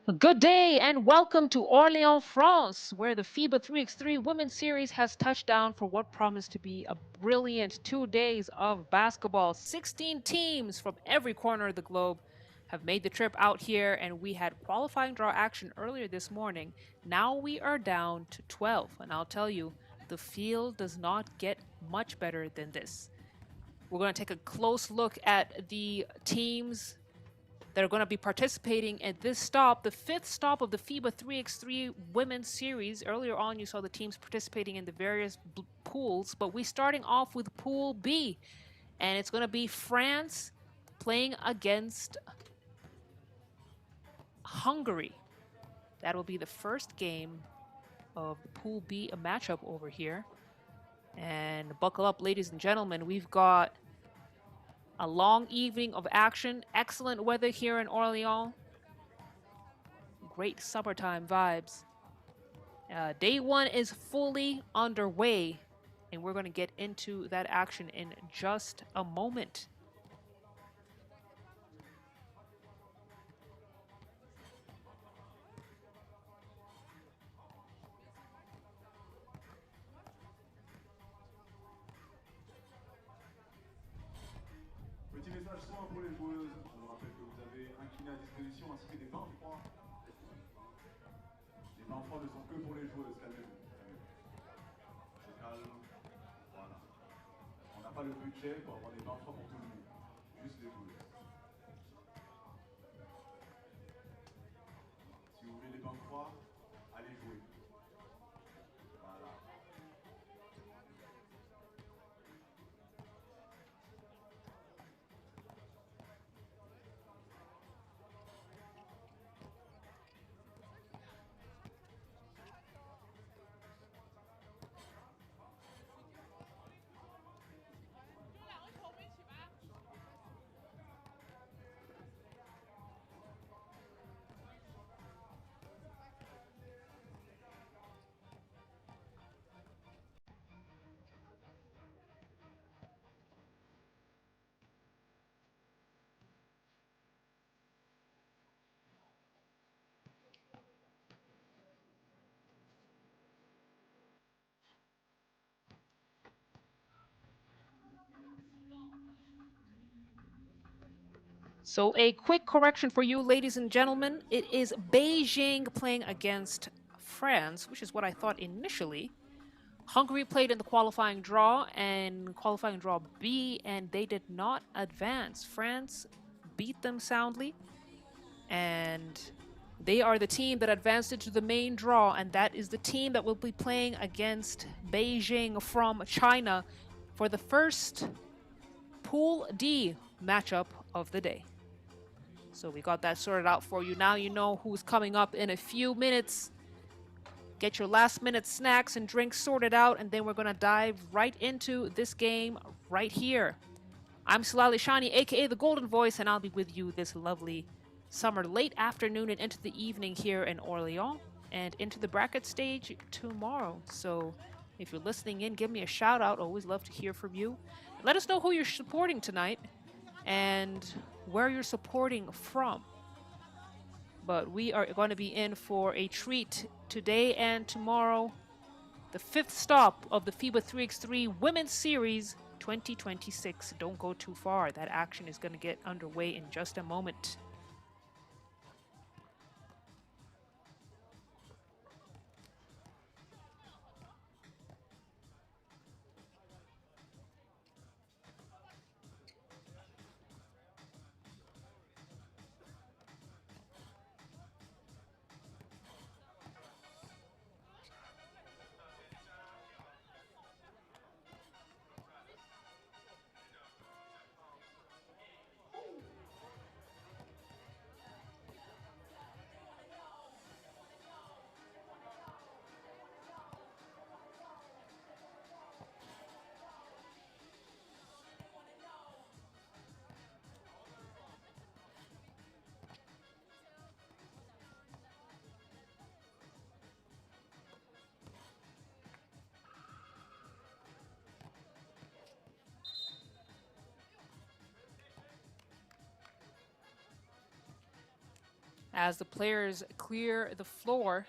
Good day and welcome to Orléans, France, where the FIBA 3x3 Women's Series has touched down for what promised to be a brilliant 2 days of basketball. 16 teams from every corner of the globe have made the trip out here, and we had qualifying draw action earlier this morning. Now we are down to 12, and I'll tell you, the field does not get much better than this. We're going to take a close look at the teams that are going to be participating at this stop, the fifth stop of the FIBA 3x3 Women's Series. Earlier on, you saw the teams participating in the various pools, but we're starting off with Pool B, and it's going to be France playing against Hungary. That will be the first game of the Pool B matchup over here. And buckle up, ladies and gentlemen. We've got a long evening of action, excellent weather here in Orléans. Great summertime vibes. Day one is fully underway, and we're going to get into that action in just a moment. Petit message soin pour les joueuses. Je vous rappelle que vous avez un kiné à disposition ainsi que des bains froids. Les bains froids ne sont que pour les joueuses, calmez-vous. C'est calme. Voilà. On n'a pas le budget pour avoir des bains froids pour tout le monde. Juste les joueuses. Si vous voulez des bains froids, allez jouer. Voilà. So a quick correction for you, ladies and gentlemen. It is Beijing playing against France, which is what I thought initially. Hungary played in the qualifying draw and qualifying draw B, and they did not advance. France beat them soundly, and they are the team that advanced into the main draw, and that is the team that will be playing against Beijing from China for the first Pool D matchup of the day. So we got that sorted out for you. Now you know who's coming up in a few minutes. Get your last minute snacks and drinks sorted out, and then we're going to dive right into this game right here. I'm Salali Shani, aka the Golden Voice, and I'll be with you this lovely summer late afternoon and into the evening here in Orléans and into the bracket stage tomorrow. So if you're listening in, give me a shout out. Always love to hear from you. Let us know who you're supporting tonight and where you're supporting from. But we are going to be in for a treat today and tomorrow. The fifth stop of the FIBA 3x3 Women's Series 2026. Don't go too far. That action is going to get underway in just a moment. as the players clear the floor.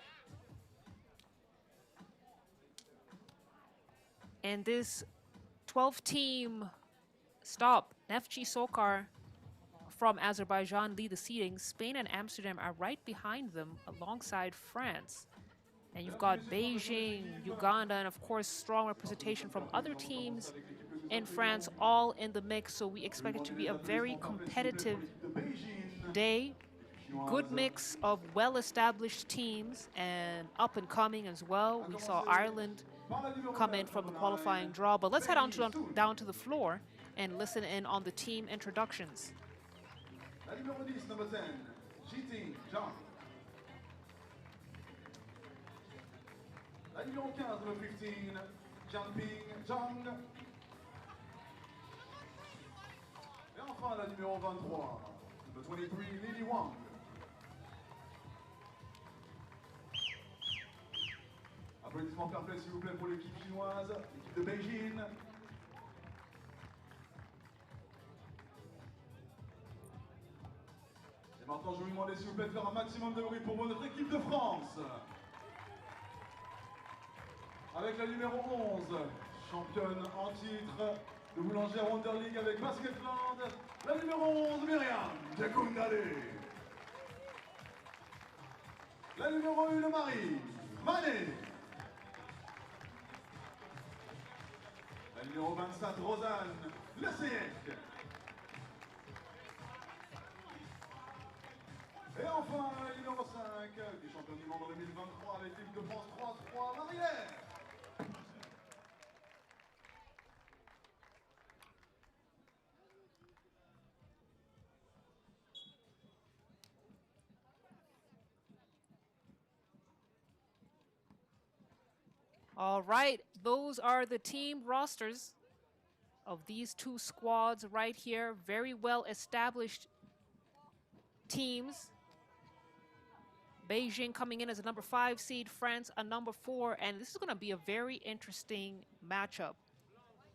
And this 12-team stop, Neftchi, SOCAR from Azerbaijan lead the seedings. Spain and Amsterdam are right behind them alongside France. And you've got Beijing, Uganda, and of course strong representation from other teams in France all in the mix. So we expect it to be a very competitive day. Good mix of well-established teams and up-and-coming as well. We saw Ireland come in from the qualifying draw. But let's head on down to the floor and listen in on the team introductions. La numéro 10, number 10, Jiting Zhang. La numéro 15, number 15, Jianping Zhang. Et enfin la numéro 23, number 23, Lily Wang. Applaudissements fair play s'il vous plaît pour l'équipe chinoise, l'équipe de Beijing. Et maintenant je vous demande s'il vous plaît de faire un maximum de bruit pour notre équipe de France. Avec la numéro 11, championne en titre de boulanger Wonder League avec Basketland, la numéro 11, Myriam Jakundale. La numéro 1, Marie Mané. La numéro 27, Rosanne Leseyek. Et enfin, la numéro 5, qui est championne du monde en 2023 avec l'équipe de France 3-3, Marie-Laure. All right, those are the team rosters of these two squads right here. Very well established teams. Beijing coming in as a number 5 seed, France a number 4, and this is going to be a very interesting matchup.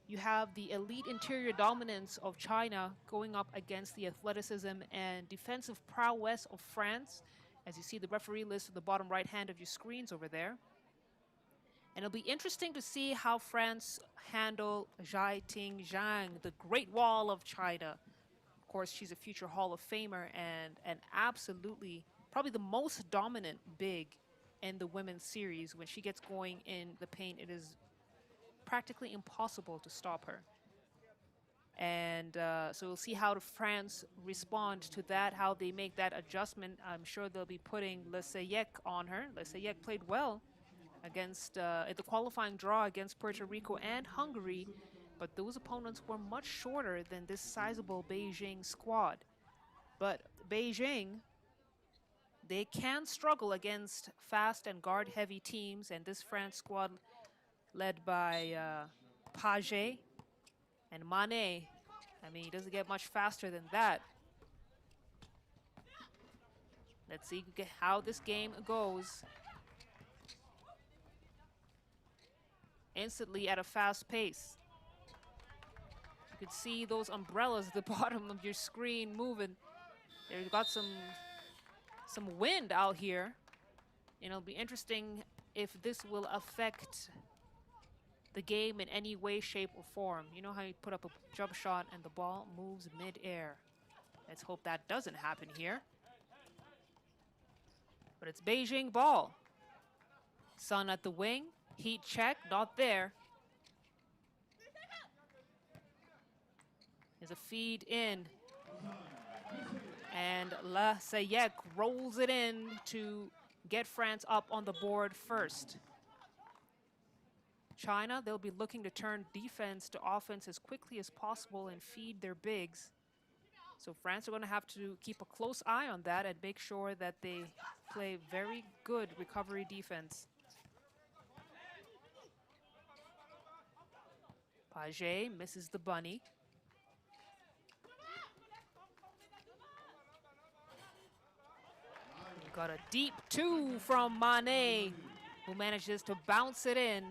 You have the elite interior dominance of China going up against the athleticism and defensive prowess of France, as you see the referee list at the bottom right hand of your screens over there. And it'll be interesting to see how France handle Jiting Zhang, the Great Wall of China. Of course, she's a future Hall of Famer and an absolutely, probably the most dominant big in the women's series. When she gets going in the paint, it is practically impossible to stop her. And so we'll see how France respond to that, how they make that adjustment. I'm sure they'll be putting Leseyek on her. Leseyek played well against the qualifying draw against Puerto Rico and Hungary, but those opponents were much shorter than this sizable Beijing squad. But Beijing, they can struggle against fast and guard-heavy teams, and this France squad led by Page and Mané, I mean, he doesn't get much faster than that. Let's see how this game goes. Instantly at a fast pace. You could see those umbrellas at the bottom of your screen moving. They've got some wind out here. And it'll be interesting if this will affect the game in any way, shape, or form. You know how you put up a jump shot and the ball moves mid-air. Let's hope that doesn't happen here. But it's Beijing ball. Sun at the wing. Heat check, not there. There's a feed in. And Leseyek rolls it in to get France up on the board first. China, they'll be looking to turn defense to offense as quickly as possible and feed their bigs. So France are going to have to keep a close eye on that and make sure that they play very good recovery defense. Page misses the bunny. Got a deep 2 from Mané, who manages to bounce it in.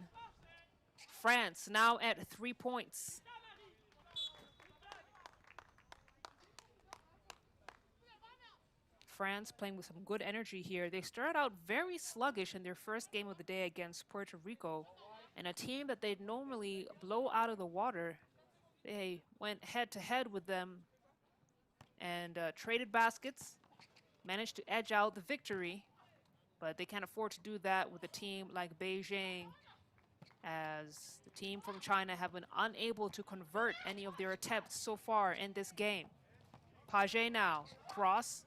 France now at 3 points. France playing with some good energy here. They started out very sluggish in their first game of the day against Puerto Rico, and a team that they'd normally blow out of the water. They went head-to-head with them and traded baskets, managed to edge out the victory, but they can't afford to do that with a team like Beijing, as the team from China have been unable to convert any of their attempts so far in this game. Page now, cross,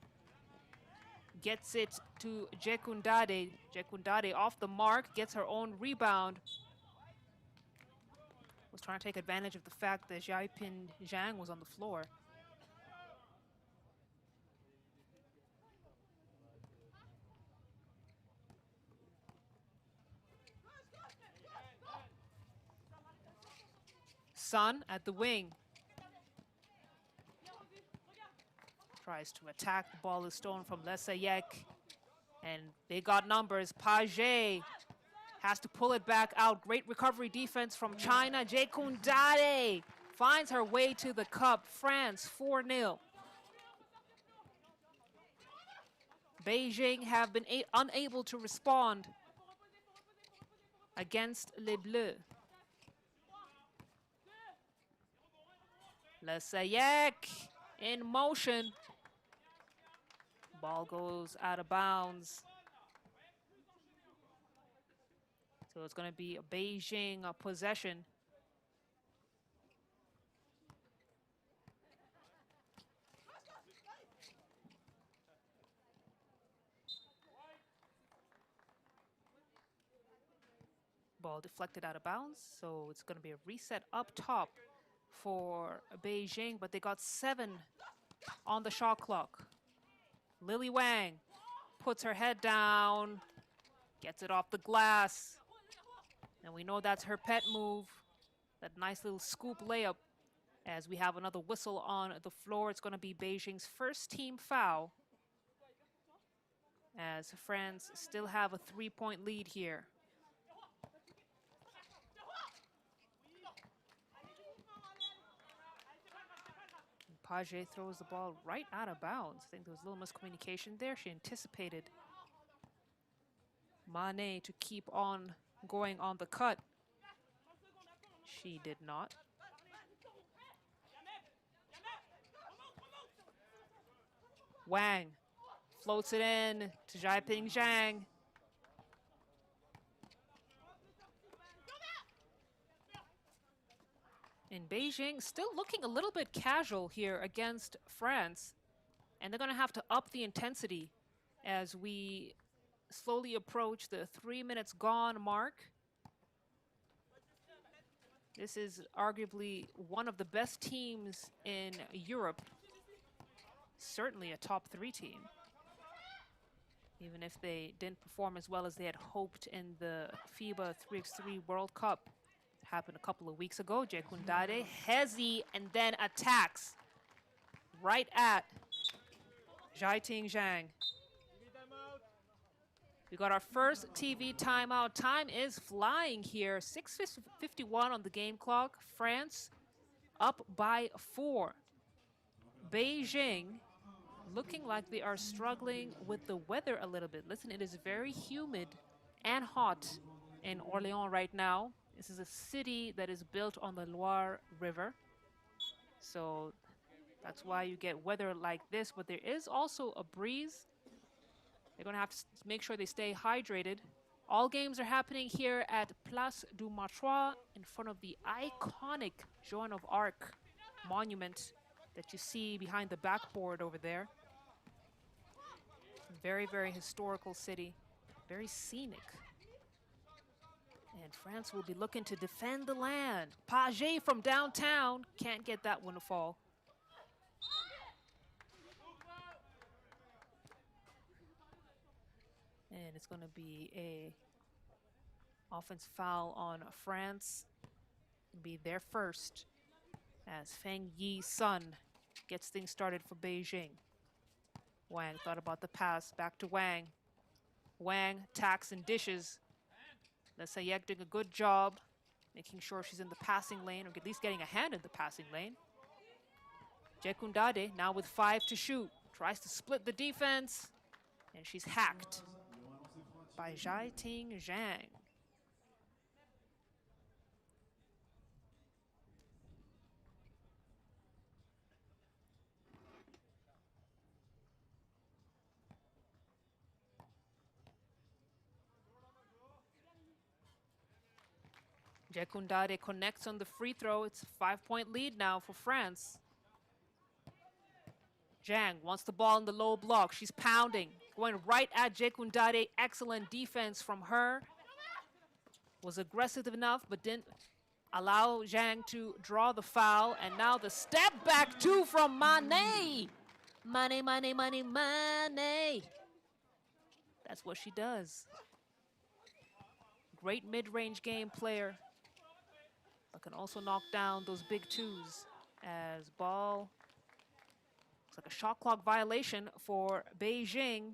gets it to Jekundade. Jekundade off the mark, gets her own rebound. Was trying to take advantage of the fact that Xiaoping Zhang was on the floor. Sun at the wing. Tries to attack. The ball is stolen from Lesayek. And they got numbers. Page has to pull it back out. Great recovery defense from China. Jekundade finds her way to the cup. France 4-0. Beijing have been unable to respond against Les Bleus. Lesayek in motion. Ball goes out of bounds. So it's going to be a Beijing possession. Ball deflected out of bounds, so it's going to be a reset up top for Beijing, but they got 7 on the shot clock. Lily Wang puts her head down, gets it off the glass, and we know that's her pet move, that nice little scoop layup. As we have another whistle on the floor, it's going to be Beijing's first team foul, as France still have a 3-point lead here. Page throws the ball right out of bounds. I think there was a little miscommunication there. She anticipated Mane to keep on going on the cut. She did not. Wang floats it in to Xiaoping Zhang. And Beijing still looking a little bit casual here against France. And they're going to have to up the intensity as we slowly approach the 3 minutes gone mark. This is arguably one of the best teams in Europe. Certainly a top 3 team. Even if they didn't perform as well as they had hoped in the FIBA 3x3 World Cup. Happened a couple of weeks ago. Jekundade, Hezi, and then attacks right at Xiaoping Zhang. We got our first TV timeout. Time is flying here. 6:51 on the game clock. France up by 4. Beijing looking like they are struggling with the weather a little bit. Listen, it is very humid and hot in Orléans right now. This is a city that is built on the Loire River. So that's why you get weather like this. But there is also a breeze. They're going to have to make sure they stay hydrated. All games are happening here at Place du Martroi in front of the iconic Joan of Arc monument that you see behind the backboard over there. Very, very historical city. Very scenic. And France will be looking to defend the land. Page from downtown. Can't get that one to fall. And it's going to be a offense foul on France. It'll be their first as Feng Yi Sun gets things started for Beijing. Wang thought about the pass. Back to Wang. Wang tacks and dishes. Lesayek doing a good job making sure she's in the passing lane, or at least getting a hand in the passing lane. Jekundade now with 5 to shoot. Tries to split the defense, and she's hacked by Zhaiting Zhang. Jekundade connects on the free throw. It's a 5-point lead now for France. Zhang wants the ball in the low block. She's pounding, going right at Jekundade. Excellent defense from her. Was aggressive enough, but didn't allow Zhang to draw the foul. And now the step back two from Mane. Mane. That's what she does. Great mid-range game player, but can also knock down those big twos. As ball, looks like a shot clock violation for Beijing,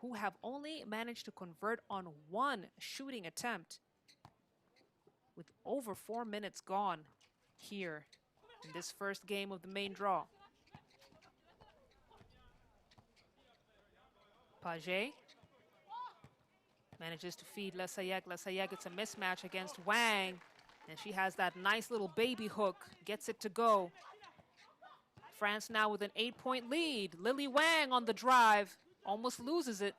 who have only managed to convert on one shooting attempt with over 4 minutes gone here in this first game of the main draw. Paget manages to feed Lesayek. Lesayek gets a mismatch against Wang, and she has that nice little baby hook, gets it to go. France now with an 8-point lead. Lily Wang on the drive, almost loses it.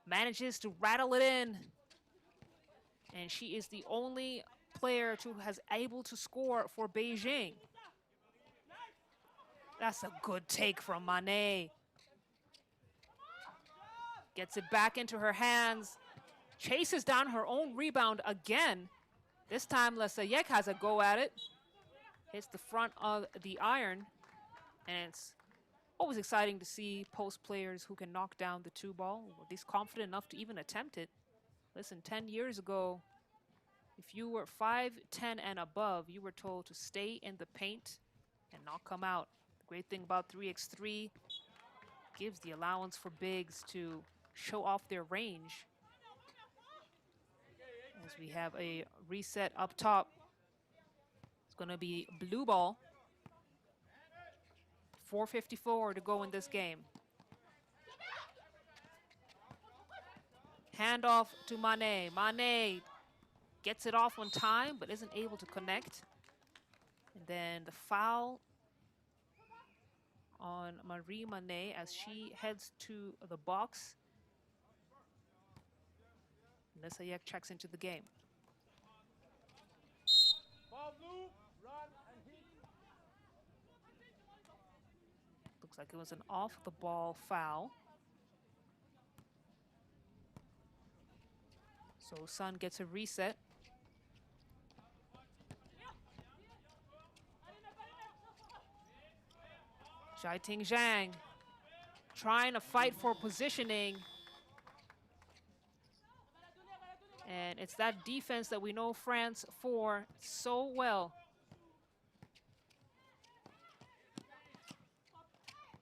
Manages to rattle it in, and she is the only player who has able to score for Beijing. That's a good take from Mane. Gets it back into her hands. Chases down her own rebound again. This time Lesayek has a go at it. Hits the front of the iron. And it's always exciting to see post players who can knock down the two ball, or at least confident enough to even attempt it. Listen, 10 years ago, if you were 5'10" and above, you were told to stay in the paint and not come out. The great thing about 3x3 gives the allowance for bigs to show off their range. As we have a reset up top. It's going to be blue ball. 4:54 to go in this game. Handoff to Mane. Mane gets it off on time, but isn't able to connect. And then the foul on Marie Mane as she heads to the box. Lesayek checks into the game. Looks like it was an off-the-ball foul. So Sun gets a reset. Zhaiting Zhang trying to fight for positioning. And it's that defense that we know France for so well.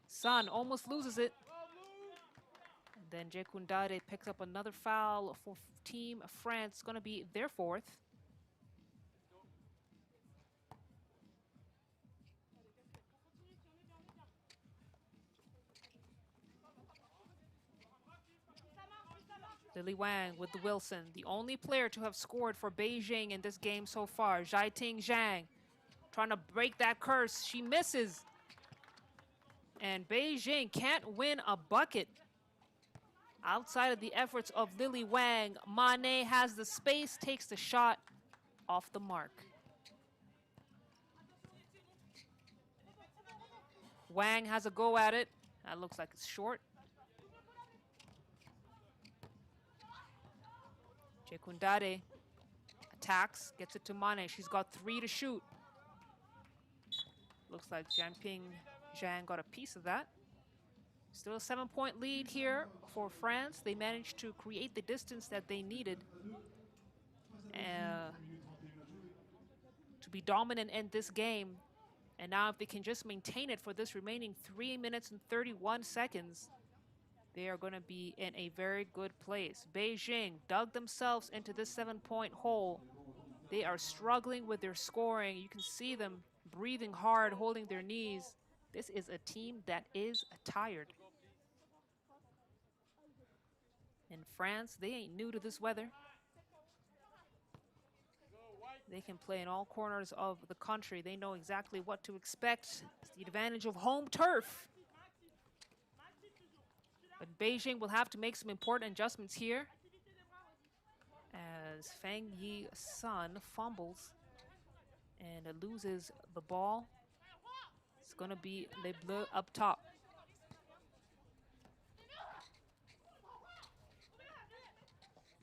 Sun almost loses it. And then Jekundade picks up another foul for Team France. Going to be their fourth. Lily Wang with the Wilson, the only player to have scored for Beijing in this game so far. Zhaiting Zhang trying to break that curse. She misses. And Beijing can't win a bucket. Outside of the efforts of Lily Wang, Mane has the space, takes the shot off the mark. Wang has a go at it. That looks like it's short. Jekundade attacks, gets it to Mane. She's got 3 to shoot. Looks like Zhaiting Zhang got a piece of that. Still a 7-point lead here for France. They managed to create the distance that they needed to be dominant in this game. And now if they can just maintain it for this remaining 3 minutes and 31 seconds, they are going to be in a very good place. Beijing dug themselves into this 7-point hole. They are struggling with their scoring. You can see them breathing hard, holding their knees. This is a team that is tired. In France, they ain't new to this weather. They can play in all corners of the country. They know exactly what to expect. It's the advantage of home turf. But Beijing will have to make some important adjustments here as Fang Yi-sun fumbles and loses the ball. It's going to be Les Bleus up top.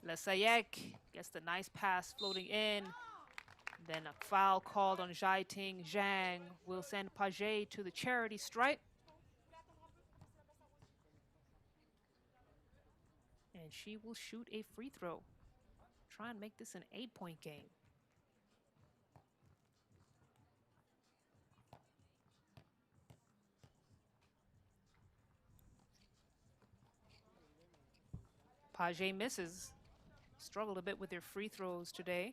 Lesayek gets the nice pass floating in. Then a foul called on Jiating Zhang will send Paget to the charity stripe. And she will shoot a free throw. Try and make this an 8-point game. Paget misses. Struggled a bit with their free throws today.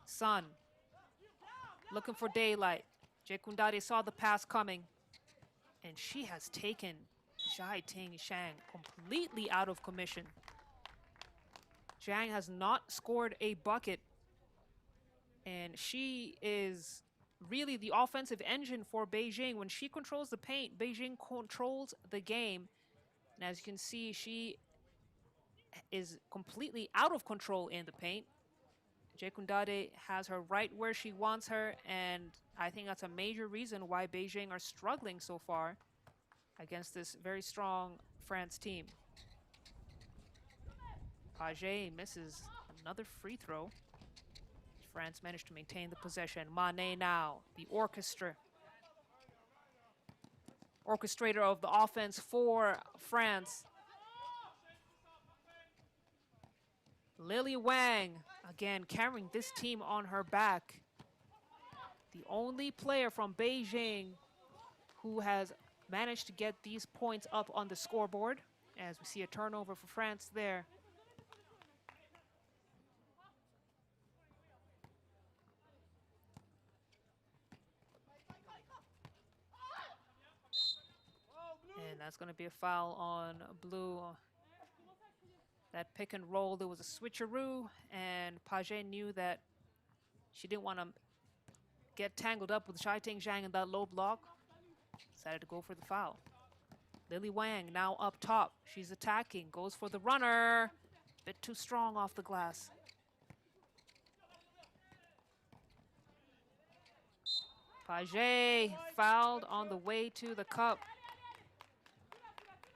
Sun looking for daylight. Jekundade saw the pass coming, and she has taken Jiating Zhang completely out of commission. Zhang has not scored a bucket, and she is really the offensive engine for Beijing. When she controls the paint, Beijing controls the game. And as you can see, she is completely out of control in the paint. Jekundade has her right where she wants her, and I think that's a major reason why Beijing are struggling so far against this very strong France team. Paget misses another free throw. France managed to maintain the possession. Mané now, the orchestrator of the offense for France. Lily Wang, again, carrying this team on her back. The only player from Beijing who has managed to get these points up on the scoreboard, as we see a turnover for France there. And that's going to be a foul on blue. That pick and roll, there was a switcheroo, and Paget knew that she didn't want to get tangled up with Jiating Zhang in that low block. Decided to go for the foul. Lily Wang now up top. She's attacking, goes for the runner. Bit too strong off the glass. Paget fouled on the way to the cup.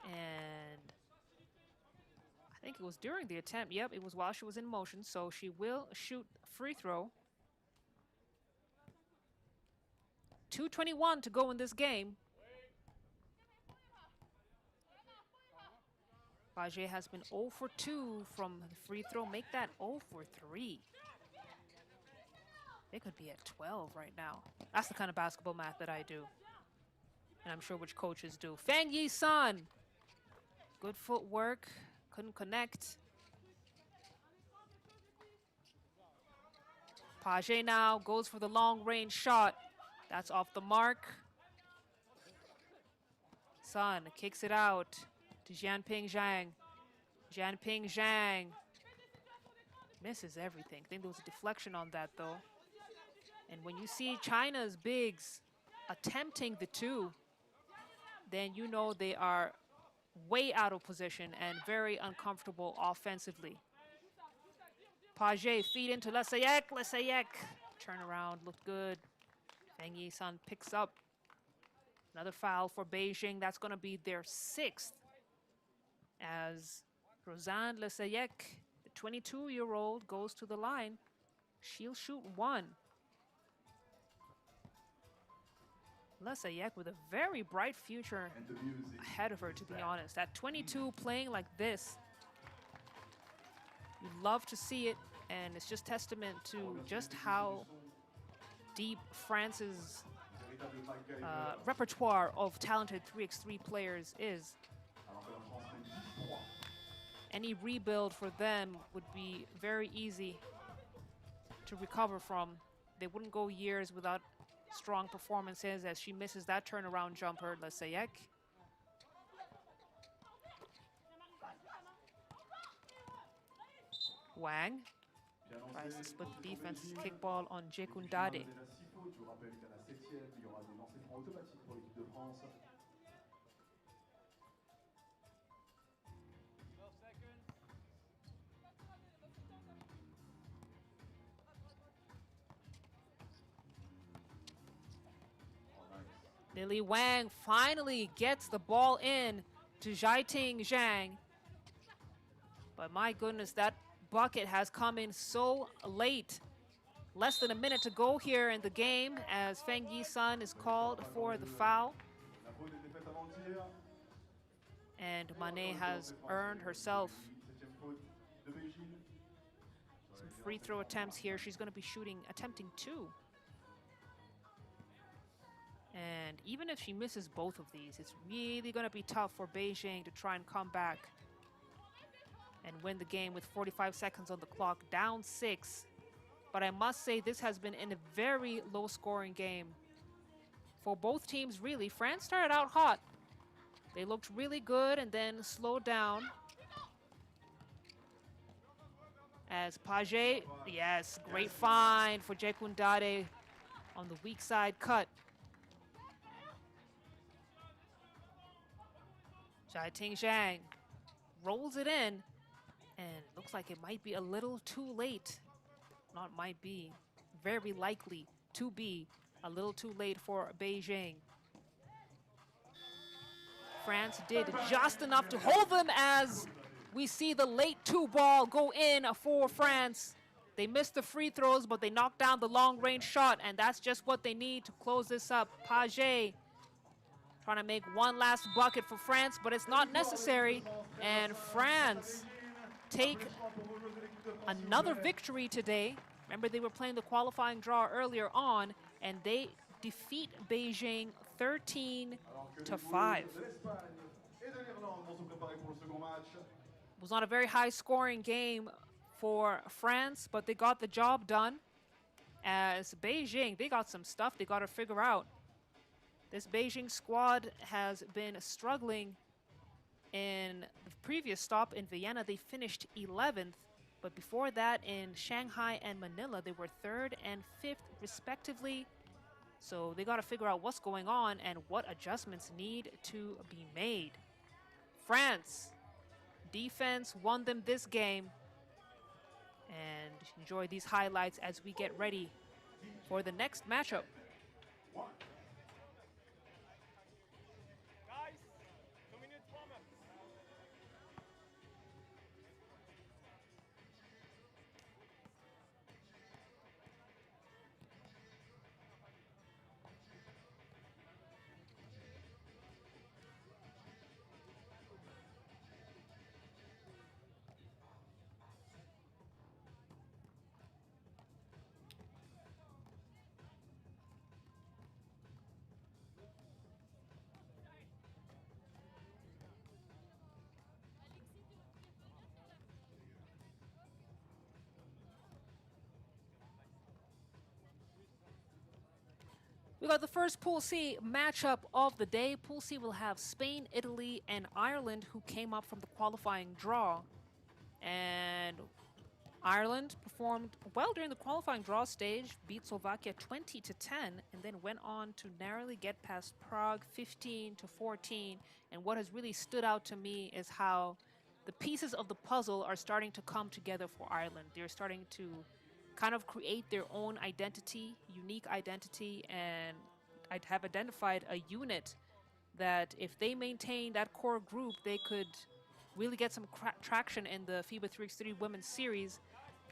And I think it was during the attempt. Yep, it was while she was in motion. So she will shoot a free throw. 2:21 to go in this game. Paget has been 0 for 2 from the free throw. Make that 0 for 3. They could be at 12 right now. That's the kind of basketball math that I do. And I'm sure which coaches do. Fang Yi-sun. Good footwork. Couldn't connect. Paget now goes for the long-range shot. That's off the mark. Sun kicks it out to Jianping Zhang. Jianping Zhang misses everything. I think there was a deflection on that, though. And when you see China's bigs attempting the two, then you know they are way out of position and very uncomfortable offensively. Paget feed into Lesayek. Lesayek turnaround looked good. Fang Yi-sun picks up another foul for Beijing. That's going to be their 6th. As Rosanne Lesayek, the 22-year-old, goes to the line. She'll shoot 1. Lesayek with a very bright future ahead of her, to be honest. At 22, playing like this, you love to see it, and it's just testament to just how deep France's repertoire of talented 3x3 players is. Any rebuild for them would be very easy to recover from. They wouldn't go years without strong performances as she misses that turnaround jumper, Lesayek. Wang tries to split the defense, kickball on Jekundade. Lily Wang finally gets the ball in to Jiating Zhang. But my goodness, that bucket has come in so late. Less than a minute to go here in the game as Feng Yi-sun is called for the foul. And Manet has earned herself some free throw attempts here. She's going to be attempting 2. And even if she misses both of these, it's really going to be tough for Beijing to try and come back and win the game with 45 seconds on the clock, down 6. But I must say this has been in a very low-scoring game for both teams, really. France started out hot. They looked really good and then slowed down. As Page, yes, great find for Jekundade on the weak side cut. Jiating Zhang rolls it in, and looks like it might be a little too late. Not might be, very likely to be a little too late for Beijing. France did just enough to hold them as we see the late 2 ball go in for France. They missed the free throws, but they knocked down the long-range shot, and that's just what they need to close this up. Page trying to make one last bucket for France, but it's not necessary. And France take another victory today. Remember, they were playing the qualifying draw earlier on, and they defeat Beijing 13-5. It was not a very high-scoring game for France, but they got the job done. As Beijing, they got some stuff they got to figure out. This Beijing squad has been struggling. In the previous stop in Vienna, they finished 11th. But before that, in Shanghai and Manila, they were 3rd and 5th, respectively. So they got to figure out what's going on and what adjustments need to be made. France, defense won them this game. And enjoy these highlights as we get ready for the next matchup. We got the first Pool C matchup of the day. Pool C will have Spain, Italy, and Ireland, who came up from the qualifying draw. And Ireland performed well during the qualifying draw stage, beat Slovakia 20-10, and then went on to narrowly get past Prague 15-14. And what has really stood out to me is how the pieces of the puzzle are starting to come together for Ireland. They're starting to kind of create their own identity, unique identity, and I'd have identified a unit that if they maintain that core group, they could really get some traction in the FIBA 3x3 Women's Series.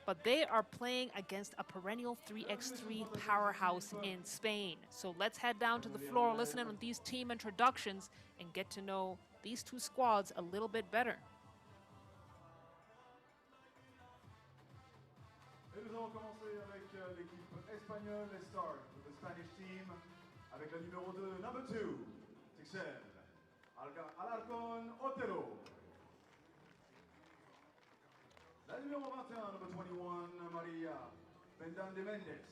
But they are playing against a perennial 3x3 powerhouse in Spain. So let's head down to the floor, listen in on these team introductions, and get to know these two squads a little bit better. Et nous allons commencer avec l'équipe espagnole, les stars, the Spanish team, avec la numéro 2, number 2, Tixel, Alarcon Otero. La numéro 21, number 21, Maria Bendan de Mendes.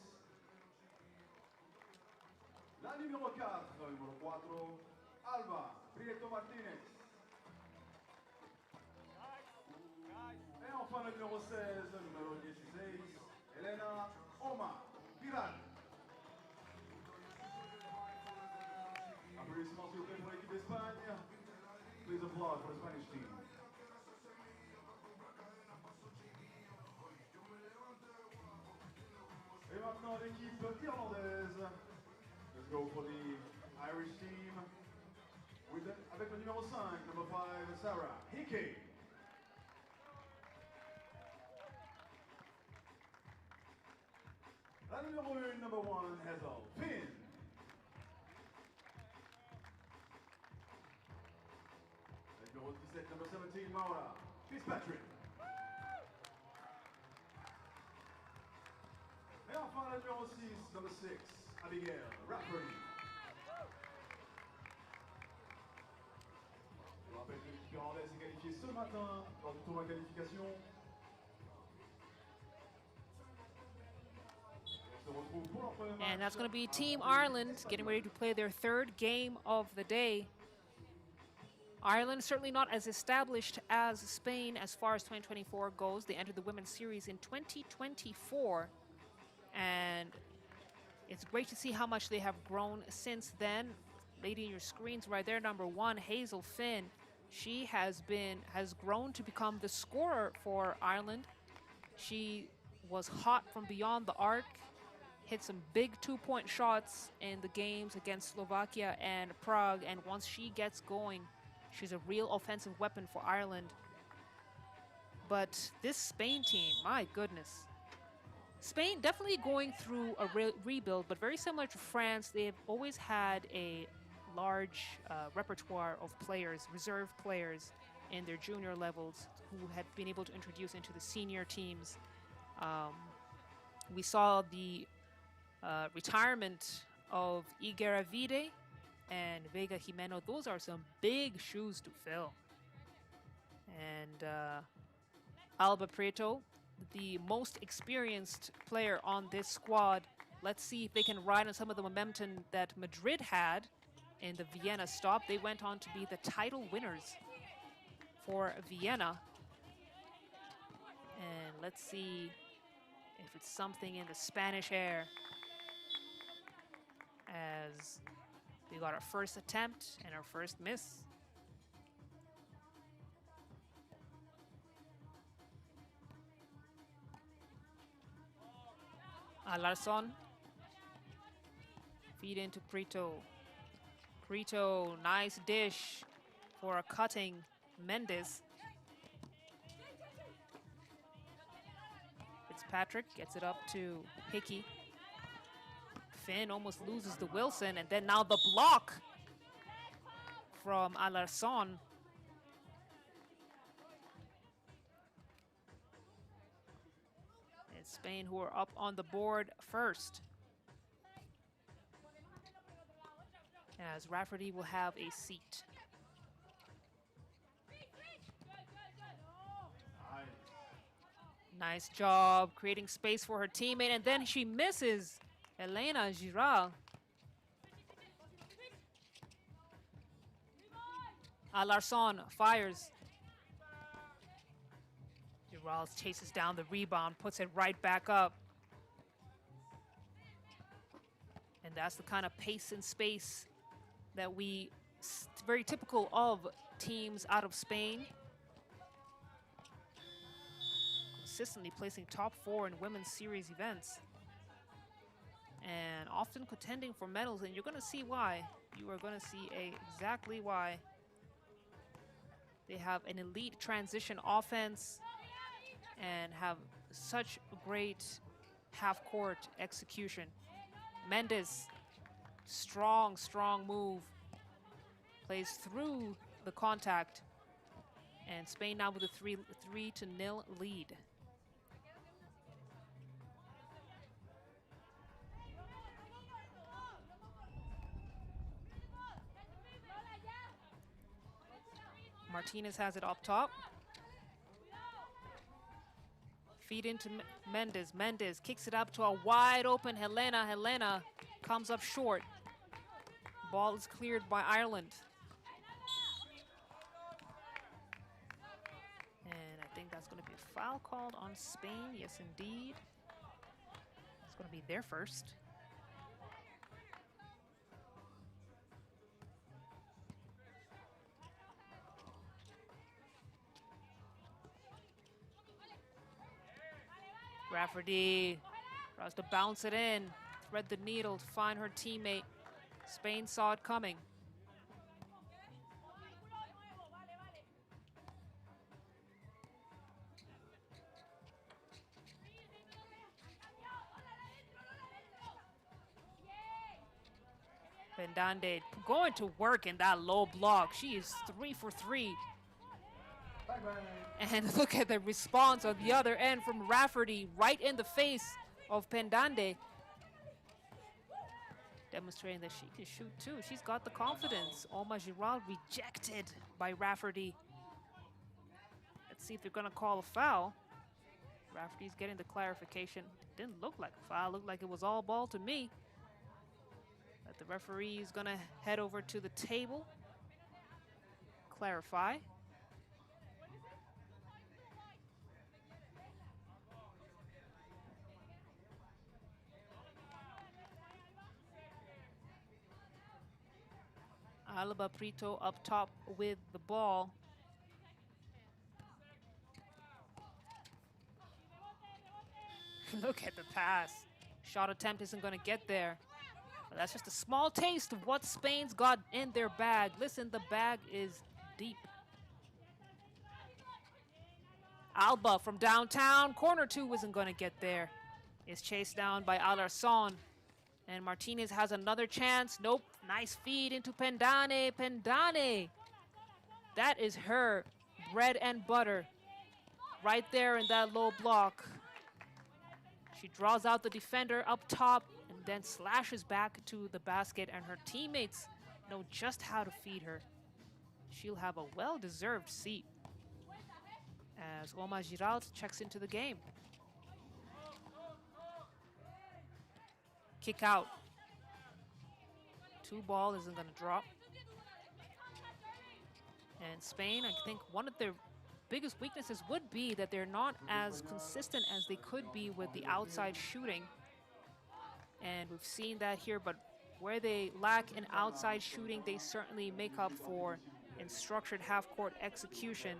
La numéro 4, numéro 4, Alba Prieto Martinez. Et enfin le numéro 16, numéro 16, Elena Oma Viral. Applaudissements s'il vous plaît pour l'équipe d'Espagne. Please applaud for the Spanish team. Et maintenant l'équipe irlandaise. Let's go for the Irish team. Avec le numéro 5, number 5, Sarah Hickey. La numéro 1, number 1, Hazel Finn. La numéro 17, number 17, Maura Fitzpatrick. Et enfin la numéro 6, number 6, Abigail Rafferty. Je rappelle que l'équipe irlandaise est qualifiée ce matin lors du tournoi de qualification. And that's going to be Team Ireland getting ready to play their third game of the day. Ireland certainly not as established as Spain as far as 2024 goes. They entered the Women's Series in 2024. And it's great to see how much they have grown since then. Lady in your screens right there, number 1, Hazel Finn. She has grown to become the scorer for Ireland. She was hot from beyond the arc, hit some big 2-point shots in the games against Slovakia and Prague, and once she gets going, she's a real offensive weapon for Ireland. But this Spain team, my goodness. Spain definitely going through a rebuild, but very similar to France, they've always had a large repertoire of players, reserve players in their junior levels who had been able to introduce into the senior teams. We saw the retirement of Igueravide and Vega Jimeno. Those are some big shoes to fill. And Alba Prieto, the most experienced player on this squad. Let's see if they can ride on some of the momentum that Madrid had in the Vienna stop. They went on to be the title winners for Vienna. And let's see if it's something in the Spanish air, as we got our first attempt and our first miss. Alarson. Feed into Prieto. Prieto, nice dish for a cutting Mendes. Fitzpatrick gets it up to Hickey. Finn almost loses the Wilson, and then now the block from Alarson. It's Spain who are up on the board first, as Rafferty will have a seat. Nice job creating space for her teammate, and then she misses Elena Giral. Alarson fires. Giral chases down the rebound, puts it right back up. And that's the kind of pace and space that very typical of teams out of Spain. Consistently placing top 4 in women's series events. And often contending for medals, and you're going to see why. You are going to see exactly why. They have an elite transition offense and have such great half-court execution. Mendes, strong move. Plays through the contact. And Spain now with a 3-0 lead. Martinez has it up top. Feed into Mendes. Mendes kicks it up to a wide open Helena. Helena comes up short. Ball is cleared by Ireland. And I think that's going to be a foul called on Spain. Yes, indeed. It's going to be their first. Rafferty tries to bounce it in, thread the needle to find her teammate. Spain saw it coming. Pendande going to work in that low block. She is 3 for 3. And look at the response on the other end from Rafferty, right in the face of Pendande. Demonstrating that she can shoot too. She's got the confidence. Oma Giral rejected by Rafferty. Let's see if they're gonna call a foul. Rafferty's getting the clarification. It didn't look like a foul, looked like it was all ball to me. But the referee is gonna head over to the table, clarify. Alba Prito up top with the ball. Look at the pass. Shot attempt isn't going to get there. But that's just a small taste of what Spain's got in their bag. Listen, the bag is deep. Alba from downtown. Corner two isn't going to get there. Is chased down by Alarcon. And Martinez has another chance. Nope. Nice feed into Pendane. Pendane. That is her bread and butter. Right there in that low block. She draws out the defender up top and then slashes back to the basket. And her teammates know just how to feed her. She'll have a well-deserved seat as Oma Giral checks into the game. Kick out. Two ball isn't going to drop. And Spain, I think one of their biggest weaknesses would be that they're not as consistent as they could be with the outside shooting. And we've seen that here, but where they lack in outside shooting, they certainly make up for in structured half-court execution.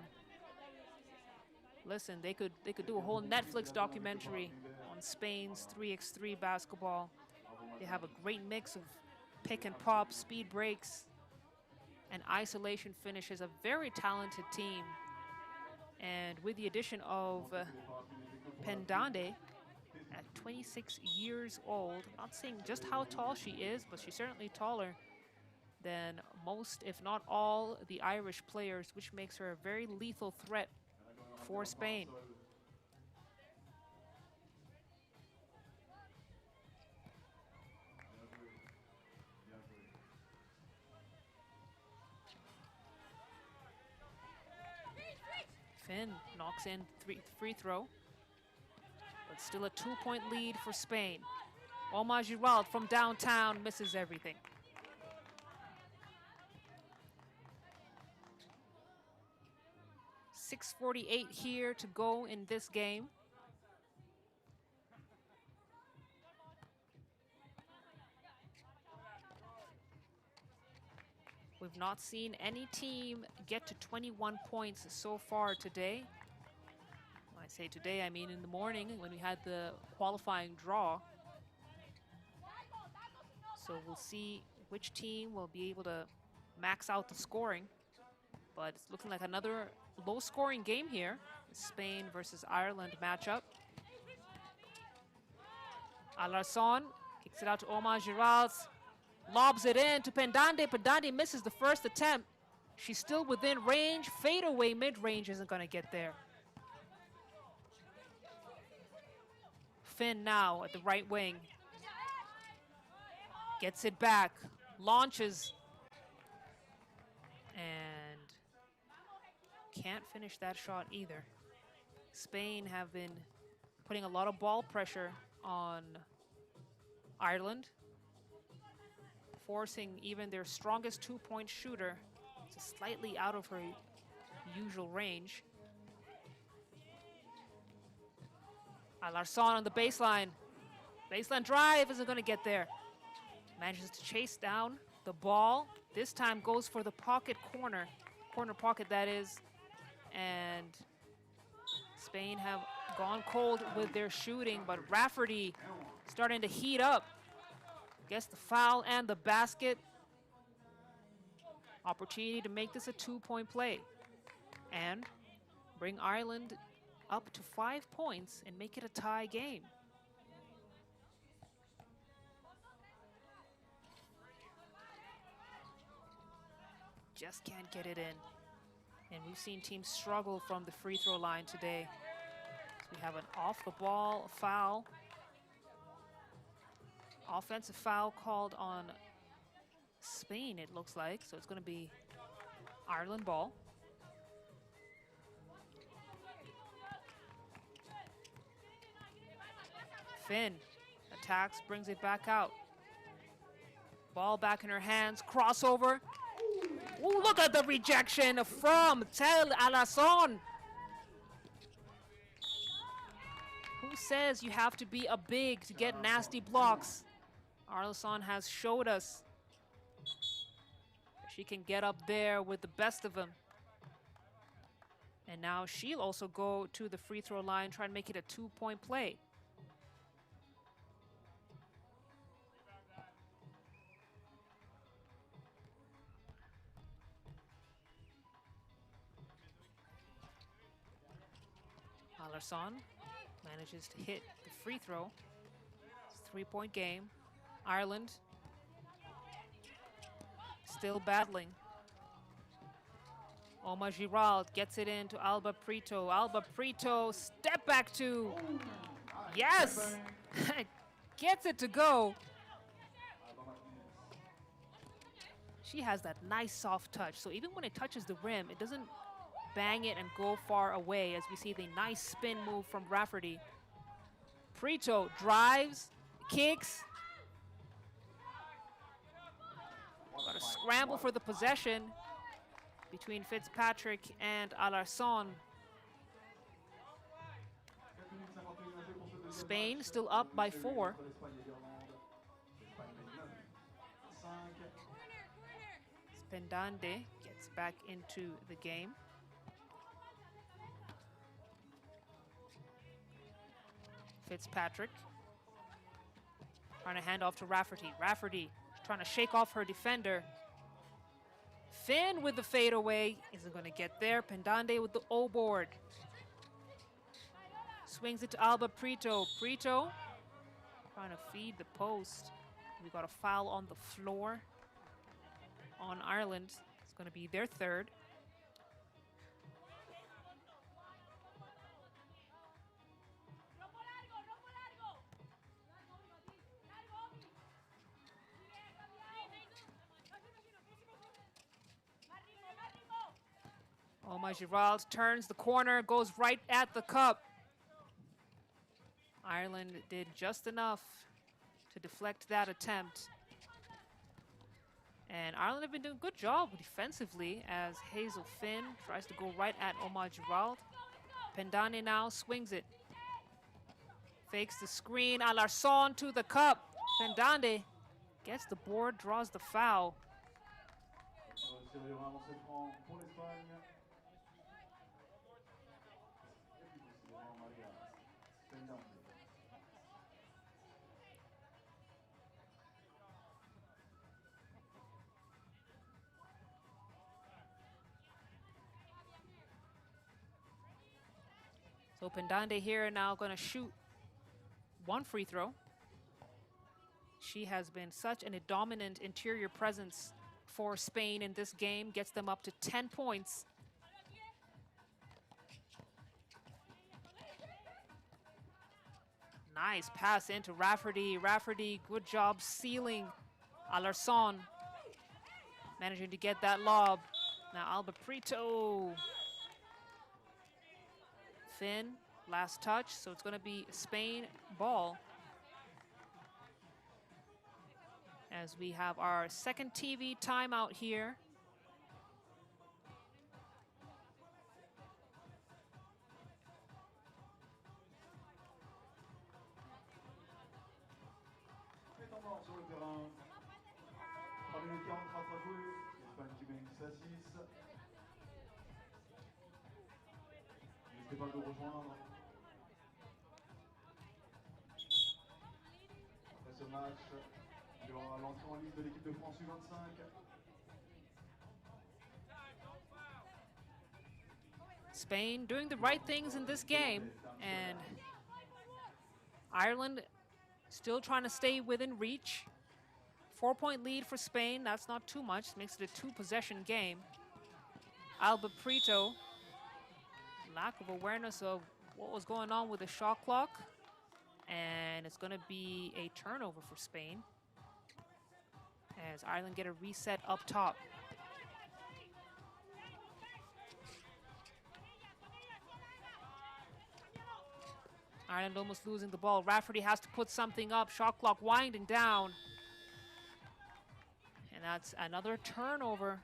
Listen, they could do a whole Netflix documentary on Spain's 3x3 basketball. They have a great mix of pick and pop, speed breaks, and isolation finishes. A very talented team. And with the addition of Pendande at 26 years old, not saying just how tall she is, but she's certainly taller than most, if not all, the Irish players, which makes her a very lethal threat for Spain. Finn knocks in free throw, but still a 2-point lead for Spain. Oma Giral from downtown misses everything. .648 here to go in this game. We've not seen any team get to 21 points so far today. When I say today, I mean in the morning when we had the qualifying draw. So we'll see which team will be able to max out the scoring. But it's looking like another low-scoring game here. Spain versus Ireland matchup. Alarcon kicks it out to Oma Giral. Lobs it in to Pendande. Pendande misses the first attempt. She's still within range. Fadeaway mid-range isn't going to get there. Finn now at the right wing. Gets it back. Launches. And can't finish that shot either. Spain have been putting a lot of ball pressure on Ireland. forcing even their strongest two-point shooter to slightly out of her usual range. Alarson on the baseline. Baseline drive isn't going to get there. Manages to chase down the ball. This time goes for the pocket corner pocket that is. And Spain have gone cold with their shooting, but Rafferty starting to heat up. Gets the foul and the basket. Opportunity to make this a two-point play and bring Ireland up to 5 points and make it a tie game. Just can't get it in. And we've seen teams struggle from the free throw line today. So we have an off the ball foul. Offensive foul called on Spain, it looks like. So it's going to be Ireland ball. Finn attacks, brings it back out. Ball back in her hands, crossover. Ooh, look at the rejection from Tel Alarson. Who says you have to be a big to get nasty blocks? Alarson has showed us she can get up there with the best of them. And now she'll also go to the free throw line, try and make it a two-point play. Alarson manages to hit the free throw. It's a three-point game. Ireland still battling. Omar Giral gets it into Alba Prito. Alba Prito, step back two. Yes! Gets it to go. She has that nice soft touch. So even when it touches the rim, it doesn't bang it and go far away, as we see the nice spin move from Rafferty. Prito drives, kicks. Got a scramble for the possession between Fitzpatrick and Alarson. Spain still up by 4. Spendande gets back into the game. Fitzpatrick trying to hand off to Rafferty. Rafferty trying to shake off her defender. Finn with the fadeaway isn't going to get there. Pendande with the O-board. Swings it to Alba Prito. Prito trying to feed the post. We got a foul on the floor on Ireland. It's going to be their third. Omar Giral turns the corner, goes right at the cup. Ireland did just enough to deflect that attempt. And Ireland have been doing a good job defensively as Hazel Finn tries to go right at Omar Giral. Pendane now swings it. Fakes the screen. Alarson to the cup. Pendande gets the board, draws the foul. So Pendande here now going to shoot one free throw. She has been such a dominant interior presence for Spain in this game. Gets them up to 10 points. Nice pass into Rafferty. Rafferty, good job sealing Alarson. Managing to get that lob. Now Alba Prito. Finn, last touch, so it's going to be Spain ball. as we have our second TV timeout here. Étendant sur le terrain. 3 minutes 44 à jouer. L'Espagne qui mène 6 à 6. N'hésitez pas à le rejoindre. Après ce match, il y aura l'entrée en ligne de l'équipe de France U25. Spain doing the right things in this game, and Ireland still trying to stay within reach. 4-point lead for Spain, that's not too much, makes it a 2-possession game. Alba Prieto, lack of awareness of what was going on with the shot clock, and it's going to be a turnover for Spain as Ireland get a reset up top. Ireland almost losing the ball. Rafferty has to put something up. Shot clock winding down. And that's another turnover.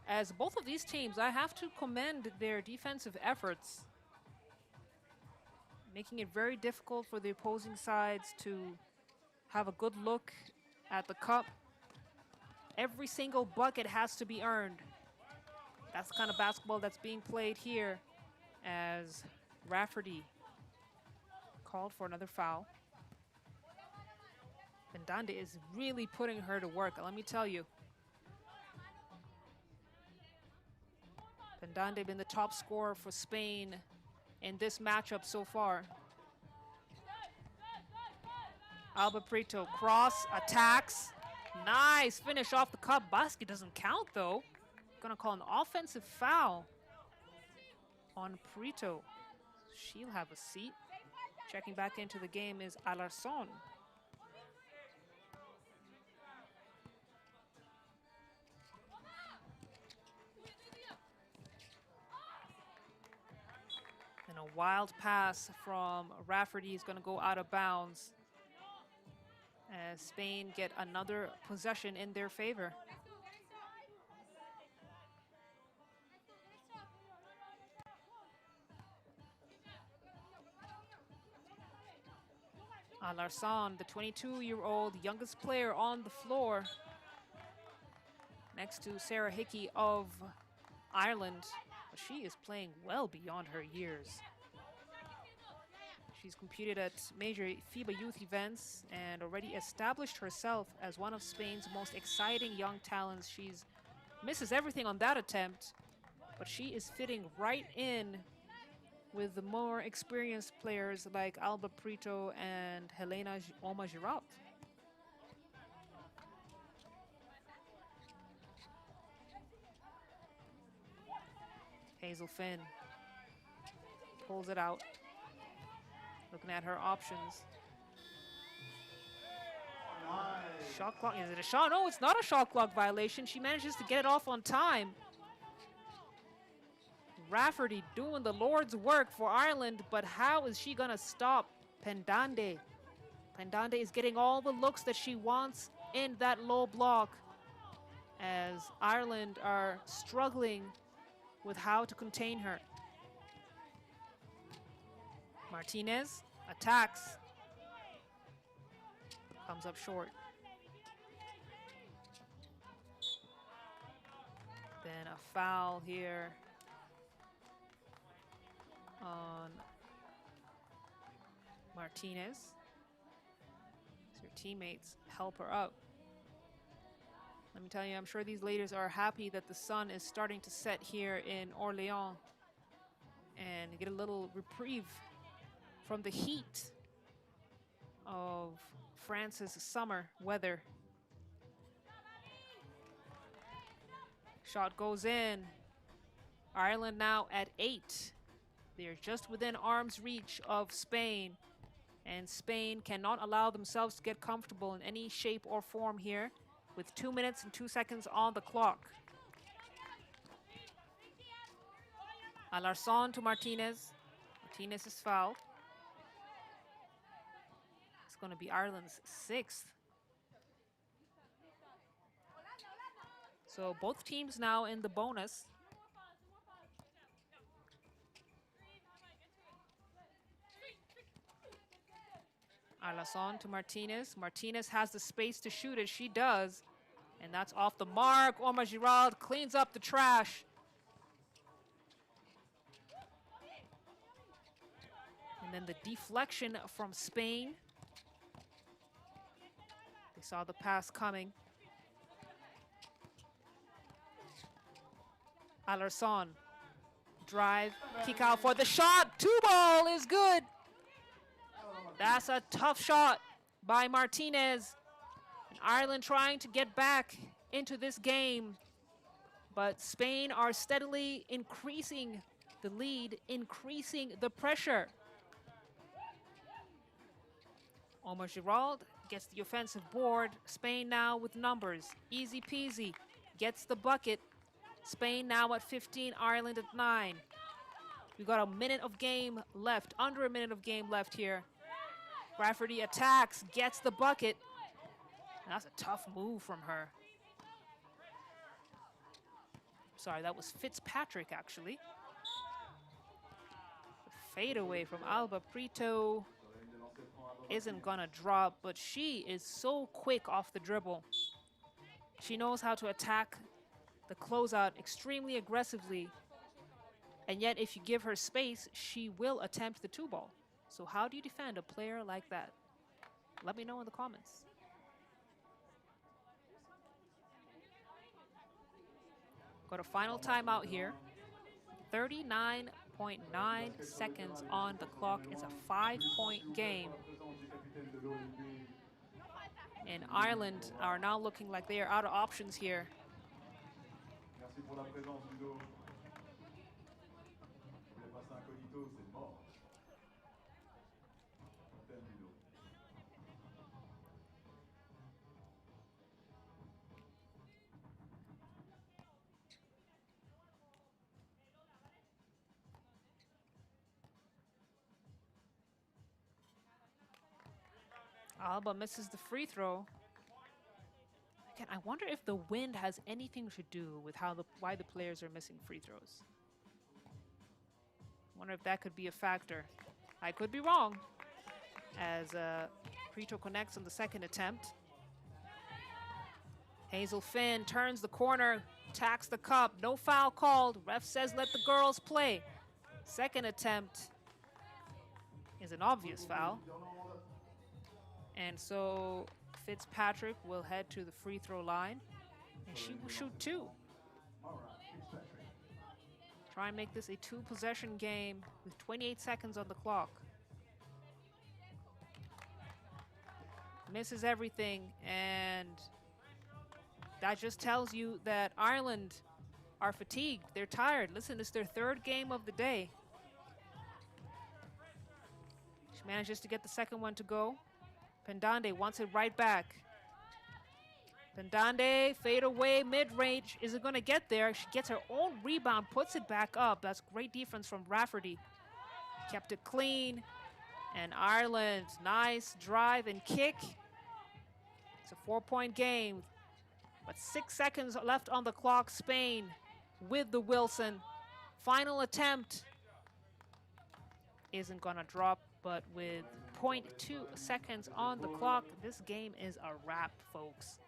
As both of these teams, I have to commend their defensive efforts, making it very difficult for the opposing sides to have a good look at the cup. Every single bucket has to be earned. That's the kind of basketball that's being played here, as Rafferty called for another foul. Pendande is really putting her to work, let me tell you. Pendande been the top scorer for Spain in this matchup so far. Alba Prieto, cross, attacks. Nice finish off the cup. Basket doesn't count though. Gonna call an offensive foul on Prieto. She'll have a seat. Checking back into the game is Alarson. And a wild pass from Rafferty is going to go out of bounds as Spain get another possession in their favor. Alarson, the 22-year-old youngest player on the floor, next to Sarah Hickey of Ireland. But she is playing well beyond her years. She's competed at major FIBA youth events and already established herself as one of Spain's most exciting young talents. She's misses everything on that attempt, but she is fitting right in with the more experienced players like Alba Prieto and Helena Oma-Girat. Hazel Finn pulls it out, looking at her options. Nice. Shot clock, is it a shot? No, it's not a shot clock violation. She manages to get it off on time. Rafferty doing the Lord's work for Ireland, but how is she gonna stop Pendande? Pendande is getting all the looks that she wants in that low block as Ireland are struggling with how to contain her. Martinez attacks. Comes up short. Then a foul here on Martinez. So her teammates help her up. Let me tell you, I'm sure these ladies are happy that the sun is starting to set here in Orléans and get a little reprieve from the heat of France's summer weather. Shot goes in. Ireland now at 8. They're just within arm's reach of Spain, and Spain cannot allow themselves to get comfortable in any shape or form here with 2 minutes and 2 seconds on the clock. Alarson to Martinez. Martinez is fouled. It's going to be Ireland's 6th. So both teams now in the bonus. Alason to Martinez. Martinez has the space to shoot it. She does. And that's off the mark. Omar Girald cleans up the trash. And then the deflection from Spain. They saw the pass coming. Alarson. Drive. Kick out for the shot. 2-ball is good. That's a tough shot by Martinez. And Ireland trying to get back into this game. But Spain are steadily increasing the lead, increasing the pressure. Omar Girald gets the offensive board. Spain now with numbers. Easy peasy. Gets the bucket. Spain now at 15, Ireland at 9. We got a minute of game left, under a minute of game left here. Rafferty attacks, gets the bucket. And that's a tough move from her. Sorry, that was Fitzpatrick, actually. The fadeaway from Alba Prito isn't gonna drop, but she is so quick off the dribble. She knows how to attack the closeout extremely aggressively. And yet, if you give her space, she will attempt the 2-ball. So how do you defend a player like that? Let me know in the comments. Got a final timeout here. 39.9 seconds on the clock. It's a 5-point game. And Ireland are now looking like they are out of options here. Merci pour la présence, Ludo. Vous voulez passer incognito, c'est mort. On t'aime, Ludo. Alba misses the free throw. Again, I wonder if the wind has anything to do with why the players are missing free throws. Wonder if that could be a factor. I could be wrong, as Prito connects on the second attempt. Hazel Finn turns the corner, tacks the cup. No foul called. Ref says let the girls play. Second attempt is an obvious foul. And so Fitzpatrick will head to the free throw line, and she will shoot 2. Try and make this a 2-possession game with 28 seconds on the clock. Misses everything, and that just tells you that Ireland are fatigued. They're tired. Listen, it's their 3rd game of the day. She manages to get the second one to go. Pendande wants it right back. Pendande, fade away, mid-range. Is it going to get there? She gets her own rebound, puts it back up. That's great defense from Rafferty. Kept it clean. And Ireland, nice drive and kick. It's a 4-point game. But 6 seconds left on the clock. Spain with the Wilson. Final attempt isn't going to drop, but with 0.2 seconds on the clock, this game is a wrap, folks.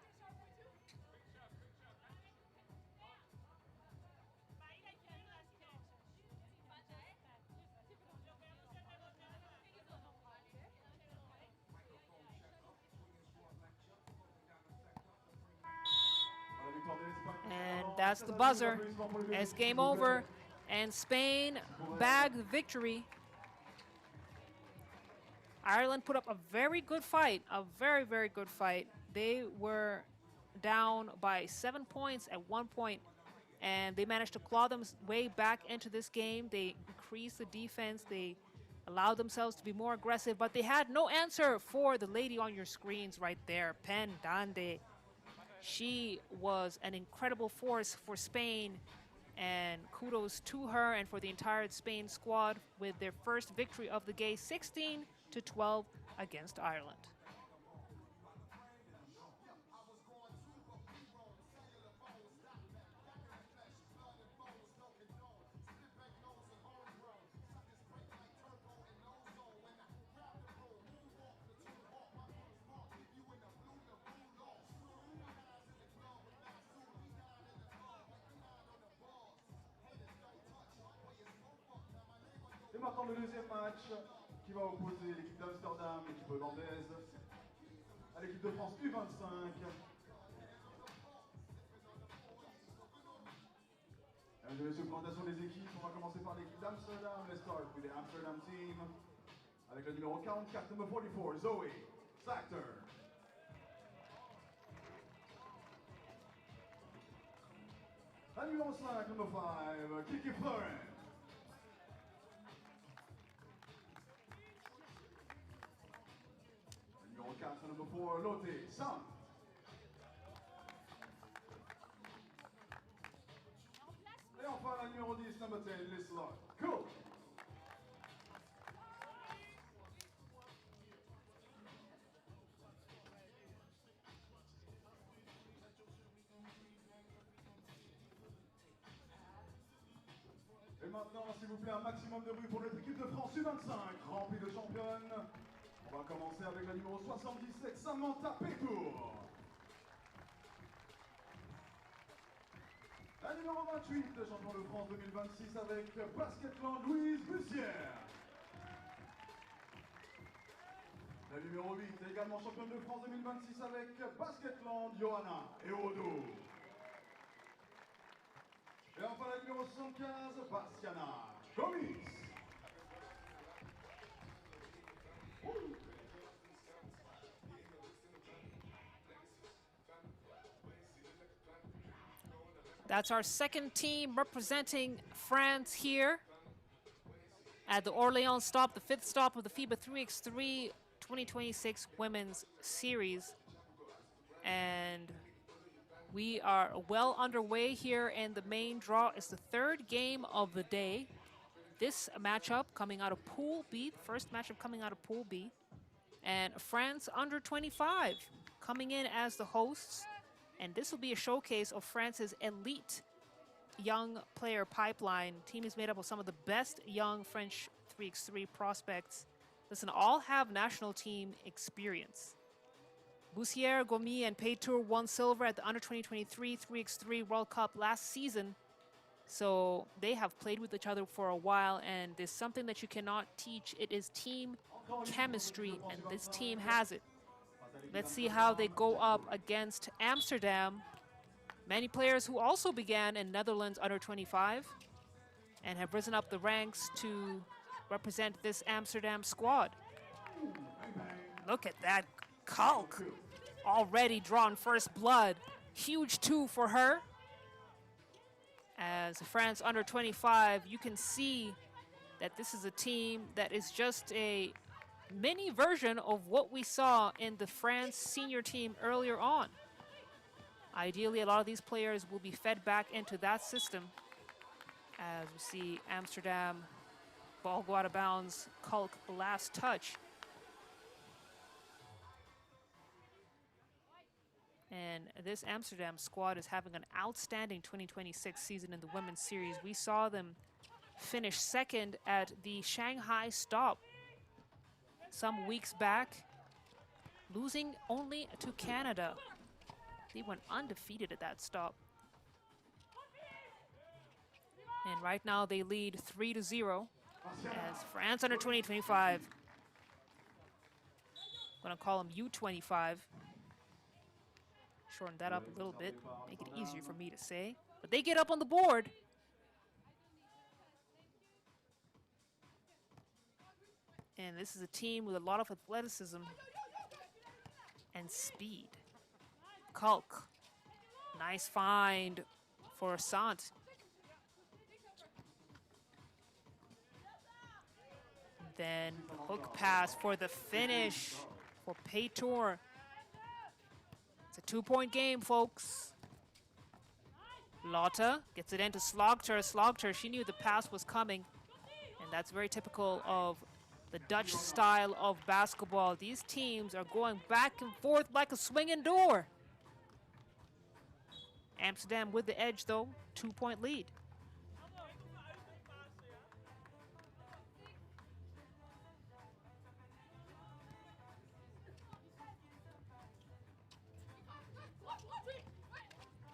And that's the buzzer. It's game over, and Spain bagged the victory. Ireland put up a very good fight, a very, very good fight. They were down by 7 points at one point, and they managed to claw them way back into this game. They increased the defense. They allowed themselves to be more aggressive, but they had no answer for the lady on your screens right there, Pendande. She was an incredible force for Spain, and kudos to her and for the entire Spain squad with their first victory of the game, 16-12 against Ireland. maintenant le deuxième match qui va opposer l'équipe d'Amsterdam, l'équipe hollandaise, à l'équipe de France U25. Mesdames et messieurs, présentation des équipes. On va commencer par l'équipe d'Amsterdam. Let's start with the Amsterdam team. Avec le numéro 44, number 44, Zoe Sachter. La numéro 5, number 5, Kiki Florent. La numéro 4, number 4, Lotte Sam. Et enfin la numéro 10, number 10, Liz Locke. Cool. Et maintenant, s'il vous plaît, un maximum de bruit pour notre équipe de France U25, remplie de championnes. On va commencer avec la numéro 77, Samantha Pétour. La numéro 28, de champion de France 2026 avec Basketland, Louise Bussière. La numéro 8, également championne de France 2026 avec Basketland, Johanna et Odo. Et enfin la numéro 75, Bastiana Gomis. That's our second team representing France here at the Orléans stop, the fifth stop of the FIBA 3x3 2026 Women's Series. And we are well underway here, and the main draw is the third game of the day. This matchup coming out of Pool B, first matchup coming out of Pool B. And France under 25 coming in as the hosts. And this will be a showcase of France's elite young player pipeline. Team is made up of some of the best young French 3x3 prospects. Listen, all have national team experience. Bussière, Gomis, and Pétour won silver at the under 2023 3x3 World Cup last season. So they have played with each other for a while, and there's something that you cannot teach. It is team chemistry, and this team has it. Let's see how they go up against Amsterdam. Many players who also began in Netherlands under 25 and have risen up the ranks to represent this Amsterdam squad. Look at that Kalk, already drawn first blood. Huge 2 for her. As France under 25, you can see that this is a team that is just a mini version of what we saw in the France senior team earlier on. Ideally, a lot of these players will be fed back into that system. As we see Amsterdam, ball go out of bounds, Kalk last touch. And this Amsterdam squad is having an outstanding 2026 season in the women's series. We saw them finish second at the Shanghai stop some weeks back, losing only to Canada. They went undefeated at that stop. And right now they lead 3-0 as France under 2025. I'm gonna call them U25. Shorten that up a little bit, make it easier for me to say. But they get up on the board. And this is a team with a lot of athleticism and speed. Kalk, nice find for Sant. Then the hook pass for the finish for Pétour. It's a 2-point game, folks. Lotte gets it into Slogter. Slogter, she knew the pass was coming. And that's very typical of the Dutch style of basketball. These teams are going back and forth like a swinging door. Amsterdam with the edge, though. 2-point lead.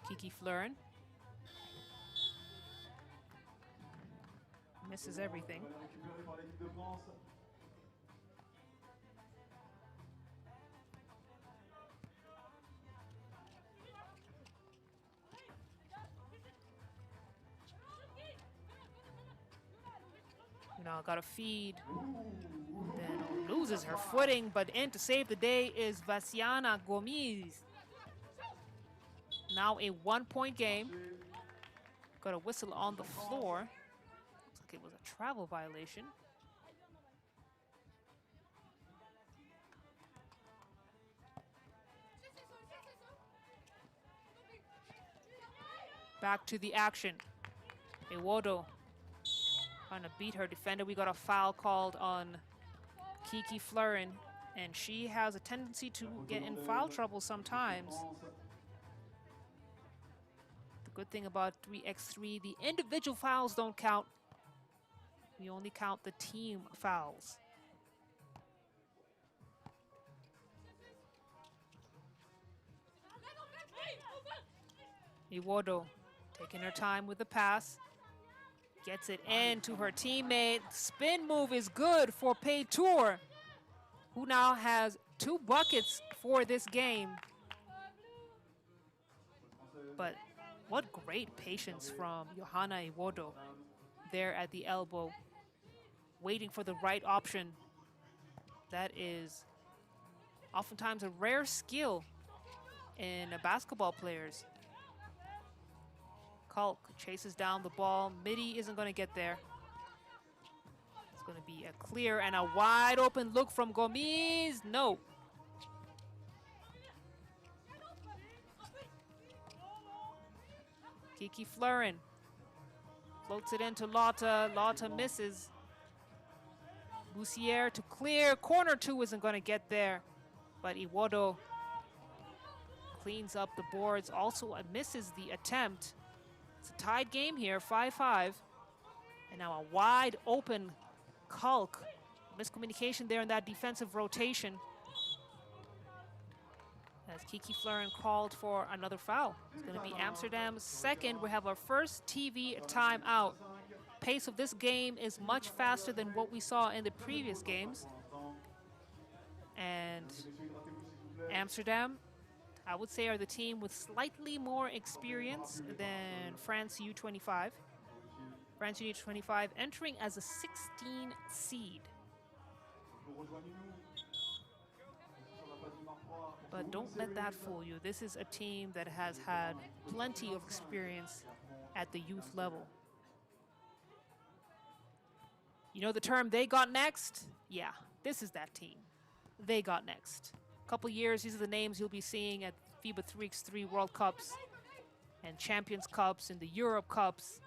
Kiki Fleuren misses everything. Ballon récupéré par l'équipe de France. Now got to feed. Then loses her footing, but in to save the day is Vasiana Gomes. Now a 1-point game. Got a whistle on the floor. Looks like it was a travel violation. Back to the action. Iwodo trying to beat her defender. We got a foul called on Kiki Fleurin, and she has a tendency to get in foul trouble sometimes. The good thing about 3x3, the individual fouls don't count. We only count the team fouls. Iwodo taking her time with the pass. Gets it in to her teammate. Spin move is good for Paytour, who now has 2 buckets for this game. But what great patience from Johanna Iwodo there at the elbow, waiting for the right option. That is oftentimes a rare skill in basketball players. Kalk chases down the ball. Midi isn't going to get there. It's going to be a clear and a wide open look from Gomes. No. Kiki Fleurin floats it into Lotta. Lotta misses. Boussiere to clear. Corner 2 isn't going to get there. But Iwodo cleans up the boards. Also misses the attempt. It's a tied game here, 5-5. And now a wide open Kalk. Miscommunication there in that defensive rotation, as Kiki Fleurin called for another foul. It's going to be Amsterdam's second. We have our first TV timeout. Pace of this game is much faster than what we saw in the previous games. And Amsterdam, I would say, are the team with slightly more experience than France U25. France U25 entering as a 16 seed. But don't let that fool you. This is a team that has had plenty of experience at the youth level. You know the term "they got next"? Yeah, this is that team. They got next. Couple years, these are the names you'll be seeing at FIBA 3x3 World Cups and Champions Cups and the Europe Cups.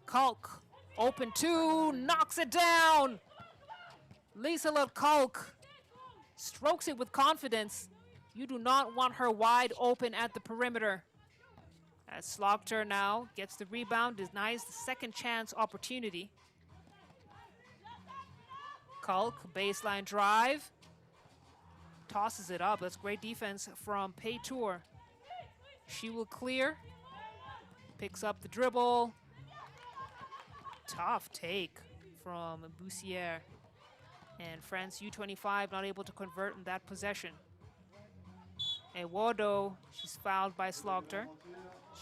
Kalk, open 2, knocks it down. Liselott Kalk strokes it with confidence. You do not want her wide open at the perimeter. As Slaughter now gets the rebound, denies the second chance opportunity. Kalk, baseline drive. Tosses it up. That's great defense from Paytour. She will clear. Picks up the dribble. Tough take from Boussiere. And France U25 not able to convert in that possession. Iwodo, she's fouled by Slaughter.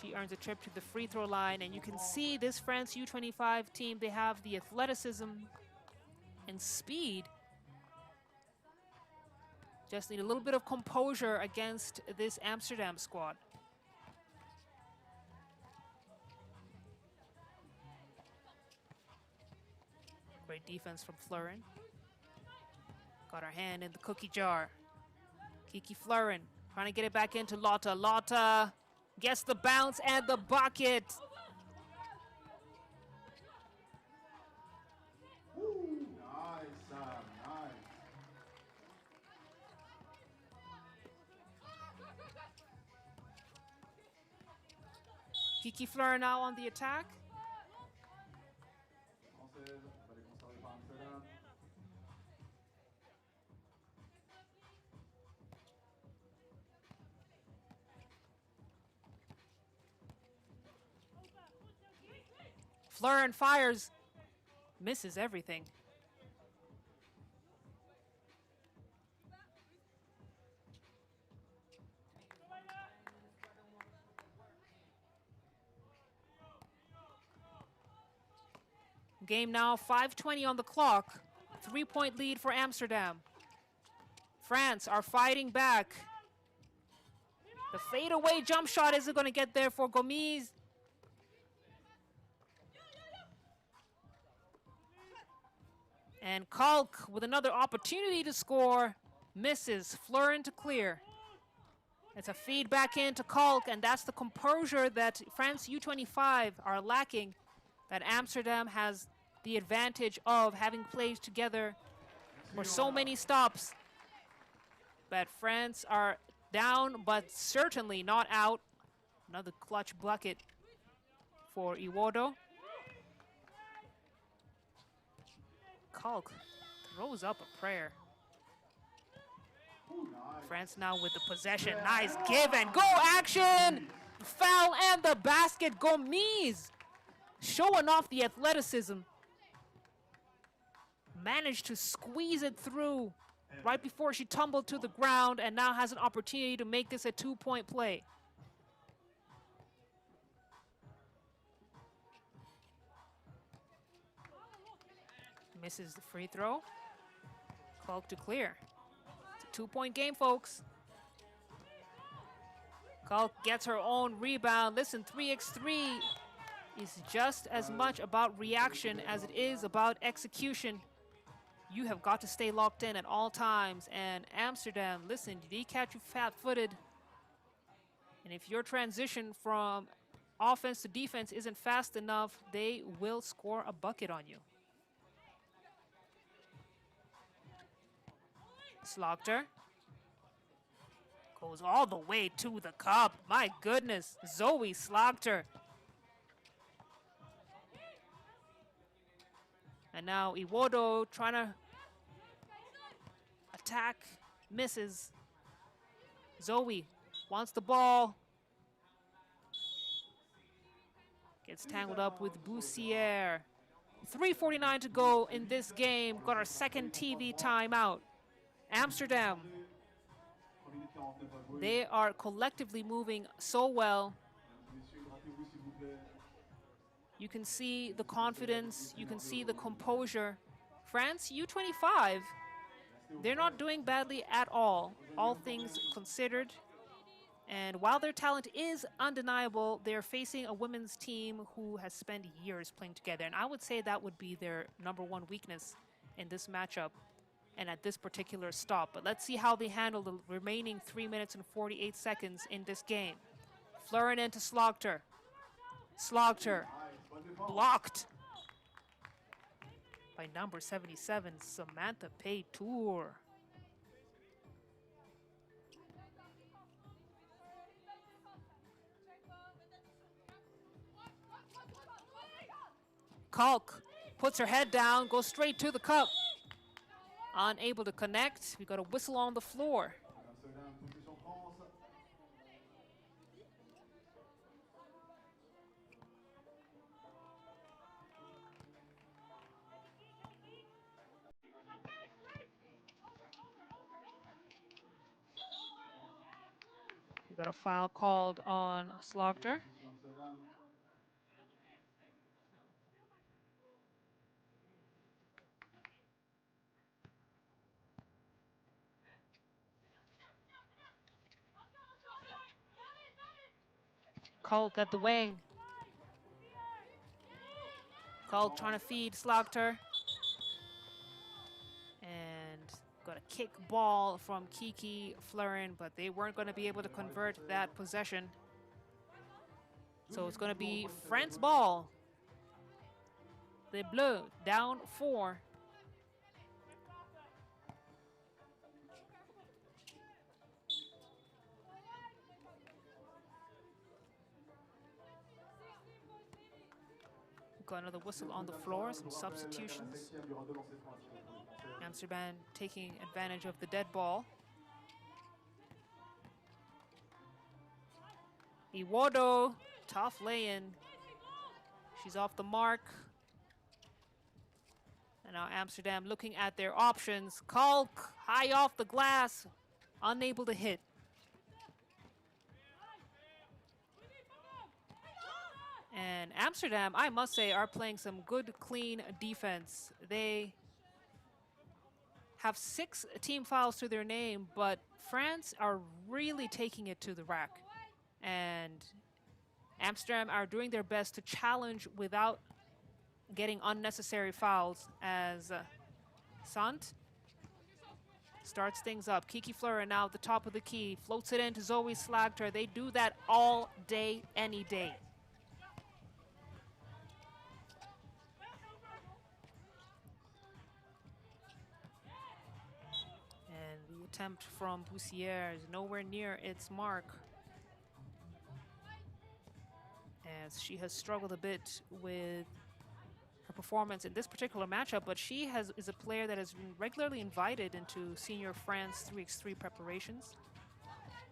She earns a trip to the free throw line. And you can see this France U25 team, they have the athleticism and speed. Just need a little bit of composure against this Amsterdam squad. Great defense from Fleurin. Got her hand in the cookie jar. Kiki Fleurin trying to get it back into Lotta. Lotta gets the bounce and the bucket. Nice, nice. Kiki Fleurin now on the attack. Française, fallait conserver par Amsterdam. Fleuren fires. Misses everything. Game now, 5:20 on the clock. 3-point lead for Amsterdam. France are fighting back. The fadeaway jump shot isn't going to get there for Gomis. And Kalk with another opportunity to score. Misses. Fleuren to clear. It's a feed back into Kalk, and that's the composure that France U25 are lacking, that Amsterdam has the advantage of, having played together for so many stops. But France are down, but certainly not out. Another clutch bucket for Iwodo. Kalk throws up a prayer. France now with the possession. Nice give and go action! Foul and the basket. Gomis showing off the athleticism. Managed to squeeze it through right before she tumbled to the ground, and now has an opportunity to make this a 2-point play. Misses the free throw. Kalk to clear. It's a 2-point game, folks. Kalk gets her own rebound. Listen, 3x3 is just as much about reaction as it is about execution. You have got to stay locked in at all times. And Amsterdam, listen, they catch you fat-footed. And if your transition from offense to defense isn't fast enough, they will score a bucket on you. Slaughter goes all the way to the cup. My goodness, Zoe Slaughter. And now Iwodo trying to attack, misses. Zoe wants the ball. Gets tangled up with Boussière. 3:49 to go in this game. Got our second TV timeout. Amsterdam, they are collectively moving so well. You can see the confidence, you can see the composure. France U25, they're not doing badly at all things considered. And while their talent is undeniable, they're facing a women's team who has spent years playing together. And I would say that would be their #1 weakness in this matchup and at this particular stop. But let's see how they handle the remaining 3 minutes and 48 seconds in this game. Fleuren into Slaughter. Slaughter blocked by number 77, Samantha Paytour. Kalk puts her head down, goes straight to the cup. Unable to connect. We got a whistle on the floor. We got a foul called on Slaughter. Kalk at the wing. Kalk trying to feed Slaughter. And got a kick ball from Kiki Fleuren, but they weren't going to be able to convert that possession. So it's going to be France ball. Les Bleus down 4. Got another whistle on the floor, some substitutions. Amsterdam taking advantage of the dead ball. Iwodo, tough lay-in. She's off the mark. And now Amsterdam looking at their options. Kalk, high off the glass, unable to hit. And Amsterdam, I must say, are playing some good, clean defense. They have 6 team fouls to their name, but France are really taking it to the rack. And Amsterdam are doing their best to challenge without getting unnecessary fouls as Sant starts things up. Kiki Fleury now at the top of the key, floats it into Zoe Slagter. They do that all day, any day. And the attempt from Bussière is nowhere near its mark, as she has struggled a bit with her performance in this particular matchup, but she is a player that has been regularly invited into Senior France 3x3 preparations.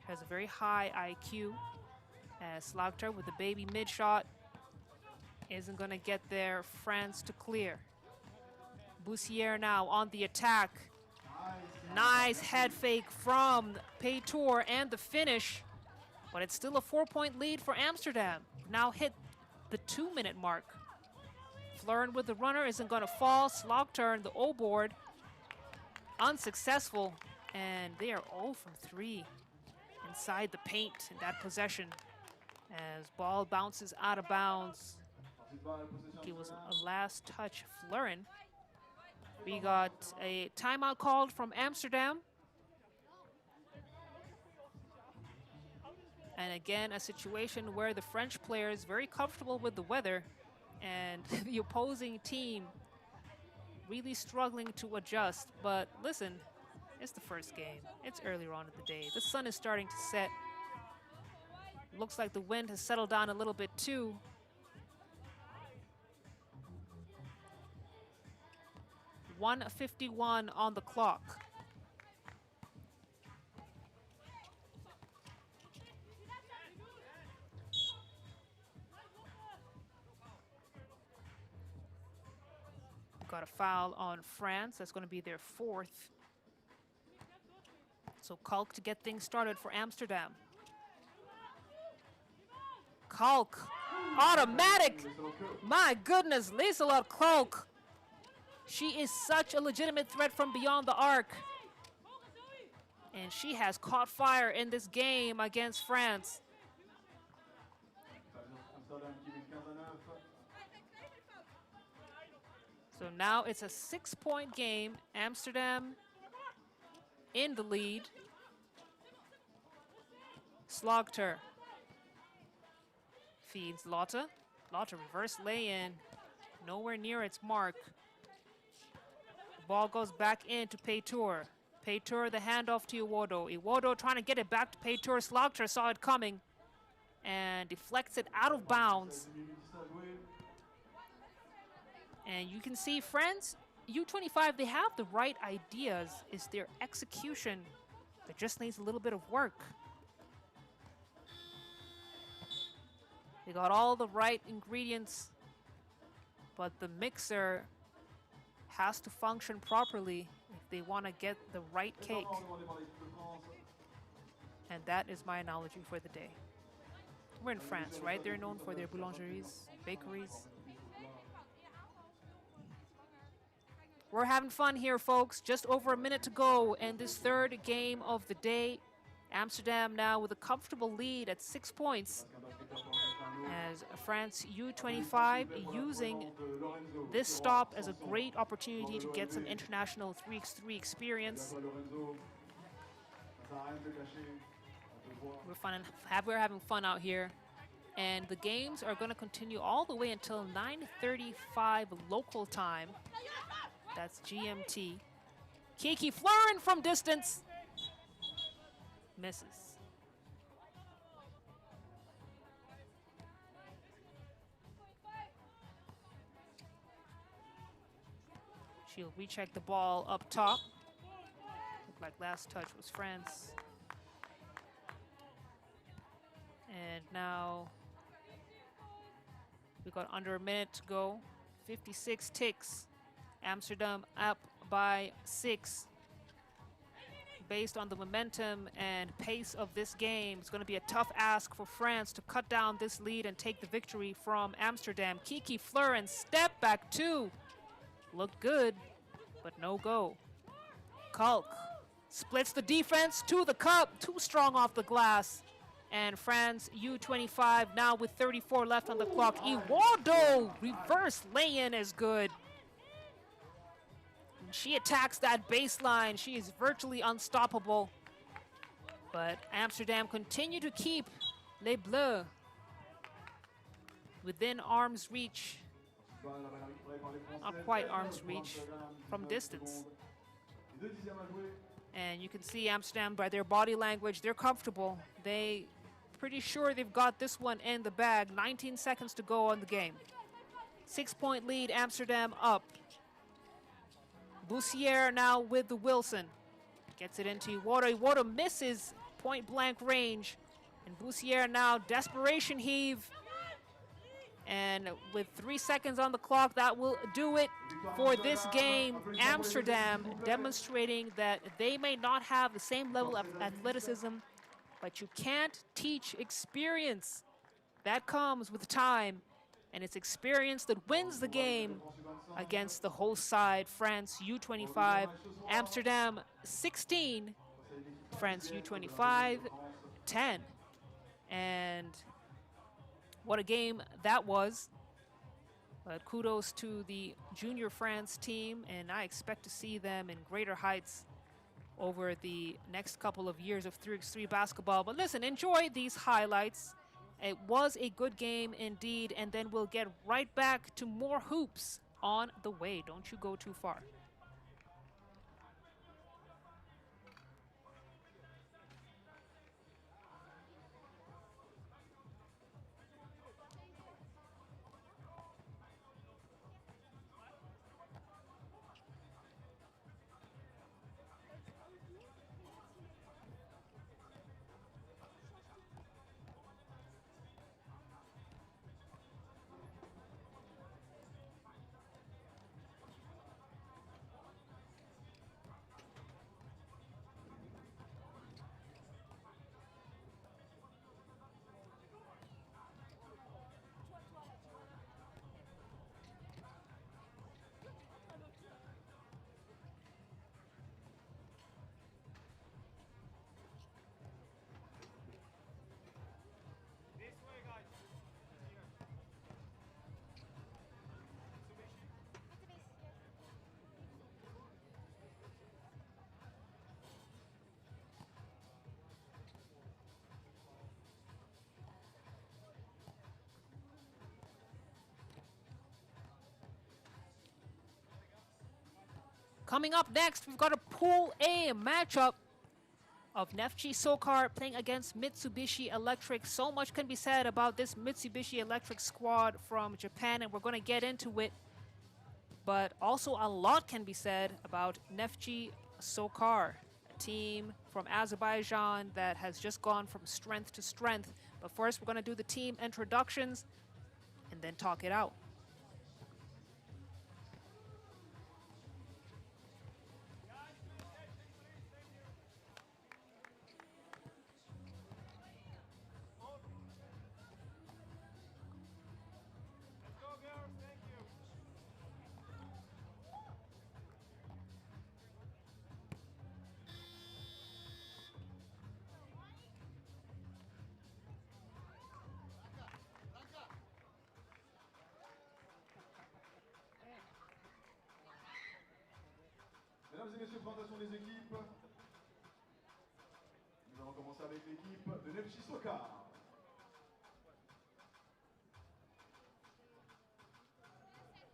Has a very high IQ, as Slagter with the baby mid shot isn't going to get there. France to clear. Bussière now on the attack. Nice head fake from Paytour and the finish, but it's still a 4-point lead for Amsterdam. Now hit the 2-minute mark. Fleuren with the runner isn't going to fall. Slagter in the O board, unsuccessful, and they are 0 from 3 inside the paint in that possession as ball bounces out of bounds. It was a last touch Fleuren. We got a timeout called from Amsterdam. And again, a situation where the French player is very comfortable with the weather and the opposing team really struggling to adjust. But listen, it's the first game. It's earlier on in the day. The sun is starting to set. Looks like the wind has settled down a little bit too. .151 on the clock. Got a foul on France. That's going to be their 4th. So Kalk to get things started for Amsterdam. Kalk, automatic. My goodness, Lieselot Kalk. She is such a legitimate threat from beyond the arc. And she has caught fire in this game against France. So now it's a 6-point game. Amsterdam in the lead. Slagter feeds Lotte. Lotte reverse lay-in. Nowhere near its mark. Ball goes back into Paytour. Paytour the handoff to Iwodo. Iwodo trying to get it back to Paytour. Slagter saw it coming and deflects it out of bounds. And you can see France, U25, they have the right ideas. It's their execution that just needs a little bit of work. They got all the right ingredients, but the mixer has to function properly if they want to get the right cake. And that is my analogy for the day. We're in France, right? They're known for their boulangeries, bakeries. We're having fun here, folks. Just over a minute to go in this 3rd game of the day. Amsterdam now with a comfortable lead at 6 points, as France U25 using this stop as a great opportunity to get some international 3x3 experience. We're having fun out here. And the games are going to continue all the way until 9:35 local time. That's GMT. Kiki Fleuren from distance. Misses. She'll recheck the ball up top. Looked like last touch was France. And now We got under a minute to go. 56 ticks. Amsterdam up by 6. Based on the momentum and pace of this game, it's going to be a tough ask for France to cut down this lead and take the victory from Amsterdam. Kiki Fleur and step back 2. Looked good, but no go. Kalk splits the defense to the cup. Too strong off the glass. And France U25 now with 34 left on the clock. Iwado reverse lay-in is good. She attacks that baseline. She is virtually unstoppable. But Amsterdam continue to keep Les Bleus within arm's reach. Not quite arm's reach, from distance. And you can see Amsterdam by their body language, they're comfortable. They pretty sure they've got this one in the bag. 19 seconds to go on the game. 6-point lead, Amsterdam up. Bussiere now with the Wilson. Gets it into Iwado. Iwado misses point blank range. And Bussiere now desperation heave. And with 3 seconds on the clock, that will do it for this game. Amsterdam demonstrating that they may not have the same level of athleticism, but you can't teach experience. That comes with time. And it's experience that wins the game against the host side, France U25. Amsterdam 16, France U25 10. And what a game that was. But kudos to the junior France team, and I expect to see them in greater heights over the next couple of years of 3x3 basketball. But listen, enjoy these highlights. It was a good game indeed, and then we'll get right back to more hoops on the way. Don't you go too far. Coming up next, we've got a Pool A matchup of Neftchi SOCAR playing against Mitsubishi Electric. So much can be said about this Mitsubishi Electric squad from Japan, and we're going to get into it. But also a lot can be said about Neftchi SOCAR, a team from Azerbaijan that has just gone from strength to strength. But first, we're going to do the team introductions and then talk it out. Mesdames et messieurs, présentation des équipes. Nous allons commencer avec l'équipe de Neftchi SOCAR.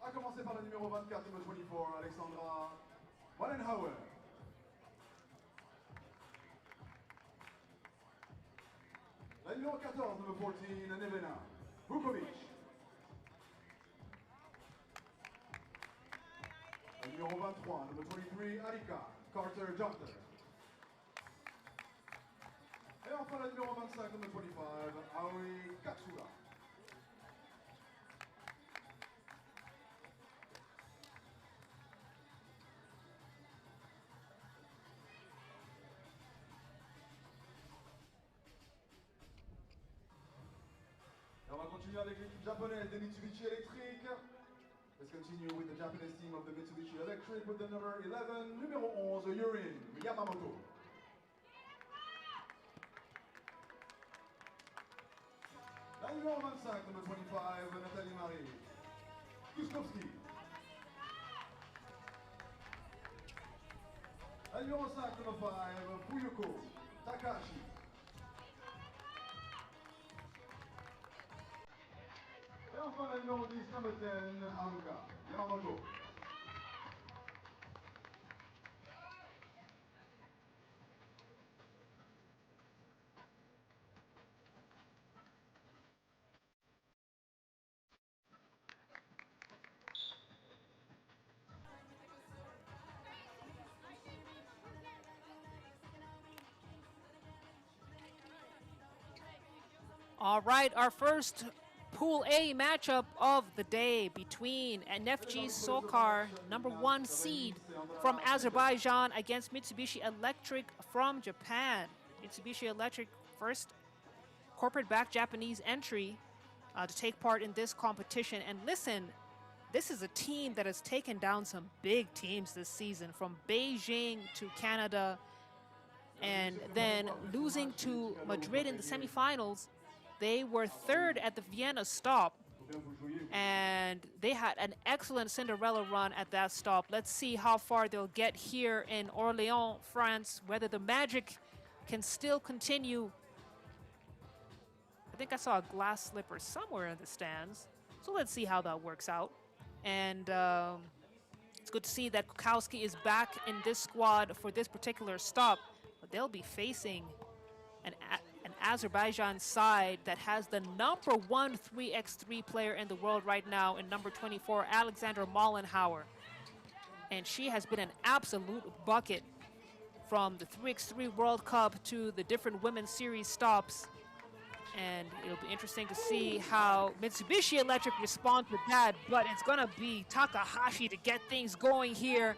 A commencer par le numéro 24, numéro 24, Alexandra Wallenhauer. La numéro 14, numéro 14, Nevena Vukovic. Le numéro 23, numéro 23, Arika Carter-Johnson. Et enfin le numéro 25, numéro 25, Aoi Katsura. continue avec l'équipe japonaise des Mitsubishi Electric. Let's continue with the Japanese team of the Mitsubishi Electric with the number 11, numéro 11, Yurin Yamamoto. La numéro 25, number 25, Nathalie Marie Kuskowski. La numéro 5, number 5, Fuyuko Takashi. Et enfin la numéro 10, number 10, Haruka Yamamoto. All right, our first Pool A matchup of the day between Neftchi SOCAR, number 1 seed from Azerbaijan, against Mitsubishi Electric from Japan. Mitsubishi Electric, first corporate-backed Japanese entry to take part in this competition. And listen, this is a team that has taken down some big teams this season, from Beijing to Canada, and then losing to Madrid in the semifinals. They were third at the Vienna stop, and they had an excellent Cinderella run at that stop. Let's see how far they'll get here in Orléans, France, whether the magic can still continue. I think I saw a glass slipper somewhere in the stands, so let's see how that works out. And it's good to see that Kukowski is back in this squad for this particular stop, but they'll be facing an Azerbaijan side that has the number 1 3x3 player in the world right now in number 24, Alexandra Mollenhauer. And she has been an absolute bucket from the 3x3 World Cup to the different women's series stops. And it'll be interesting to see how Mitsubishi Electric responds with that, but it's gonna be Takahashi to get things going here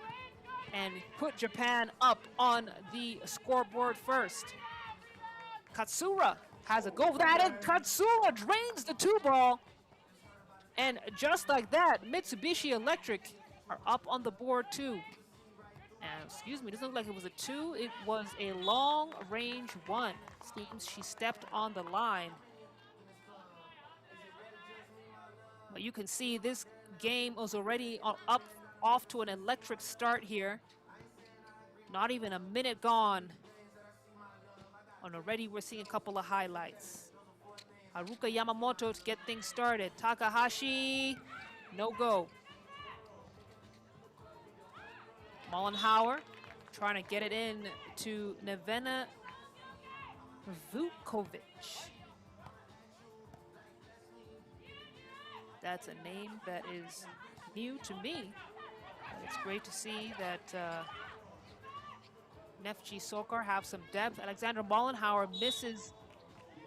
and put Japan up on the scoreboard first. Katsura has a go at it. Katsura drains the 2-ball. And just like that, Mitsubishi Electric are up on the board too. And excuse me, it doesn't look like it was a 2. It was a long-range 1. Seems she stepped on the line. But you can see this game was already off to an electric start here. Not even a minute gone. And already we're seeing a couple of highlights. Haruka Yamamoto to get things started. Takahashi, no go. Mollenhauer trying to get it in to Nevena Vukovic. That's a name that is new to me. It's great to see that Neftchi SOCAR have some depth. Alexandra Mollenhauer misses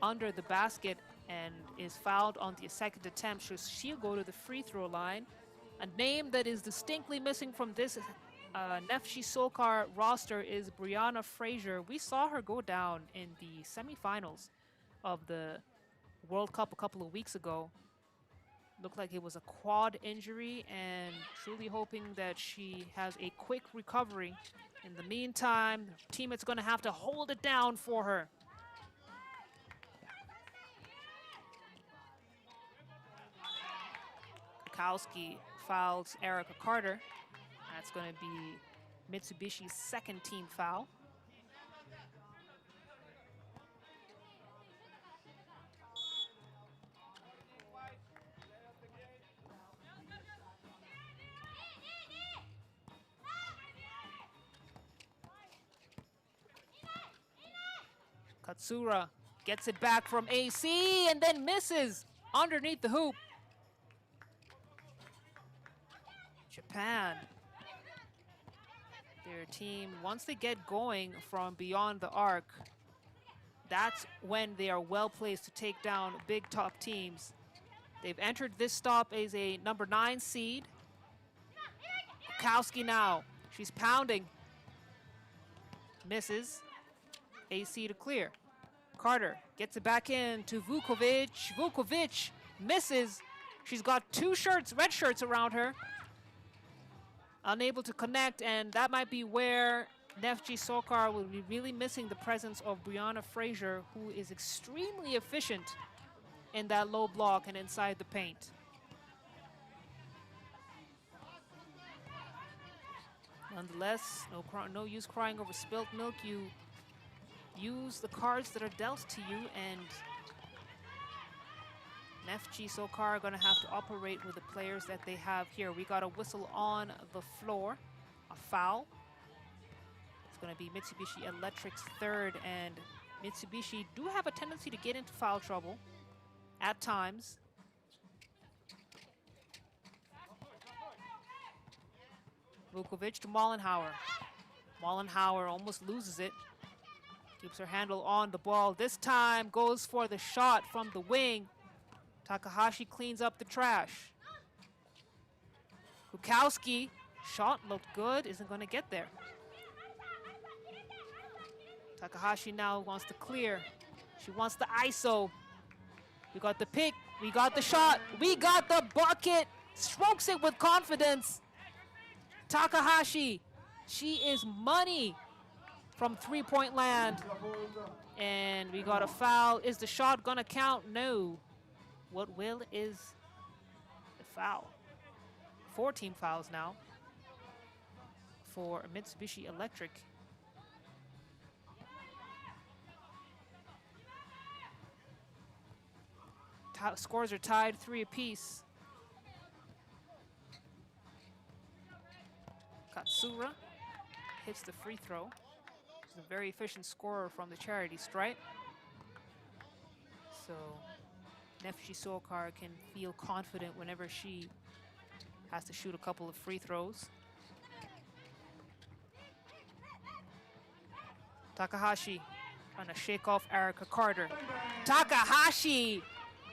under the basket and is fouled on the second attempt, so she'll go to the free throw line. A name that is distinctly missing from this Neftchi SOCAR roster is Brianna Frazier. We saw her go down in the semifinals of the World Cup a couple of weeks ago. Looked like it was a quad injury, and truly hoping that she has a quick recovery. In the meantime, her teammate's going to have to hold it down for her. Kukowski fouls Erica Carter. That's going to be Mitsubishi's second team foul. Katsura gets it back from AC and then misses underneath the hoop. Japan, their team, once they get going from beyond the arc, that's when they are well placed to take down big top teams. They've entered this stop as a number 9 seed. Kukowski now, she's pounding. Misses. AC to clear. Carter gets it back in to Vukovic. Vukovic Misses. She's got two shirts, red shirts around her. Unable to connect, and that might be where Neftchi SOCAR will be really missing the presence of Brianna Frazier, who is extremely efficient in that low block and inside the paint. Nonetheless, no use crying over spilt milk. You use the cards that are dealt to you, and Neftchi SOCAR are going to have to operate with the players that they have here. We got a whistle on the floor, a foul. It's going to be Mitsubishi Electric's third, and Mitsubishi do have a tendency to get into foul trouble at times. Vukovic to Mollenhauer. Mollenhauer almost loses it. Keeps her handle on the ball. This time goes for the shot from the wing. Takahashi cleans up the trash. Kukowski, shot looked good, isn't going to get there. Takahashi now wants to clear. She wants the ISO. We got the pick, we got the shot, we got the bucket. Strokes it with confidence. Takahashi, she is money from three-point land. And we got a foul. Is the shot gonna count? No. What will is the foul. 4 team fouls now for Mitsubishi Electric. Scores are tied 3 apiece. Katsura hits the free throw. She's a very efficient scorer from the charity stripe. So Neftchi SOCAR can feel confident whenever she has to shoot a couple of free throws. Takahashi trying to shake off Erica Carter. Takahashi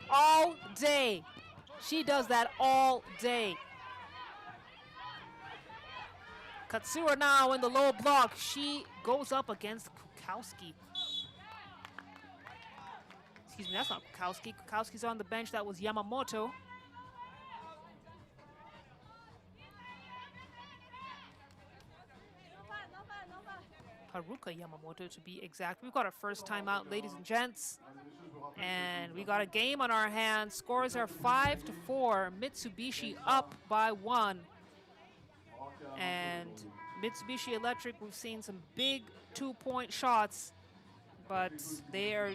all day. She does that all day. Katsura now in the low block. She goes up against Kukowski. Excuse me, that's not Kukowski. Kukowski's on the bench. That was Yamamoto. Haruka Yamamoto, to be exact. We've got our first timeout, ladies and gents. And we got a game on our hands. Scores are 5-4. Mitsubishi up by 1. And Mitsubishi Electric, we've seen some big 2-point shots, but they are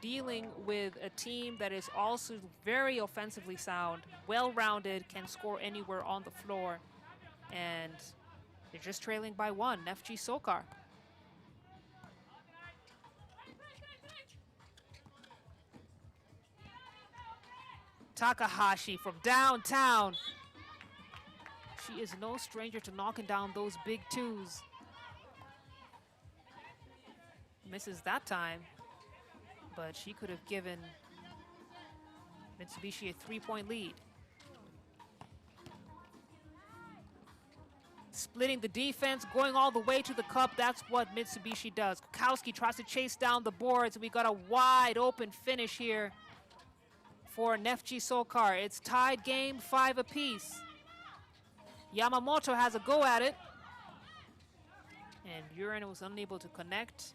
dealing with a team that is also very offensively sound, well-rounded, can score anywhere on the floor, and they're just trailing by 1. Neftchi SOCAR. Takahashi from downtown. She is no stranger to knocking down those big 2s. Misses that time, but she could have given Mitsubishi a 3-point lead. Splitting the defense, going all the way to the cup. That's what Mitsubishi does. Kukowski tries to chase down the boards. We got a wide open finish here for Neftchi SOCAR. It's tied game, 5 apiece. Yamamoto has a go at it. And Buren was unable to connect.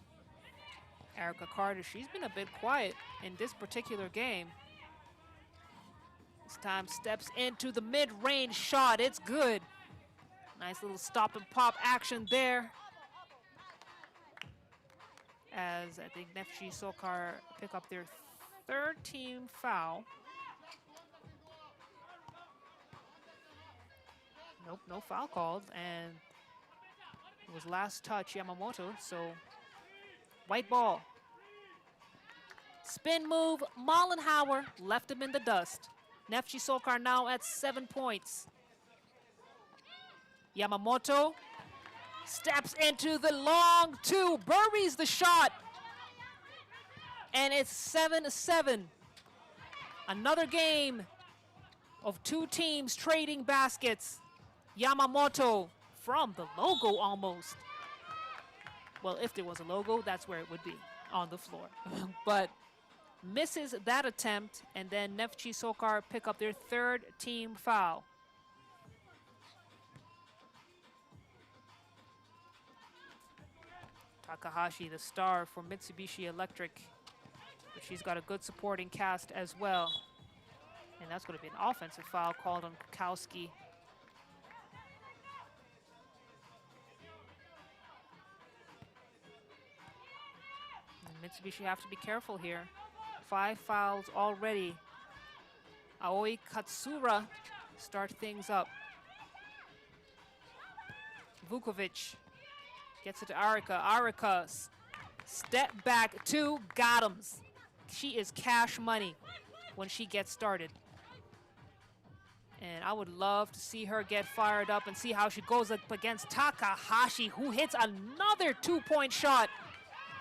Erica Carter, she's been a bit quiet in this particular game. This time steps into the mid-range shot. It's good. Nice little stop and pop action there. As I think Neftchi SOCAR pick up their 3rd team foul. Nope, no foul called, and it was last touch Yamamoto, so white ball. Spin move, Mollenhauer left him in the dust. Neftchi SOCAR now at 7 points. Yamamoto steps into the long 2, buries the shot, and it's 7-7. Another game of 2 teams trading baskets. Yamamoto from the logo almost. Well, if there was a logo, that's where it would be, on the floor. But misses that attempt, and then Neftchi SOCAR pick up their third team foul. Takahashi, the star for Mitsubishi Electric, but she's got a good supporting cast as well. And that's going to be an offensive foul called on Kukowski. And Mitsubishi have to be careful here. 5 fouls already. Aoi Katsura start things up. Vukovic gets it to Arika. Arika, step back, 2, got 'em. She is cash money when she gets started. And I would love to see her get fired up and see how she goes up against Takahashi, who hits another 2-point shot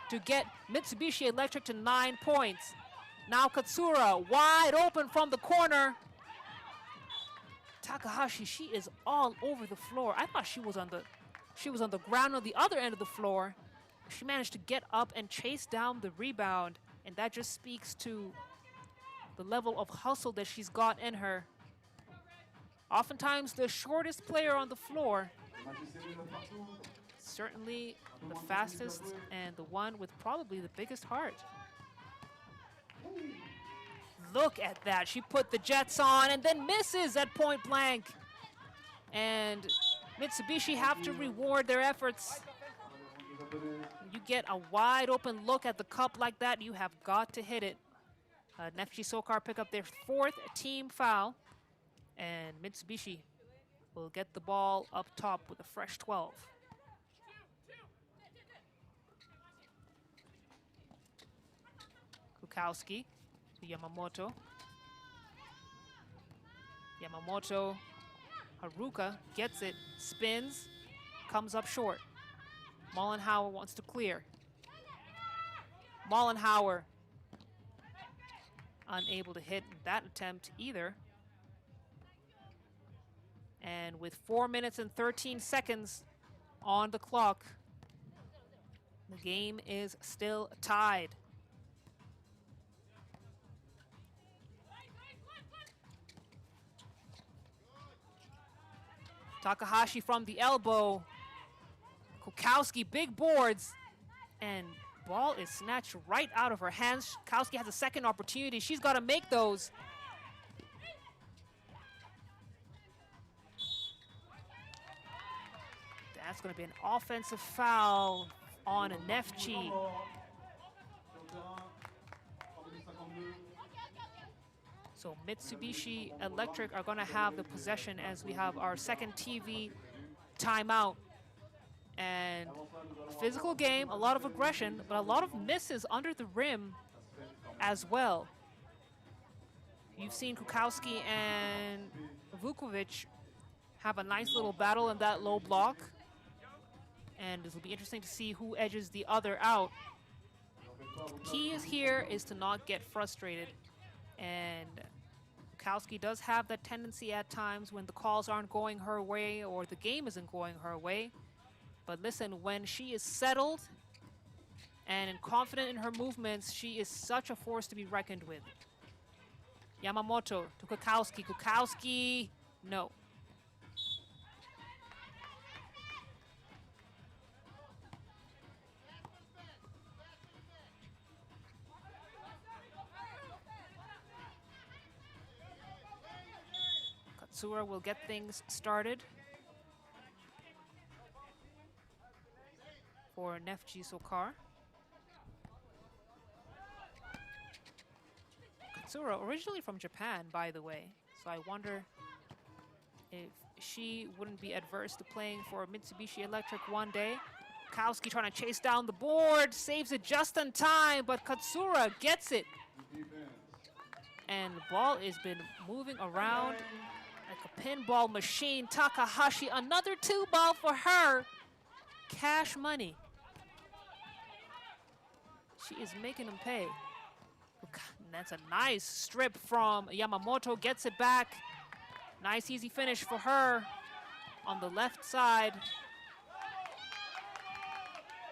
to get Mitsubishi Electric to 9 points. Now Katsura wide open from the corner. Takahashi, she is all over the floor. I thought she was on the ground on the other end of the floor. She managed to get up and chase down the rebound, and that just speaks to the level of hustle that she's got in her. Oftentimes the shortest player on the floor, certainly the fastest and the one with probably the biggest heart. Look at that. She put the Jets on and then misses at point blank. And Mitsubishi have to reward their efforts. You get a wide open look at the cup like that, you have got to hit it. Neftchi SOCAR pick up their 4th team foul. And Mitsubishi will get the ball up top with a fresh 12. Kukowski to Yamamoto. Yamamoto, Haruka gets it, spins, comes up short. Mollenhauer wants to clear. Mollenhauer unable to hit that attempt either. And with 4 minutes and 13 seconds on the clock, the game is still tied. Takahashi from the elbow. Kukowski, big boards, and ball is snatched right out of her hands. Kukowski has a second opportunity. She's got to make those. That's going to be an offensive foul on Neftchi. So Mitsubishi Electric are going to have the possession as we have our second TV timeout. And physical game, a lot of aggression, but a lot of misses under the rim as well. You've seen Kukowski and Vukovic have a nice little battle in that low block. And this will be interesting to see who edges the other out. The key is here is to not get frustrated. And Kukowski does have that tendency at times when the calls aren't going her way or the game isn't going her way. But listen, when she is settled and confident in her movements, she is such a force to be reckoned with. Yamamoto to Kukowski. Kukowski, no. Katsura will get things started for Neftchi SOCAR. Katsura, originally from Japan, by the way, so I wonder if she wouldn't be adverse to playing for Mitsubishi Electric one day. Kukowski trying to chase down the board, saves it just in time, but Katsura gets it. And the ball has been moving around like a pinball machine. Takahashi, another 2 ball for her. Cash money. She is making them pay. And that's a nice strip from Yamamoto, gets it back. Nice easy finish for her on the left side.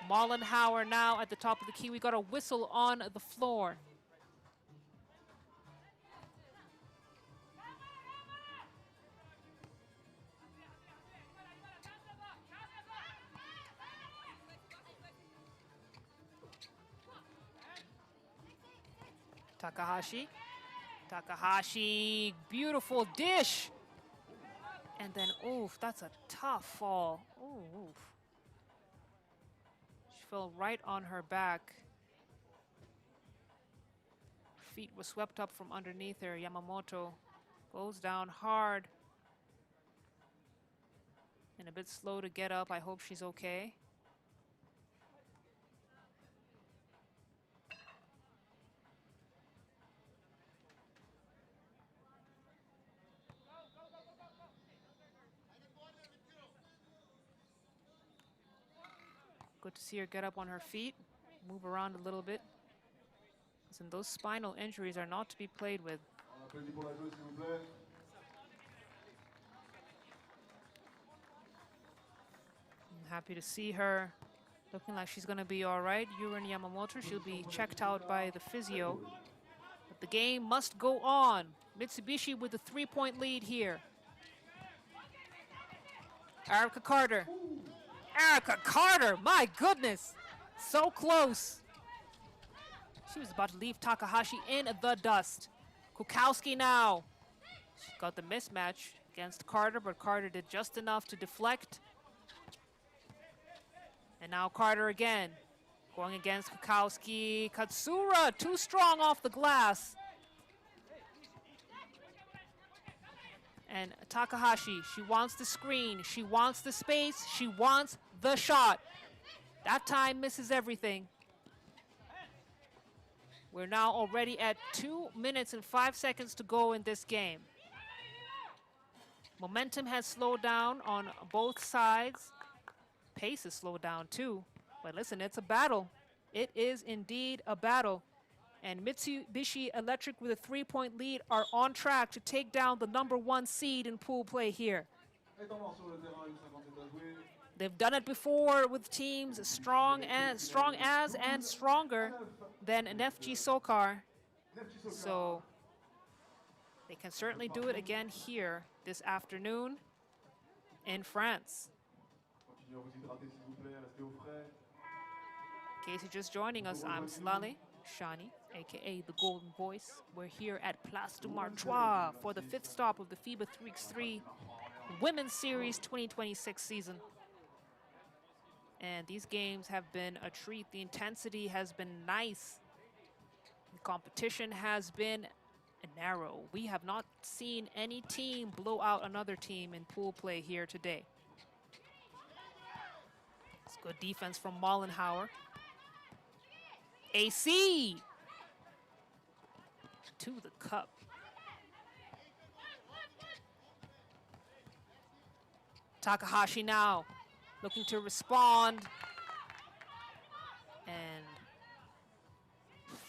Mollenhauer now at the top of the key. We got a whistle on the floor. Takahashi. Takahashi, beautiful dish. And then, oof, that's a tough fall. Oof. She fell right on her back. Feet were swept up from underneath her. Yamamoto goes down hard. And a bit slow to get up. I hope she's okay. Good to see her get up on her feet, move around a little bit. Listen, those spinal injuries are not to be played with. I'm happy to see her looking like she's going to be all right. Yurin Yamamoto, she'll be checked out by the physio. But the game must go on. Mitsubishi with a 3-point lead here. Erica Carter. Erica Carter, my goodness. So close. She was about to leave Takahashi in the dust. Kukowski now. She got the mismatch against Carter, but Carter did just enough to deflect. And now Carter again, going against Kukowski. Katsura, too strong off the glass. And Takahashi, she wants the screen, she wants the space, she wants the shot. That time misses everything. We're now already at 2 minutes and 5 seconds to go in this game. Momentum has slowed down on both sides. Pace has slowed down too. But listen, it's a battle. It is indeed a battle. And Mitsubishi Electric with a 3-point lead are on track to take down the #1 seed in pool play here. They've done it before with teams as strong as and stronger than Neftchi SOCAR. So they can certainly do it again here this afternoon in France. In case you're just joining us, I'm Slale Shani, aka the Golden Voice. We're here at Place du Martroi for the 5th stop of the FIBA 3x3 Women's Series 2026 season. And these games have been a treat. The intensity has been nice. The competition has been narrow. We have not seen any team blow out another team in pool play here today. It's good defense from Mollenhauer. AC to the cup. Takahashi now looking to respond. And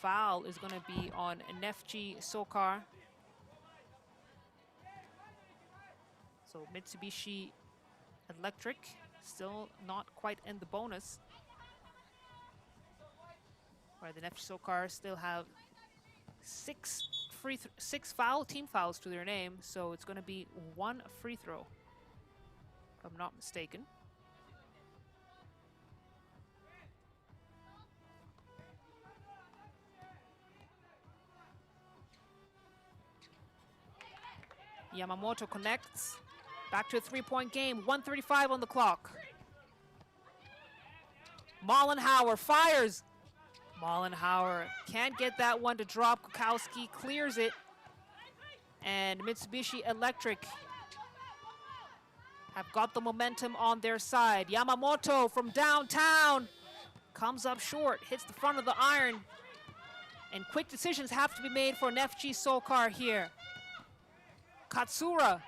foul is going to be on Neftchi SOCAR. So Mitsubishi Electric still not quite in the bonus. Where the Neftchi SOCAR still have six team fouls to their name, so it's going to be 1 free throw, if I'm not mistaken. Yamamoto connects. Back to a 3-point game. 1:35 on the clock. Mollenhauer fires. Mollenhauer can't get that one to drop. Kukowski clears it. And Mitsubishi Electric have got the momentum on their side. Yamamoto from downtown comes up short, hits the front of the iron. And quick decisions have to be made for Neftchi SOCAR here. Katsura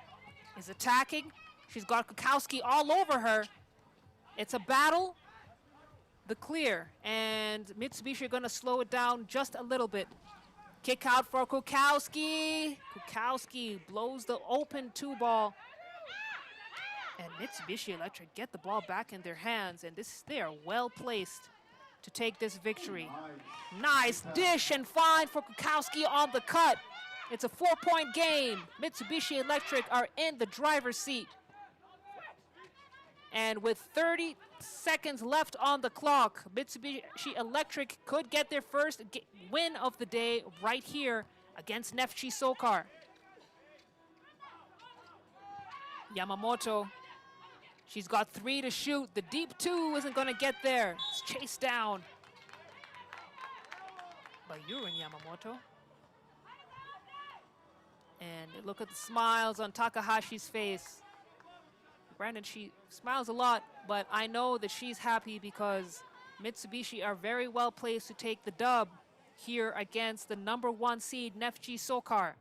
is attacking. She's got Kukowski all over her. It's a battle. The clear, and Mitsubishi are going to slow it down just a little bit. Kick out for Kukowski. Kukowski blows the open 2-ball. And Mitsubishi Electric get the ball back in their hands, and they are well placed to take this victory. Nice dish and find for Kukowski on the cut. It's a 4-point game. Mitsubishi Electric are in the driver's seat. And with 30 seconds left on the clock, Mitsubishi Electric could get their first win of the day right here against Neftchi SOCAR. Yamamoto, she's got 3 to shoot. The deep 2 isn't going to get there. It's chased down by Yurin Yamamoto. And look at the smiles on Takahashi's face. Brandon, she smiles a lot, but I know that she's happy because Mitsubishi are very well placed to take the dub here against the #1 seed Neftchi SOCAR.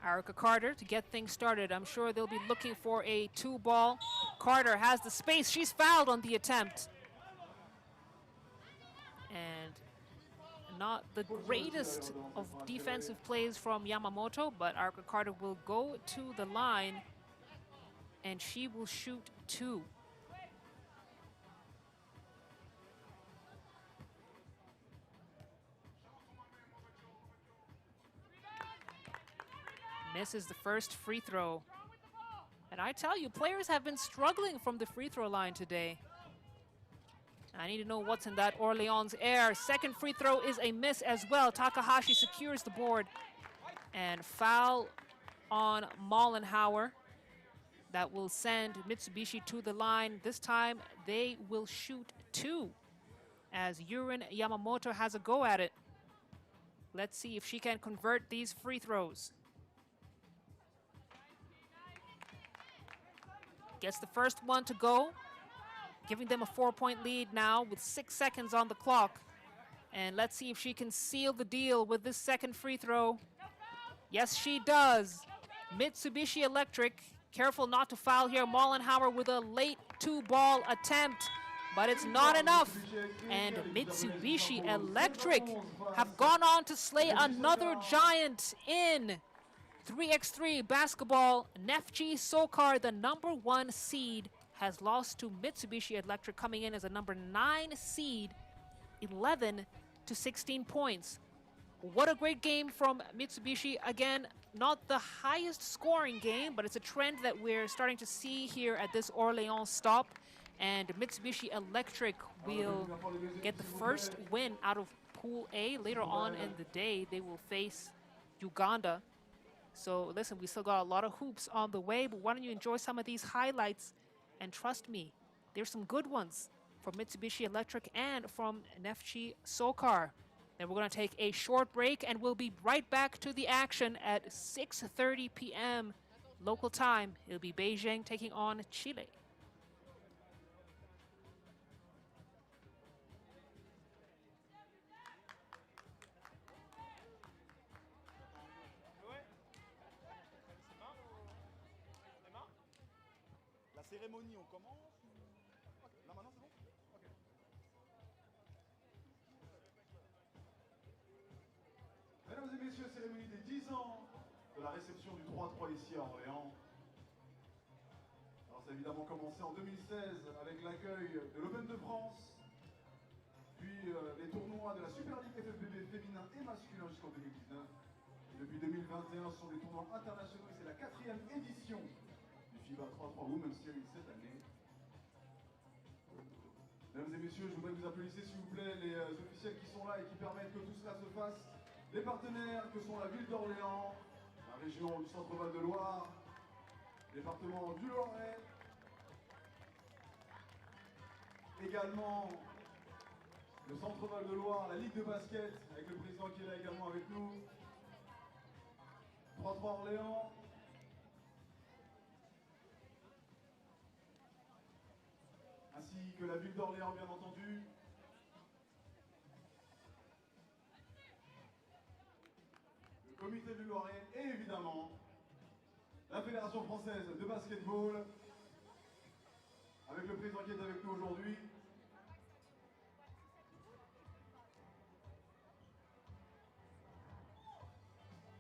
Erica Carter to get things started. I'm sure they'll be looking for a 2-ball. Carter has the space. She's fouled on the attempt. And not the greatest of defensive plays from Yamamoto, but Erica Carter will go to the line and she will shoot 2. Misses the first free throw. And I tell you, players have been struggling from the free throw line today. I need to know what's in that Orléans air. Second free throw is a miss as well. Takahashi secures the board. And foul on Mollenhauer. That will send Mitsubishi to the line. This time they will shoot 2 as Yurin Yamamoto has a go at it. Let's see if she can convert these free throws. Gets the first one to go, giving them a 4-point lead now with 6 seconds on the clock. And let's see if she can seal the deal with this second free throw. Yes, she does. Mitsubishi Electric, careful not to foul here. Mollenhauer with a late 2-ball attempt, but it's not enough. And Mitsubishi Electric have gone on to slay another giant in 3x3 basketball. Neftchi SOCAR, the #1 seed, has lost to Mitsubishi Electric, coming in as a #9 seed, 11 to 16 points. What a great game from Mitsubishi. Again, not the highest scoring game, but it's a trend that we're starting to see here at this Orléans stop. And Mitsubishi Electric will get the first win out of Pool A. Later on in the day, they will face Uganda. So listen, we still got a lot of hoops on the way, but why don't you enjoy some of these highlights? And trust me, there's some good ones from Mitsubishi Electric and from Neftchi SOCAR. Then we're going to take a short break, and we'll be right back to the action at 6:30 p.m. local time. It'll be Beijing taking on Chile. Cérémonie, on commence. Là maintenant c'est bon? Ok. Mesdames et messieurs, cérémonie des 10 ans de la réception du 3-3 ici à Orléans. Alors ça a évidemment commencé en 2016 avec l'accueil de l'Open de France, puis les tournois de la Super League FIBA féminin et masculin jusqu'en 2019. Et depuis 2021, ce sont des tournois internationaux et c'est la 4e édition FIBA 3x3 Women's Series cette année. Mesdames et messieurs, je voudrais que vous applaudissez s'il vous plaît les officiels qui sont là et qui permettent que tout cela se fasse. Les partenaires que sont la ville d'Orléans, la région du Centre-Val de Loire, département du Loiret, également le Centre-Val de Loire, la Ligue de basket, avec le président qui est là également avec nous, 3-3 Orléans, ainsi que la ville d'Orléans bien entendu. Le comité du Loiret et évidemment la Fédération française de basketball avec le président qui est avec nous aujourd'hui.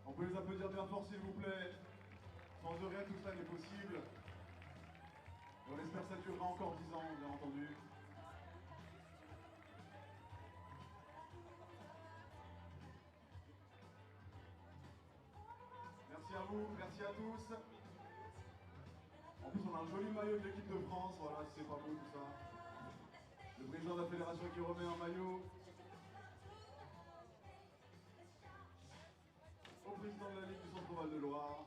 On peut pouvez les applaudir bien fort s'il vous plaît. Sans eux, rien de tout ça n'est possible. Et on espère que ça durera encore 10 ans, bien entendu. Merci à vous, merci à tous. En plus, on a un joli maillot de l'équipe de France, voilà, si c'est pas beau tout ça. Le président de la fédération qui remet un maillot au président de la Ligue du Centre-Val de Loire.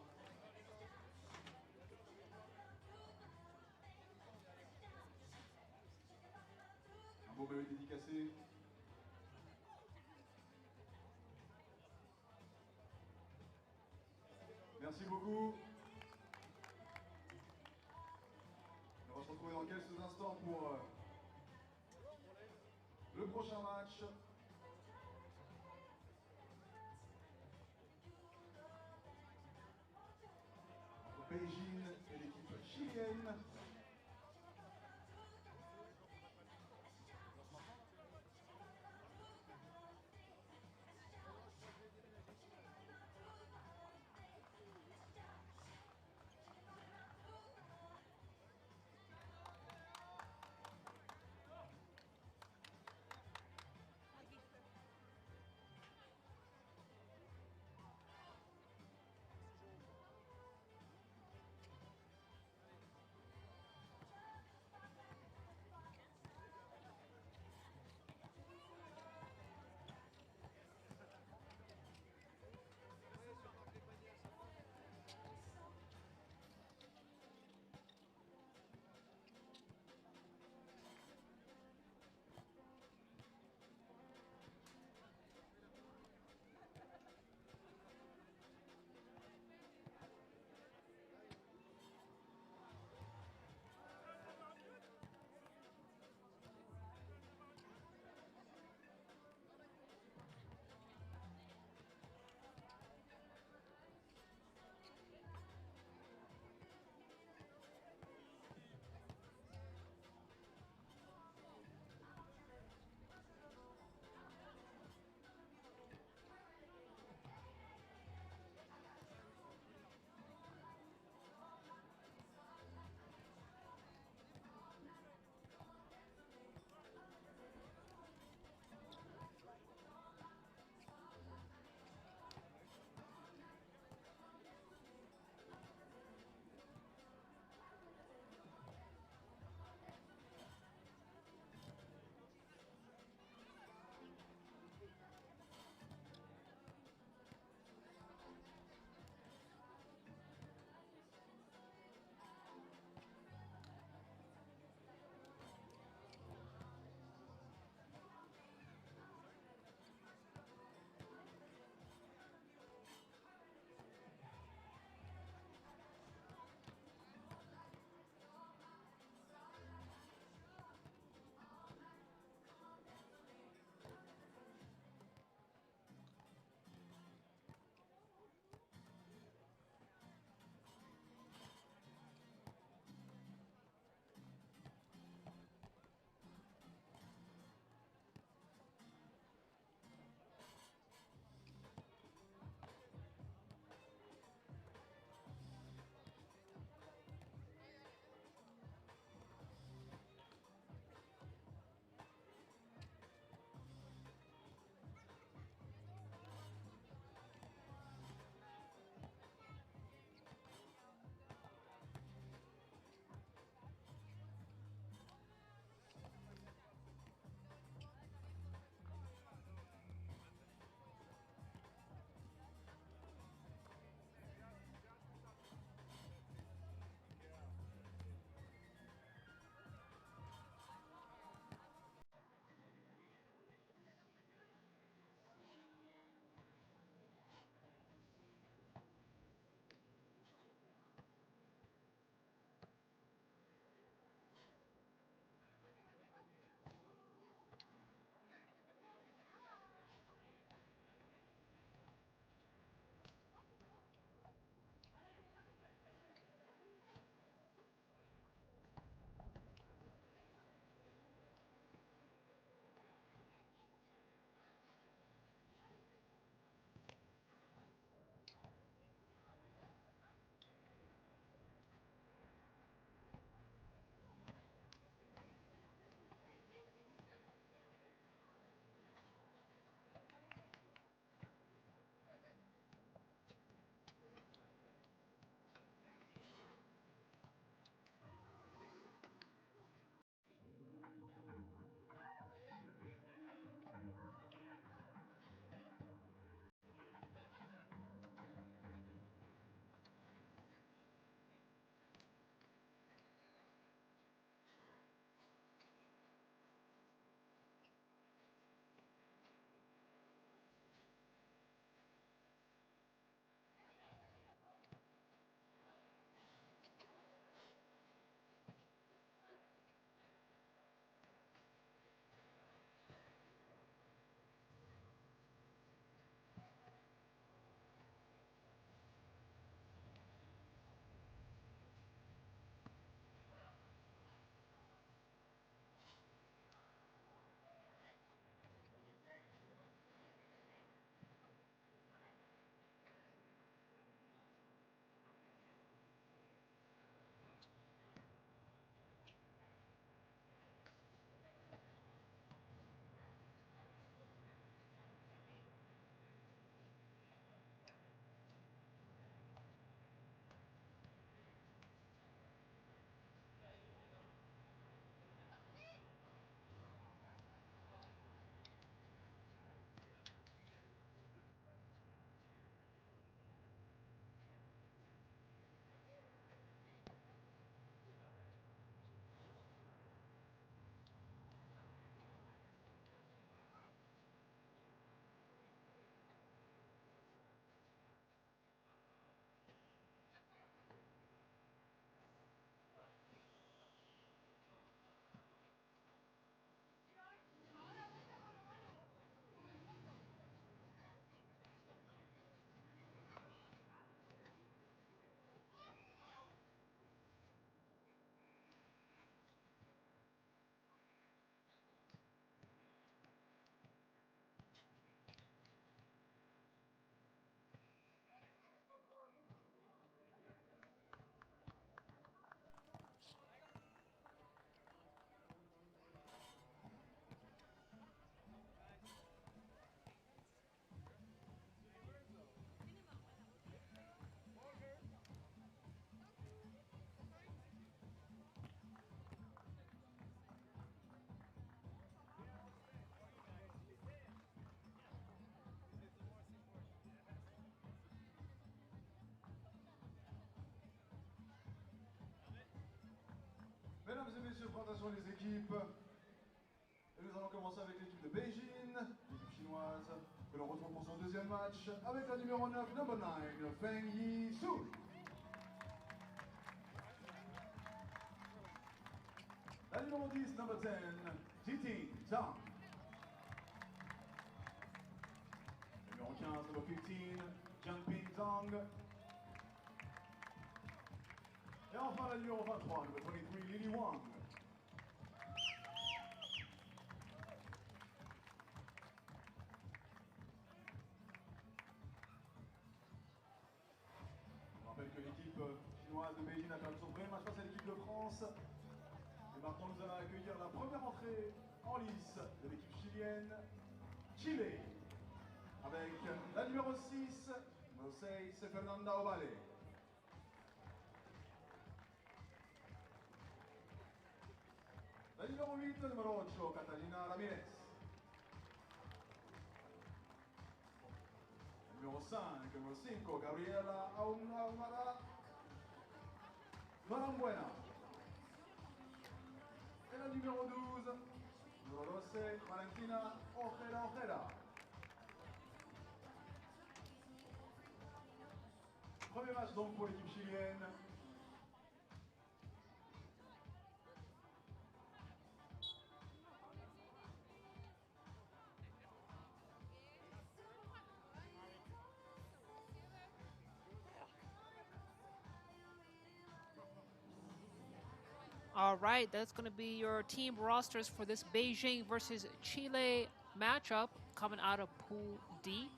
Un beau maillot dédicacé. Merci beaucoup. On va se retrouver dans quelques instants pour le prochain match. Entre Beijing et l'équipe chilienne. présentation des équipes. Et nous allons commencer avec l'équipe de Beijing, l'équipe chinoise, que l'on retrouve pour son deuxième match, avec la numéro 9, number 9, Feng Yi-Su. La numéro 10, number 10, Jiting Zhang. Numéro 15, number 15, Jiangping Zhang. Et enfin la numéro 23, number 23, Lili Wang. Je rappelle que l'équipe chinoise de Beijing a perdu son premier match face à l'équipe de France. Et maintenant nous allons accueillir la première entrée en lice de l'équipe chilienne, Chile. Avec la numéro 6, numéro 6, Fernanda Ovale. La numéro 8, numéro 8, Catalina Ramirez. Numéro 5, numéro 5, Gabriela Ahumada Norambuena. Et la numéro 12, numéro 12, Valentina Ojeda. Premier match donc pour l'équipe chilienne. All right, that's going to be your team rosters for this Beijing versus Chile matchup coming out of Pool D.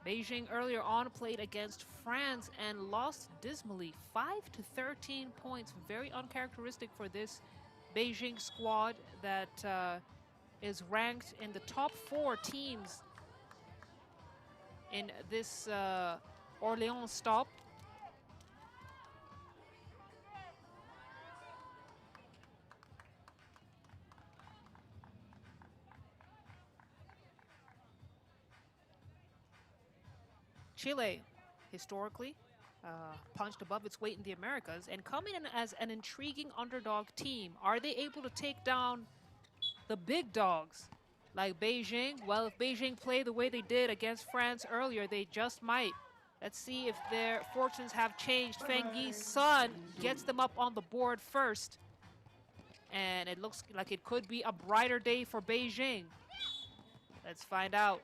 Beijing earlier on played against France and lost dismally, 5-13 points. Very uncharacteristic for this Beijing squad that is ranked in the top 4 teams in this Orléans stop. Chile, historically, punched above its weight in the Americas and coming in as an intriguing underdog team. Are they able to take down the big dogs like Beijing? Well, if Beijing play the way they did against France earlier, they just might. Let's see if their fortunes have changed. Feng Yi's son gets them up on the board first. And it looks like it could be a brighter day for Beijing. Let's find out.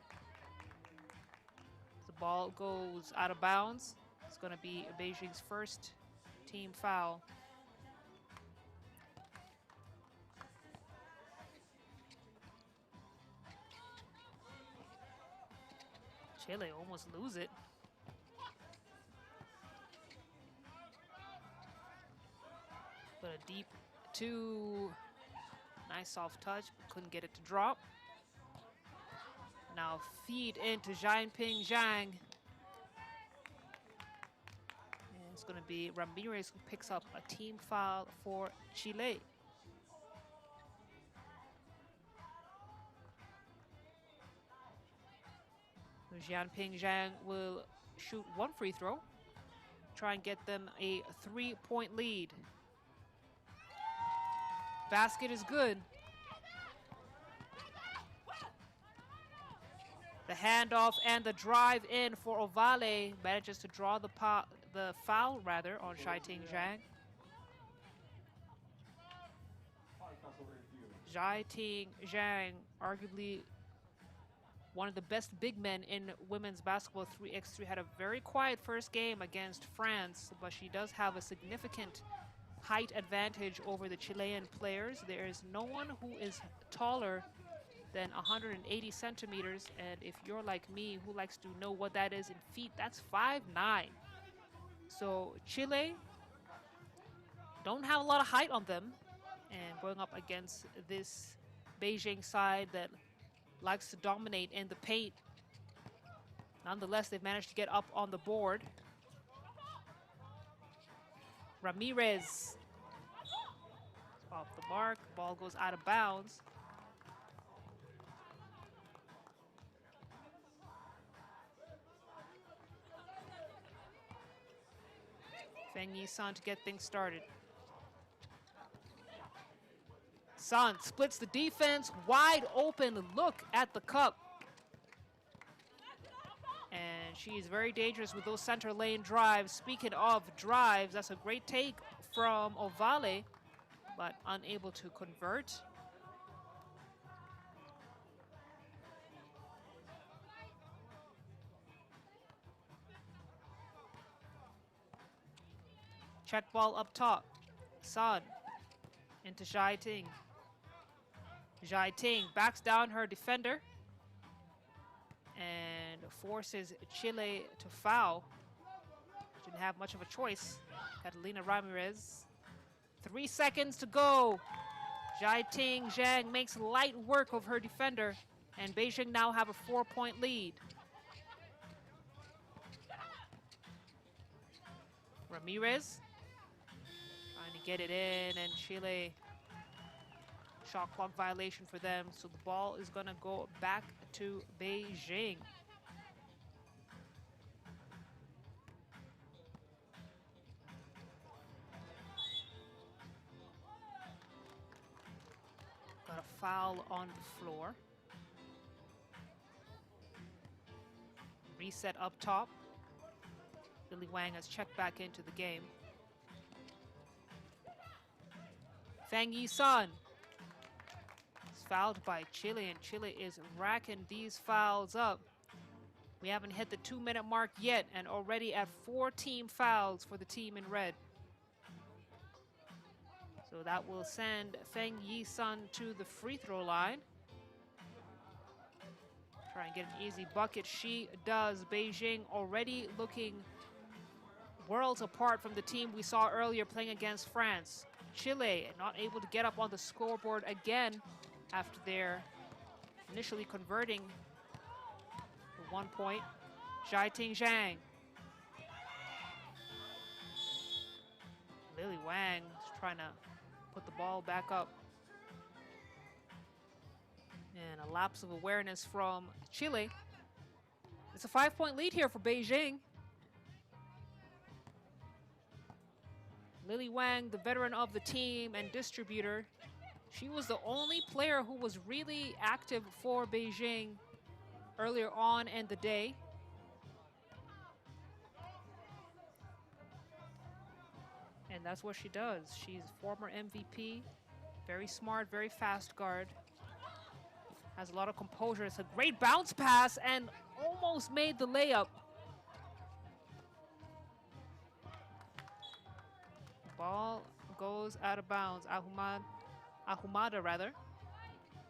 The ball goes out of bounds. It's going to be Beijing's first team foul. Chile almost lose it. But a deep 2. Nice soft touch. Couldn't get it to drop. Now feed into Jiangping Zhang. And it's going to be Ramirez who picks up a team foul for Chile. Jiangping Zhang will shoot 1 free throw. Try and get them a 3-point lead. Basket is good. The handoff and the drive in for Ovale manages to draw the foul on Jiangping Zhang. Jiangping Zhang, arguably one of the best big men in women's basketball 3x3, had a very quiet first game against France, but she does have a significant height advantage over the Chilean players. There is no one who is taller than 180 centimeters, and if you're like me who likes to know what that is in feet, that's 5'9". So Chile don't have a lot of height on them, and going up against this Beijing side that likes to dominate in the paint. Nonetheless, they've managed to get up on the board. Ramirez off the mark, ball goes out of bounds. Feng Yi-san to get things started. Sun splits the defense, wide open look at the cup. And she's very dangerous with those center lane drives. Speaking of drives, that's a great take from Ovale, but unable to convert. Check ball up top. Sun into Zhai Ting. Zhai Ting backs down her defender and forces Chile to foul. Didn't have much of a choice. Catalina Ramirez. 3 seconds to go. Zhai Ting Zhang makes light work of her defender, and Beijing now have a 4-point lead. Ramirez trying to get it in, and Chile, shot clock violation for them, so the ball is going to go back to Beijing. Got a foul on the floor. Reset up top. Lily Wang has checked back into the game. Fang Yi-sun is fouled by Chile, and Chile is racking these fouls up. We haven't hit the 2-minute mark yet, and already at 4 team fouls for the team in red. So that will send Fang Yi-sun to the free throw line. Try and get an easy bucket. She does. Beijing already looking worlds apart from the team we saw earlier playing against France. Chile not able to get up on the scoreboard again after their initially converting the 1 point. Zhai Ting Zhang. Lily Wang is trying to put the ball back up. And a lapse of awareness from Chile. It's a 5-point lead here for Beijing. Lily Wang, the veteran of the team and distributor, she was the only player who was really active for Beijing earlier on in the day. And that's what she does. She's former MVP, very smart, very fast guard. Has a lot of composure. It's a great bounce pass and almost made the layup. Ball goes out of bounds. Ahumada rather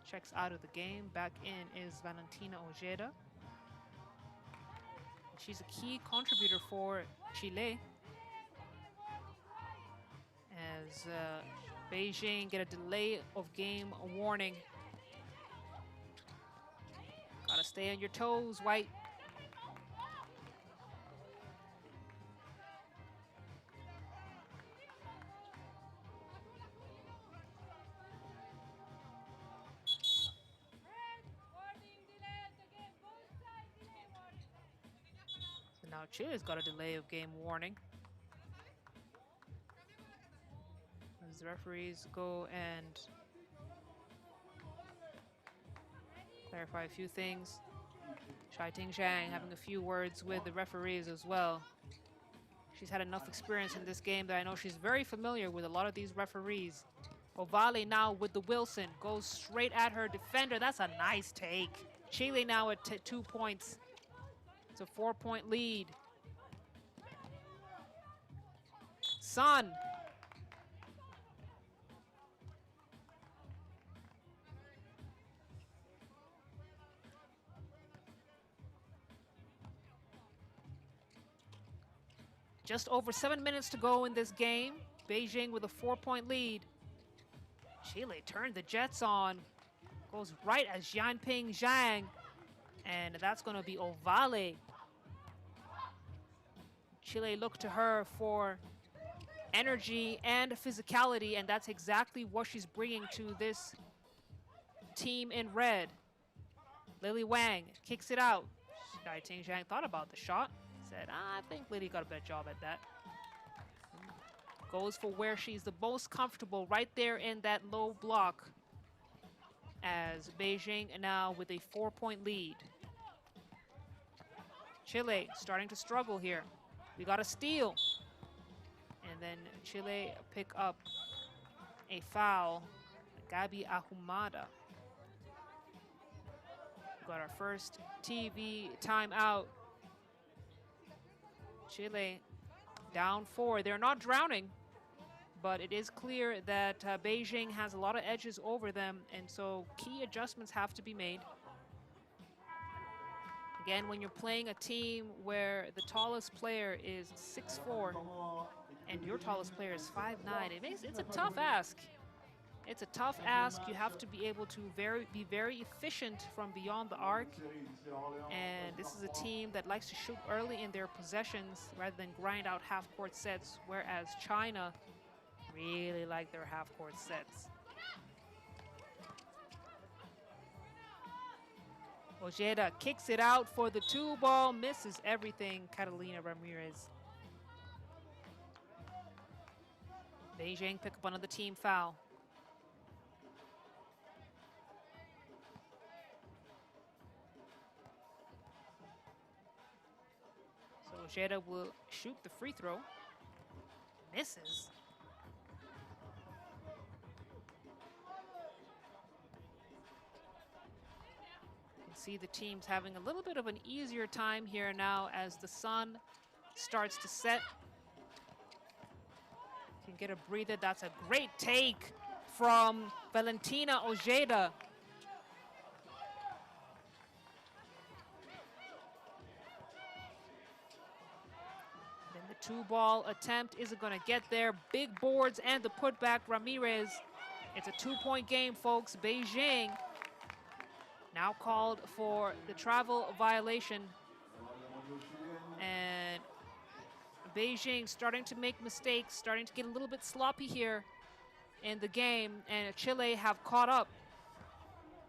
checks out of the game. Back in is Valentina Ojeda. She's a key contributor for Chile, as Beijing get a delay of game warning. Gotta stay on your toes, White. So now Chile's got a delay of game warning. As the referees go and clarify a few things. Zhai Ting Zhang having a few words with the referees as well. She's had enough experience in this game that I know she's very familiar with a lot of these referees. Ovale now with the Wilson, goes straight at her defender. That's a nice take. Chile now at 2 points. It's a 4-point lead. Sun. Just over 7 minutes to go in this game. Beijing with a 4-point lead. Chile turned the Jets on. Goes right at Jianping Zhang. And that's going to be Ovale. Chile looked to her for energy and physicality, and that's exactly what she's bringing to this team in red. Lily Wang kicks it out. Zhai Ting Zhang thought about the shot. Said, I think Lily got a better job at that. Goes for where she's the most comfortable, right there in that low block. as Beijing now with a 4-point lead. Chile starting to struggle here. We got a steal. And then Chile pick up a foul. Gabi Ahumada. We got our first TV timeout. Chile down 4. They're not drowning, but it is clear that Beijing has a lot of edges over them, and so key adjustments have to be made. Again, when you're playing a team where the tallest player is 6'4", and your tallest player is 5'9", it's a tough ask. It's a tough ask. You have to be able to be very efficient from beyond the arc. And this is a team that likes to shoot early in their possessions rather than grind out half-court sets, whereas China really like their half-court sets. Ojeda kicks it out for the 2-ball, misses everything, Catalina Ramirez. Beijing pick up another team foul. So Ojeda will shoot the free throw. Misses. See the teams having a little bit of an easier time here now as the sun starts to set. Can get a breather. That's a great take from Valentina Ojeda. Then the 2-ball attempt isn't going to get there. Big boards and the putback. Ramirez. It's a 2-point game, folks. Beijing now called for the travel violation. And Beijing starting to make mistakes, starting to get a little bit sloppy here in the game. And Chile have caught up.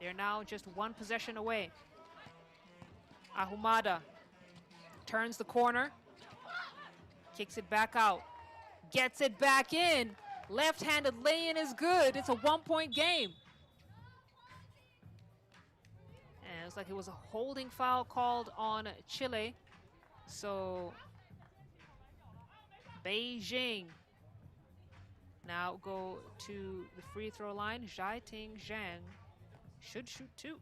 They're now just one possession away. Ahumada turns the corner, kicks it back out, gets it back in. Left-handed lay-in is good. It's a 1-point game. And it looks like it was a holding foul called on Chile. So Beijing now go to the free throw line. Zhaiting Zhang should shoot 2.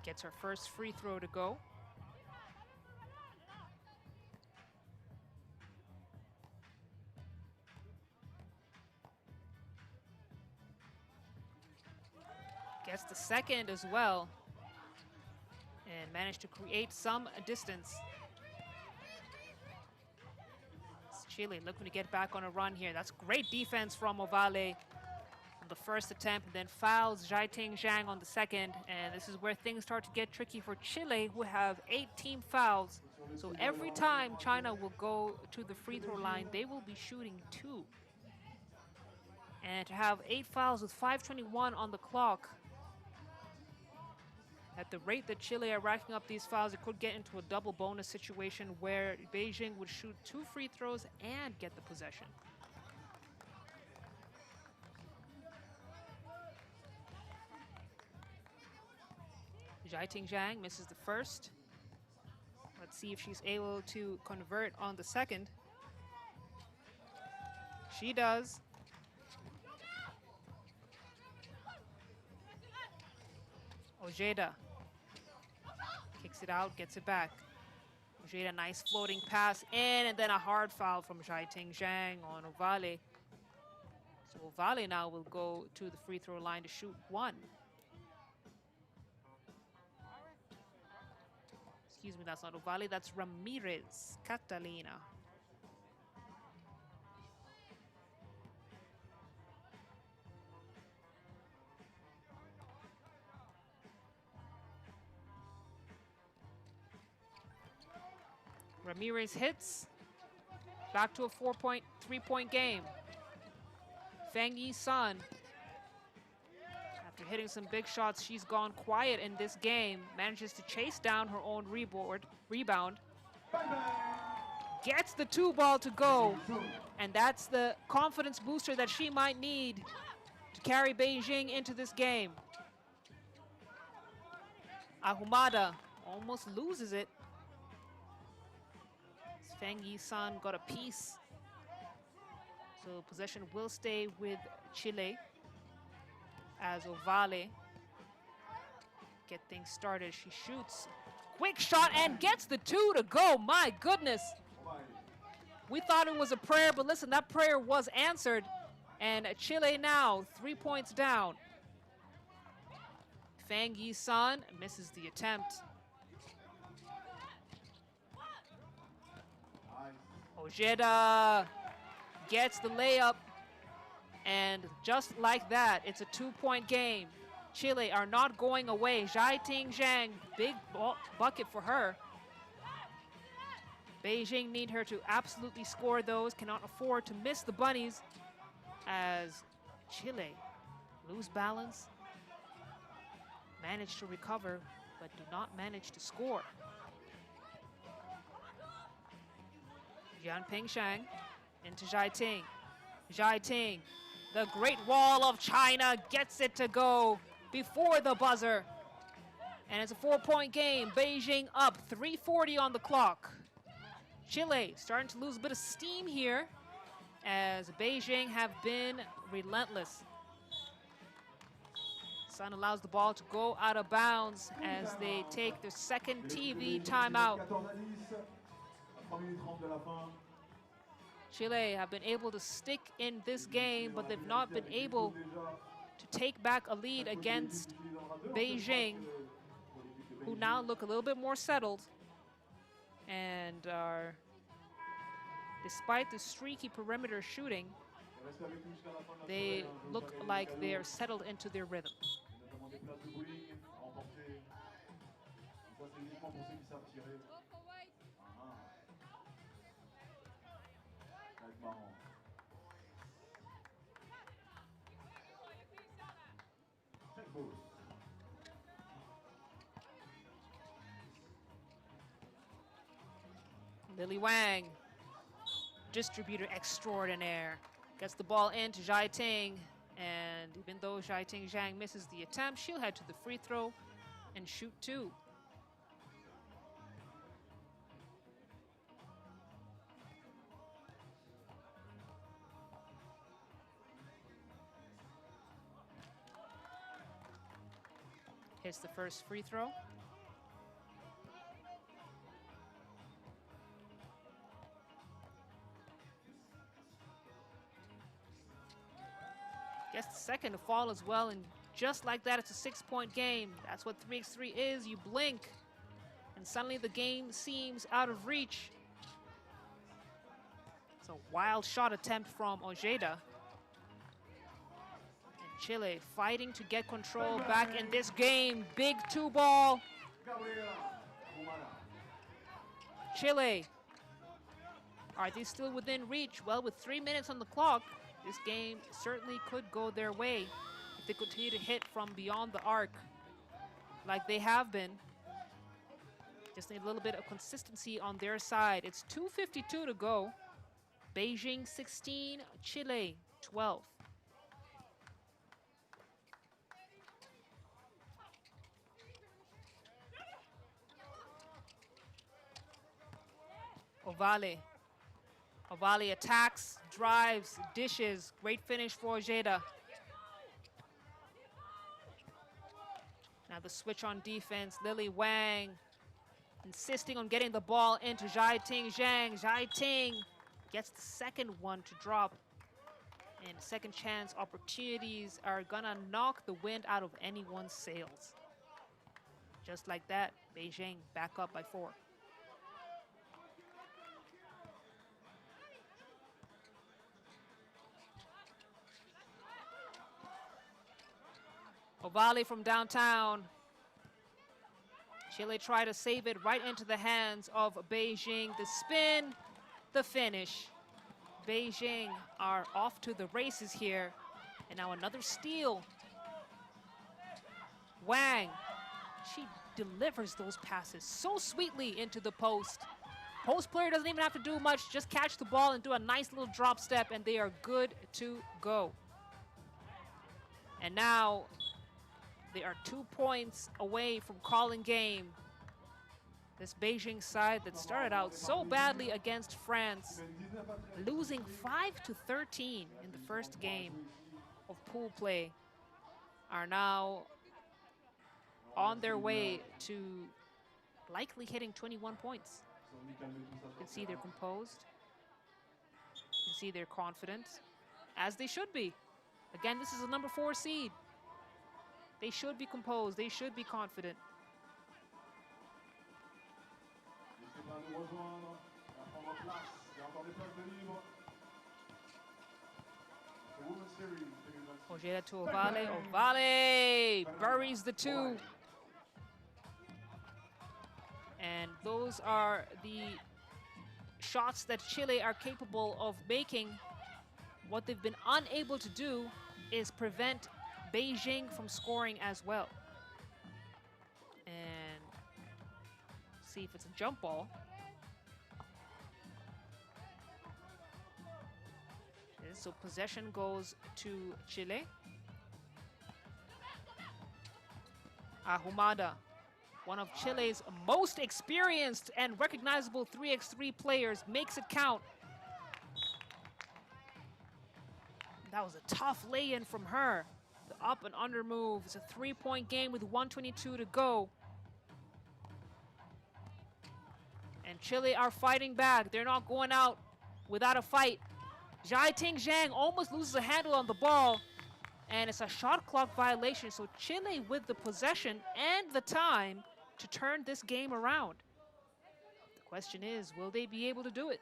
Gets her first free throw to go. Gets the second as well. And managed to create some distance. It's Chile looking to get back on a run here. That's great defense from Ovale on the first attempt, and then fouls Zhaiting Zhang on the second. And this is where things start to get tricky for Chile, who have 8 team fouls. So every time China will go to the free throw line, they will be shooting 2. And to have 8 fouls with 5:21 on the clock, at the rate that Chile are racking up these fouls, it could get into a double bonus situation where Beijing would shoot 2 free throws and get the possession. Zhaiting Zhang misses the first. Let's see if she's able to convert on the second. She does. Ojeda kicks it out, gets it back. Ojeda, nice floating pass in, and then a hard foul from Zhaiting Zhang on Ovale. So Ovale now will go to the free throw line to shoot 1. Excuse me, that's not Ovale, that's Ramirez, Catalina. Ramirez hits. Back to a 3-point game. Feng Yi-sun, after hitting some big shots, she's gone quiet in this game. Manages to chase down her own rebound. gets the 2 ball to go. And that's the confidence booster that she might need to carry Beijing into this game. Ahumada almost loses it. Feng Yi-san got a piece. So possession will stay with Chile as Ovale get things started. She shoots. Quick shot and gets the 2 to go. My goodness. We thought it was a prayer, but listen, that prayer was answered. And Chile now 3 points down. Feng Yi-san misses the attempt. Ojeda gets the layup. And just like that, it's a 2-point game. Chile are not going away. Zhaiting Zhang, big bucket for her. Beijing need her to absolutely score those, cannot afford to miss the bunnies as Chile lose balance, manage to recover, but do not manage to score. Jianping Shang into Zhaiting. Zhaiting, the Great Wall of China, gets it to go before the buzzer. And it's a 4-point game. Beijing up, 3:40 on the clock. Chile starting to lose a bit of steam here as Beijing have been relentless. Sun allows the ball to go out of bounds as they take their second TV timeout. Chile have been able to stick in this game, but they've not been able to take back a lead against Beijing, who now look a little bit more settled and are, despite the streaky perimeter shooting, they look like they're settled into their rhythm. Lily Wang, distributor extraordinaire, gets the ball into Zhaiting, and even though Zhaiting Zhang misses the attempt, she'll head to the free throw and shoot 2. Hits the first free throw. Gets the second to fall as well, and just like that, it's a 6-point game. That's what 3x3 is. You blink, and suddenly the game seems out of reach. It's a wild shot attempt from Ojeda. And Chile fighting to get control back in this game. Big 2-ball. Chile, are they still within reach? Well, with 3 minutes on the clock, this game certainly could go their way if they continue to hit from beyond the arc like they have been. Just need a little bit of consistency on their side. It's 2:52 to go. Beijing 16, Chile 12. Ovale. Ovale attacks, drives, dishes. Great finish for Ojeda. Now the switch on defense. Lily Wang insisting on getting the ball into Zhaiting Zhang. Zhaiting gets the second one to drop. And second chance opportunities are gonna knock the wind out of anyone's sails. Just like that, Beijing back up by 4. Ovale from downtown. Chile try to save it right into the hands of Beijing. The spin, the finish. Beijing are off to the races here. And now another steal. Wang, she delivers those passes so sweetly into the post. Post player doesn't even have to do much. Just catch the ball and do a nice little drop step, and they are good to go. And now they are 2 points away from calling game. This Beijing side that started out so badly against France, losing 5-13 in the first game of pool play, are now on their way to likely hitting 21 points. You can see they're composed. You can see they're confident, as they should be. Again, this is a number 4 seed. They should be composed. They should be confident. Ojeda to Ovale. Ovale buries the 2. And those are the shots that Chile are capable of making. What they've been unable to do is prevent Beijing from scoring as well. And see if it's a jump ball. So possession goes to Chile. Ahumada, one of Chile's most experienced and recognizable 3x3 players, makes it count. That was a tough lay-in from her. The up and under move. It's a 3-point game with 1:22 to go. And Chile are fighting back. They're not going out without a fight. Jiating Zhang almost loses a handle on the ball, and it's a shot clock violation. So Chile with the possession and the time to turn this game around. The question is, will they be able to do it?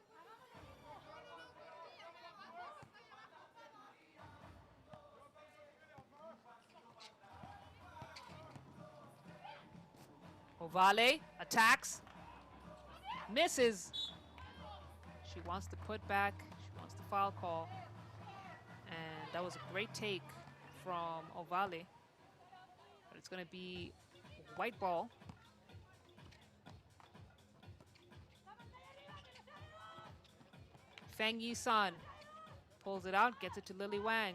Ovale attacks, misses. She wants to put back. Wants the foul call, and that was a great take from Ovale, but it's going to be white ball. Feng Yi-sun pulls it out, gets it to Lily Wang.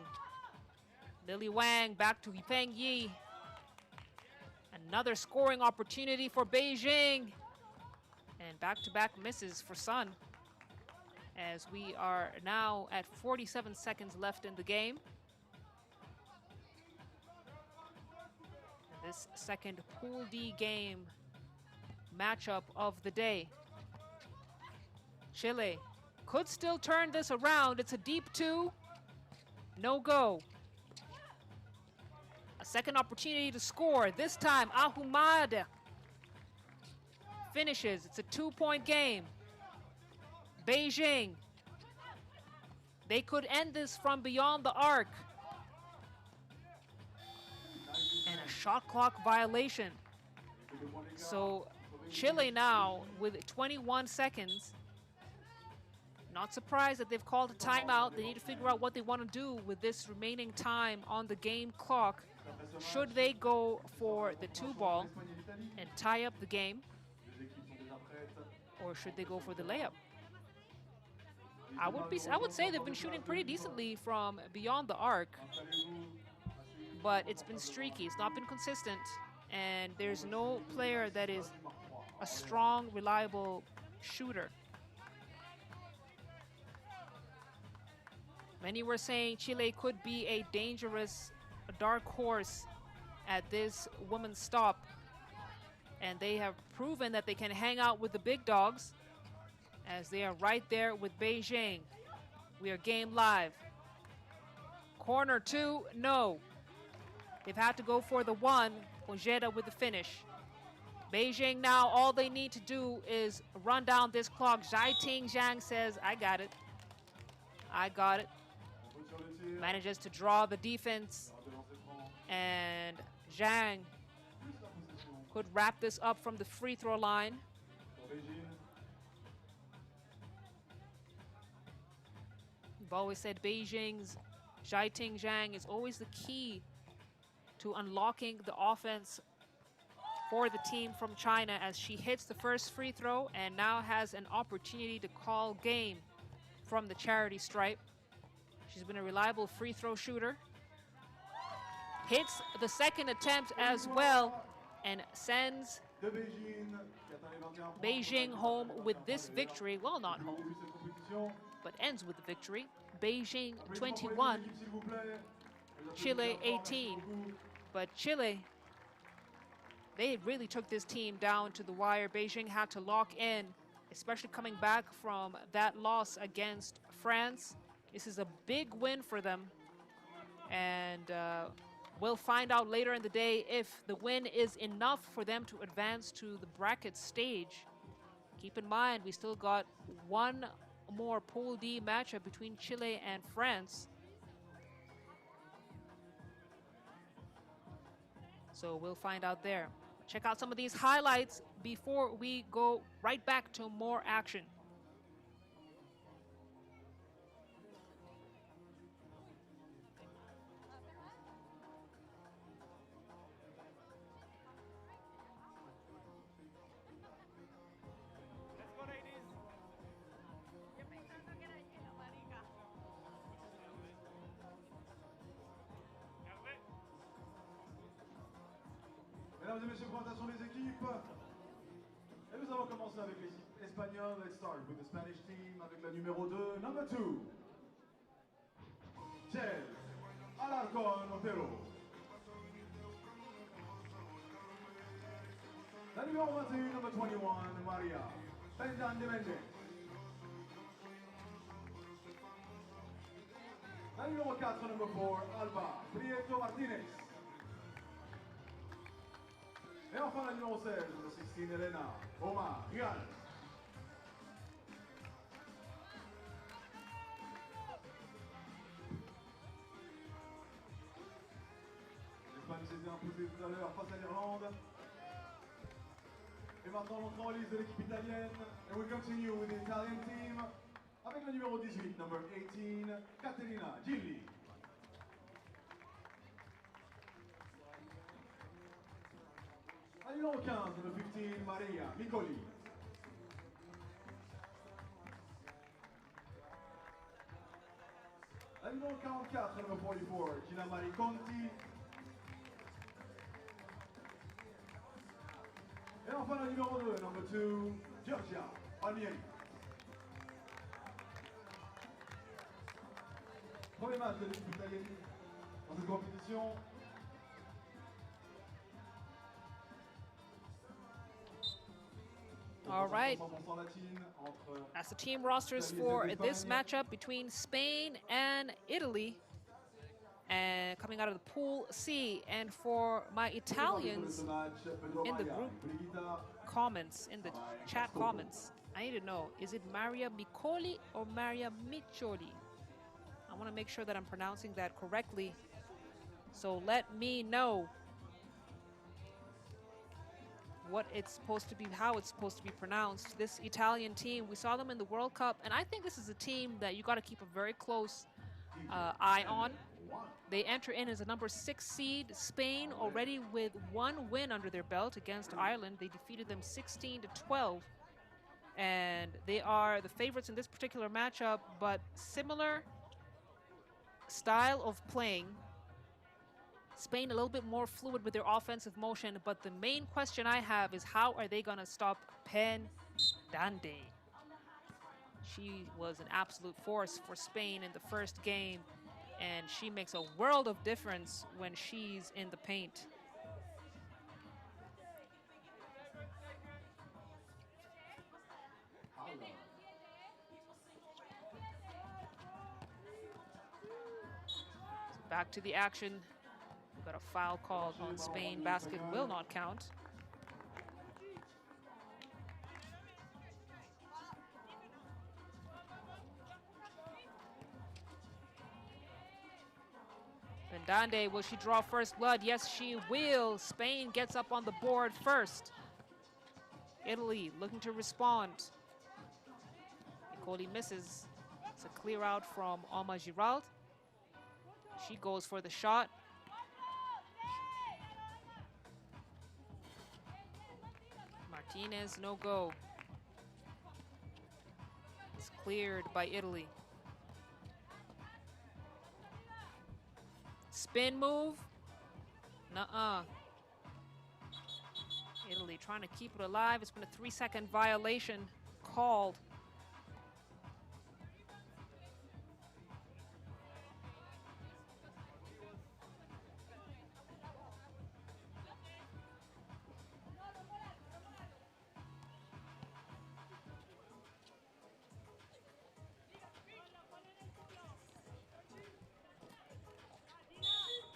Lily Wang back to Feng Yi. Another scoring opportunity for Beijing, and back-to-back misses for Sun, as we are now at 47 seconds left in the game. This second Pool D game matchup of the day. Chile could still turn this around. It's a deep 2. No go. A second opportunity to score. This time, Ahumada finishes. It's a 2-point game. Beijing, they could end this from beyond the arc. And a shot clock violation. So Chile now with 21 seconds. Not surprised that they've called a timeout. They need to figure out what they want to do with this remaining time on the game clock. Should they go for the 2-ball and tie up the game? Or should they go for the layup? I would say they've been shooting pretty decently from beyond the arc, but it's been streaky. It's not been consistent, and there's no player that is a strong, reliable shooter. Many were saying Chile could be a dangerous, dark horse at this women's stop, and they have proven that they can hang out with the big dogs, as they are right there with Beijing. We are game live. Corner 2, no. They've had to go for the 1. Ojeda with the finish. Beijing now, all they need to do is run down this clock. Jiating Zhang says, I got it. I got it. Manages to draw the defense. And Zhang could wrap this up from the free throw line. We've always said Beijing's Jiating Zhang is always the key to unlocking the offense for the team from China as she hits the first free throw and now has an opportunity to call game from the charity stripe. She's been a reliable free throw shooter. Hits the second attempt as well and sends Beijing home with this victory. Well, not home, but ends with the victory. Beijing 21, Chile 18. But Chile, they really took this team down to the wire. Beijing had to lock in, especially coming back from that loss against France. This is a big win for them. And we'll find out later in the day if the win is enough for them to advance to the bracket stage. Keep in mind, we still got one more Pool D matchup between Chile and France. So we'll find out there. Check out some of these highlights before we go right back to more action. Mesdames et messieurs, présentation des équipes. Et nous allons commencer avec l'équipe espagnole. Let's start with the Spanish team avec la numéro 2, number 2. Chel Alarcón Otero. La numéro 21, number 21, Maria Benjan de Mendez. La numéro 4, number 4, Alba Prieto Martinez. Et enfin la numéro 16, number 16, Elena Omar Rial. L'Espagne s'était imposée tout à l'heure face à l'Irlande. Et maintenant l'entrée en liste de l'équipe italienne. And we continue with the Italian team avec le numéro 18, number 18, Caterina Gilli. La numéro 15, number 15, Maria Micoli. La numéro 44, number 44, Gina Marie Conti. Et enfin la numéro 2, number 2, Giorgia Palmieri. Premier match de l'équipe italienne dans cette compétition. All right. That's the team rosters for this matchup between Spain and Italy, and coming out of the Pool C. And for my Italians in the group comments, in the chat comments, I need to know, is it Maria Micoli or Maria Miccioli? I want to make sure that I'm pronouncing that correctly. So let me know what it's supposed to be, how it's supposed to be pronounced. This Italian team, we saw them in the World Cup, and I think this is a team that you got to keep a very close eye on. They enter in as a number 6 seed. Spain already with one win under their belt against Ireland. They defeated them 16-12, and they are the favorites in this particular matchup, but similar style of playing. Spain a little bit more fluid with their offensive motion, but the main question I have is how are they going to stop Pen Dande? She was an absolute force for Spain in the first game, and she makes a world of difference when she's in the paint. Back to the action. Got a foul called on Spain. Basket will not count. Dande, will she draw first blood? Yes, she will. Spain gets up on the board first. Italy looking to respond. Nicoli misses. It's a clear out from Alma Giral. She goes for the shot. Martinez, no go. It's cleared by Italy. Spin move. Nuh-uh. Italy trying to keep it alive. It's been a 3-second violation called.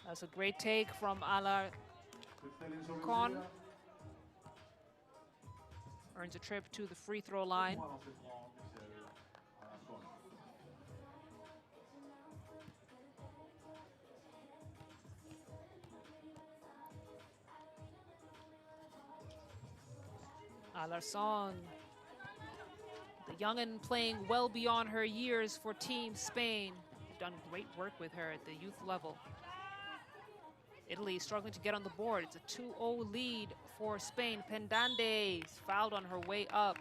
That's a great take from Alarcon. Earns a trip to the free throw line. Alarcon, the youngin' playing well beyond her years for Team Spain. They've done great work with her at the youth level. Italy struggling to get on the board. It's a 2-0 lead for Spain. Pendande fouled on her way up.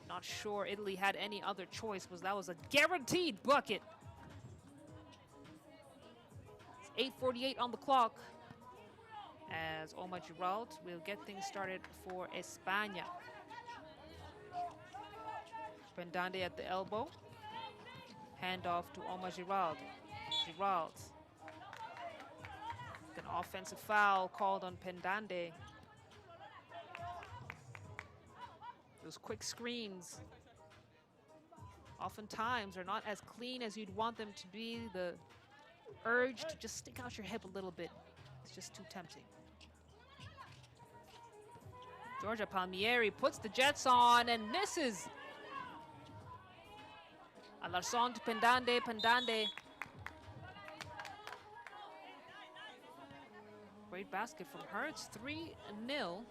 Not sure Italy had any other choice, because that was a guaranteed bucket. It's 8:48 on the clock. As Omar Giroud will get things started for España. Pendande at the elbow. Handoff to Omar Giroud. Giroud. An offensive foul called on Pendande. Those quick screens oftentimes are not as clean as you'd want them to be. The urge to just stick out your hip a little bit, it's just too tempting. Giorgia Palmieri puts the Jets on and misses. Alarcon to Pendande, Pendande. Great basket from her. It's 3-0.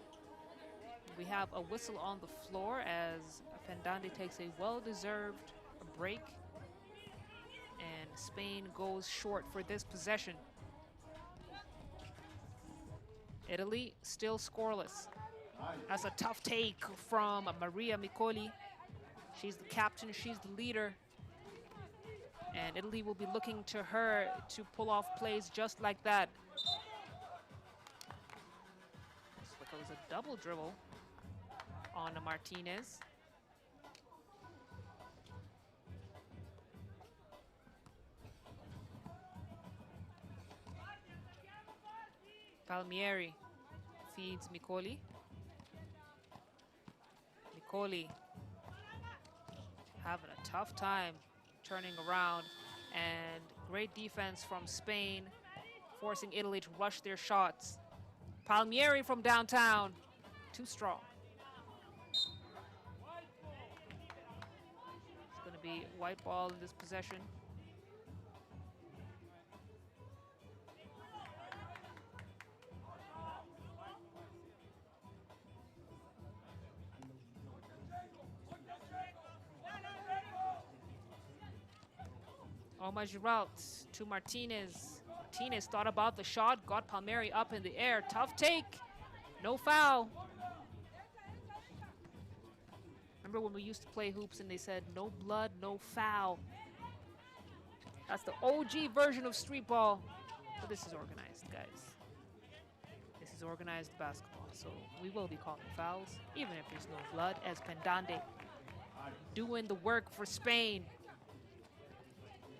We have a whistle on the floor as Pendande takes a well-deserved break. And Spain goes short for this possession. Italy still scoreless. That's a tough take from Maria Micoli. She's the captain, she's the leader. And Italy will be looking to her to pull off plays just like that. Looks like it was a double dribble on Martinez. Palmieri feeds Micoli. Micoli having a tough time turning around, and great defense from Spain, forcing Italy to rush their shots. Palmieri from downtown, too strong. It's going to be white ball in this possession. Omar Giroud to Martinez. Martinez thought about the shot, got Palmieri up in the air. Tough take, no foul. Remember when we used to play hoops and they said no blood, no foul? That's the OG version of street ball. But this is organized, guys. This is organized basketball, so we will be calling fouls, even if there's no blood, as Pendande doing the work for Spain.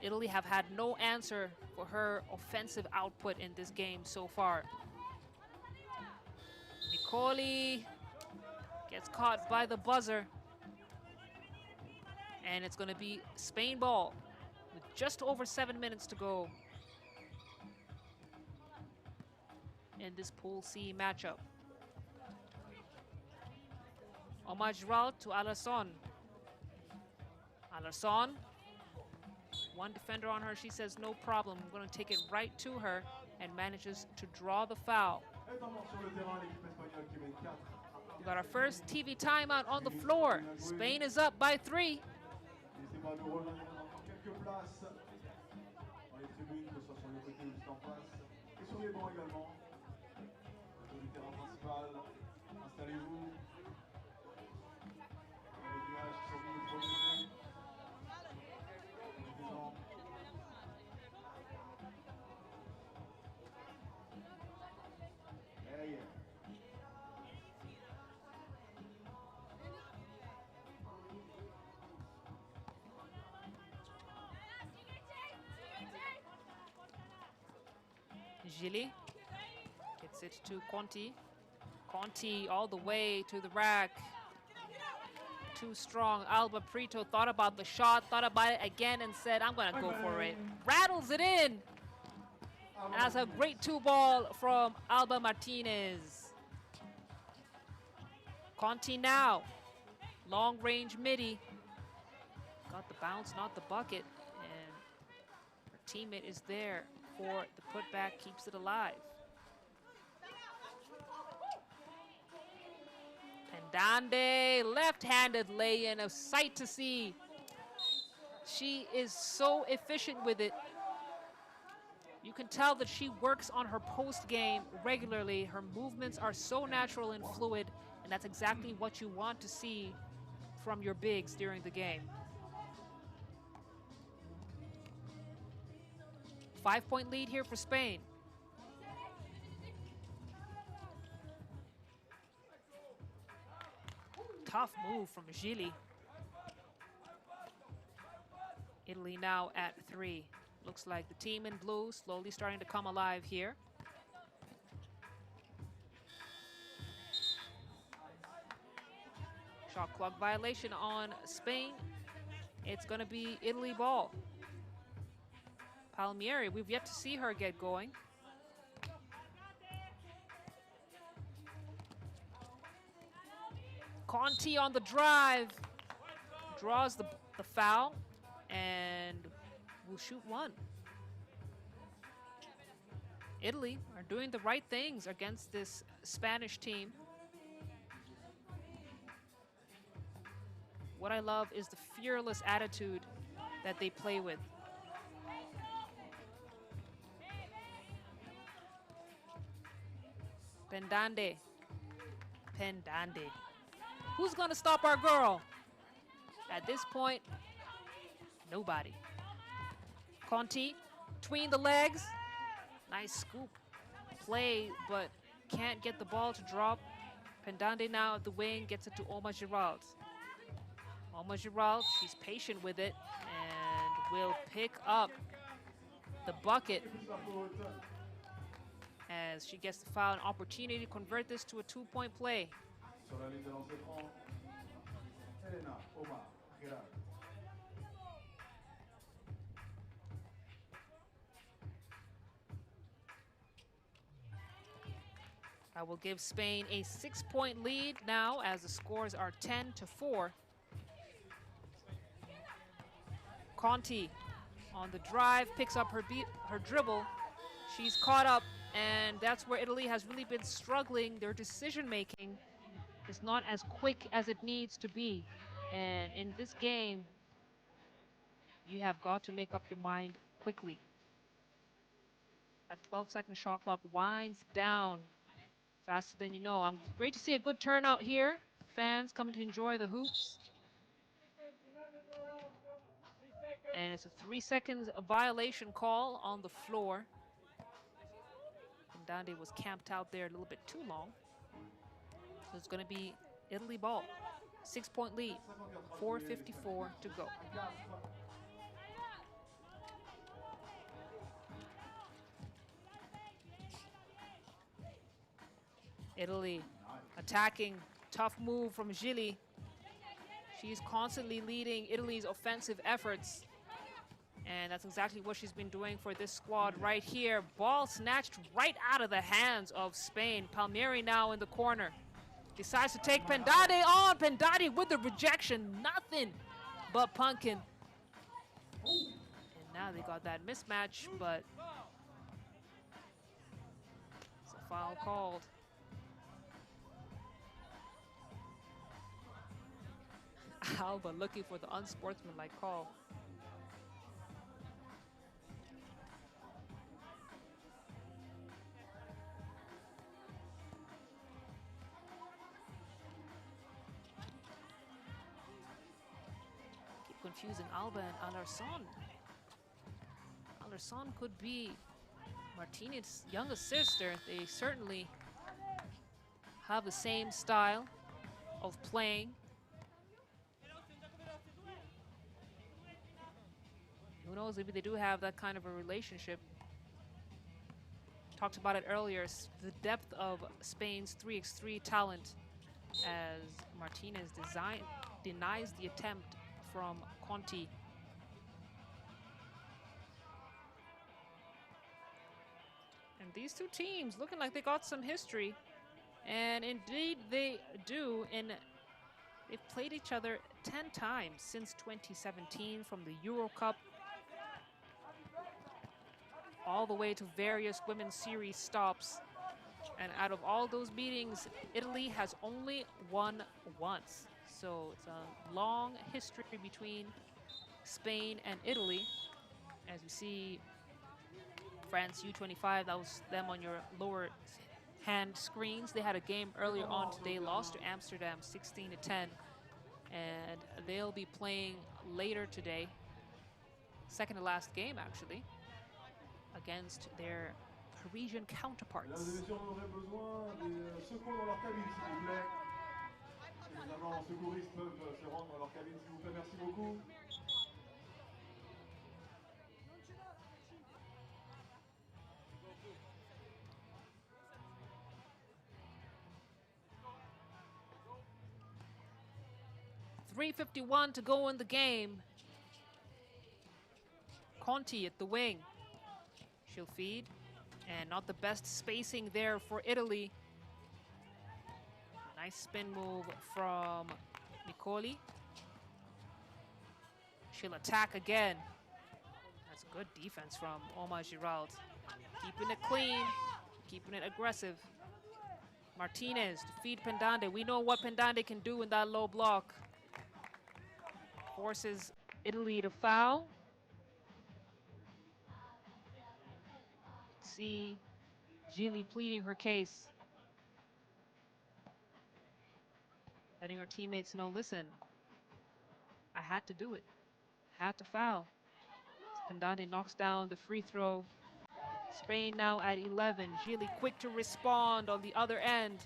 Italy have had no answer for her offensive output in this game so far. Micoli gets caught by the buzzer. And it's going to be Spain ball with just over 7 minutes to go in this Pool C matchup. Omar Giroud to Alarcon. Alarcon. One defender on her, she says no problem. I'm going to take it right to her, and manages to draw the foul. We got our first TV timeout on the floor. Spain is up by 3. Installez-vous. Gili gets it to Conti. Conti all the way to the rack. Too strong. Alba Prito thought about the shot, thought about it again, and said, I'm going to go for it. Rattles it in. And that's a great 2-ball from Alba Martinez. Conti now. Long range midi. Got the bounce, not the bucket. And her teammate is there for the putback, keeps it alive. Pendande, left-handed lay-in, a sight to see. She is so efficient with it. You can tell that she works on her post game regularly. Her movements are so natural and fluid, and that's exactly what you want to see from your bigs during the game. 5-point lead here for Spain. Tough move from Gili. Italy now at 3. Looks like the team in blue slowly starting to come alive here. Shot clock violation on Spain. It's going to be Italy ball. Palmieri, we've yet to see her get going. Conti on the drive. Draws the foul and will shoot one. Italy are doing the right things against this Spanish team. What I love is the fearless attitude that they play with. Pendande. Pendande. Who's going to stop our girl? At this point, nobody. Conti, between the legs. Nice scoop play, but can't get the ball to drop. Pendande now at the wing, gets it to Oma Giralt. Oma Giralt, she's patient with it and will pick up the bucket as she gets the foul, an opportunity to convert this to a 2-point play. Sur la ligne de lancer franc, Elena Omar Girard. I will give Spain a 6-point lead now as the scores are 10-4. Conti on the drive, picks up her dribble. She's caught up, and that's where Italy has really been struggling. Their decision-making is not as quick as it needs to be. And in this game, you have got to make up your mind quickly. That 12-second shot clock winds down faster than you know. Great to see a good turnout here. Fans coming to enjoy the hoops. And it's a 3 seconds violation call on the floor. And Dande was camped out there a little bit too long. So it's going to be Italy ball. 6-point lead, 4:54 to go. Italy attacking, tough move from Gili. She's constantly leading Italy's offensive efforts. And that's exactly what she's been doing for this squad right here. Ball snatched right out of the hands of Spain. Palmieri now in the corner. Decides to take Pendade on. Pendade with the rejection. Nothing but Punkin. And now they got that mismatch, but it's a foul called. Alba looking for the unsportsmanlike call. Keep confusing Alba and Alarson. Alarson could be Martinez's youngest sister. They certainly have the same style of playing. Who knows, maybe they do have that kind of a relationship. Talked about it earlier, the depth of Spain's 3x3 talent as Martinez denies the attempt from Conti. And these two teams looking like they got some history. And indeed they do. They've played each other 10 times since 2017, from the Euro Cup all the way to various women's series stops. And out of all those meetings, Italy has only won once. So it's a long history between Spain and Italy. As you see, France U25, that was them on your lower hand screens. They had a game earlier on today, lost to Amsterdam 16-10. And they'll be playing later today, second to last game actually, against their Parisian counterparts. Mesdames et messieurs, on aurait besoin des secours dans leur cabine, s'il vous plaît. Les agents secouristes peuvent se rendre dans leur cabine, s'il vous plaît. Merci beaucoup. .351 to go in the game. Conti at the wing. She'll feed. And not the best spacing there for Italy. Nice spin move from Nicoli. She'll attack again. That's good defense from Omar Giroud. Keeping it clean, keeping it aggressive. Martinez to feed Pendande. We know what Pendande can do in that low block. Forces Italy to foul. See Gili pleading her case. Letting her teammates know, listen, I had to do it. Had to foul. Pendande knocks down the free throw. Spain now at 11. Gili quick to respond on the other end.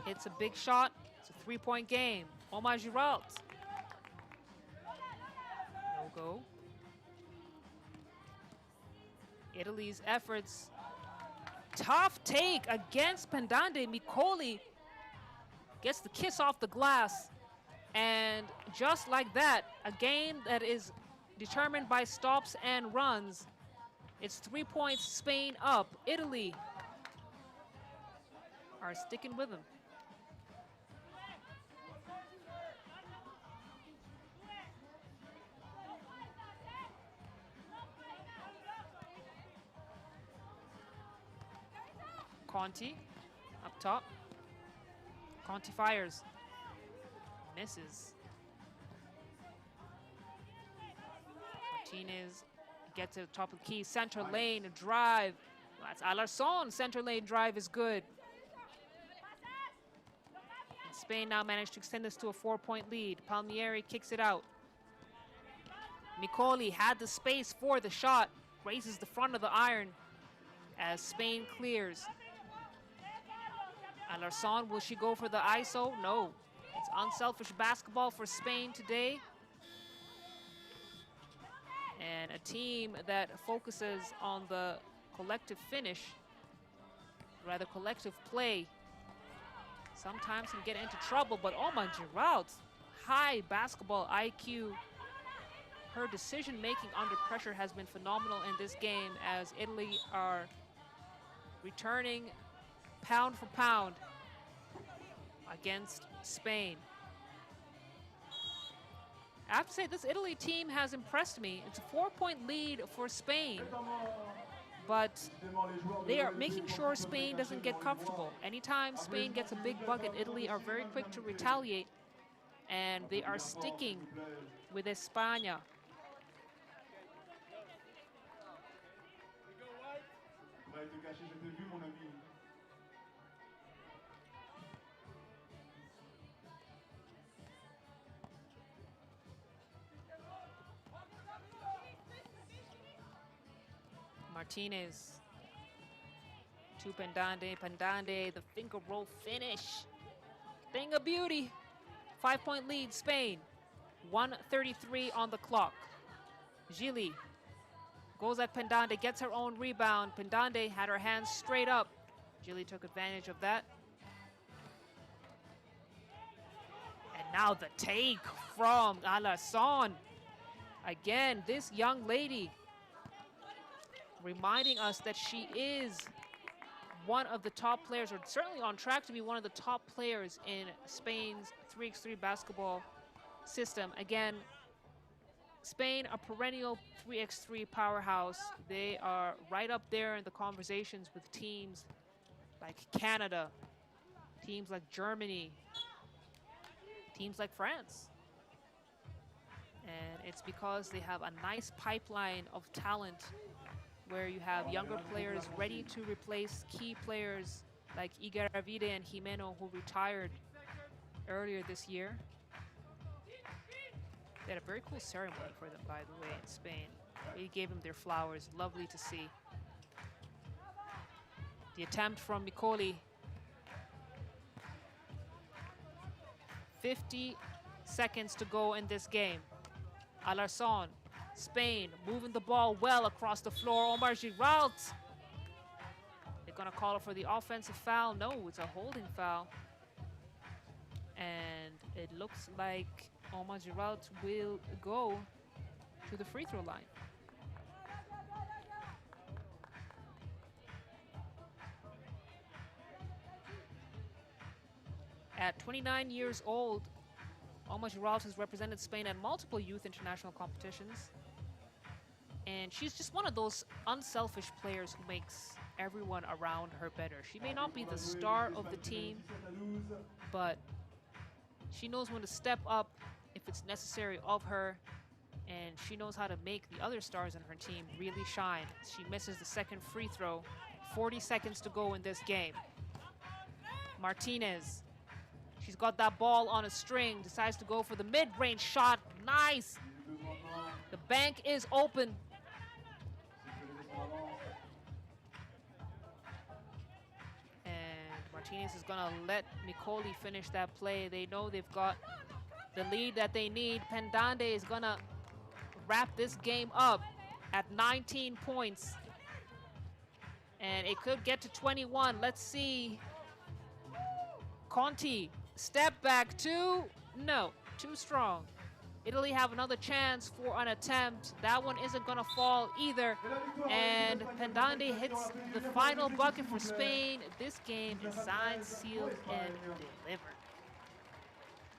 Hits a big shot. It's a three-point game. Omar Giroud. No go. Italy's efforts. Tough take against Pendande. Nicoli gets the kiss off the glass. And just like that, a game that is determined by stops and runs. It's 3 points, Spain up. Italy are sticking with them. Conti up top. Conti fires. Misses. Martinez gets to the top of the key. Center lane drive. That's Alarson. Center lane drive is good. And Spain now managed to extend this to a 4-point lead. Palmieri kicks it out. Nicoli had the space for the shot. Raises the front of the iron as Spain clears. Alarson, will she go for the ISO? No. It's unselfish basketball for Spain today. And a team that focuses on the collective finish, rather collective play, sometimes can get into trouble. But oh my, Giroud's high basketball IQ. Her decision-making under pressure has been phenomenal in this game as Italy are returning pound for pound against Spain. I have to say, this Italy team has impressed me. It's a 4-point lead for Spain, but they are making sure Spain doesn't get comfortable. Anytime Spain gets a big bucket, Italy are very quick to retaliate, and they are sticking with España. Martinez to Pendande. Pendande, the finger roll finish. Thing of beauty. 5-point lead, Spain. 1:33 on the clock. Gili Goes at Pendande, gets her own rebound. Pendande had her hands straight up. Gilly took advantage of that. And now the take from Alarson. Again, this young lady reminding us that she is one of the top players, or certainly on track to be one of the top players in Spain's 3x3 basketball system. Again, Spain, a perennial 3x3 powerhouse. They are right up there in the conversations with teams like Canada, teams like Germany, teams like France. And it's because they have a nice pipeline of talent where you have younger players ready to replace key players like Igaravide and Jimeno, who retired earlier this year. They had a very cool ceremony for them, by the way, in Spain. They gave them their flowers. Lovely to see. The attempt from Micoli. 50 seconds to go in this game. Alarson, Spain, moving the ball well across the floor. Omar Giralt. They're going to call it for the offensive foul. No, it's a holding foul. And it looks like Omar Giralt will go to the free throw line. At 29 years old, Omar Giralt has represented Spain at multiple youth international competitions. And she's just one of those unselfish players who makes everyone around her better. She may not be the star of the team, but she knows when to step up if it's necessary of her, and she knows how to make the other stars on her team really shine. She misses the second free throw. 40 seconds to go in this game. Martinez. She's got that ball on a string, decides to go for the mid-range shot. Nice! The bank is open. And Martinez is gonna let Micoli finish that play. They know they've got the lead that they need. Pendande is gonna wrap this game up at 19 points. And it could get to 21. Let's see. Conti. Step back two. No, too strong. Italy have another chance for an attempt. That one isn't going to fall either. And Pendande hits the final bucket for Spain. This game is signed, sealed, and delivered.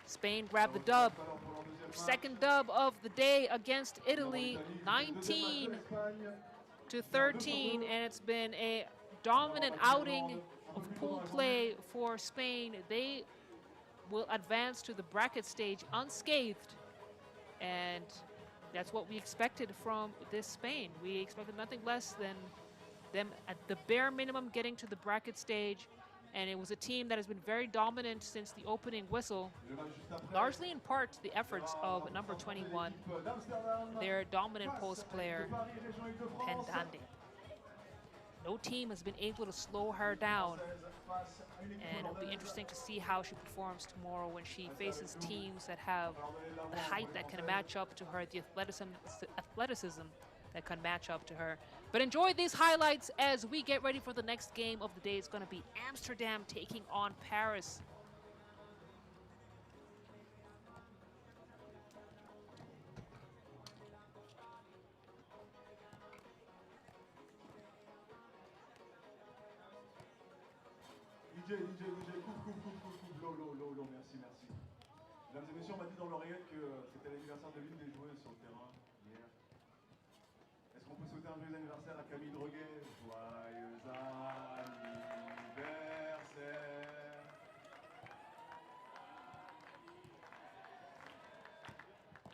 Spain grabbed the dub. Second dub of the day against Italy, 19-13. And it's been a dominant outing of pool play for Spain. They will advance to the bracket stage unscathed, and that's what we expected from this Spain. We expected nothing less than them at the bare minimum getting to the bracket stage, and it was a team that has been very dominant since the opening whistle, largely in part to the efforts of number 21, their dominant post player, Pendande. No team has been able to slow her down, and it'll be interesting to see how she performs tomorrow when she faces teams that have the height that can match up to her, the athleticism that can match up to her. But enjoy these highlights as we get ready for the next game of the day. It's going to be Amsterdam taking on Paris. DJ, coupe, l'eau, merci. Mesdames et messieurs, on m'a dit dans l'oreillette que c'était l'anniversaire de l'une des joueuses sur le terrain hier. Est-ce qu'on peut souhaiter un joyeux anniversaire à Camille Droguet? Joyeux anniversaire.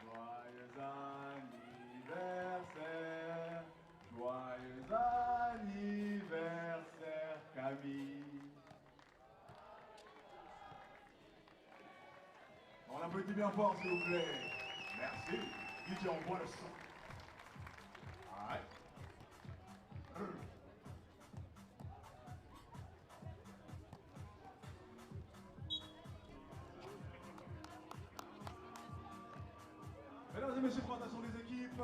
Joyeux anniversaire. Joyeux anniversaire, Camille. On applaudit bien fort, s'il vous plaît. Merci. DJ, on voit le son. Ouais. Mesdames et messieurs, présentation des équipes.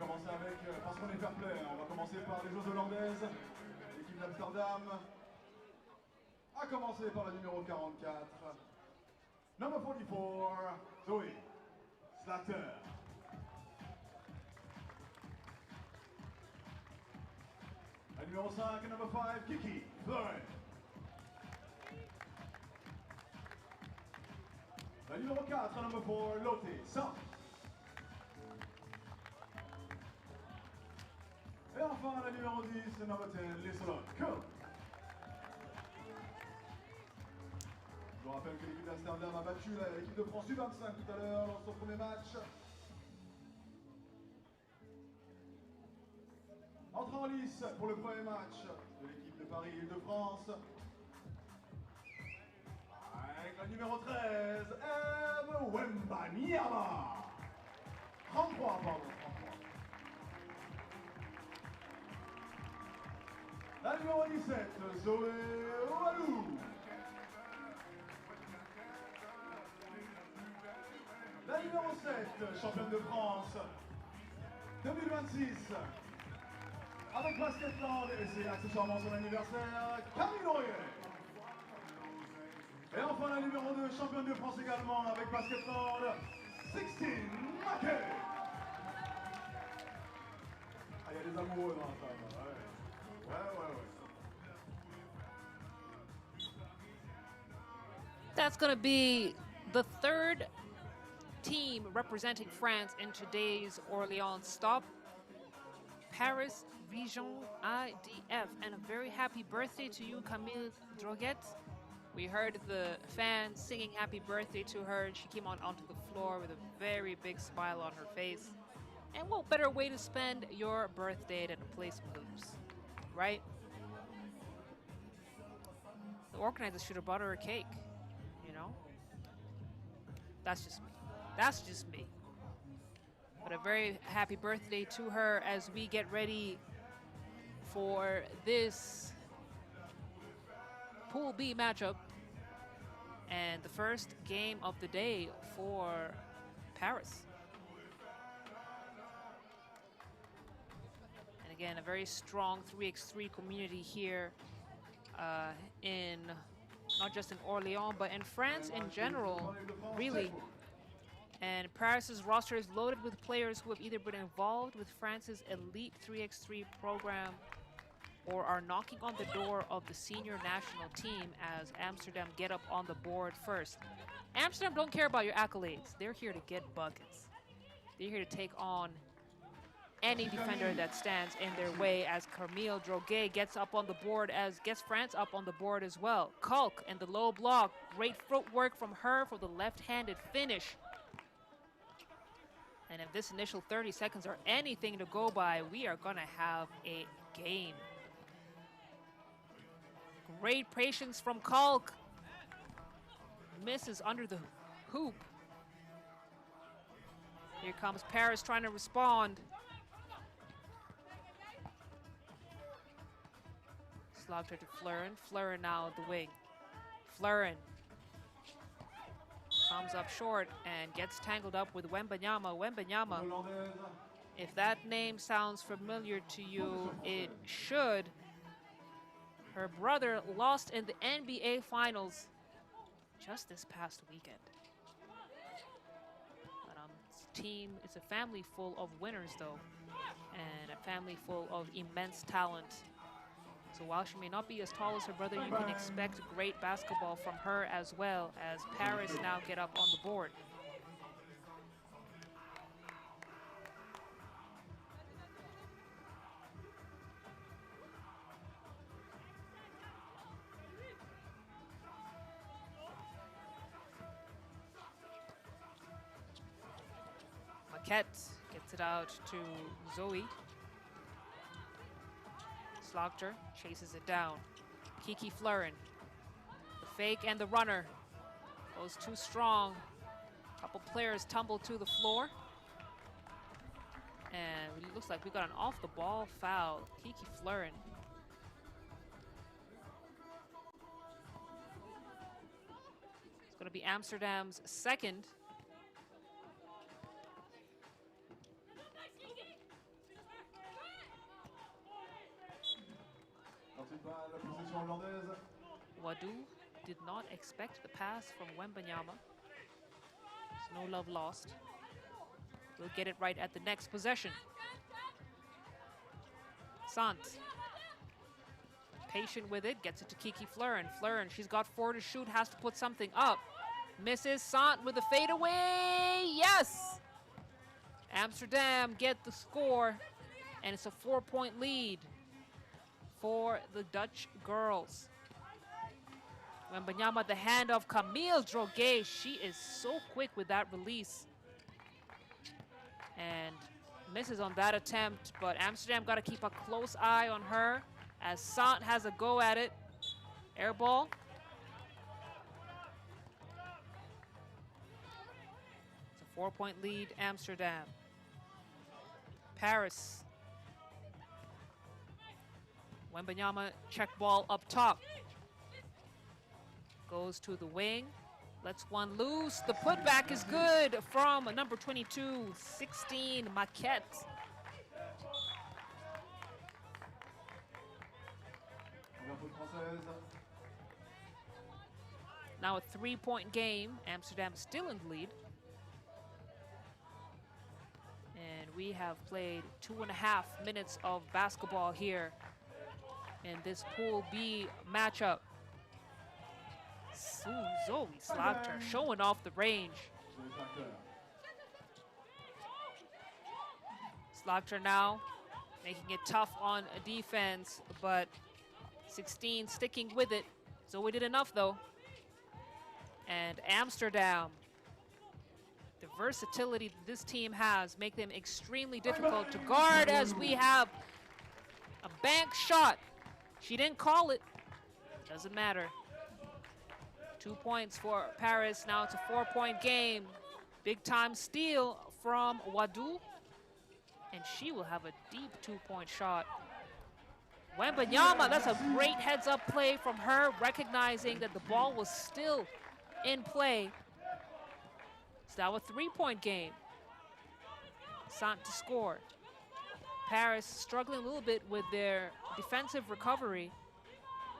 commencer avec, parce qu'on est fair play, hein, on va commencer par les joueuses hollandaises, l'équipe d'Amsterdam, à commencer par la numéro 44, number 44, Zoe Slater. La numéro 5, number 5, Kiki Fleuren. La numéro 4, number 4, Lotte Sam. Et enfin la numéro 10, number 10, Liselott Kuhn. Je vous rappelle que l'équipe d'Amsterdam a battu l'équipe de France U25 tout à l'heure dans son premier match. Entre en lice pour le premier match de l'équipe de Paris-Île-de-France. Avec la numéro 13, Eve Wembanyama. 33, pardon, 33. La numéro 17, Zoé Walou. La numéro 7, championne de France 2026. Avec Basketland, et c'est accessoirement son anniversaire, Camille Laurier. Et enfin la numéro 2, championne de France également avec Basketland, 16 Mackey. Ah, il y a des amoureux dans la salle. Ouais. That's going to be the third team representing France in today's Orléans stop. Paris Région IDF, and a very happy birthday to you, Camille Droguet. We heard the fans singing happy birthday to her, and she came onto the floor with a very big smile on her face. And what better way to spend your birthday than to play some hoops, right? The organizers should have bought her a cake, you know? That's just me. That's just me. But a very happy birthday to her as we get ready for this Pool B matchup and the first game of the day for Paris. And again, a very strong 3x3 community here in not just in Orléans, but in France in general, really. And Paris's roster is loaded with players who have either been involved with France's elite 3x3 program or are knocking on the door of the senior national team as Amsterdam get up on the board first. Amsterdam don't care about your accolades. They're here to get buckets. They're here to take on any defender that stands in their way as Camille Droguet gets France up on the board as well. Kulk and the low block. Great footwork from her for the left-handed finish. And if this initial 30 seconds are anything to go by, we are gonna have a game. Great patience from Kulk. Misses under the hoop. Here comes Paris trying to respond. Slogter to Fleuren. Fleuren now at the wing. Fleuren comes up short and gets tangled up with Wembanyama. Wembanyama, if that name sounds familiar to you, it should. Her brother lost in the NBA Finals just this past weekend. But it's a family full of winners though, and a family full of immense talent. So while she may not be as tall as her brother, you can expect great basketball from her as well, as Paris now get up on the board. Maquette gets it out to Zoe. Slogter chases it down. Kiki Fleuren. The fake and the runner goes too strong. A couple players tumble to the floor. And it looks like we got an off-the-ball foul. Kiki Fleuren. It's going to be Amsterdam's second. balle, possession hollandaise. Wadu did not expect the pass from Wembanyama. There's no love lost. We'll get it right at the next possession. Sant. Patient with it, gets it to Kiki Fleuren. Fleuren, she's got 4 to shoot, has to put something up. Misses. Sant with a fadeaway. Yes! Amsterdam get the score, and it's a 4-point lead for the Dutch girls. Wembanyama, the hand of Camille Droguet. She is so quick with that release. And misses on that attempt, but Amsterdam got to keep a close eye on her as Sant has a go at it. Air ball. It's a 4-point lead, Amsterdam. Paris. Wembanyama check ball up top. Goes to the wing. Lets one loose. The putback is good from number 22, 16, Maquette. Now a 3-point game. Amsterdam still in the lead. And we have played 2.5 minutes of basketball here in this Pool B matchup. Zoe Slagter showing off the range. Slagter now making it tough on defense, but 16 sticking with it. Zoe did enough though. And Amsterdam, the versatility that this team has make them extremely difficult to guard as we have a bank shot. She didn't call it. Doesn't matter. 2 points for Paris. Now it's a 4-point game. Big time steal from Wadu. And she will have a deep 2-point shot. Wembanyama, that's a great heads-up play from her, recognizing that the ball was still in play. It's now a 3-point game. Sant to score. Paris struggling a little bit with their defensive recovery.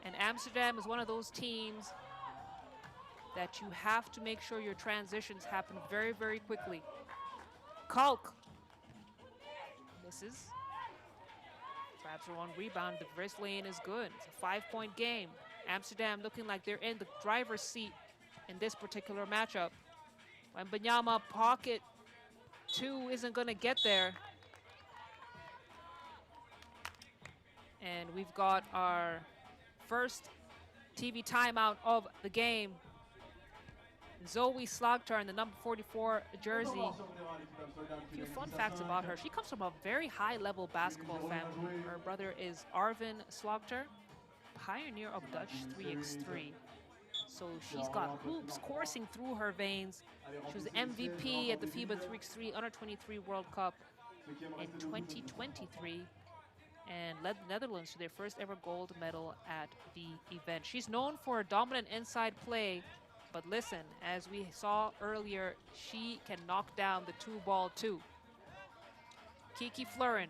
And Amsterdam is one of those teams that you have to make sure your transitions happen very, very quickly. Kalk misses. Grabs her on rebound. The wrist lane is good. It's a 5-point game. Amsterdam looking like they're in the driver's seat in this particular matchup. Wembanyama pocket 2 isn't going to get there. And we've got our first TV timeout of the game. Zoe Slagter in the number 44 jersey. A few fun facts about her. She comes from a very high-level basketball family. Her brother is Arvin Slagter, pioneer of Dutch 3x3. So she's got hoops coursing through her veins. She was the MVP at the FIBA 3x3 Under-23 World Cup in 2023 and led the Netherlands to their first ever gold medal at the event. She's known for a dominant inside play, but listen, as we saw earlier, she can knock down the 2-ball too. Kiki Fleuren.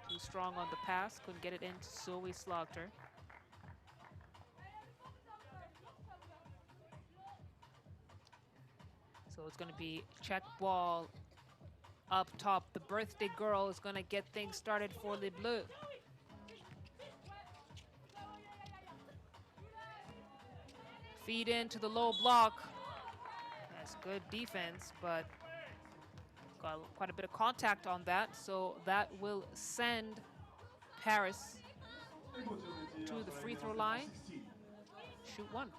Too strong on the pass, couldn't get it into Zoe Slagter. So it's going to be check ball up top. The birthday girl is going to get things started for Les Bleus. Feed into the low block. That's good defense, but got quite a bit of contact on that. So that will send Paris to the free throw line. Shoot one.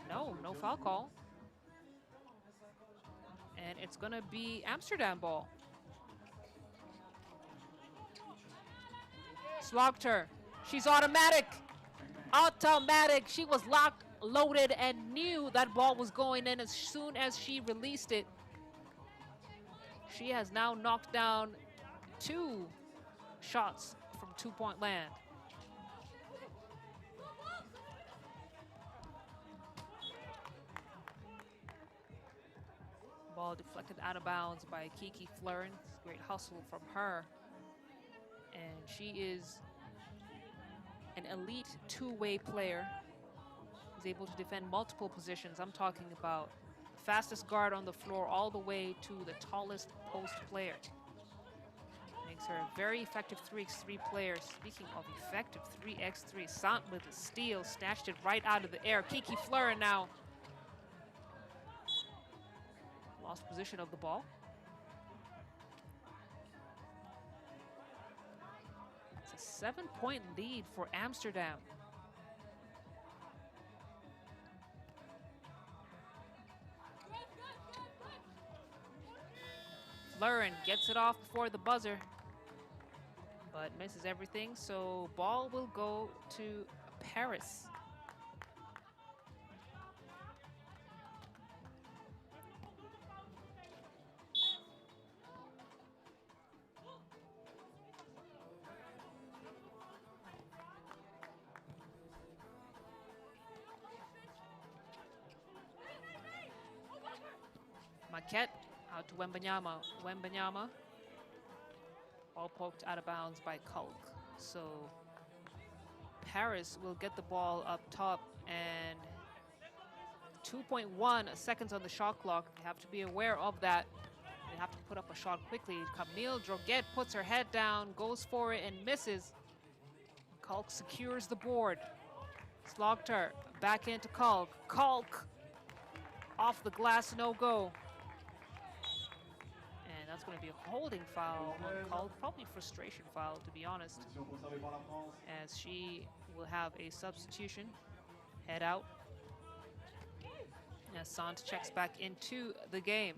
No foul call. And it's going to be Amsterdam ball. Slagter. She's automatic. Automatic. She was locked, loaded, and knew that ball was going in as soon as she released it. She has now knocked down 2 shots from 2-point land. Ball deflected out of bounds by Kiki Fleuren. Great hustle from her. And she is an elite two-way player. Is able to defend multiple positions. I'm talking about the fastest guard on the floor all the way to the tallest post player. Makes her a very effective 3x3 player. Speaking of effective 3x3, Sant with a steal, snatched it right out of the air. Kiki Fleuren now lost position of the ball. It's a 7-point lead for Amsterdam. Fleuren gets it off before the buzzer, but misses everything, so ball will go to Paris. Maquette out to Wembanyama. Wembanyama, all poked out of bounds by Kulk. So Paris will get the ball up top, and 2.1 seconds on the shot clock. They have to be aware of that. They have to put up a shot quickly. Camille Droguet puts her head down, goes for it, and misses. Kulk secures the board. Slogter back into Kulk. Kulk off the glass, no go. And that's going to be a holding foul on Kulk, probably frustration foul, to be honest, as she will have a substitution. Head out as Sant checks back into the game.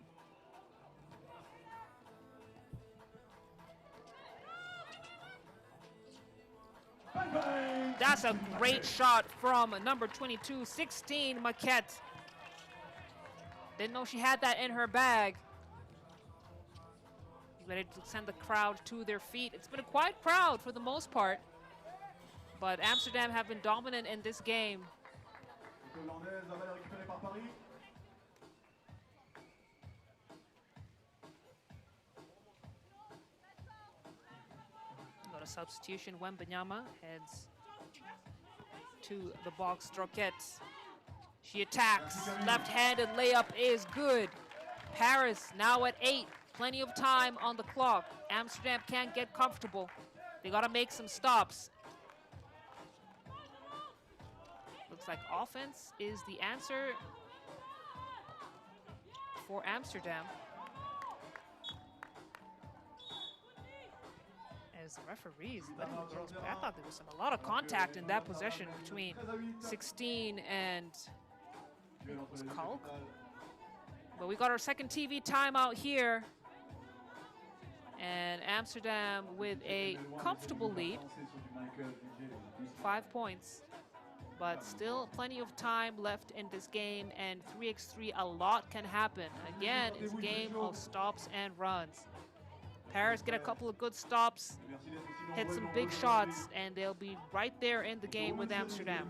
That's a great shot from number 22, 16, Maquette. Didn't know she had that in her bag. Ready to send the crowd to their feet. It's been a quiet crowd for the most part, but Amsterdam have been dominant in this game. Got a substitution. Wembanyama heads to the box. Droguet. She attacks. Left-handed layup is good. Paris now at 8. Plenty of time on the clock. Amsterdam can't get comfortable. They got to make some stops. Looks like offense is the answer for Amsterdam. As the referees letting the girls play. I thought there was a lot of contact in that possession between 16 and Kulk. But we got our second TV timeout here. And Amsterdam with a comfortable lead, 5 points, but still plenty of time left in this game, and 3x3, a lot can happen. Again, it's a game of stops and runs. Paris get a couple of good stops, hit some big shots, and they'll be right there in the game with Amsterdam.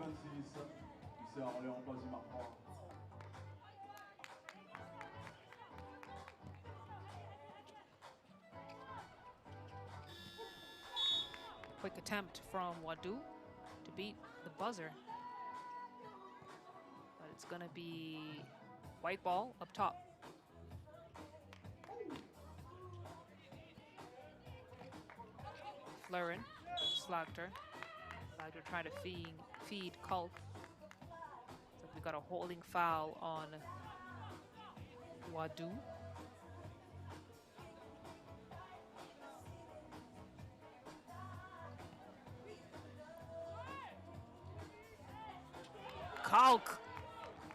Quick attempt from Wadu to beat the buzzer. But it's going to be white ball up top. Fleuren, Slagter. Slagter trying to feed Kulk. So we got a holding foul on Wadu. Kulk,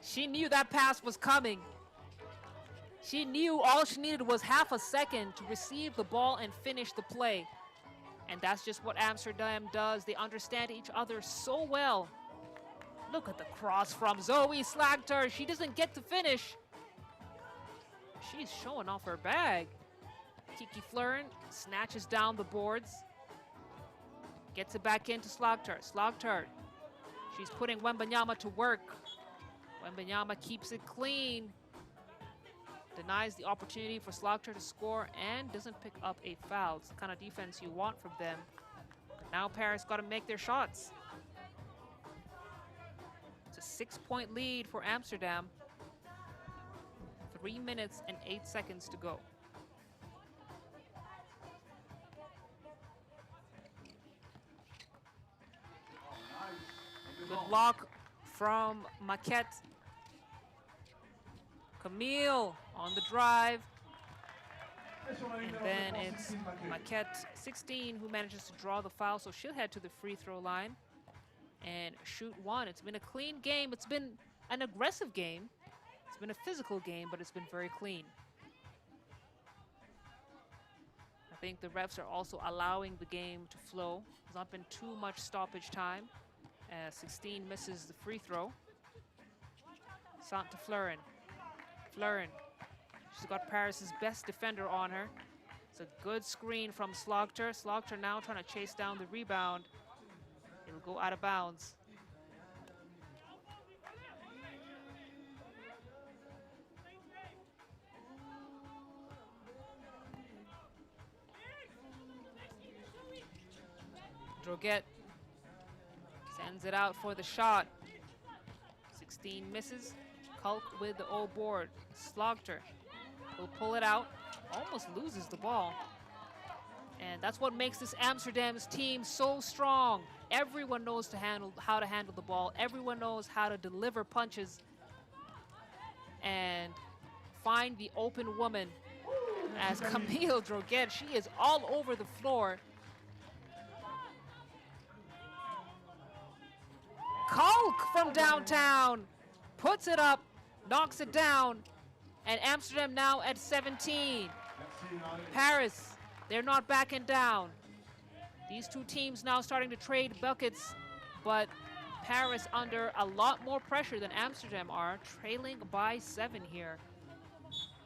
she knew that pass was coming. She knew all she needed was half a second to receive the ball and finish the play. And that's just what Amsterdam does. They understand each other so well. Look at the cross from Zoe Slagter. She doesn't get to finish. She's showing off her bag. Kiki Fleuren snatches down the boards. Gets it back into Slagter. Slagter. She's putting Wembanyama to work. Wembanyama keeps it clean. Denies the opportunity for Slagter to score and doesn't pick up a foul. It's the kind of defense you want from them. Now Paris got to make their shots. It's a 6-point lead for Amsterdam. 3 minutes and 8 seconds to go. Good block from Maquette. Camille on the drive. And then it's Maquette 16 who manages to draw the foul, so she'll head to the free throw line and shoot one. It's been a clean game. It's been an aggressive game. It's been a physical game, but it's been very clean. I think the refs are also allowing the game to flow. There's not been too much stoppage time. 16 misses the free throw. Santa Fleuren. Fleuren. She's got Paris's best defender on her. It's a good screen from Slogter. Slogter now trying to chase down the rebound. It'll go out of bounds. Droguet sends it out for the shot. 16 misses. Kulk with the O board. Slogter will pull it out. Almost loses the ball. And that's what makes this Amsterdam's team so strong. Everyone knows how to handle the ball. Everyone knows how to deliver punches and find the open woman. As Camille Droguet, she is all over the floor. Kulk from downtown puts it up, knocks it down, and Amsterdam now at 17. Paris, they're not backing down. These two teams now starting to trade buckets, but Paris under a lot more pressure than Amsterdam are, trailing by 7 here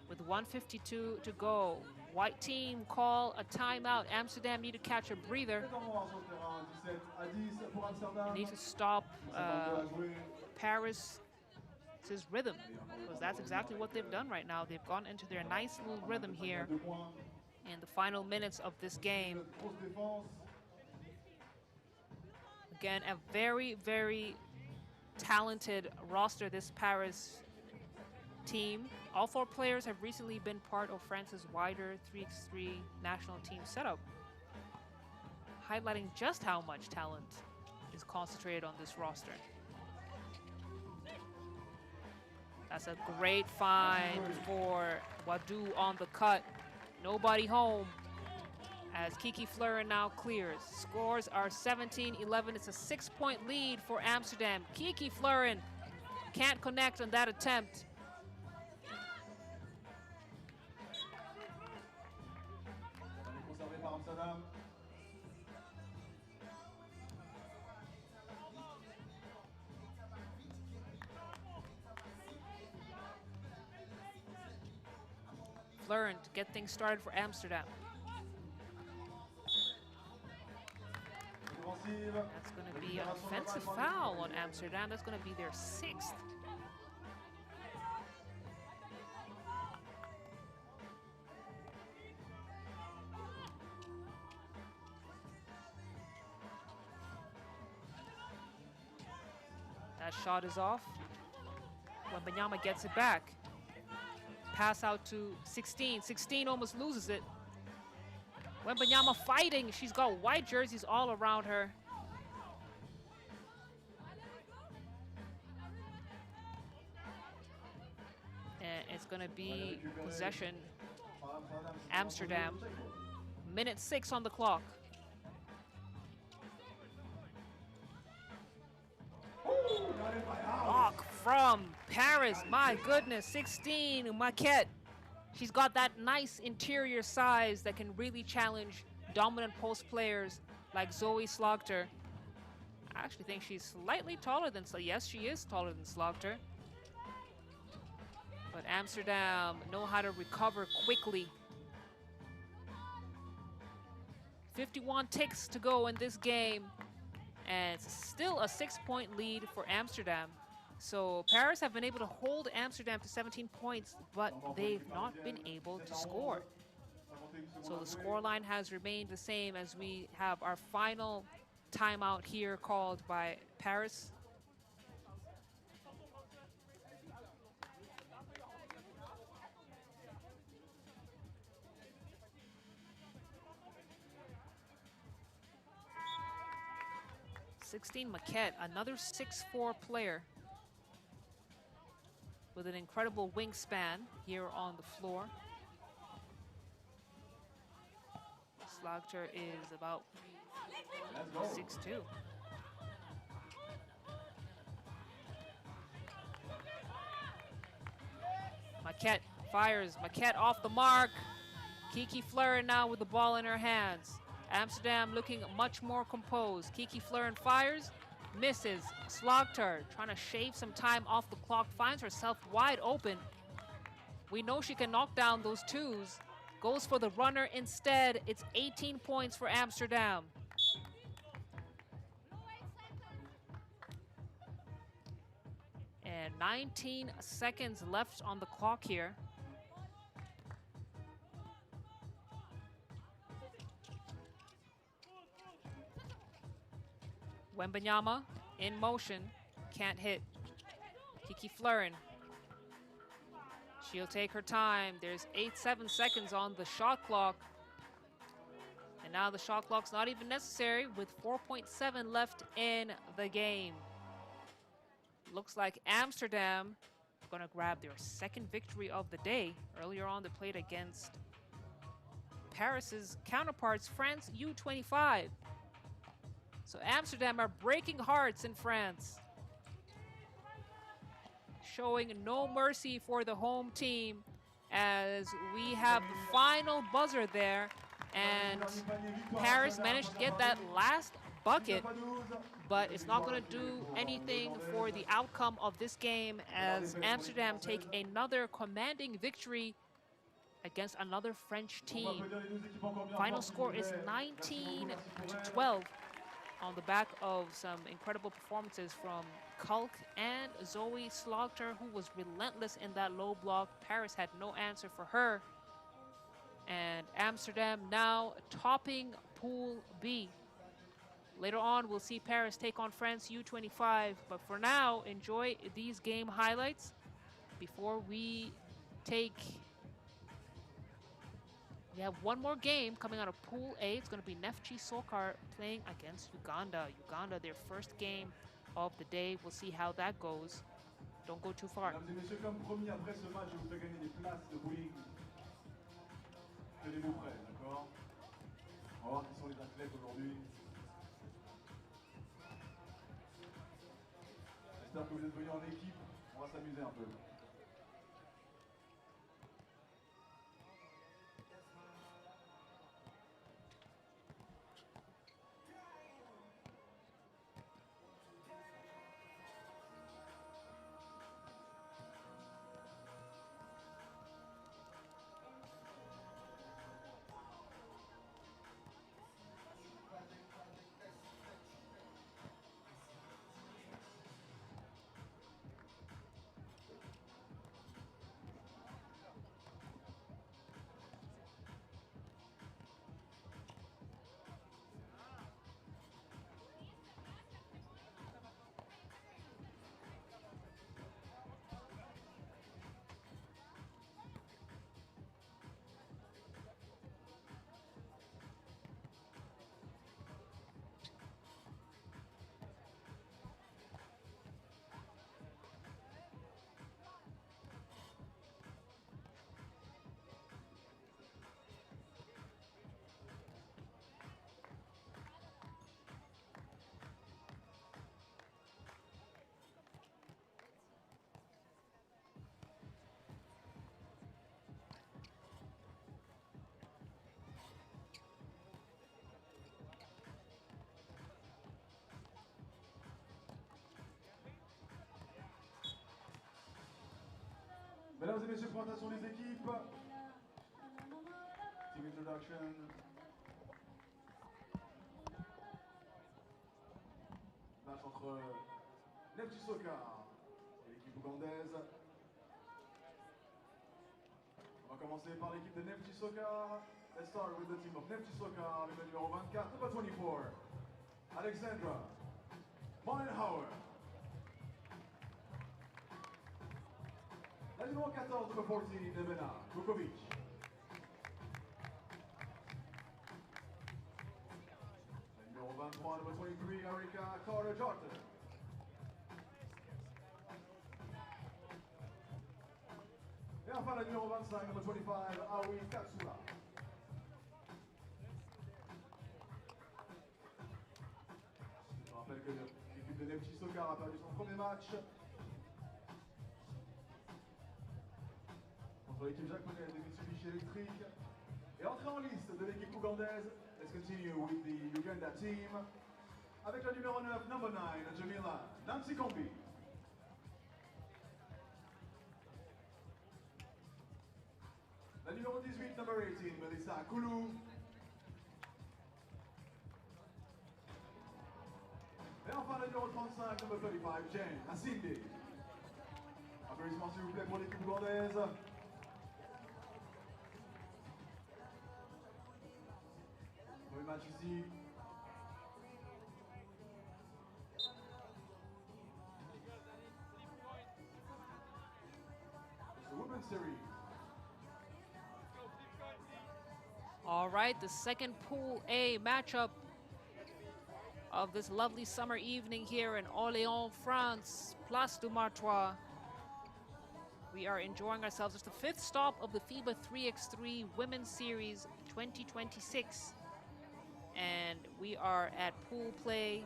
with 1:52 to go. White team call a timeout. Amsterdam need to catch a breather. They need to stop Paris' rhythm, because that's exactly what they've done right now. They've gone into their nice little rhythm here in the final minutes of this game. Again, a very, very talented roster, this Paris team. All 4 players have recently been part of France's wider 3x3 national team setup, highlighting just how much talent is concentrated on this roster. That's a great find for Wadou on the cut. Nobody home as Kiki Fleuren now clears. Scores are 17-11. It's a 6-point lead for Amsterdam. Kiki Fleuren can't connect on that attempt. Fleuren to get things started for Amsterdam. That's going to be an offensive foul on Amsterdam. That's going to be their 6th. That shot is off. Wembanyama gets it back. Pass out to 16. 16 almost loses it. Wembanyama fighting. She's got white jerseys all around her. And it's going to be possession. Amsterdam. Minute 6 on the clock. Block from Paris. My goodness, 16, Maquette. She's got that nice interior size that can really challenge dominant post players like Zoe Slogter. I actually think she's slightly taller than, yes, she is taller than Slogter. But Amsterdam know how to recover quickly. 51 ticks to go in this game. And it's still a 6-point lead for Amsterdam. So Paris have been able to hold Amsterdam to 17 points, but they've not been able to score. So the scoreline has remained the same as we have our final timeout here called by Paris. Maquette, another 6'4" player with an incredible wingspan here on the floor. Slagter is about 6'2". Maquette fires. Maquette off the mark. Kiki Fleuren now with the ball in her hands. Amsterdam looking much more composed. Kiki Fleuren fires, misses. Slagter trying to shave some time off the clock, finds herself wide open. We know she can knock down those twos. Goes for the runner instead. It's 18 points for Amsterdam. And 19 seconds left on the clock here. Wembanyama in motion, can't hit. Kiki Fleuren. She'll take her time. There's 7 seconds on the shot clock. And now the shot clock's not even necessary with 4.7 left in the game. Looks like Amsterdam gonna grab their second victory of the day. Earlier on, they played against Paris's counterparts, France U25. So Amsterdam are breaking hearts in France. Showing no mercy for the home team as we have the final buzzer there. And Paris managed to get that last bucket, but it's not going to do anything for the outcome of this game as Amsterdam take another commanding victory against another French team. Final score is 19-12 on the back of some incredible performances from Kulk and Zoe Slagter, who was relentless in that low block. Paris had no answer for her. And Amsterdam now topping Pool B. Later on, we'll see Paris take on France U25. But for now, enjoy these game highlights before we take... We have one more game coming out of Pool A. It's going to be Neftchi SOCAR playing against Uganda. Uganda, their first game of the day. We'll see how that goes. Don't go too far. Tenez-vous prêts, d'accord? On va voir qui sont les athlètes aujourd'hui. J'espère que vous êtes venus en équipe. On va s'amuser un peu. Mesdames et messieurs, présentation des équipes. Team introduction. Match entre Neftchi SOCAR et l'équipe ougandaise. On va commencer par l'équipe de Neftchi SOCAR. Let's start with the team of Neftchi SOCAR, le numéro 24, number 24, Alexandra Mollenhauer. La numéro 14, number 14, Nevena Vukovic. La numéro 23, number 23, Erika Carter-Jordan. Et enfin la numéro 25, number 25, Aoi Katsura. Je rappelle que l'équipe de Neftchi SOCAR a perdu son premier match contre l'équipe japonaise de Mitsubishi électrique. Et entrée en liste de l'équipe ougandaise. Let's continue with the Uganda team. Avec la numéro 9, number 9, Jamila Nansikombi. La numéro 18, number 18, Melissa Koulou. Et enfin la numéro 35, number 35, Jane Asinde. Applaudissements s'il vous plaît pour l'équipe ougandaise. Premier match ici. It's the Women's Series. All right, the second Pool A matchup of this lovely summer evening here in Orléans, France, Place du Martroi. We are enjoying ourselves. It's the fifth stop of the FIBA 3x3 Women's Series 2026. And we are at pool play.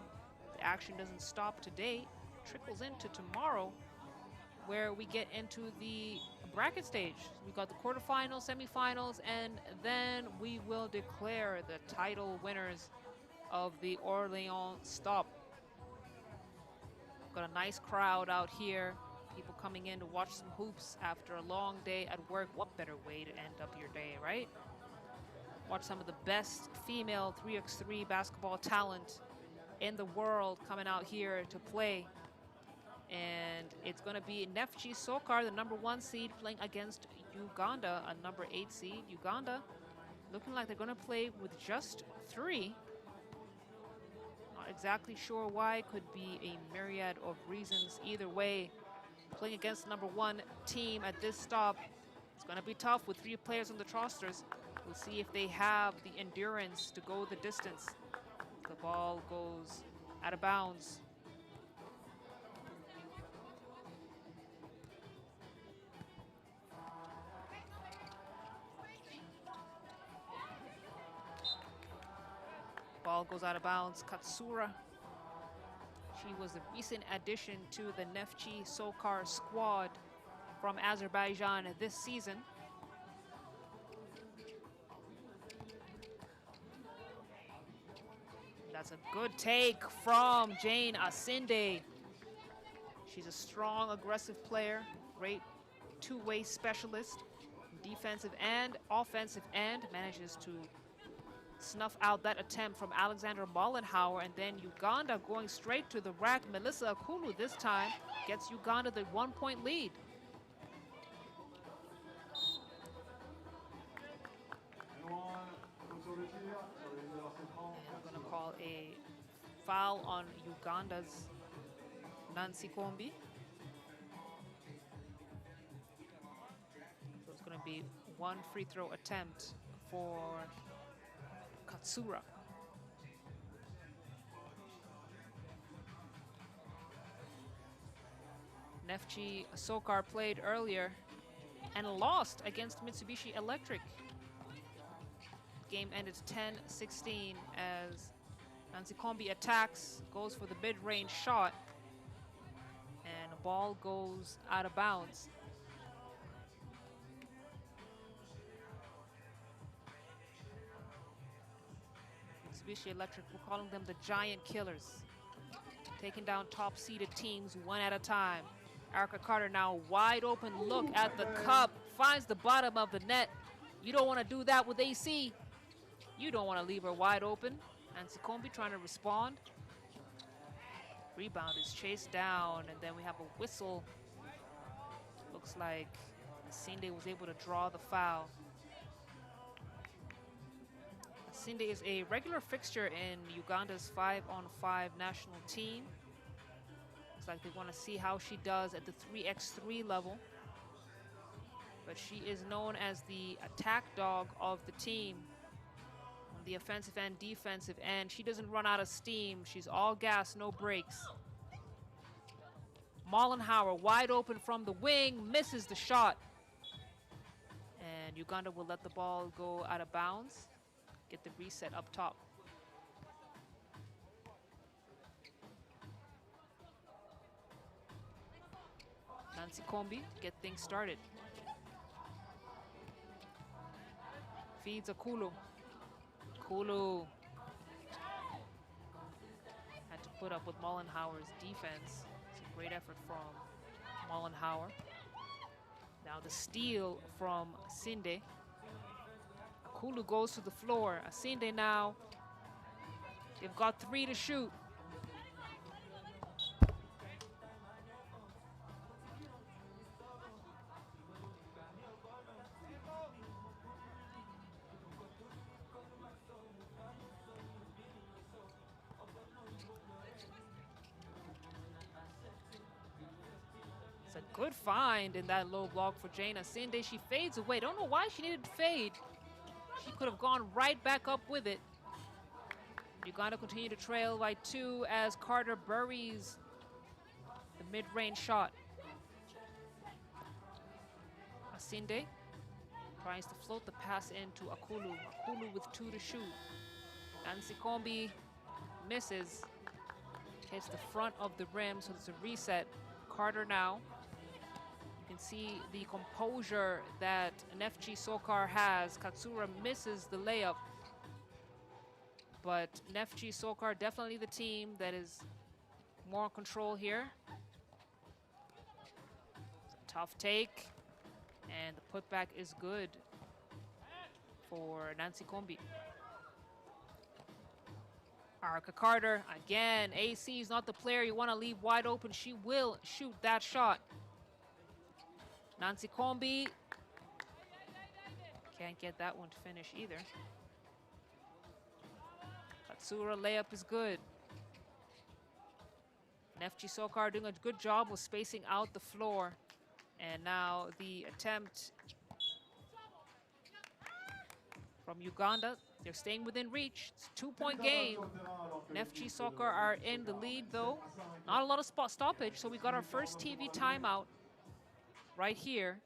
The action doesn't stop today. It trickles into tomorrow, where we get into the bracket stage. We've got the quarterfinals, semifinals, and then we will declare the title winners of the Orléans stop. Got a nice crowd out here. People coming in to watch some hoops after a long day at work. What better way to end up your day, right? Watch some of the best female 3x3 basketball talent in the world coming out here to play. And it's going to be Neftchi SOCAR, the number 1 seed, playing against Uganda, a number 8 seed. Uganda looking like they're going to play with just 3. Not exactly sure why. Could be a myriad of reasons. Either way, playing against the number 1 team at this stop, it's going to be tough with 3 players on the rosters. We'll see if they have the endurance to go the distance. The ball goes out of bounds. Ball goes out of bounds. Katsura. She was a recent addition to the Neftchi SOCAR squad from Azerbaijan this season. That's a good take from Jane Asinde. She's a strong, aggressive player, great two-way specialist, defensive and offensive end, manages to snuff out that attempt from Alexandra Mollenhauer, and then Uganda going straight to the rack. Melissa Akulu this time gets Uganda the 1-point lead. And we're going to call a foul on Uganda's Nansikombi. So it's going to be 1 free throw attempt for Katsura. Neftchi SOCAR played earlier and lost against Mitsubishi Electric. Game ended 10-16 as Nansikombi attacks, goes for the mid-range shot, and the ball goes out of bounds. Mitsubishi Electric, we're calling them the giant killers, taking down top-seeded teams one at a time. Erika Carter now wide open look at the cup, finds the bottom of the net. You don't want to do that with AC. You don't want to leave her wide open. Nansikombi trying to respond. Rebound is chased down, and then we have a whistle. Looks like Asinde was able to draw the foul. Asinde is a regular fixture in Uganda's 5-on-5 national team. Looks like they want to see how she does at the 3x3 level. But she is known as the attack dog of the team on the offensive and defensive end. She doesn't run out of steam. She's all gas, no brakes. Mollenhauer wide open from the wing, misses the shot. And Uganda will let the ball go out of bounds. Get the reset up top. Nancy Kombi to get things started. Feeds Akulu. Akulu had to put up with Mollenhauer's defense. It's a great effort from Mollenhauer. Now the steal from Asinde. Akulu goes to the floor. Asinde now. They've got 3 to shoot. It's a good find in that low block for Jane Asinde. She fades away. Don't know why she needed to fade. She could have gone right back up with it. Uganda continue to trail by 2 as Carter buries the mid-range shot. Asinde tries to float the pass into Akulu. Akulu with 2 to shoot. Nancy Kombi misses. Hits the front of the rim, so it's a reset. Carter now. You can see the composure that Neftchi SOCAR has. Katsura misses the layup. But Neftchi SOCAR definitely the team that is more in control here. Tough take. And the putback is good for Nancy Kombi. Arka Carter, again, AC is not the player you want to leave wide open. She will shoot that shot. Nancy Kombi can't get that one to finish either. Katsura layup is good. Neftchi SOCAR doing a good job of spacing out the floor. And now the attempt from Uganda. They're staying within reach. It's a 2-point game. Neftchi SOCAR are in the lead, though. Not a lot of stoppage, so we got our first TV timeout right here.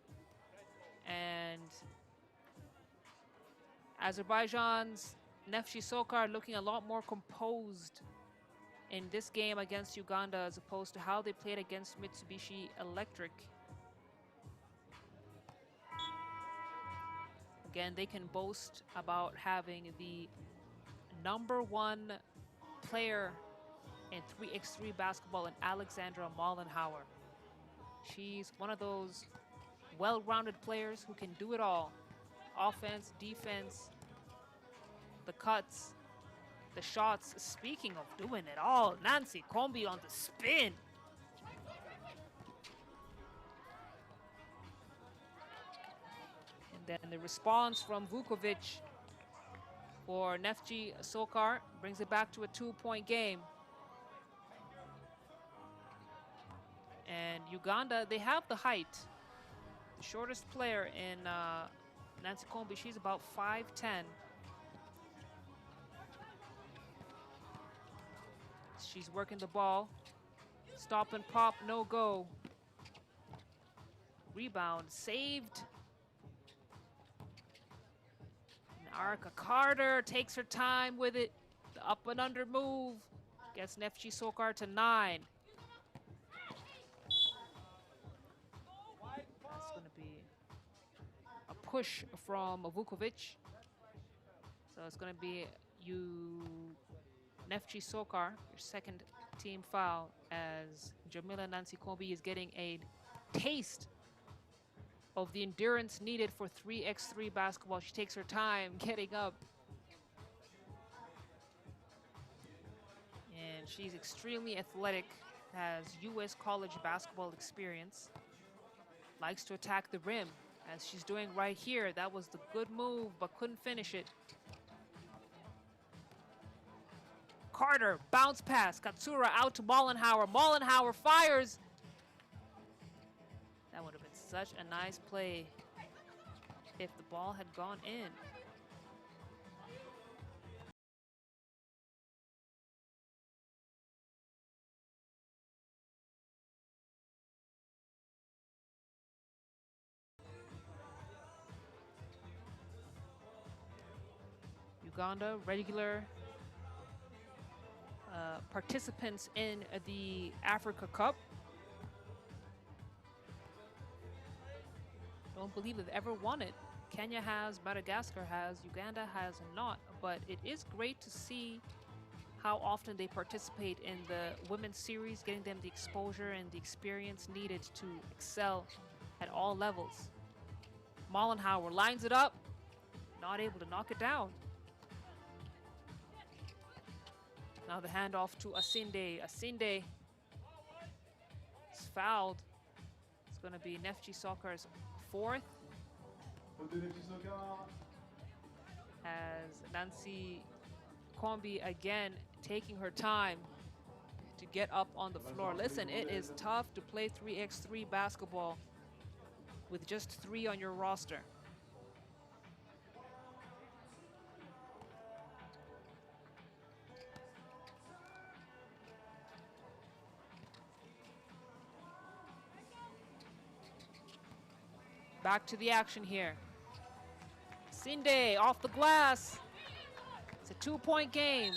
And Azerbaijan's Neftchi SOCAR looking a lot more composed in this game against Uganda as opposed to how they played against Mitsubishi Electric. Again, they can boast about having the #1 player in 3x3 basketball in Alexandra Mollenhauer. She's one of those well-rounded players who can do it all. Offense, defense, the cuts, the shots. Speaking of doing it all, Nancy Kombi on the spin. And then the response from Vukovic for Neftchi SOCAR brings it back to a 2-point game. And Uganda, they have the height. The shortest player in Nancy Kombi, she's about 5'10". She's working the ball. Stop and pop, no go. Rebound saved. And Arka Carter takes her time with it. The up and under move gets Neftchi SOCAR to 9. That's going to be a push from Vukovic. So it's going to be Neftchi SOCAR, your second team foul, as Jamila Nancy Kombi is getting a taste of the endurance needed for 3x3 basketball. She takes her time getting up. And she's extremely athletic, has U.S. college basketball experience, likes to attack the rim, as she's doing right here. That was the good move, but couldn't finish it. Carter, bounce pass. Katsura out to Mollenhauer. Mollenhauer fires. That would have been such a nice play if the ball had gone in. Uganda, regular participants in the Africa Cup. Don't believe they've ever won it. Kenya has, Madagascar has, Uganda has not, but it is great to see how often they participate in the women's series, getting them the exposure and the experience needed to excel at all levels. Mollenhauer lines it up, not able to knock it down. Now the handoff to Asinde. Asinde is fouled. It's going to be Neftchi SOCAR's fourth. As Nancy Kombi again taking her time to get up on the floor. Listen, it is tough to play 3x3 basketball with just 3 on your roster. Back to the action here. Sinde off the glass. It's a 2-point game.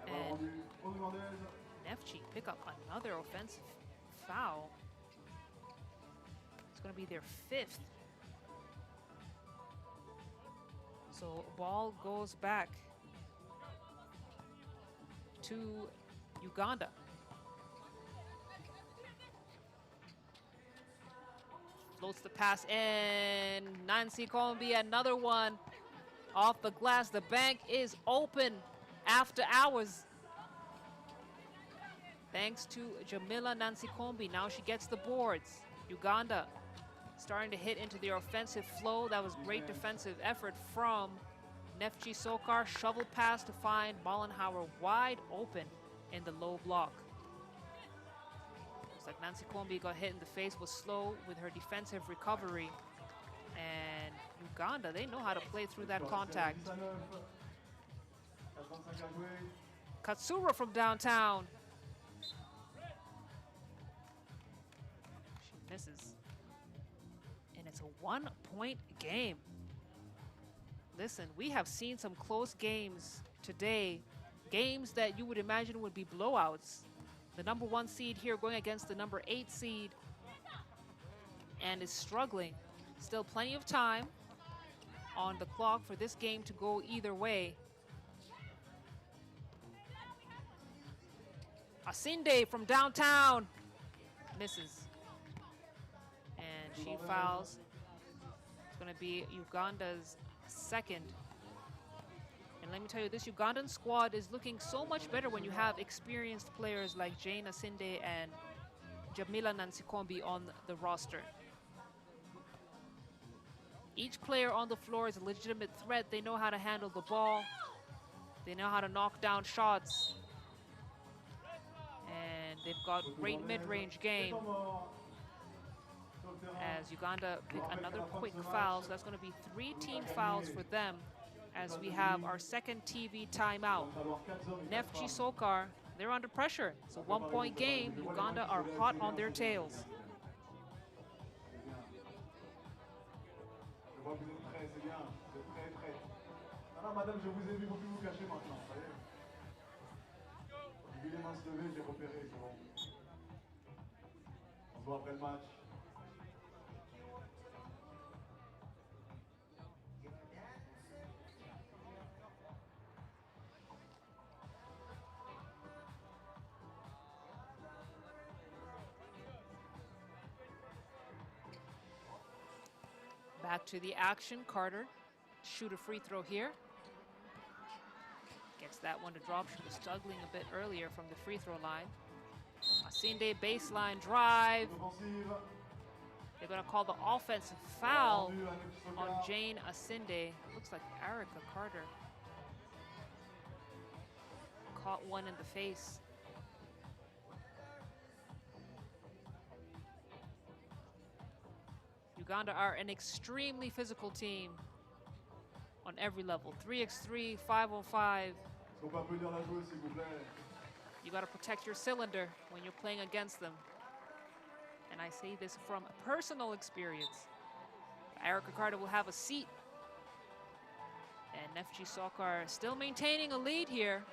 And Neftchi pick up another offensive foul. It's going to be their 5th. So ball goes back to Uganda. Floats the pass in. Nancy Kombi, another one off the glass. The bank is open after hours. Thanks to Jamila Nancy Kombi. Now she gets the boards. Uganda starting to hit into their offensive flow. That was great defensive effort from Neftchi SOCAR. Shovel pass to find Mollenhauer wide open in the low block. Looks like Nancy Kombi got hit in the face, was slow with her defensive recovery. And Uganda, they know how to play through that contact. Katsura from downtown. She misses. And it's a 1-point game. Listen, we have seen some close games today. Games that you would imagine would be blowouts. The number 1 seed here going against the number 8 seed and is struggling. Still plenty of time on the clock for this game to go either way. Asinde from downtown misses. And she fouls. It's going to be Uganda's 2nd. And let me tell you, this Ugandan squad is looking so much better when you have experienced players like Jane Asinde and Jamila Nancy Kombi on the roster. Each player on the floor is a legitimate threat. They know how to handle the ball. They know how to knock down shots. And they've got great mid-range game. As Uganda pick another quick foul, so that's going to be 3 team fouls for them as we have our 2nd TV timeout. Neftchi SOCAR, they're under pressure. It's a 1-point game. Uganda are hot on their tails. Madame, je vous ai vu, il ne faut plus vous cacher maintenant, vous savez. J'ai vu les mains se lever, j'ai repéré, c'est bon. On se voit après le match. Back to the action. Carter shoot a free throw here. Gets that one to drop. She was struggling a bit earlier from the free throw line. Asinde baseline drive. They're going to call the offensive foul Rendu à Neftchi on SOCAR. Jane Asinde. Looks like Erica Carter caught one in the face. Uganda are an extremely physical team on every level. 3x3, 5on5. Est-ce qu'on peut applaudir la joueuse, s'il vous plaît? You got to protect your cylinder when you're playing against them. And I say this from personal experience. Erica Carter will have a seat. And Neftchi SOCAR still maintaining a lead here.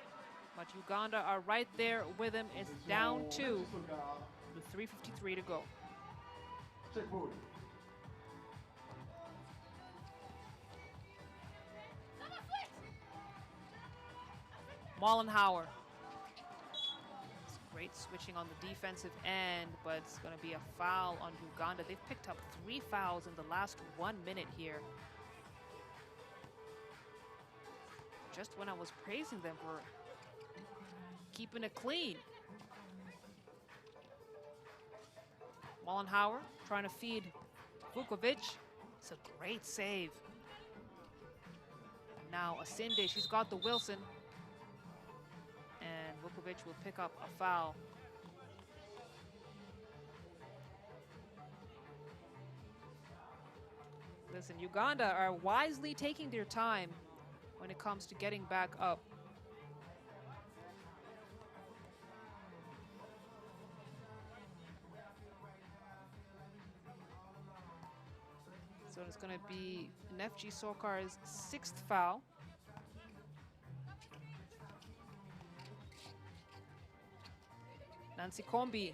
But Uganda are right there with him. It's down two Neftchi SOCAR. with 3:53 to go. Check ball. Mollenhauer. It's great switching on the defensive end, but it's going to be a foul on Uganda. They've picked up 3 fouls in the last 1 minute here. Just when I was praising them for keeping it clean. Mollenhauer trying to feed Vukovic. It's a great save. Now Asinde, she's got the Wilson. And Vukovic will pick up a foul. Listen, Uganda are wisely taking their time when it comes to getting back up. So it's going to be Neftchi SOCAR's 6th foul. Nancy Kombi.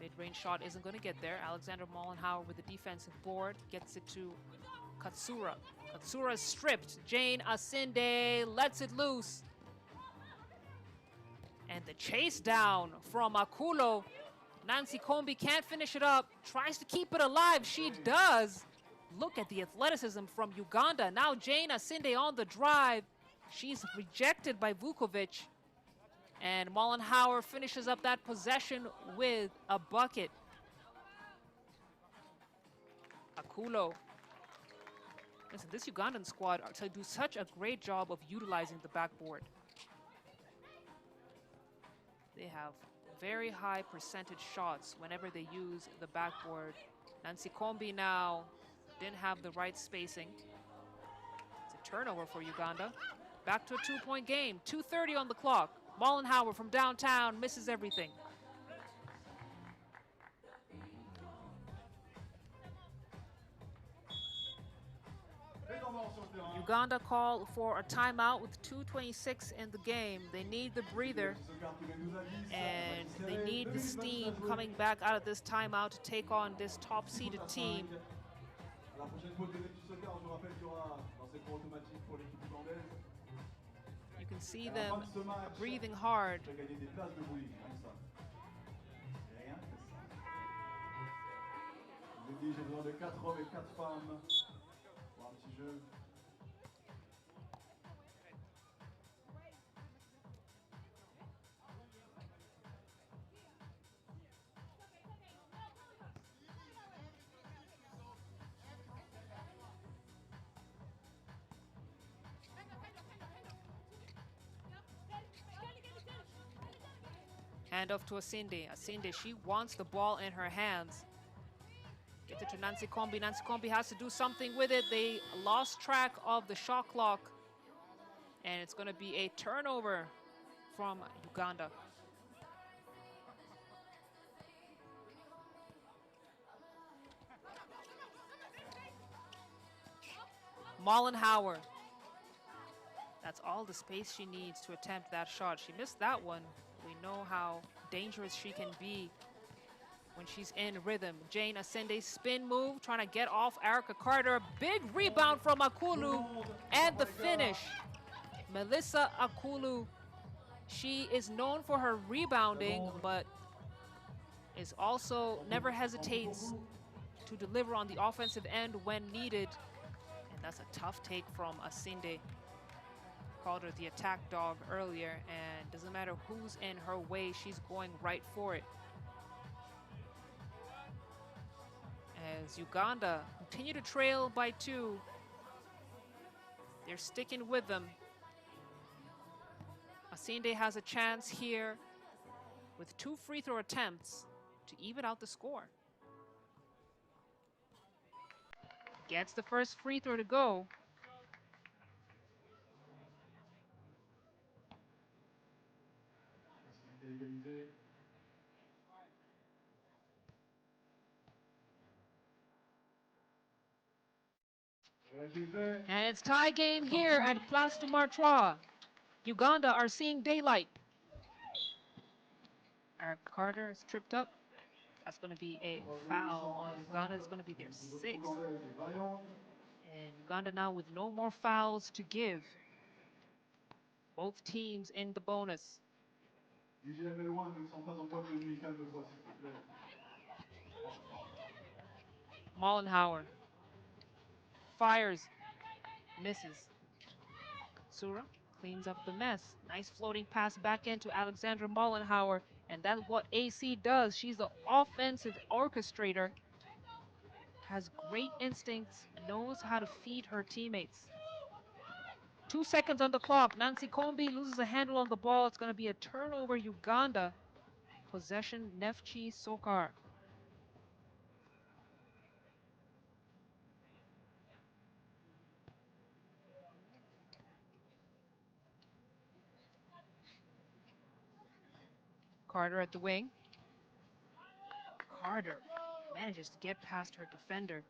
Mid-range shot isn't going to get there. Alexander Mollenhauer with the defensive board gets it to Katsura. Katsura is stripped. Jane Asinde lets it loose. And the chase down from Akulo. Nancy Kombi can't finish it up. Tries to keep it alive. She does. Look at the athleticism from Uganda. Now Jane Asinde on the drive. She's rejected by Vukovic. And Mollenhauer finishes up that possession with a bucket. Akulo. Listen, this Ugandan squad do such a great job of utilizing the backboard. They have very high percentage shots whenever they use the backboard. Nancy Kombi now didn't have the right spacing. It's a turnover for Uganda. Back to a 2-point game. 2:30 on the clock. Mollenhauer from downtown misses everything. Uganda called for a timeout with 2:26 in the game. They need the breather, and they need the steam coming back out of this timeout to take on this top-seeded team. You can see them breathing hard. Hand off to Asinde. Asinde, she wants the ball in her hands. Gets it to Nancy Kombi. Nancy Kombi has to do something with it. They lost track of the shot clock. And it's going to be a turnover from Uganda. Mollenhauer. That's all the space she needs to attempt that shot. She missed that one. We know how dangerous she can be when she's in rhythm. Jane Asinde spin move, trying to get off Erica Carter. Big rebound from Akulu, and the finish. Melissa Akulu, she is known for her rebounding, but is also never hesitates to deliver on the offensive end when needed. And that's a tough take from Asinde. Called her the attack dog earlier, and doesn't matter who's in her way, she's going right for it. as Uganda continue to trail by 2. They're sticking with them. Asinde has a chance here with 2 free throw attempts to even out the score. Gets the first free throw to go. And it's tie game here at Place du Martroi. Uganda are seeing daylight. Eric Carter is tripped up. That's going to be a foul on Uganda. It's going to be their 6th. And Uganda now with no more fouls to give. Both teams in the bonus. Mollenhauer fires, misses. Sura cleans up the mess. Nice floating pass back into Alexandra Mollenhauer. And that's what AC does. She's the offensive orchestrator. Has great instincts, knows how to feed her teammates. 2 seconds on the clock. Nancy Kombi loses a handle on the ball. It's going to be a turnover, Uganda. Possession, Neftchi, SOCAR. Carter at the wing. Carter manages to get past her defender.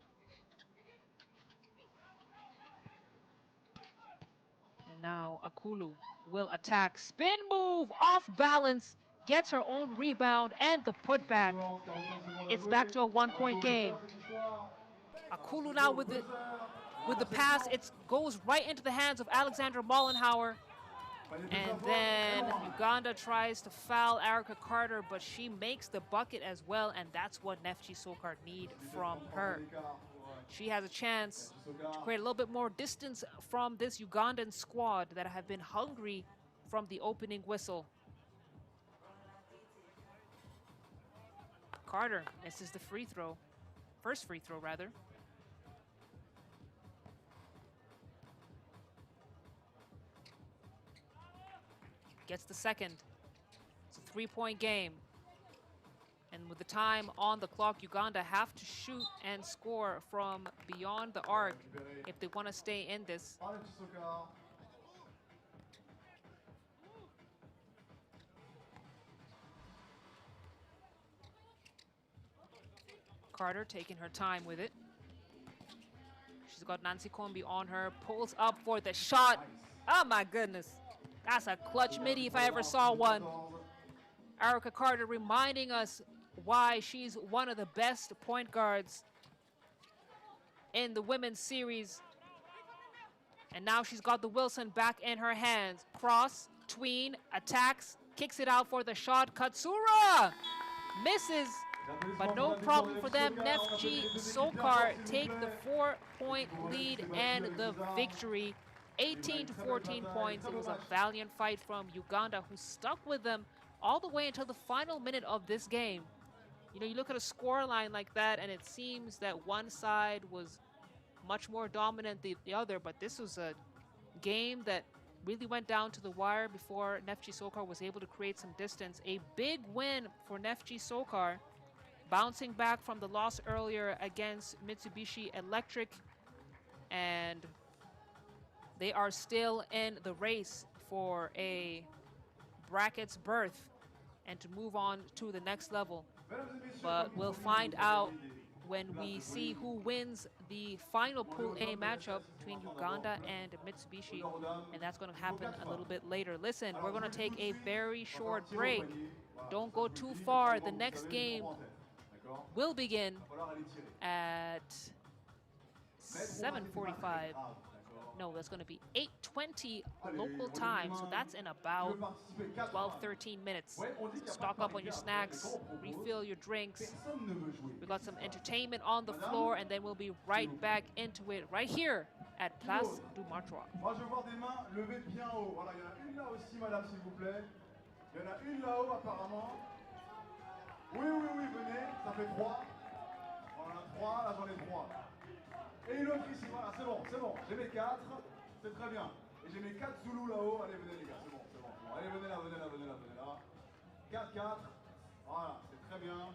And now Akulu will attack. Spin move, off balance, gets her own rebound and the putback. It's back to a 1-point game. Akulu now with the pass. It goes right into the hands of Alexandra Mollenhauer. And then Uganda tries to foul Erica Carter, but she makes the bucket as well, and that's what Neftchi SOCAR need from her. She has a chance to create a little bit more distance from this Ugandan squad that have been hungry from the opening whistle. Carter misses the free throw. First free throw, rather. Gets the second. It's a 3-point game. And with the time on the clock, Uganda have to shoot and score from beyond the arc if they want to stay in this. Carter taking her time with it. She's got Nancy Kombi on her, pulls up for the shot. Oh my goodness. That's a clutch midi if I ever saw one. Erica Carter reminding us why she's one of the best point guards in the women's series. And now she's got the Wilson back in her hands. Cross, tween, attacks, kicks it out for the shot. Katsura misses, but no problem for them. Neftchi SOCAR take the 4-point lead and the victory. 18 to 14 points. It was a valiant fight from Uganda, who stuck with them all the way until the final minute of this game. You know, you look at a score line like that, and it seems that one side was much more dominant than the other, but this was a game that really went down to the wire before Neftchi SOCAR was able to create some distance. A big win for Neftchi SOCAR, bouncing back from the loss earlier against Mitsubishi Electric, and they are still in the race for a brackets berth and to move on to the next level. But we'll find out when we see who wins the final Pool A matchup between Uganda and Mitsubishi, and that's going to happen a little bit later. Listen, we're going to take a very short break. Don't go too far. The next game will begin at 7:45. No, that's going to be 8:20 local time, so that's in about 12-13 minutes. So stock up on your snacks, refill your drinks. We got some entertainment on the floor, and then we'll be right back into it right here at Place du Martroi. Moi, je veux voir des mains levées bien haut. Voilà, il y en a une là aussi, madame, s'il vous plaît. Il y en a une là-haut, apparemment. Oui, oui, oui, venez, ça fait 3. Voilà, 3, là j'en ai encore. Et une autre ici, voilà, c'est bon, c'est bon. J'ai mes 4, c'est très bien. Et j'ai mes 4 Zoulous là-haut. Allez, venez les gars, c'est bon, c'est bon, c'est bon. Allez, venez là, venez là, venez là, venez là. 4, 4. Voilà, c'est très bien.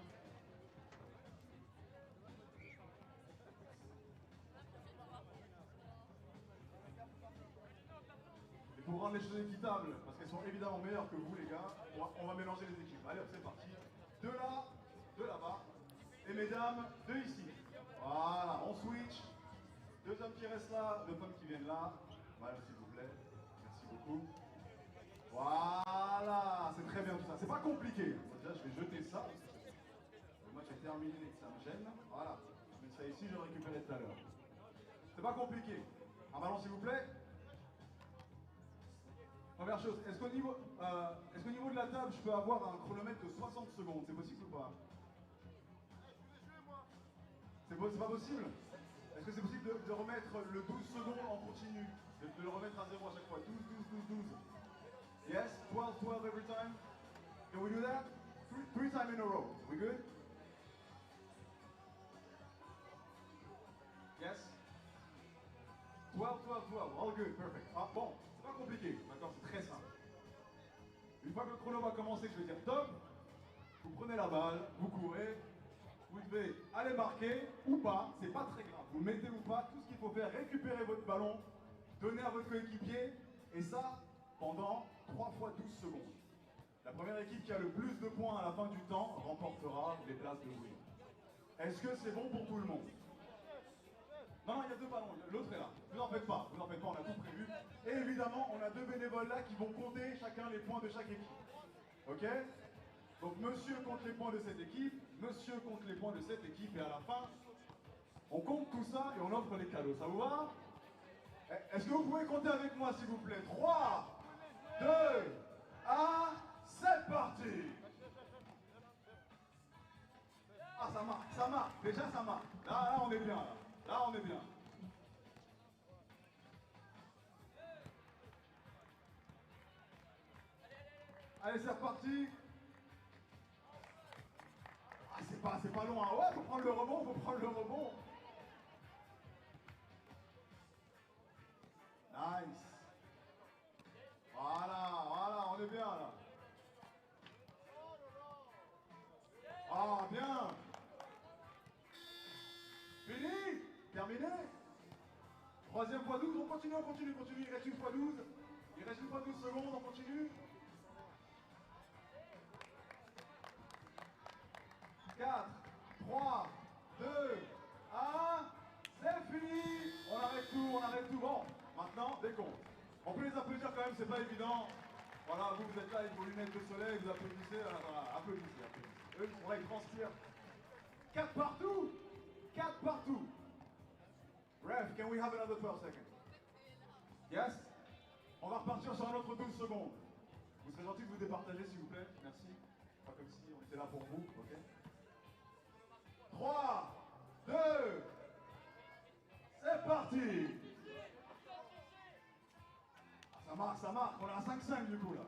Et pour rendre les choses équitables, parce qu'elles sont évidemment meilleures que vous les gars, on va mélanger les équipes. Allez, c'est parti. 2 là, 2 là-bas. Et mesdames, 2 ici. Voilà, on switch. 2 hommes qui restent là, 2 femmes qui viennent là. Voilà, s'il vous plaît. Merci beaucoup. Voilà, c'est très bien tout ça. C'est pas compliqué. Déjà, je vais jeter ça. Le match est terminé, ça me gêne. Voilà, je mets ça ici, je vais le récupérer tout à l'heure. C'est pas compliqué. Un ballon, s'il vous plaît. Première chose, est-ce qu'au niveau, de la table, je peux avoir un chronomètre de 60 secondes? C'est possible ou pas? C'est pas possible? Est-ce que c'est possible de remettre le 12 secondes en continu? De le remettre à 0 à chaque fois? 12, 12, 12, 12. Yes? 12, 12 every time? Can we do that? Three times in a row. We good? Yes? 12, 12, 12. All good, perfect. Ah, bon, c'est pas compliqué, d'accord? C'est très simple. Une fois que le chrono va commencer, je vais dire top. Vous prenez la balle, vous courez. Vous devez aller marquer ou pas, c'est pas très grave. Vous le mettez ou pas, tout ce qu'il faut faire, récupérer votre ballon, donner à votre coéquipier, et ça pendant 3 fois 12 secondes. La première équipe qui a le plus de points à la fin du temps remportera les places de win. Est-ce que c'est bon pour tout le monde? Non, il y a 2 ballons, l'autre est là. Vous n'en faites pas, on a tout prévu. Et évidemment, on a 2 bénévoles là qui vont compter chacun les points de chaque équipe. Ok? Donc monsieur compte les points de cette équipe, monsieur compte les points de cette équipe, et à la fin, on compte tout ça et on offre les cadeaux. Ça vous va? Est-ce que vous pouvez compter avec moi, s'il vous plaît? 3, 2, 1, c'est parti! Ah, ça marque, déjà ça marque. Là, on est bien, là, on est bien. Allez, c'est reparti. Ah, c'est pas loin. Ouais, faut prendre le rebond, Nice. Voilà, on est bien là. Ah, bien. Fini. Terminé. 3e fois 12, on continue. Il reste une fois 12. Il reste une fois 12 secondes, on continue. 4, 3, 2, 1, c'est fini. On arrête tout. Bon, maintenant, décompte. On peut les applaudir quand même, c'est pas évident. Voilà, vous êtes là avec vos lunettes de soleil, vous applaudissez, voilà, applaudissez. Eux, ils sont là, ils transpirent. 4 partout. Ref, can we have another 12 seconds? Yes? On va repartir sur un autre 12 secondes. Vous serez gentil de vous départager, s'il vous plaît. Merci. Pas comme si on était là pour vous, ok? 3, 2, c'est parti! Ça marque, on est à 5-5 du coup là.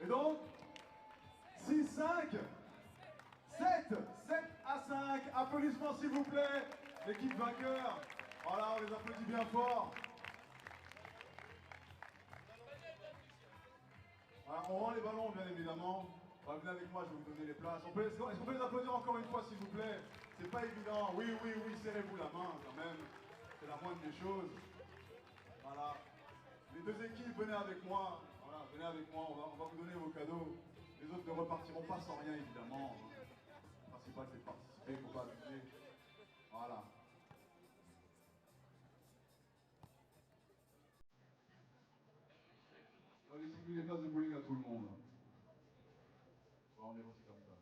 Et donc, 6-5, 7 à 5, applaudissements s'il vous plaît, l'équipe vainqueur. Voilà, on les applaudit bien fort. Voilà, on rend les ballons bien évidemment. Venez avec moi, je vais vous donner les places. Est-ce qu'on peut les applaudir encore une fois s'il vous plaît? C'est pas évident. Oui, serrez-vous la main quand même. C'est la moindre des choses. Voilà. Les 2 équipes, venez avec moi. Voilà, venez avec moi, on va vous donner vos cadeaux. Les autres ne repartiront pas sans rien évidemment. Le principal c'est de participer, il ne faut pas abuser. Voilà. On va distribuer les places de bowling à tout le monde. On est aussi comme ça.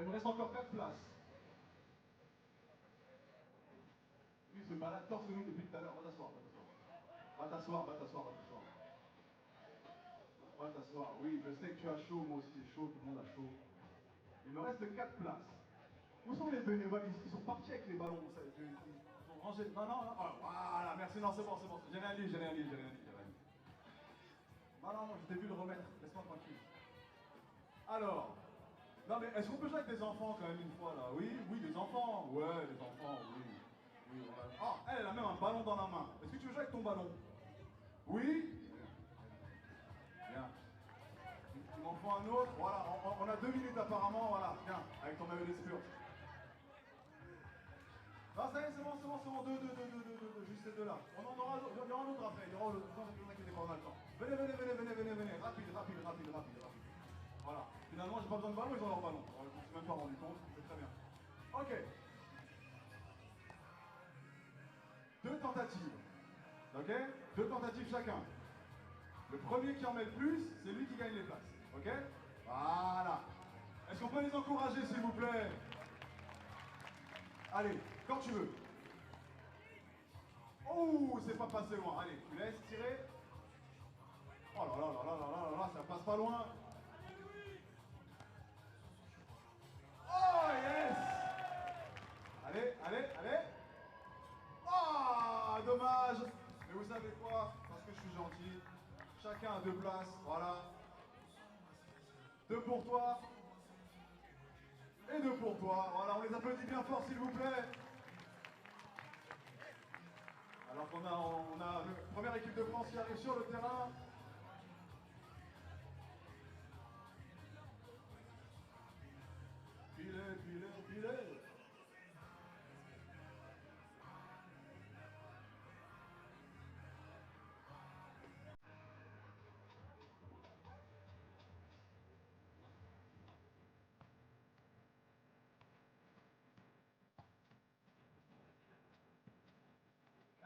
Il me reste encore 4 places. Lui, il se balade torse nu depuis tout à l'heure. Va t'asseoir, va t'asseoir. Va t'asseoir, va t'asseoir, va t'asseoir. Va t'asseoir. Oui, je sais que tu as chaud, moi aussi j'ai chaud, tout le monde a chaud. Il me reste 4 places. Où sont les bénévoles? Ils sont partis avec les ballons. Ils ont rangé. Non, non, non. Oh, voilà, merci. Non, c'est bon, c'est bon. J'ai rien dit, j'ai rien dit, j'ai rien dit, j'ai rien dit. Non, non, non, je t'ai vu le remettre. Laisse-moi tranquille. Alors. Non, mais est-ce qu'on peut jouer avec des enfants quand même une fois là? Oui, oui, des enfants. Ouais, des enfants, oui. Oui, Ah, elle a même un ballon dans la main. Est-ce que tu veux jouer avec ton ballon? Oui. Bien. Il m'en faut un autre. Voilà, on a 2 minutes apparemment. Voilà, viens, avec ton maillot d'espure. Non, ça y est, c'est bon, c'est bon, c'est bon. Deux, juste ces deux-là. Il y aura un autre après. Il y aura un autre. Ne vous inquiétez pas, on a le temps. Venez. Rapide. Voilà. Finalement, j'ai pas besoin de ballon, ils ont leur ballon. Je ne me suis même pas rendu compte, c'est très bien. Ok. 2 tentatives. Ok? 2 tentatives chacun. Le premier qui en met le plus, c'est lui qui gagne les places. Ok? Voilà. Est-ce qu'on peut les encourager, s'il vous plaît? Allez, quand tu veux. Oh, c'est pas passé loin. Allez, tu laisses tirer. Oh là, ça passe pas loin. Oh, yes! Allez. Ah, dommage. Mais vous savez quoi? Parce que je suis gentil. Chacun a 2 places. Voilà. 2 pour toi. Et 2 pour toi. Voilà, on les applaudit bien fort, s'il vous plaît. Alors qu'on a la première équipe de France qui arrive sur le terrain. Filet.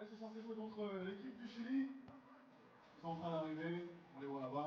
Elles sont censées jouer contre l'équipe du Chili. Ils sont en train d'arriver. On les voit là-bas.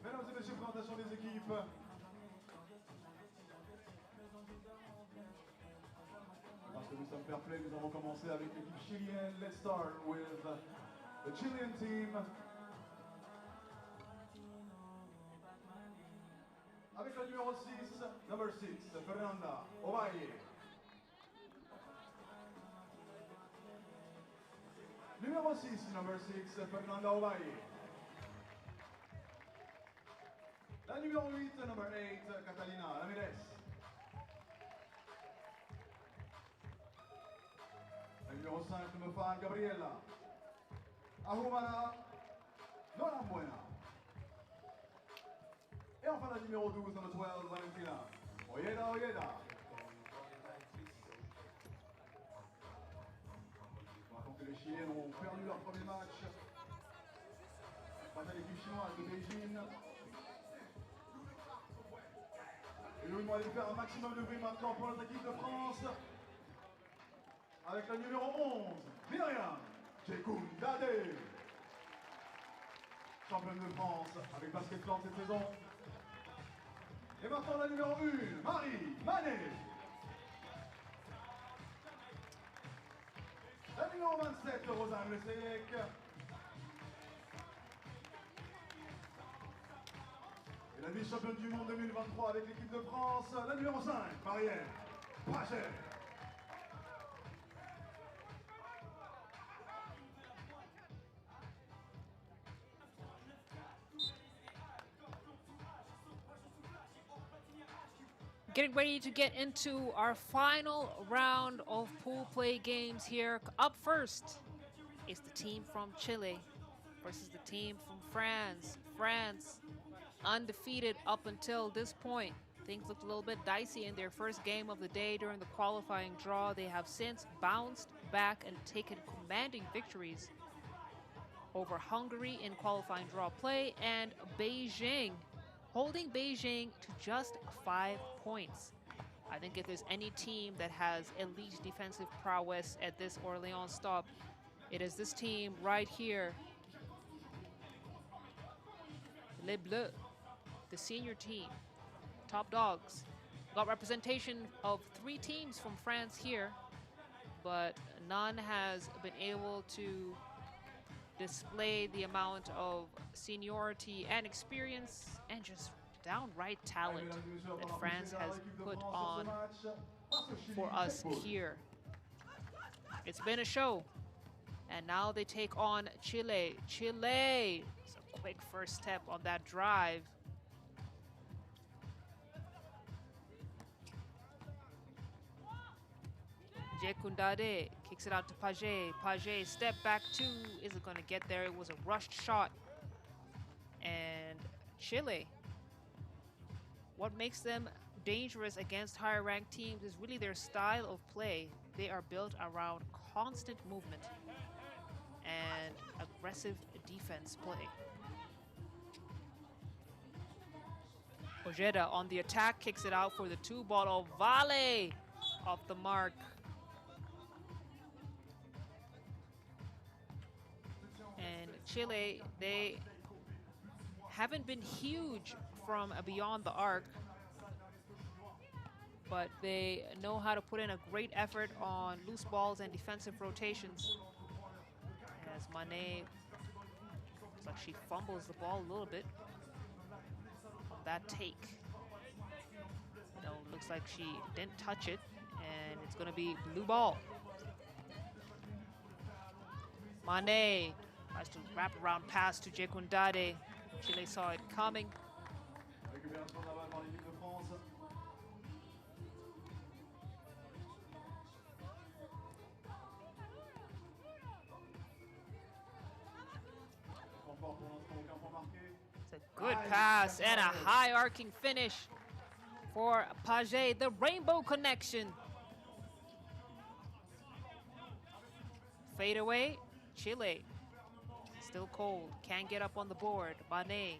Mesdames et messieurs, présentation des équipes. Parce que nous sommes fair play, nous avons commencé avec l'équipe chilienne. Let's start with the Chilean team. number 6, Fernanda Ovalle. Numéro 6, number 6, Fernanda Ovalle. La numéro 8, number 8, Catalina Ramirez. La numéro 5, number 5, Gabriela. Ahumana Norambuena. Et enfin la numéro 12, number 12, Valentina Ojeda. Les Chiliens ont perdu leur premier match face à l'équipe chinoise de Beijing. Et nous allons aller faire un maximum de bruit maintenant pour notre équipe de France. Avec la numéro 11, Myriam Dade, championne de France avec basket-ball cette saison. Et maintenant la numéro 1, Marie Mané. La numéro 27, Rosanne Leseyek. Et la vice-championne du monde 2023 avec l'équipe de France, la numéro 5, Marielle Paget. Getting ready to get into our final round of pool play games here. Up first is the team from Chile versus the team from France. France undefeated up until this point. Things looked a little bit dicey in their first game of the day during the qualifying draw. They have since bounced back and taken commanding victories over Hungary in qualifying draw play and Beijing, holding Beijing to just 5 points. I think if there's any team that has elite defensive prowess at this Orléans stop, it is this team right here. Les Bleus, the senior team, top dogs. Got representation of 3 teams from France here, but none has been able to display the amount of seniority and experience and just downright talent that France has put on for us here. It's been a show. And now they take on Chile. Chile! It's a quick first step on that drive. Jekundade kicks it out to Paget. Paget, step back 2. Isn't going to get there. It was a rushed shot. And Chile, what makes them dangerous against higher ranked teams is really their style of play. They are built around constant movement and aggressive defense play. Ojeda on the attack, kicks it out for the 2-ball. Vale off the mark. And Chile, they haven't been huge from beyond the arc, but they know how to put in a great effort on loose balls and defensive rotations. As Mané, looks like she fumbles the ball a little bit on that take. No, looks like she didn't touch it, and it's going to be blue ball. Mané tries to wrap around pass to Jekundade. Chile saw it coming. It's a good pass and a high arcing finish for Paget, the rainbow connection. Fade away, Chile. Still cold, can't get up on the board. Mané.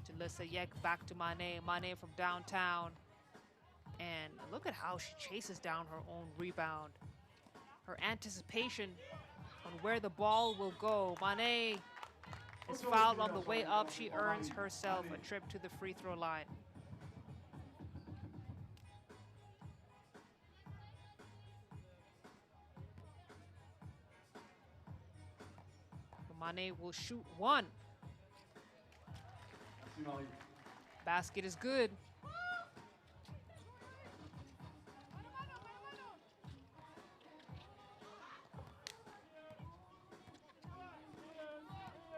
To Leseyek, back to Mané. Mané from downtown. And look at how she chases down her own rebound. Her anticipation on where the ball will go. Mané is fouled on the way up. She earns herself a trip to the free throw line. Mané will shoot 1. Basket is good.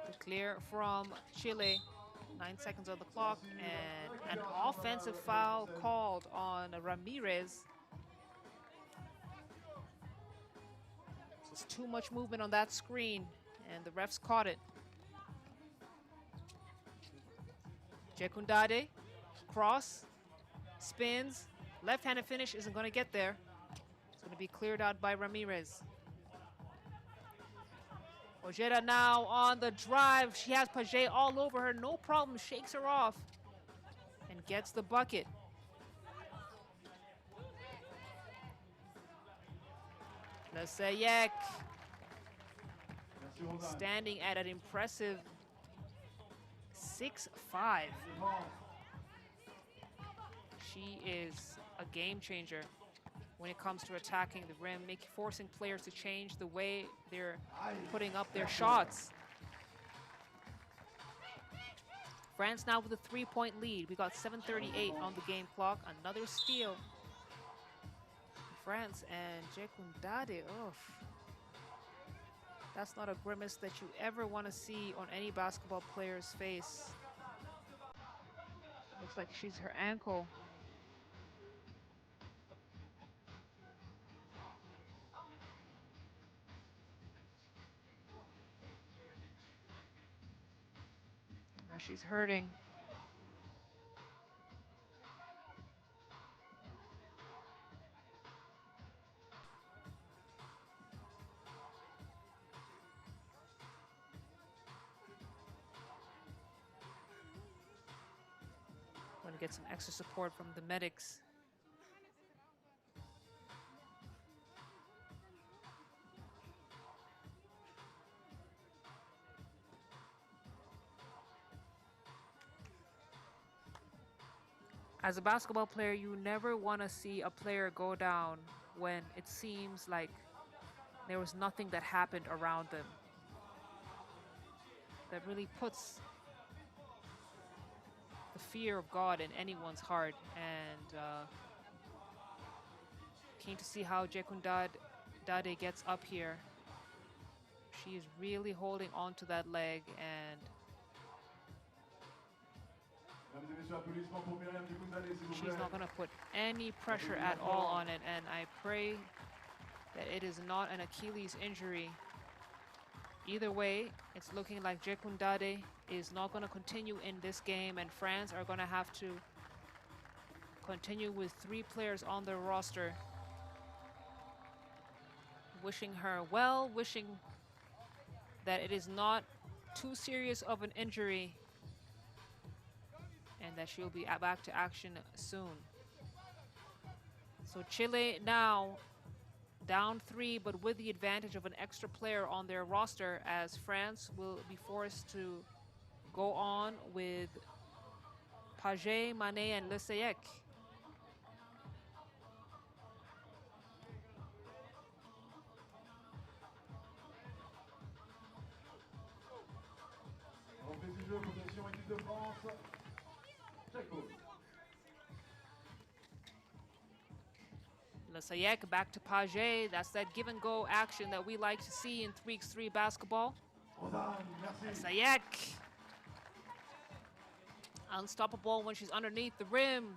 The clear from Chile. 9 seconds on the clock, and an offensive foul called on Ramirez. There's too much movement on that screen, and the refs caught it. Jekundade, cross, spins, left-handed finish isn't going to get there. It's going to be cleared out by Ramirez. Ojeda now on the drive. She has Paget all over her, no problem, shakes her off and gets the bucket. Lesayek standing at an impressive 6'5". She is a game changer when it comes to attacking the rim, forcing players to change the way they're putting up their shots. France now with a 3-point lead. We got 7:38 on the game clock. Another steal. France and Jekundade. That's not a grimace that you ever want to see on any basketball player's face. Looks like she's her ankle. Now she's hurting. Want to get some extra support from the medics. As a basketball player, you never want to see a player go down when it seems like there was nothing that happened around them. That really puts the fear of God in anyone's heart, and keen to see how Jekundade gets up here. She is really holding on to that leg, and she's not going to put any pressure at all on it, and I pray that it is not an Achilles injury. Either way, it's looking like Jekundade is not going to continue in this game, and France are going to have to continue with 3 players on their roster. Wishing her well, wishing that it is not too serious of an injury and that she'll be back to action soon. So Chile now down 3, but with the advantage of an extra player on their roster, as France will be forced to go on with Paget, Mané, and Lesayek. Lesayek back to Paget. That's that give and go action that we like to see in 3x3 basketball. Lesayek. Unstoppable when she's underneath the rim.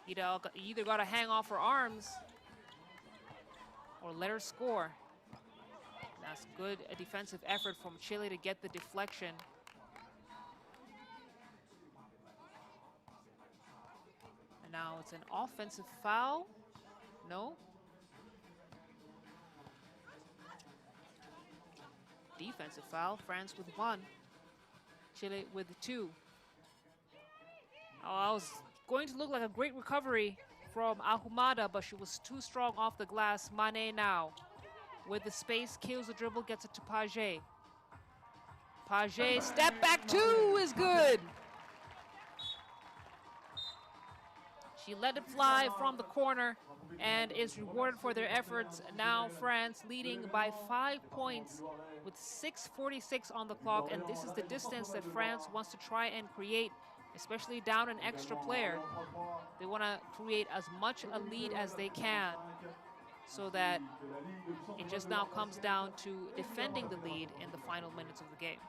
You either got to hang off her arms or let her score. That's good, a defensive effort from Chile to get the deflection. And now it's an offensive foul. No. Defensive foul. France with 1. Chile with 2. I was going to look like a great recovery from Ahumada, but she was too strong off the glass. Mané now with the space, kills the dribble, gets it to Paget. Paget, step back 2 is good. She let it fly from the corner and is rewarded for their efforts. Now France leading by 5 points with 6:46 on the clock, and this is the distance that France wants to try and create especially down an extra player. They want to create as much a lead as they can so that it just now comes down to defending the lead in the final minutes of the game.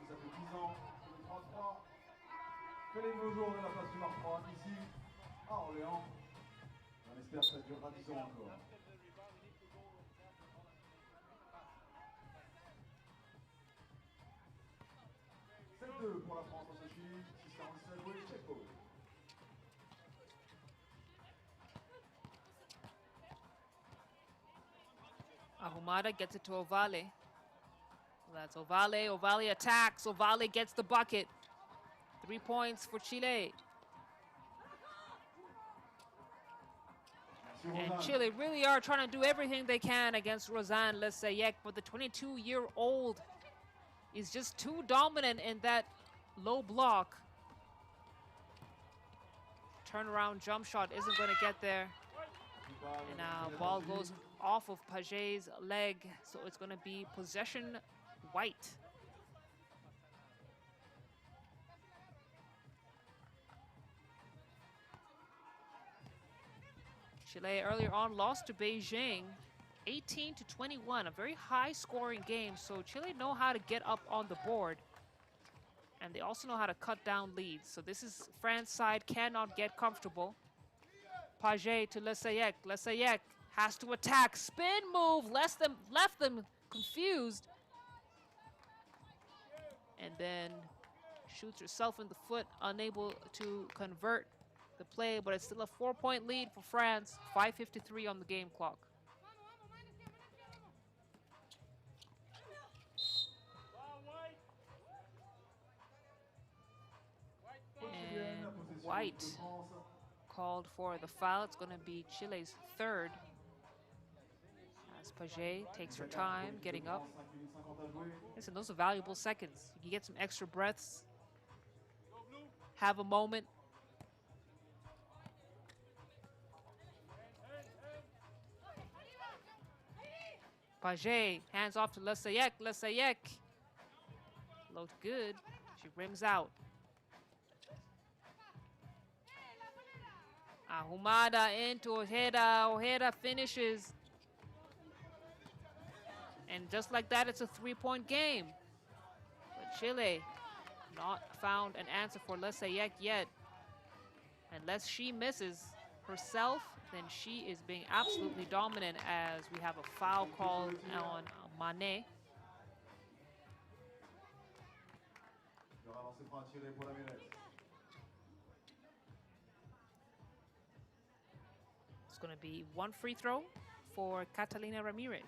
Ça fait 10 ans que le 3-3 fait les beaux jours de la place du Mar 3 ici à Orléans. On espère que ça durera 10 ans encore. 7-2 pour la France face au Chili, 6-47 pour les Tchèques. Ahumada gets it to Ovale. That's Ovale. Ovale attacks. Ovale gets the bucket. 3 points for Chile. And Chile really are trying to do everything they can against Rozan Lesayek, but the 22-year-old is just too dominant in that low block. Turnaround jump shot isn't going to get there. And now ball goes off of Paget's leg, so it's going to be possession white. Chile earlier on lost to Beijing 18-21, a very high scoring game, so Chile know how to get up on the board, and they also know how to cut down leads. So this is France's side cannot get comfortable. Paget to Lesayek. Lesayek has to attack. Spin move, left them confused. And then shoots herself in the foot, unable to convert the play, but it's still a 4-point lead for France. 5:53 on the game clock. And White called for the foul. It's going to be Chile's third, as Paget takes her time getting up. Listen, those are valuable seconds. You can get some extra breaths, have a moment. Paget hands off to Lesayek. Lesayek looked good. She rims out. Ahumada into Ojeda. Ojeda finishes. And just like that, it's a 3-point game. But Chile not found an answer for Lesayek yet. Unless she misses herself, then she is being absolutely dominant, as we have a foul called on Mané. It's going to be one free throw for Catalina Ramirez.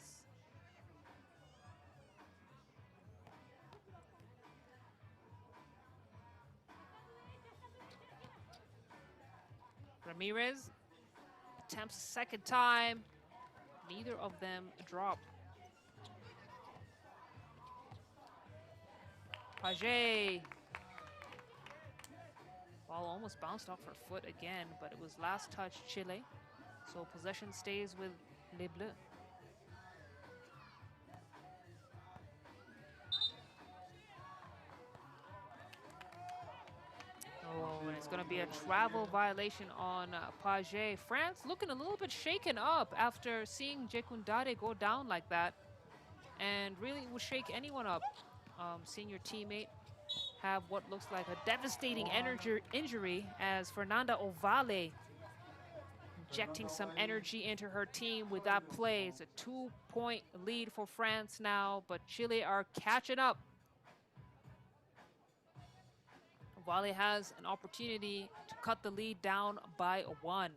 Ramirez attempts a second time. Neither of them drop. Paget. Ball almost bounced off her foot again, but it was last touch Chile. So possession stays with Les Bleus. Oh, and it's going to be a travel violation on Paget. France looking a little bit shaken up after seeing Jekundade go down like that. And really it would shake anyone up, seeing your teammate have what looks like a devastating injury, as Fernanda Ovale injecting some energy into her team with that play. It's a 2-point lead for France now, but Chile are catching up. Ovale has an opportunity to cut the lead down by 1.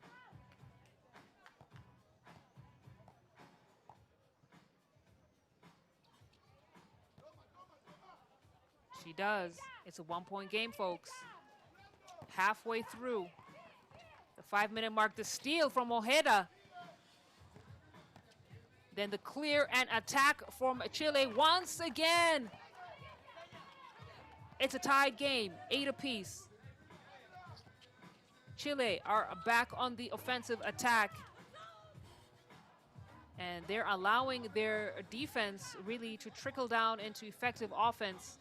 She does. It's a 1-point game, folks. Halfway through the 5-minute mark, the steal from Ojeda. Then the clear and attack from Chile once again. It's a tied game, 8 apiece. Chile are back on the offensive attack, and they're allowing their defense really to trickle down into effective offense.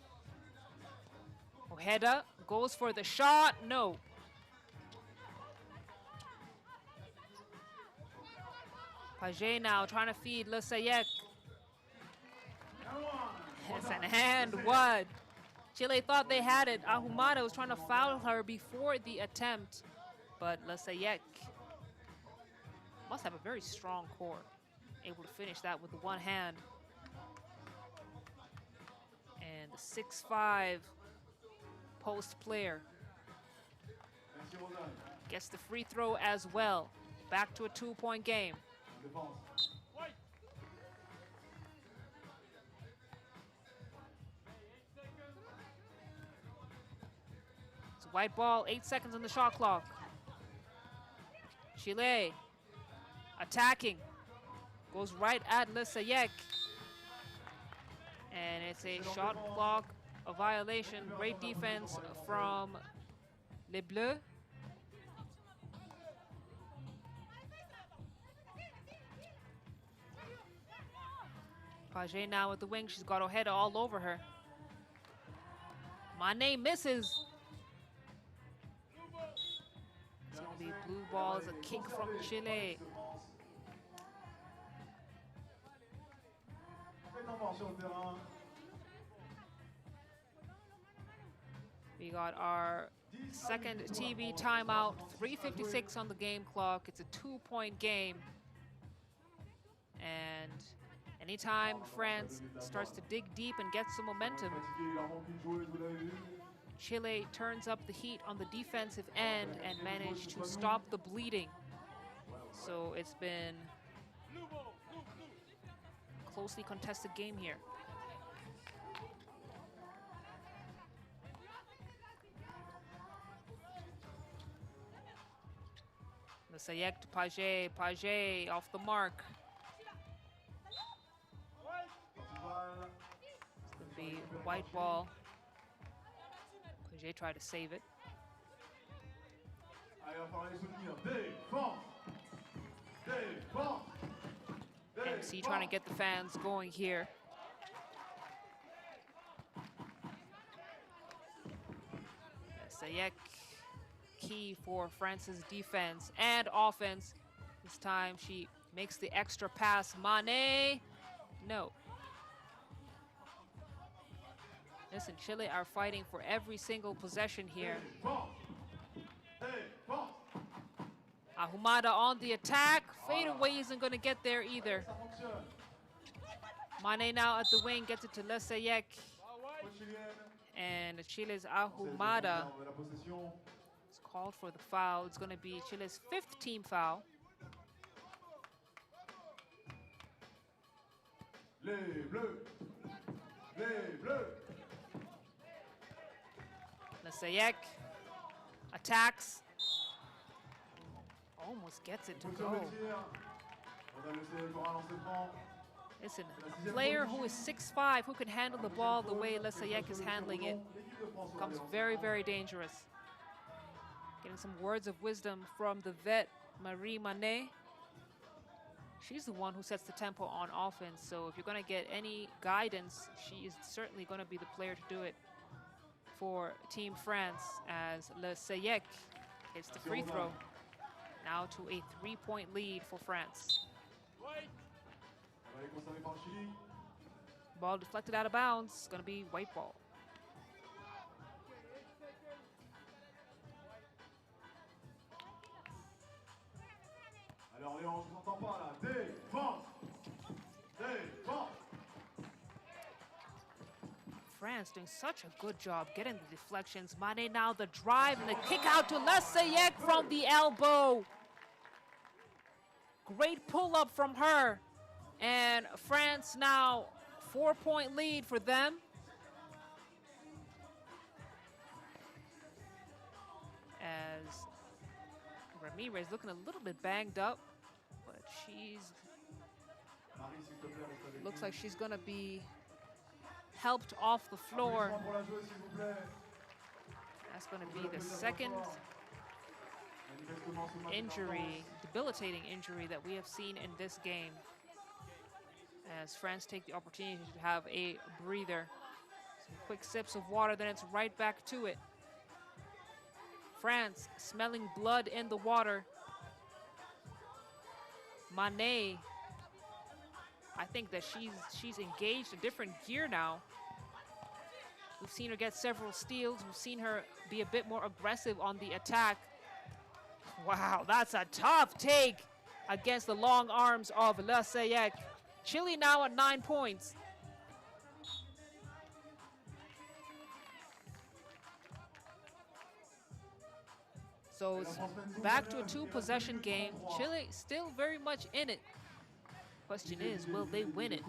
Ojeda goes for the shot. No. Paget now trying to feed Le Sayek. It's an and one. Chile thought they had it. Ahumada was trying to foul her before the attempt, but Le Sayek must have a very strong core, able to finish that with the one hand. And the 6'5" post player gets the free throw as well. Back to a 2-point game. It's a white ball, 8 seconds on the shot clock. Chile attacking, goes right at Le Sayek. And it's a shot clock, a violation. Great defense from Les Bleus. Paget now at the wing. She's got Ojeda all over her. Mane misses. It's going to be blue ball as a kick from Chile. We got our second TV timeout, 3:56 on the game clock. It's a 2-point game. And anytime France starts to dig deep and get some momentum, Chile turns up the heat on the defensive end and managed to stop the bleeding. So it's been a closely contested game here. Le Sayek to Paget. Paget off the mark. It's going to be a white ball. Paget tried to save it. MC trying to get the fans going here. Sayek, key for France's defense and offense. This time she makes the extra pass. Mane, no. Listen, Chile are fighting for every single possession here. Ahumada on the attack. Fadeaway isn't going to get there either. Mane now at the wing, gets it to Le Sayek. And Chile's Ahumada is called for the foul. It's going to be Chile's 5th team foul. Les Bleus. Les Bleus. Le Sayek attacks. Almost gets it to go. Listen, a player who is 6'5", who can handle the ball the way Le Sayek is handling it, becomes very, very dangerous. Getting some words of wisdom from the vet, Marie Manet. She's the one who sets the tempo on offense, so if you're going to get any guidance, she is certainly going to be the player to do it for Team France, as Le Sayek hits the free throw. Now to a 3-point lead for France. Ball deflected out of bounds. It's going to be white ball. Allez, Orléans, je vous entends pas là. Défense. Défense. France doing such a good job getting the deflections. Mane now the drive and the kick out to Le Sayek from the elbow. Great pull up from her. And France now 4-point lead for them. As Ramirez looking a little bit banged up, but looks like she's gonna be helped off the floor. That's going to be the second injury, debilitating injury that we have seen in this game, as France take the opportunity to have a breather. Some quick sips of water, then it's right back to it. France smelling blood in the water. Manet, I think that she's engaged a different gear now. We've seen her get several steals. We've seen her be a bit more aggressive on the attack. Wow, that's a tough take against the long arms of Lesayek. Chile now at 9 points. So it's back to a 2-possession game. Chile still very much in it. Question is, will they win it?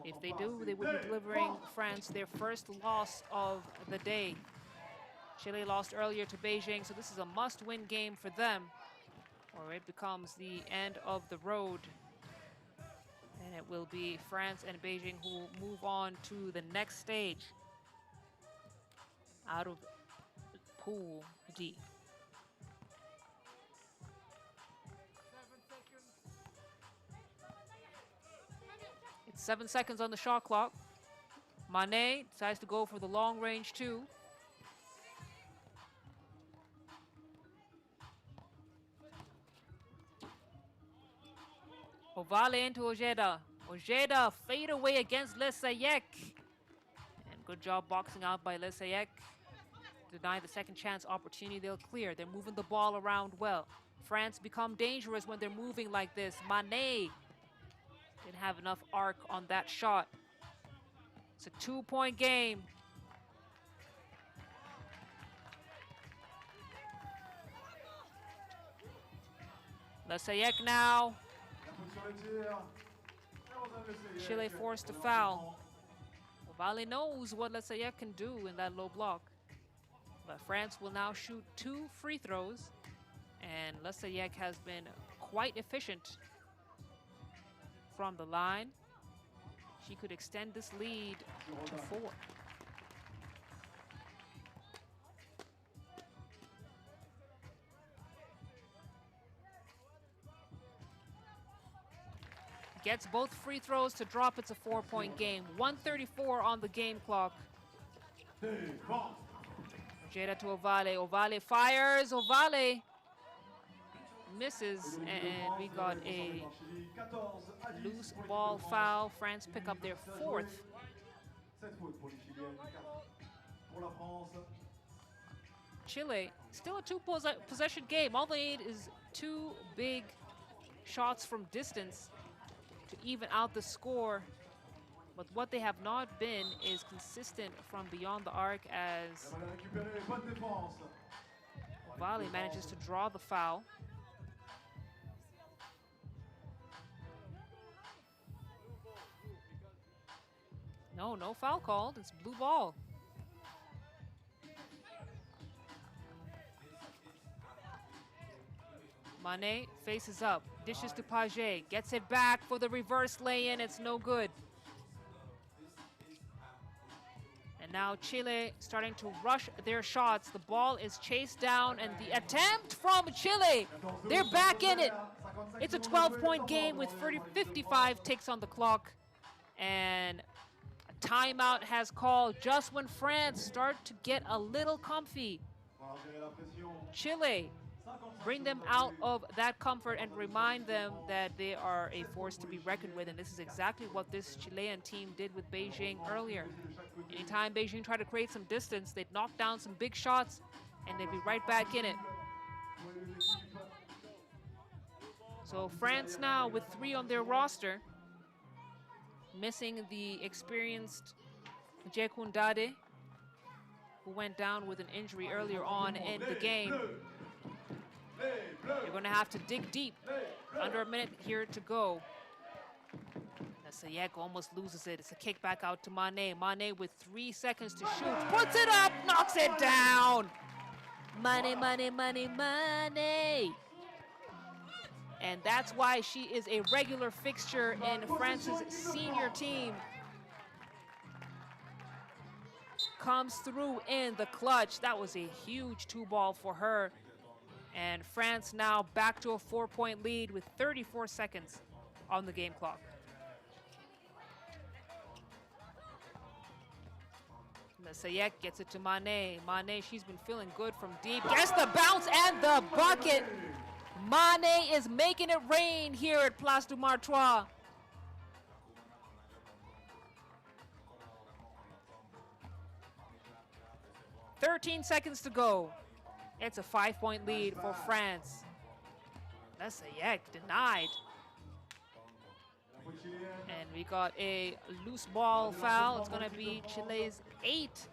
If they do, they will be delivering France their first loss of the day. Chile lost earlier to Beijing, so this is a must-win game for them, or it becomes the end of the road. And it will be France and Beijing who will move on to the next stage out of Pool D. 7 seconds on the shot clock. Manet decides to go for the long range 2. Ovale into Ojeda. Ojeda fade away against Lesayek. And good job boxing out by Lesayek. Deny the second chance opportunity, they'll clear. They're moving the ball around well. France become dangerous when they're moving like this. Manet didn't have enough arc on that shot. It's a 2-point game. Lesayek now. Chile forced to foul. Ovale knows what Lesayek can do in that low block. But France will now shoot 2 free throws. And Lesayek has been quite efficient from the line. She could extend this lead to 4. Gets both free throws to drop. It's a 4-point game. 1:34 on the game clock. Ojeda to Ovale. Ovale fires. Ovale misses, and we got a loose ball foul. France pick up their 4th. Chile, still a 2-possession game. All they need is 2 big shots from distance to even out the score. But what they have not been is consistent from beyond the arc, as Ovale manages to draw the foul. No foul called. It's blue ball. Manet faces up, dishes to Paget, gets it back for the reverse lay-in. It's no good. And now Chile starting to rush their shots. The ball is chased down, and the attempt from Chile. They're back in it. It's a 12-point game with 55 ticks on the clock. And a timeout has called just when France start to get a little comfy. Chile bring them out of that comfort and remind them that they are a force to be reckoned with. And this is exactly what this Chilean team did with Beijing earlier. Anytime Beijing tried to create some distance, they'd knock down some big shots, and they'd be right back in it. So France now with 3 on their roster, missing the experienced Jekundade, who went down with an injury earlier on in the game. You're going to have to dig deep. Under a minute here to go. Lesayek almost loses it. It's a kick back out to Manet. Manet with 3 seconds to shoot. Puts it up, knocks it down. Manet. And that's why she is a regular fixture in France's senior team. Comes through in the clutch. That was a huge 2-ball for her. And France now back to a 4-point lead with 34 seconds on the game clock. Sayek gets it to Mane. Mane, she's been feeling good from deep. Gets the bounce and the bucket. Mane is making it rain here at Place du Martroi. "13 seconds to go. It's a 5-point lead for France. Sayek denied. And we got a loose ball foul. It's going to be Chile's 8.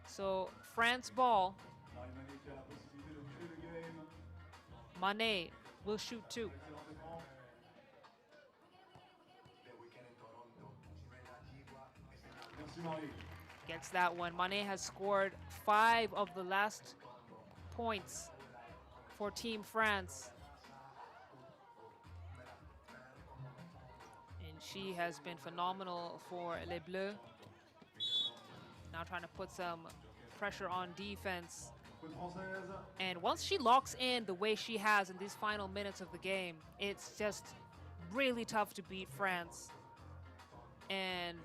So France ball. Mane will shoot 2. Gets that one. Mane has scored 5 of the last points for Team France. And she has been phenomenal for Les Bleus. Now trying to put some pressure on defense. And once she locks in the way she has in these final minutes of the game, it's just really tough to beat France. And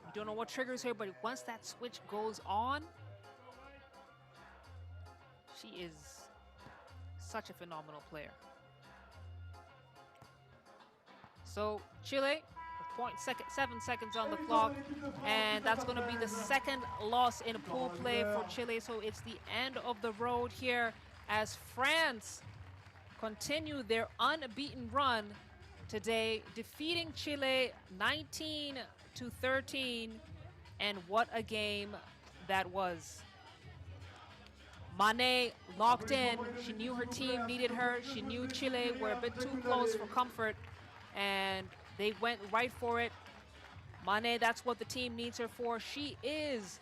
we don't know what triggers her, but once that switch goes on, she is such a phenomenal player. So Chile, 0.7 seconds on the clock, and that's going to be the second loss in pool play for Chile. So it's the end of the road here as France continue their unbeaten run today, defeating Chile 19-13, and what a game that was. Mane locked in. She knew her team needed her. She knew Chile were a bit too close for comfort, and they went right for it. Mane, that's what the team needs her for. She is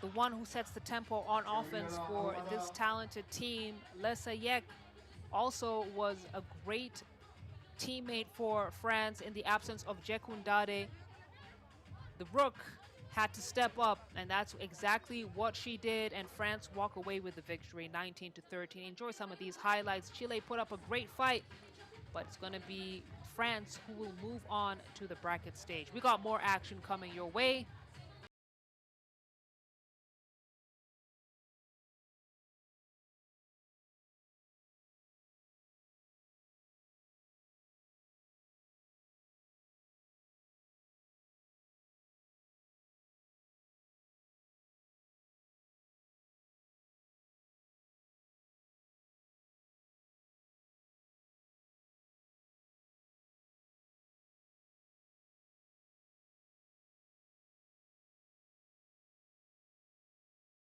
the one who sets the tempo on offense for this talented team. Sayek also was a great teammate for France in the absence of Jekundade. The Rook had to step up, and that's exactly what she did, and France walk away with the victory, 19-13. Enjoy some of these highlights. Chile put up a great fight, but it's going to be France who will move on to the bracket stage. We got more action coming your way.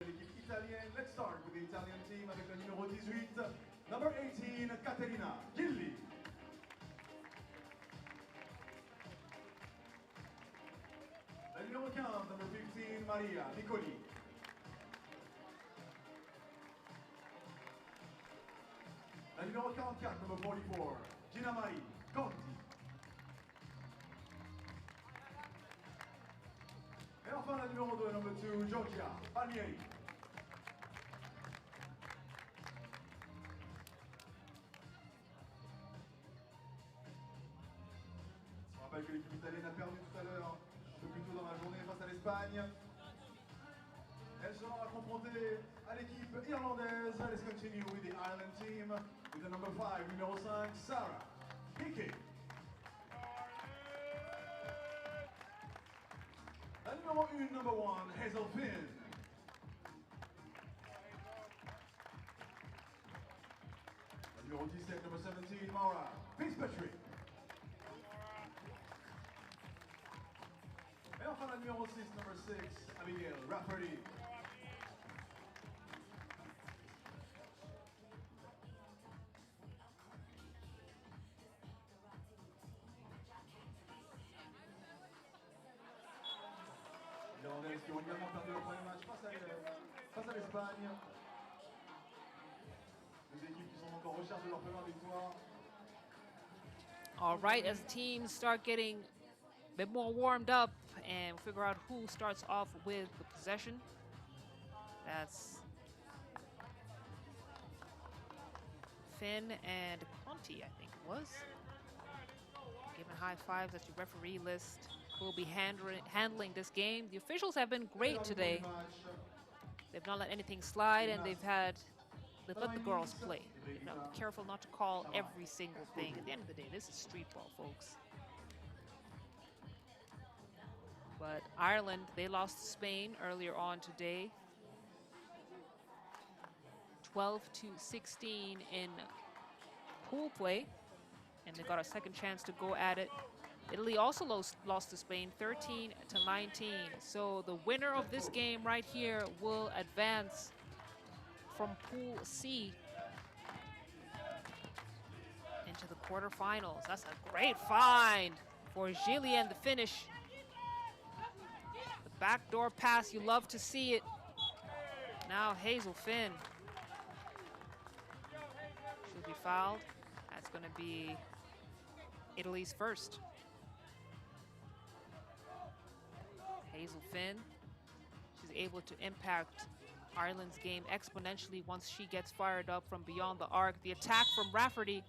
L'équipe italienne, let's start with the Italian team avec le numéro 18, number 18, Caterina Gilli. La numéro 15, number 15, Maria Nicoli. La numéro 44, number 44, Gina Marie Conti. Et enfin la numéro 2, number 2, Giorgia Palmieri. On rappelle que l'équipe italienne a perdu tout à l'heure, un peu plus tôt dans la journée face à l'Espagne. Elle sera confrontée à l'équipe irlandaise. Let's continue with the Ireland team with the number 5, numéro 5, Sarah Hickey. La numéro 1, number 1, Hazel Finn. La numéro 17, number 17, Maura Fitzpatrick. Et enfin la numéro 6, number 6, Abigail Rafferty. Les Irlandaises qui ont également perdu leur premier match face à l'Espagne. Deux équipes qui sont encore en recherche de leur première victoire. All right, as the teams start getting a bit more warmed up and figure out who starts off with the possession. That's Finn and Conti, I think it was. Giving high fives at your referee list. who will be handling this game. The officials have been great today. They've not let anything slide, and they've let the girls play. They've not been careful not to call every single thing. At the end of the day, this is street ball, folks. But Ireland, they lost to Spain earlier on today. 12-16 in pool play. And they got a second chance to go at it. Italy also lost to Spain 13-19. So the winner of this game right here will advance from Pool C into the quarterfinals. That's a great find for Julien, the finish. The backdoor pass, you love to see it. Now Hazel Finn should be fouled. That's going to be Italy's first. Hazel Finn, she's able to impact Ireland's game exponentially once she gets fired up from beyond the arc. The attack from Rafferty,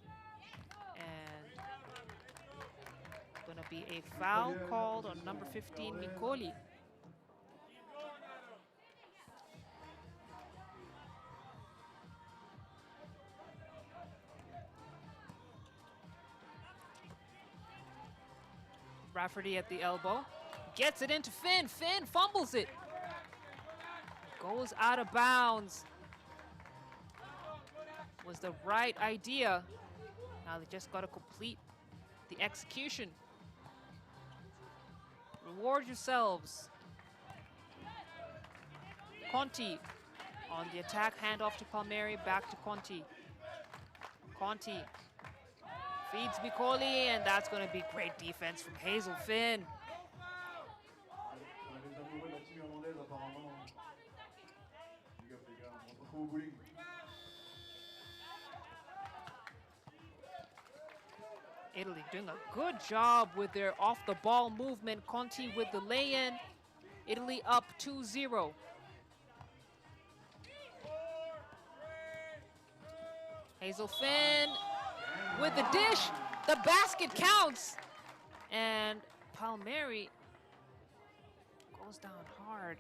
and gonna be a foul called on number 15, Micoli. Rafferty at the elbow. Gets it into Finn. Finn fumbles it. Goes out of bounds. Was the right idea. Now they just got to complete the execution. Reward yourselves. Conti on the attack. Handoff to Palmieri. Back to Conti. Conti feeds Micoli, and that's going to be great defense from Hazel Finn. Italy doing a good job with their off-the-ball movement. Conti with the lay-in. Italy up 2-0. Hazel Finn with the dish. The basket counts. And Palmieri goes down hard.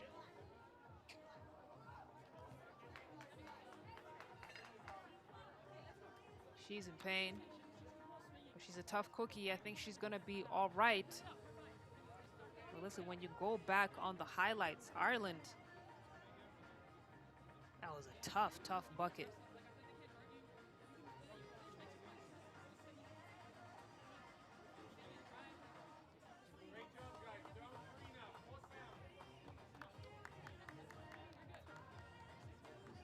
She's in pain. She's a tough cookie. I think she's going to be all right. But listen, when you go back on the highlights, Ireland, that was a tough, tough bucket.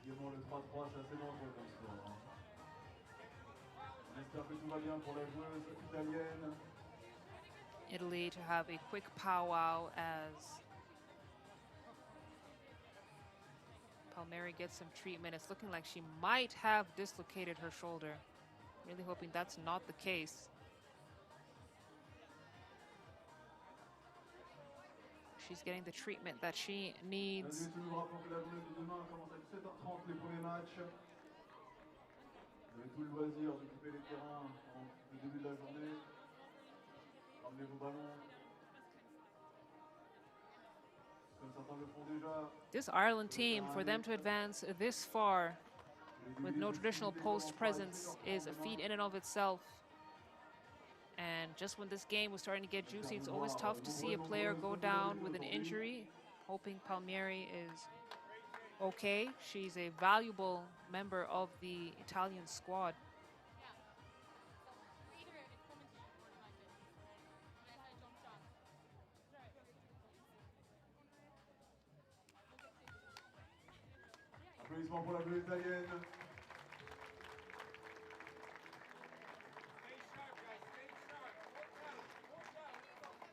Le 3-3, c'est assez dangereux comme score. On espère que tout va bien pour la joueuse italienne. Italy to have a quick powwow as Palmieri gets some treatment. It's looking like she might have dislocated her shoulder. Really hoping that's not the case. She's getting the treatment that she needs. This Ireland team, for them to advance this far with no traditional post presence, is a feat in and of itself. And just when this game was starting to get juicy, it's always tough to see a player go down with an injury. Hoping Palmieri is okay. She's a valuable member of the Italian squad. Applaudissements pour la bleue italienne.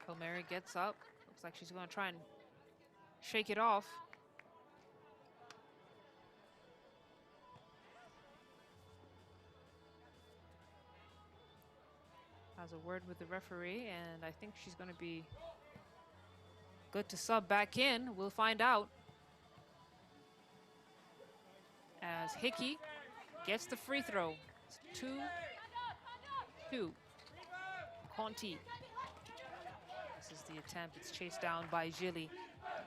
Palmieri gets up. Looks like she's going to try and shake it off. Has a word with the referee, and I think she's going to be good to sub back in. We'll find out. As Hickey gets the free throw. It's 2-2. Conti. This misses the attempt. It's chased down by Gili.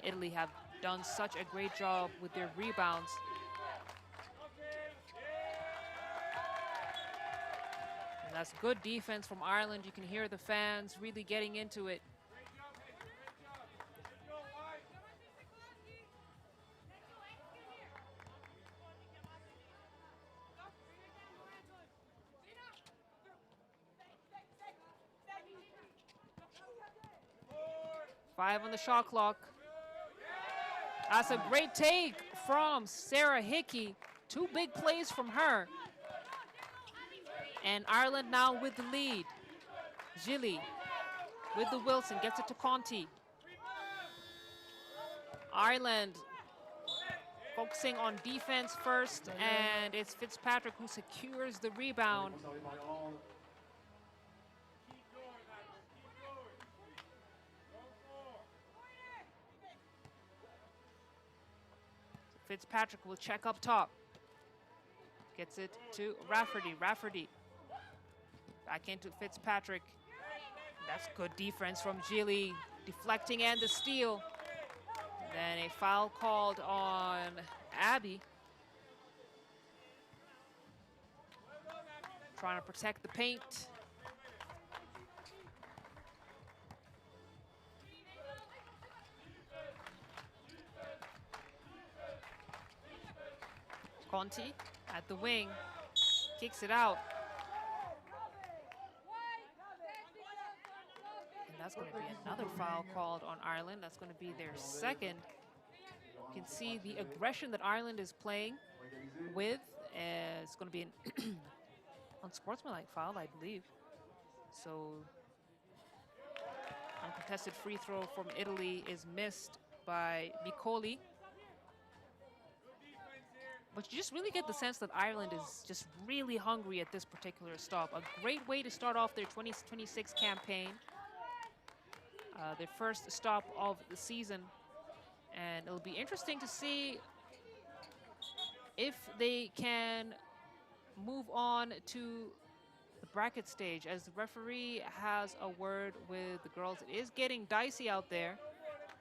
Italy have done such a great job with their rebounds. And that's good defense from Ireland. You can hear the fans really getting into it. Five on the shot clock. That's a great take from Sarah Hickey. Two big plays from her. And Ireland now with the lead. Gili with the Wilson, gets it to Conti. Ireland focusing on defense first, and it's Fitzpatrick who secures the rebound. Fitzpatrick will check up top. Gets it to Rafferty. Rafferty back into Fitzpatrick. That's good defense from Gili, deflecting and the steal. Then a foul called on Abby. Trying to protect the paint. Conti at the wing, kicks it out. And that's going to be another foul called on Ireland. That's going to be their second. You can see the aggression that Ireland is playing with. It's going to be an unsportsmanlike foul, I believe. So, uncontested free throw from Italy is missed by Micoli. But you just really get the sense that Ireland is just really hungry at this particular stop. A great way to start off their 2026 campaign. Their first stop of the season. And it'll be interesting to see if they can move on to the bracket stage, as the referee has a word with the girls. It is getting dicey out there.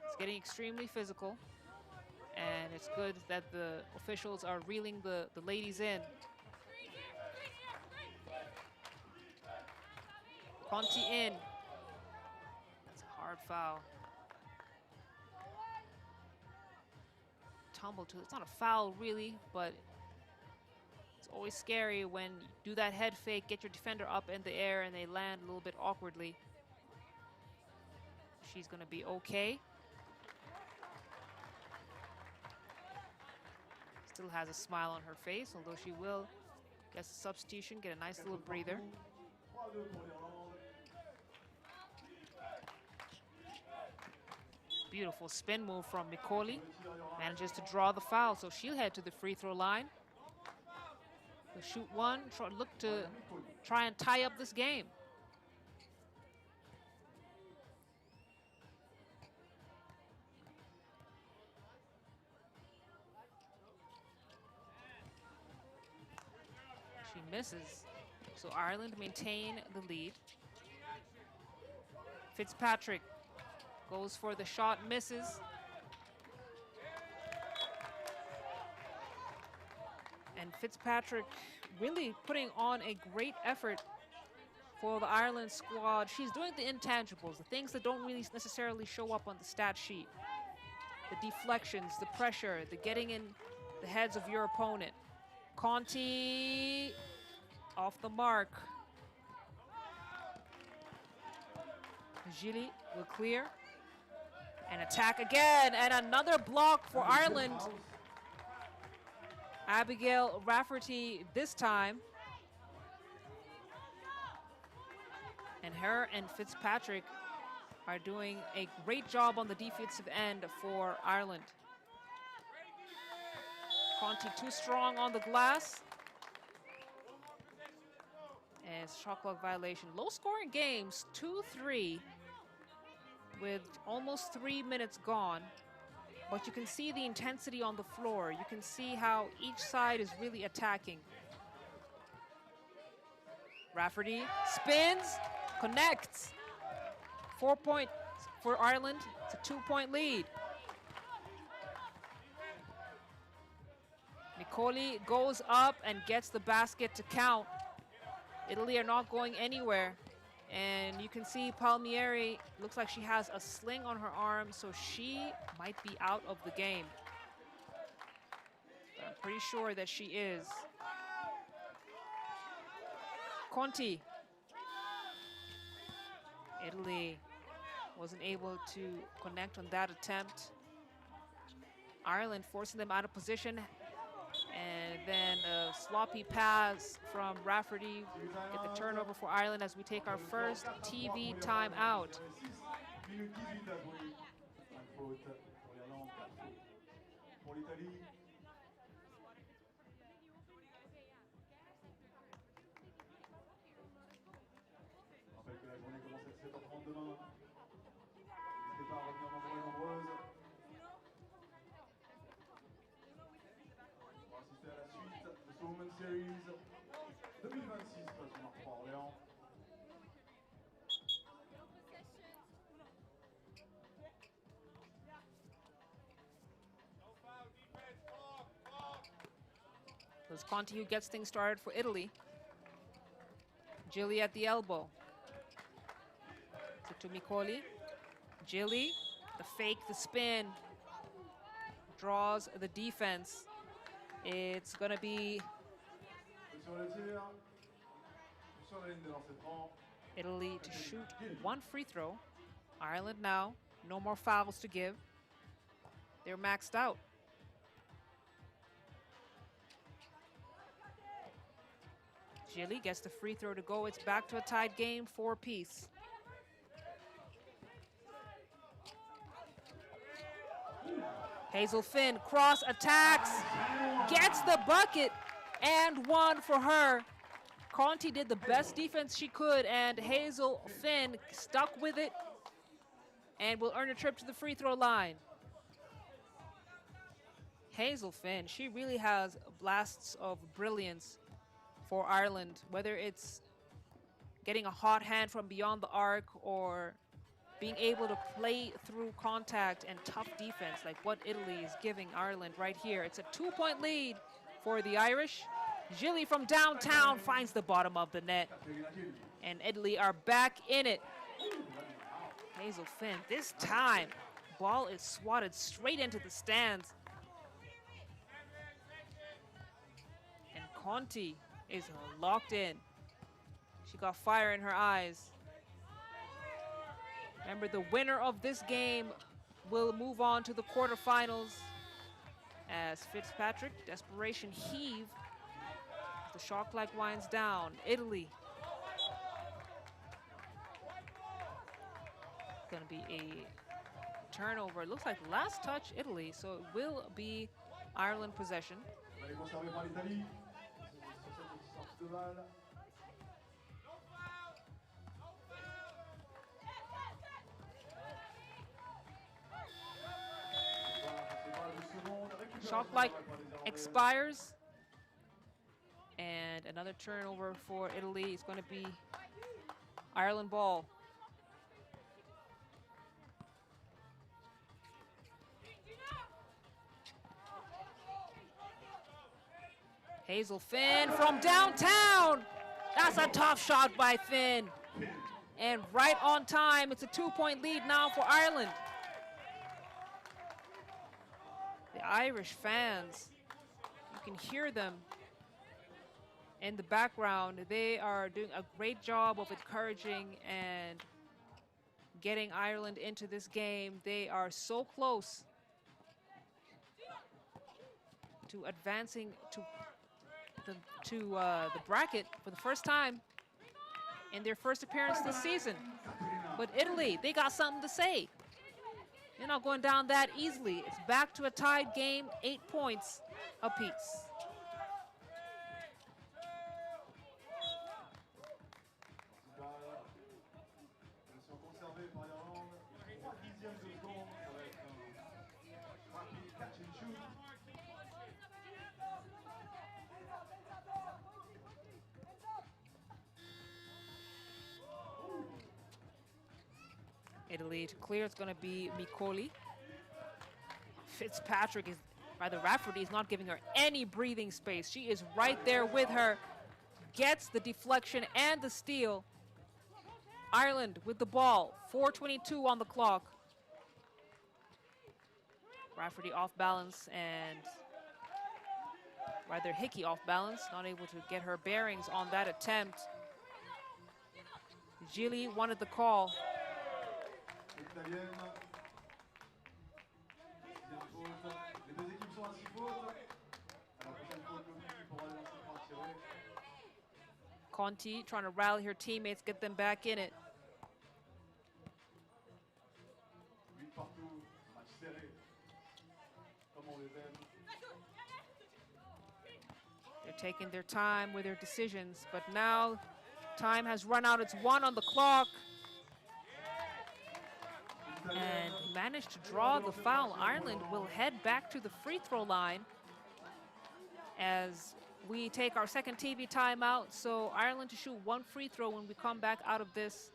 It's getting extremely physical. And it's good that the officials are reeling the ladies in. Conti in. That's a hard foul. Tumble to, it's not a foul really, but it's always scary when you do that head fake, get your defender up in the air and they land a little bit awkwardly. She's gonna be okay. Still has a smile on her face, although she will get a substitution, get a nice little breather. Beautiful spin move from Micoli. Manages to draw the foul, so she'll head to the free throw line. She'll shoot one, look to try and tie up this game. She misses, so Ireland maintain the lead. Fitzpatrick goes for the shot, misses. And Fitzpatrick really putting on a great effort for the Ireland squad. She's doing the intangibles, the things that don't really necessarily show up on the stat sheet. The deflections, the pressure, the getting in the heads of your opponent. Conti off the mark. Gili will clear. And attack again, and another block for Ireland. Abigail Rafferty this time. And her and Fitzpatrick are doing a great job on the defensive end for Ireland. Conti too strong on the glass. And it's shot clock violation. Low scoring games, 2-3 with almost 3 minutes gone. But you can see the intensity on the floor. You can see how each side is really attacking. Rafferty spins, connects. 4-point for Ireland. It's a 2-point lead. Nicoli goes up and gets the basket to count. Italy are not going anywhere. And you can see Palmieri, looks like she has a sling on her arm, so she might be out of the game. But I'm pretty sure that she is. Conti. Italy wasn't able to connect on that attempt. Ireland forcing them out of position. And then a sloppy pass from Rafferty. Get the turnover for Ireland as we take our first TV timeout. Women's Series 2026 passe au Marc Orléans. It's Conti who gets things started for Italy. Gilly at the elbow. To Tumicoli. Gilly, the fake, the spin. Draws the defense. It's going to be Italy to shoot one free throw. Ireland now, no more fouls to give. They're maxed out. Gilly gets the free throw to go. It's back to a tied game, 4-piece. Hazel Finn cross attacks, gets the bucket, and one for her. Conti did the best defense she could, and Hazel Finn stuck with it and will earn a trip to the free throw line. Hazel Finn, she really has blasts of brilliance for Ireland, whether it's getting a hot hand from beyond the arc or being able to play through contact and tough defense like what Italy is giving Ireland right here. It's a 2-point lead for the Irish. Gilly from downtown finds the bottom of the net. And Italy are back in it. Hazel Finn, this time, ball is swatted straight into the stands. And Conti is locked in. She got fire in her eyes. Remember, the winner of this game will move on to the quarterfinals as Fitzpatrick, desperation heave. The shot clock winds down. Italy. Gonna be a turnover. It looks like last touch Italy, so it will be Ireland possession. Shot clock expires. And another turnover for Italy. It's going to be Ireland ball. Hazel Finn from downtown. That's a tough shot by Finn. And right on time, it's a 2-point lead now for Ireland. The Irish fans, you can hear them in the background. They are doing a great job of encouraging and getting Ireland into this game. They are so close to advancing to the bracket for the first time in their first appearance this season. But Italy, they got something to say. They're not going down that easily. It's back to a tied game, 8 points apiece. Italy to clear, it's going to be Micoli. Fitzpatrick is, rather Rafferty is not giving her any breathing space. She is right there with her. Gets the deflection and the steal. Ireland with the ball. 4:22 on the clock. Rafferty off balance and rather Hickey off balance. Not able to get her bearings on that attempt. Gilly wanted the call. Conti trying to rally her teammates, get them back in it. They're taking their time with their decisions, but now time has run out. It's 1 on the clock. And managed to draw the foul. Ireland will head back to the free throw line as we take our second TV timeout. So Ireland to shoot 1 free throw when we come back out of this,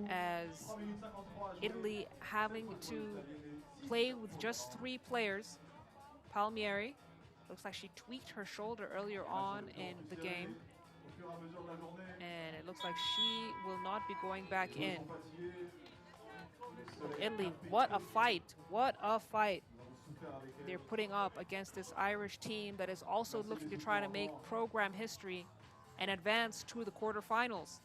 as Italy having to play with just 3 players. Palmieri, looks like she tweaked her shoulder earlier on in the game. And it looks like she will not be going back in. So Italy, what a fight. What a fight they're putting up against this Irish team that is also looking to try to make program history and advance to the quarterfinals.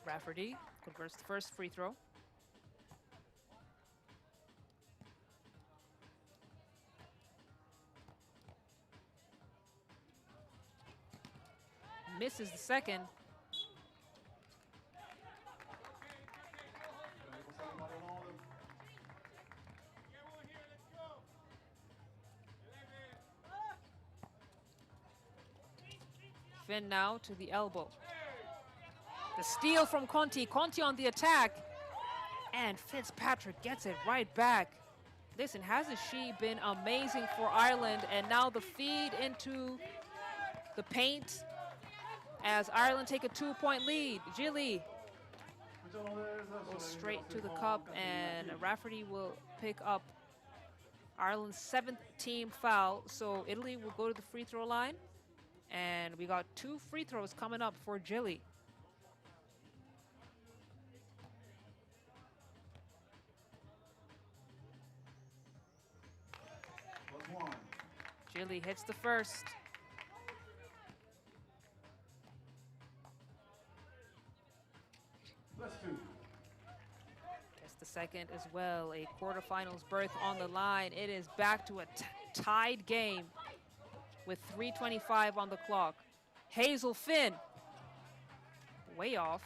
Rafferty converts the first free throw. Misses the second. Finn now to the elbow. The steal from Conti. Conti on the attack. And Fitzpatrick gets it right back. Listen, hasn't she been amazing for Ireland? And now the feed into the paint as Ireland take a 2-point lead. Gilly goes straight to the cup, and Rafferty will pick up Ireland's 7th team foul. So Italy will go to the free throw line. And we got 2 free throws coming up for Gilly. Gilly hits the first. Gets the second as well. A quarterfinals berth on the line. It is back to a tied game with 3:25 on the clock. Hazel Finn, way off.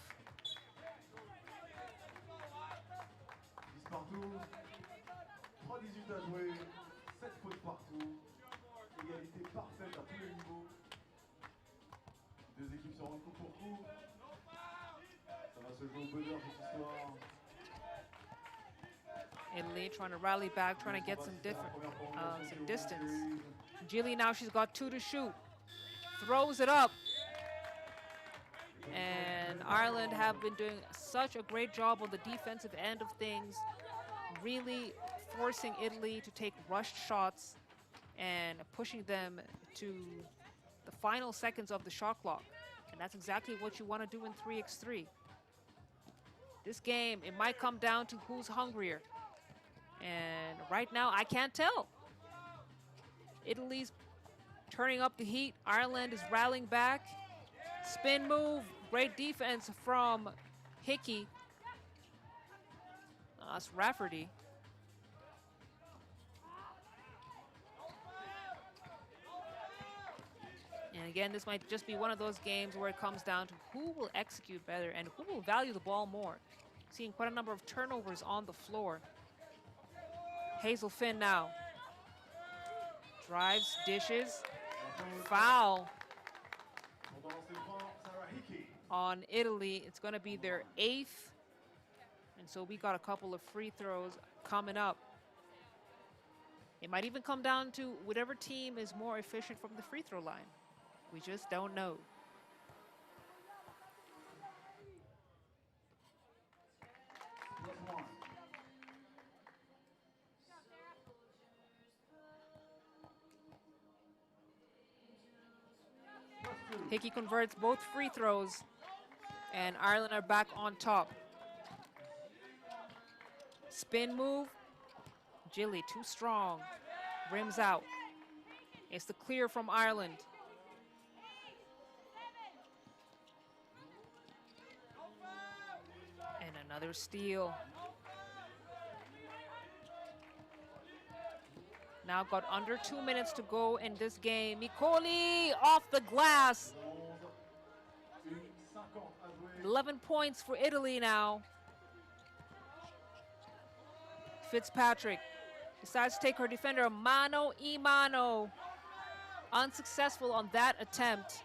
Italy trying to rally back, trying to get some distance. Gilly now, she's got 2 to shoot. Throws it up. And Ireland have been doing such a great job on the defensive end of things, really forcing Italy to take rushed shots and pushing them to the final seconds of the shot clock. And that's exactly what you want to do in 3x3. This game, it might come down to who's hungrier. And right now, I can't tell. Italy's turning up the heat. Ireland is rallying back. Spin move. Great defense from Hickey. That's Rafferty. And again, this might just be one of those games where it comes down to who will execute better and who will value the ball more. Seeing quite a number of turnovers on the floor. Hazel Finn now. Drives, dishes, foul on Italy. It's going to be their 8th. And so we got a couple of free throws coming up. It might even come down to whatever team is more efficient from the free throw line. We just don't know. Hickey converts both free throws, and Ireland are back on top. Spin move. Gilly, too strong. Rims out. It's the clear from Ireland. And another steal. Now got under 2 minutes to go in this game. Mikoli off the glass. 11 points for Italy now. Fitzpatrick decides to take her defender mano a mano. Unsuccessful on that attempt.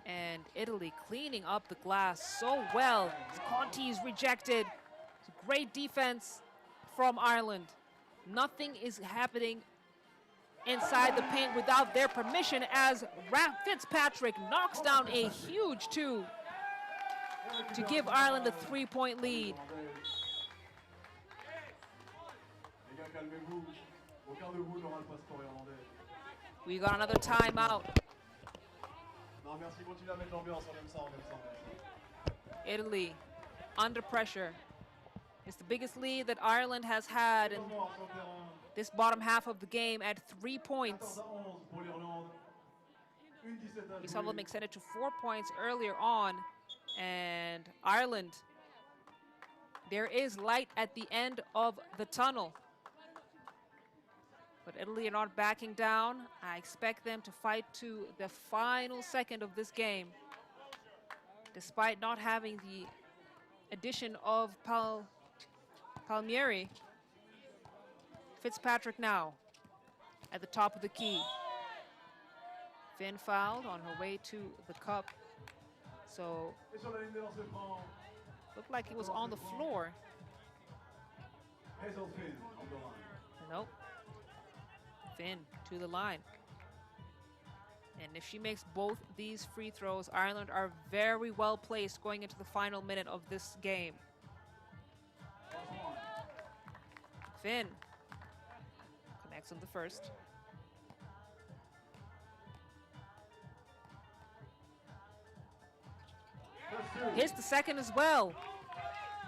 And Italy cleaning up the glass so well. Conti is rejected. Great defense from Ireland. Nothing is happening inside the paint without their permission as Fitzpatrick knocks down a huge two to give Ireland a 3-point lead. We got another timeout. Italy under pressure. It's the biggest lead that Ireland has had in this bottom half of the game at 3 points. We saw them extend it to 4 points earlier on. And Ireland, there is light at the end of the tunnel. But Italy are not backing down. I expect them to fight to the final second of this game. Despite not having the addition of Palmieri. Fitzpatrick now at the top of the key. Finn fouled on her way to the cup. So looked like he was on the floor. Nope. Finn to the line. And if she makes both these free throws, Ireland are very well placed going into the final minute of this game. Finn connects on the first. Hits the second as well.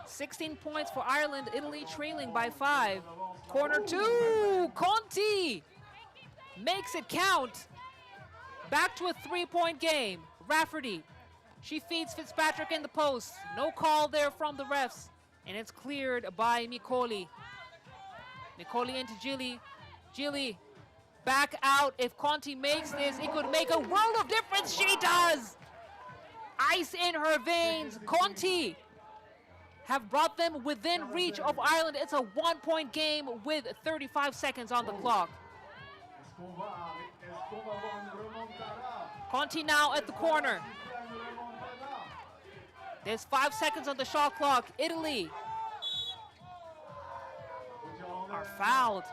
16 points for Ireland, Italy trailing by 5. Corner 2, Conti makes it count. Back to a 3-point game. Rafferty, she feeds Fitzpatrick in the post. No call there from the refs. And it's cleared by Mikoli. Mikoli into Gilly. Gilly back out. If Conti makes this, it could make a world of difference. She does. Ice in her veins. Conti have brought them within reach of Ireland. It's a 1-point game with 35 seconds on the clock. Conti now at the corner. There's 5 seconds on the shot clock. Italy are fouled.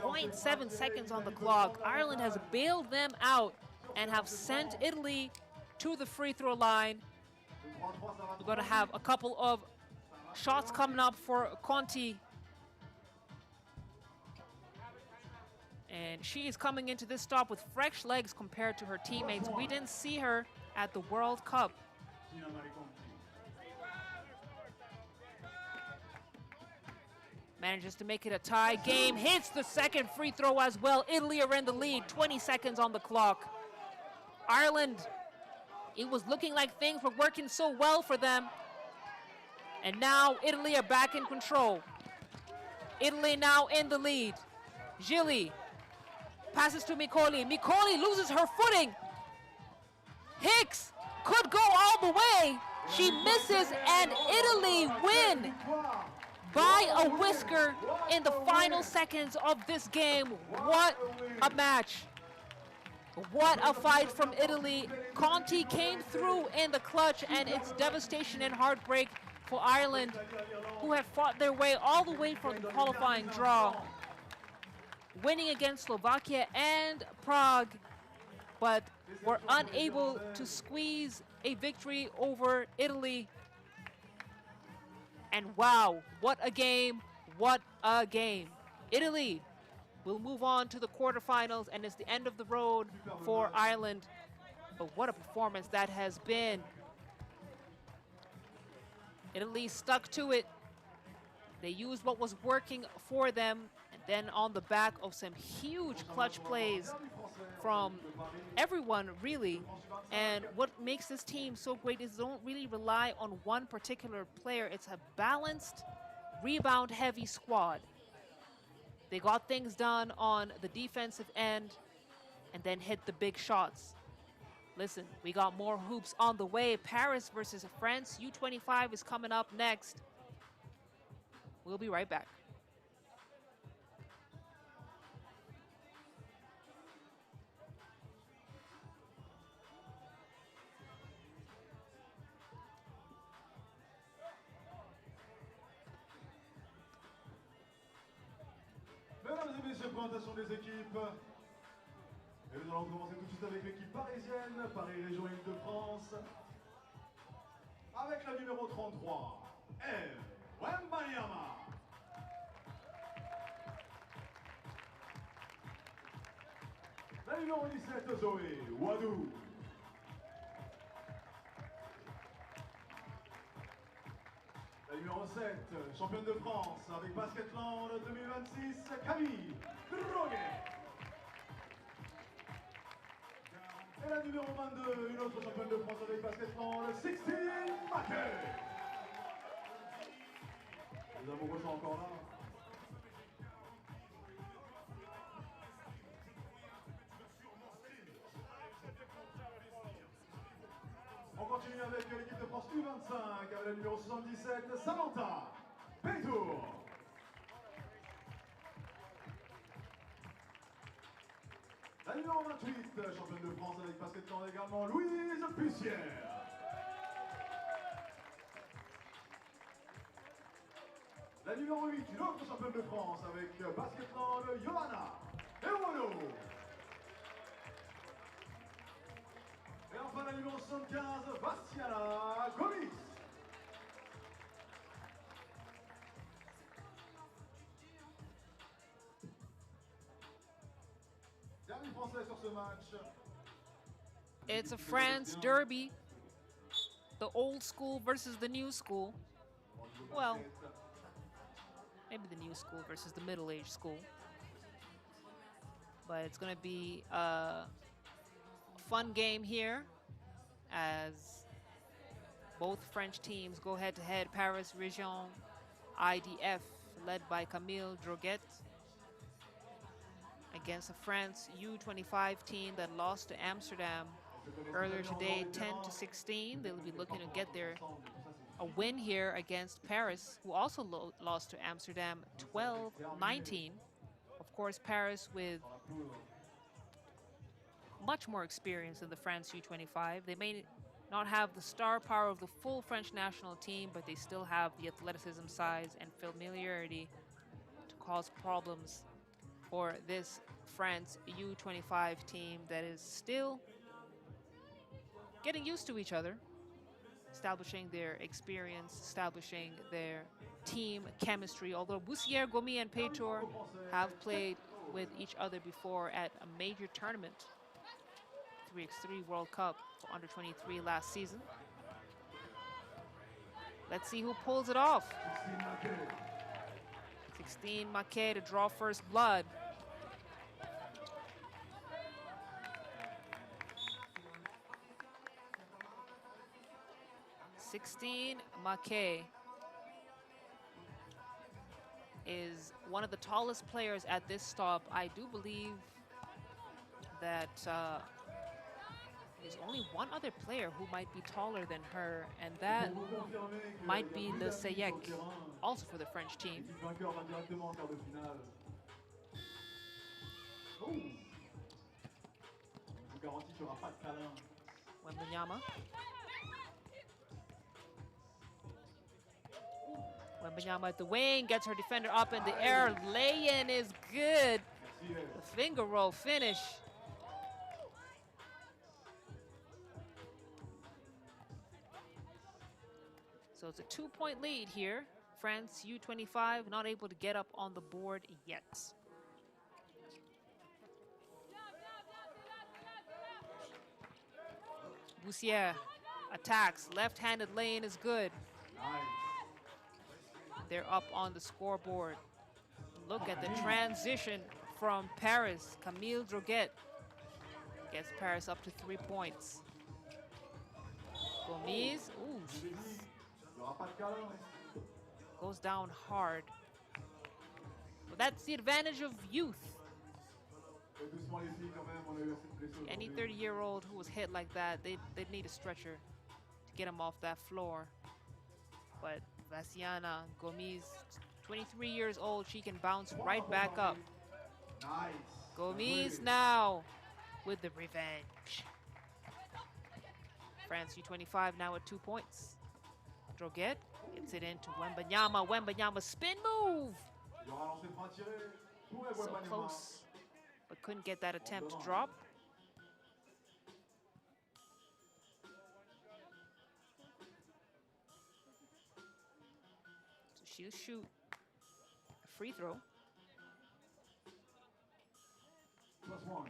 0.7 seconds on the clock. Ireland has bailed them out and have sent Italy to the free throw line. We're going to have a couple of shots coming up for Conti. And she is coming into this stop with fresh legs compared to her teammates. We didn't see her at the World Cup. Manages to make it a tie game. Hits the second free throw as well. Italy are in the lead. 20 seconds on the clock. Ireland, it was looking like things were working so well for them. And now Italy are back in control. Italy now in the lead. Gilly passes to Mikoli. Mikoli loses her footing. Hicks could go all the way. She misses and Italy win by a whisker in the final seconds of this game. What a match. What a fight from Italy. Conti came through in the clutch, and it's devastation and heartbreak for Ireland, who have fought their way all the way from the qualifying draw winning against Slovakia and Prague, but were unable to squeeze a victory over Italy. And wow, what a game, what a game. Italy will move on to the quarterfinals, and it's the end of the road for Ireland. But what a performance that has been. Italy stuck to it. They used what was working for them, and then on the back of some huge clutch plays from everyone, really. And what makes this team so great is they don't really rely on one particular player. It's a balanced, rebound-heavy squad. They got things done on the defensive end and then hit the big shots. Listen, we got more hoops on the way. Paris versus France. U25 is coming up next. We'll be right back. Mesdames et messieurs, présentation des équipes. Et nous allons commencer tout de suite avec l'équipe parisienne, Paris Région Île-de-France. Avec la numéro 33, Wembanyama. La numéro 17, Zoé Wadou. La numéro 7, championne de France avec Basketland 2026, Camille Droguet. Et la numéro 22, une autre championne de France avec Basketland, 16 Mackey. Les amoureux sont encore là. On continue avec l'équipe de France U25 avec la numéro 77, Samantha Pétour. La numéro 28, championne de France avec Basketland également, Louise Pussière. La numéro 8, une autre championne de France avec Basketland, Johanna Ewolo. Et enfin la numéro 75, Bastiana Gomis. Dernier français sur ce match. It's a France derby. The old school versus the new school. Well, maybe the new school versus the middle-aged school. But it's going to be a fun game here as both French teams go head-to-head. Paris Région IDF, led by Camille Droguet, against a France U25 team that lost to Amsterdam earlier today, 10-16. They'll be looking to get a win here against Paris, who also lost to Amsterdam 12-19. Of course, Paris with much more experience than the France U25. They may not have the star power of the full French national team, but they still have the athleticism, size, and familiarity to cause problems for this France U25 team that is still getting used to each other, establishing their experience, establishing their team chemistry. Although Boussière, Gomi, and Pétour have played with each other before at a major tournament, 3x3 World Cup for under 23 last season. Let's see who pulls it off. 16 Mackey to draw first blood. Mackey is one of the tallest players at this stop. I do believe that there's only one other player who might be taller than her, and that might be Le Seyek, also for the French team. Wembanyama. Wembanyama at the wing, gets her defender up in the air. Lay-in is good. The finger roll finish. So it's a 2-point lead here. France U25 not able to get up on the board yet. Bussière attacks. Left-handed lane is good. They're up on the scoreboard. Look at the transition from Paris. Camille Droguet gets Paris up to 3 points. Gomis, ooh, goes down hard. But that's the advantage of youth. Any 30-year-old who was hit like that, they'd need a stretcher to get him off that floor. But Vassiana Gomis, 23 years old, she can bounce right back up. Gomis now with the revenge. France U25 now at 2 points. Droguet gets it into Wembanyama. Wembanyama spin move. So close, but couldn't get that attempt to drop. So she'll shoot a free throw. +1.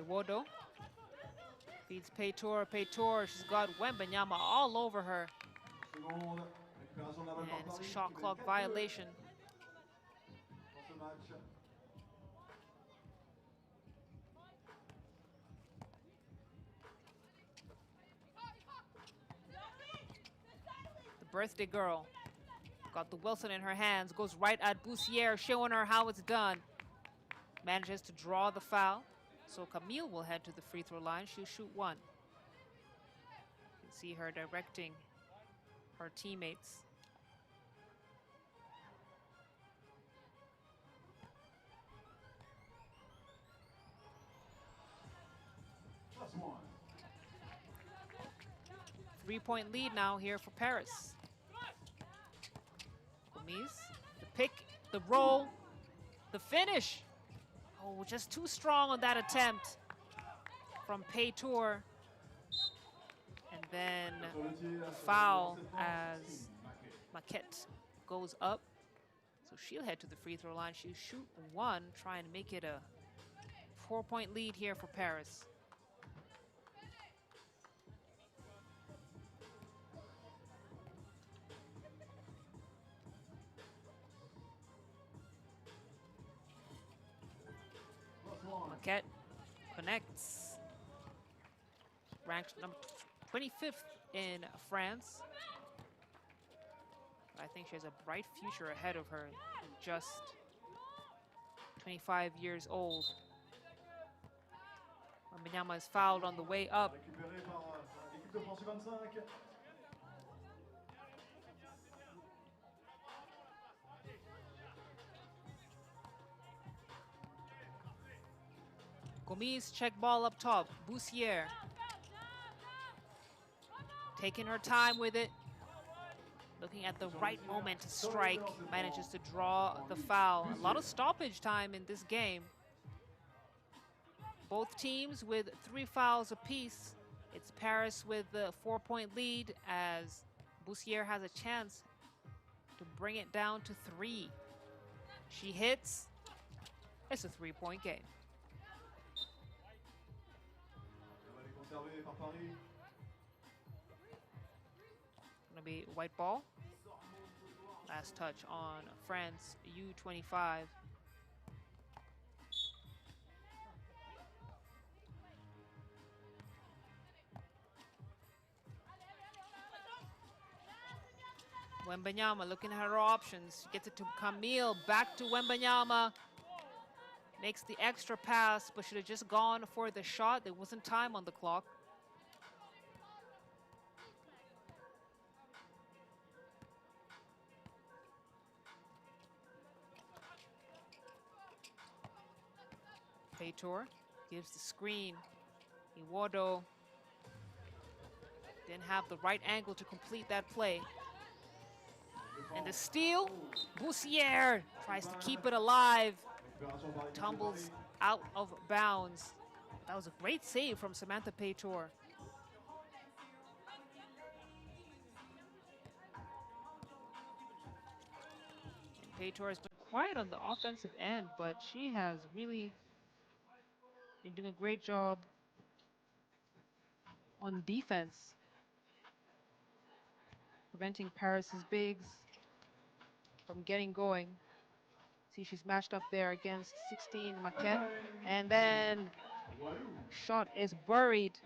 Ewodo feeds Paytor. Paytor, she's got Wembanyama all over her. And it's a shot clock violation. The birthday girl got the Wilson in her hands, goes right at Bussière, showing her how it's done. Manages to draw the foul. So Camille will head to the free throw line. She'll shoot one. You can see her directing her teammates. +1. 3-point lead now here for Paris. Gomis, the pick, the roll, the finish. Oh, just too strong on that attempt from Paytor. And then foul as Maquette goes up. So she'll head to the free throw line. She'll shoot one, try and make it a 4-point lead here for Paris. Maquette connects. Ranked number 25th in France. I think she has a bright future ahead of her. Just 25 years old. Wembanyama is fouled on the way up. Récupéré par l'équipe de France U25. Gomis check ball up top. Bussière taking her time with it. Looking at the right moment to strike. Manages to draw the foul. A lot of stoppage time in this game. Both teams with 3 fouls apiece. It's Paris with the 4-point lead as Bussière has a chance to bring it down to 3. She hits. It's a 3-point game. Conservé par Paris. Gonna be white ball. Last touch on France U25. Wembanyama looking at her options. Gets it to Camille. Back to Wembanyama. Makes the extra pass, but should have just gone for the shot. There wasn't time on the clock. Peitor gives the screen. Iwodo didn't have the right angle to complete that play. And the steal, Boussière tries to keep it alive. Tumbles out of bounds. That was a great save from Samantha Peitor. And Peitor has been quiet on the offensive end, but she has really been doing a great job on defense, preventing Paris's bigs from getting going. See, she's matched up there against 16 Maquette, and then shot is buried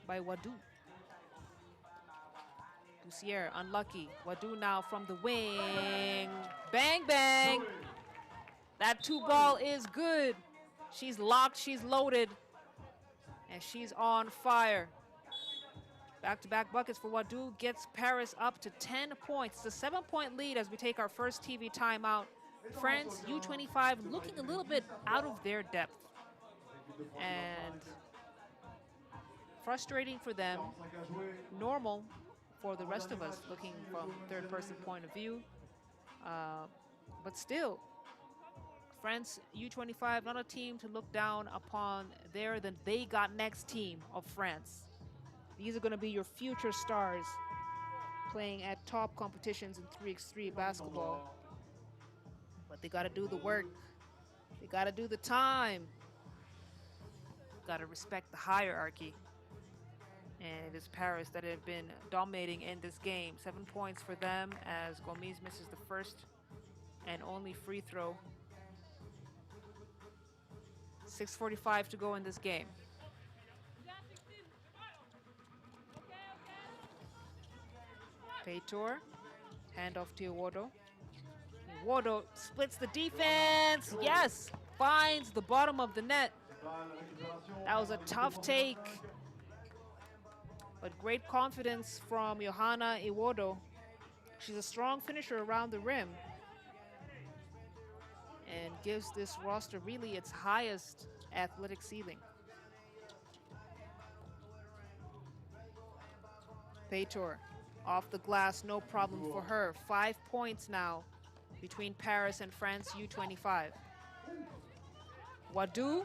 by Wadou. Boussière unlucky. Wadou now from the wing. Bang, bang. That 2-ball is good. She's locked, she's loaded, and she's on fire. Back-to-back buckets for Wadou gets Paris up to 10 points. It's a 7-point lead as we take our first TV timeout. France U25 looking a little bit out of their depth. And frustrating for them, normal for the rest of us looking from third-person point of view. But still, France U25, not a team to look down upon. They're the they got next team of France. These are going to be your future stars playing at top competitions in 3x3 basketball. But they got to do the work. They got to do the time. Got to respect the hierarchy. And it is Paris that have been dominating in this game. 7 points for them as Gomis misses the first and only free throw. 6:45 to go in this game. Peitor, handoff to Iwodo. Iwodo splits the defense. Yes, finds the bottom of the net. That was a tough take, but great confidence from Johanna Iwodo. She's a strong finisher around the rim and gives this roster really its highest athletic ceiling. Peitor off the glass, no problem for her. 5 points now between Paris and France U25. Wadou.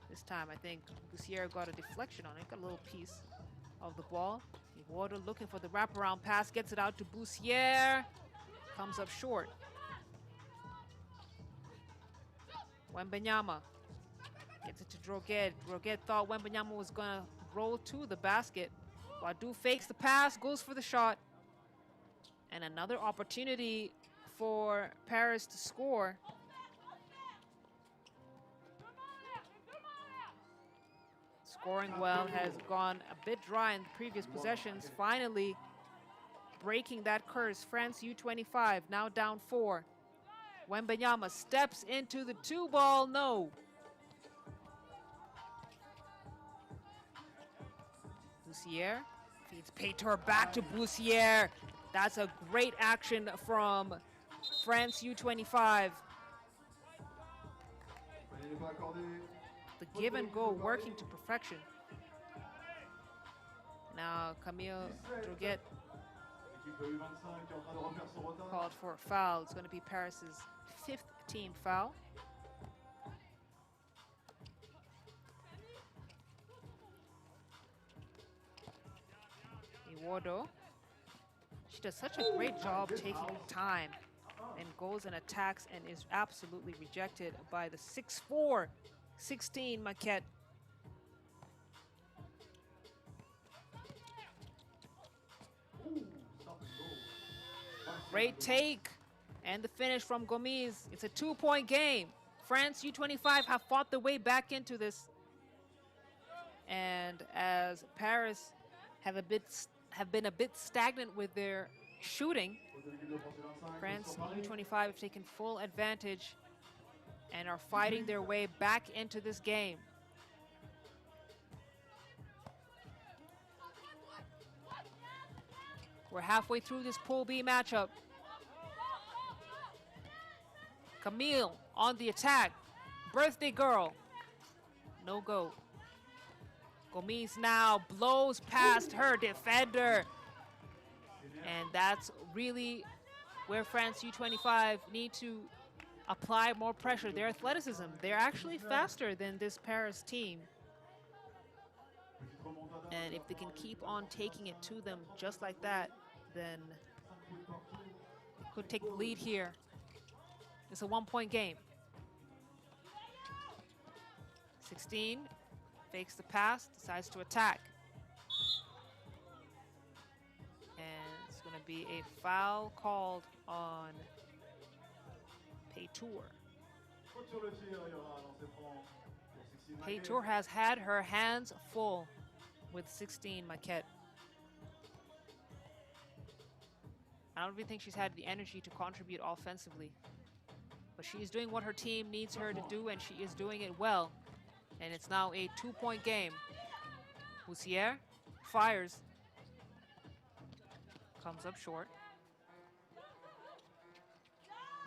This time I think Boussière got a deflection on it, got a little piece of the ball. Iwodo looking for the wraparound pass, gets it out to Boussière. Comes up short. Wembanyama gets it to Droguet. Droguet thought Wembanyama was gonna roll to the basket. Wadou fakes the pass, goes for the shot. And another opportunity for Paris to score. Scoring well has gone a bit dry in the previous possessions. Finally breaking that curse. France U25 now down 4. Wembanyama steps into the 2-ball, no. Boussière feeds Peitor back to Boussière. That's a great action from France U25. The give and go working to perfection. Now Camille Droguet called for a foul. It's going to be Paris's 5th team foul. Iwodo. She does such a great job taking time and goes and attacks and is absolutely rejected by the 6'4", 16 Maquette. Great take and the finish from Gomis. It's a 2-point game. France U25 have fought their way back into this. And as Paris have been a bit stagnant with their shooting, France U25 have taken full advantage and are fighting their way back into this game. We're halfway through this Pool B matchup. Camille on the attack. Birthday girl. No go. Gomis now blows past her defender. And that's really where France U25 need to apply more pressure. Their athleticism, they're actually faster than this Paris team. And if they can keep on taking it to them just like that, then could take the lead here. It's a 1-point game. 16 fakes the pass, decides to attack. And it's going to be a foul called on Paytour. Paytour has had her hands full with 16, Maquette. I don't really think she's had the energy to contribute offensively. But she is doing what her team needs her to do, and she is doing it well. And it's now a 2-point game. Boussière fires. Comes up short.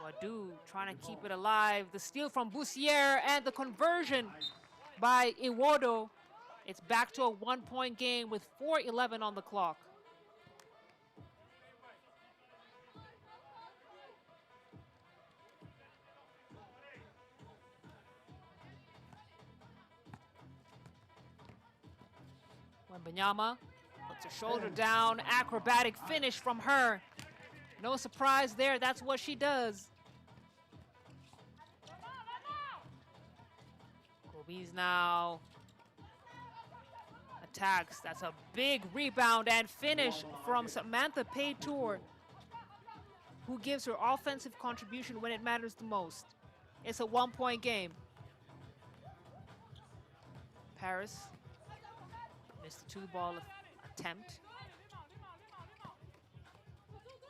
Wadu trying to keep it alive. The steal from Boussière and the conversion by Iwodo. It's back to a 1-point game with 4:11 on the clock. Wembanyama puts her shoulder down. Acrobatic finish from her. No surprise there. That's what she does. Kobe's now attacks. That's a big rebound and finish from Samantha Paytour, who gives her offensive contribution when it matters the most. It's a 1-point game. Paris missed the 2-ball attempt.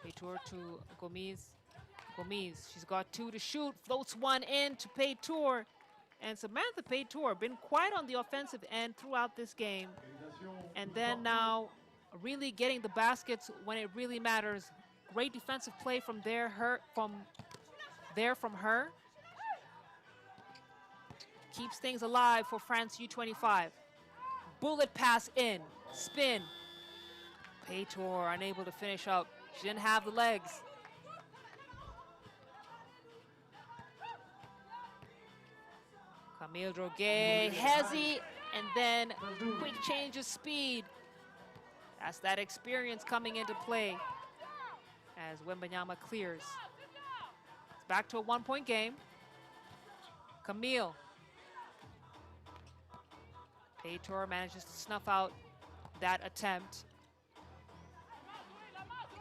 Paytour to Gomis. Gomis, she's got 2 to shoot. Floats 1 in to Paytour. And Samantha Paytour been quiet on the offensive end throughout this game. And then now really getting the baskets when it really matters. Great defensive play from her. Keeps things alive for France U25. Bullet pass in, spin. Paytour unable to finish up. She didn't have the legs. Camille Droguet, Hezi, and then quick change of speed. That's that experience coming into play as Wembanyama clears. It's back to a 1-point game. Camille. Paytour manages to snuff out that attempt.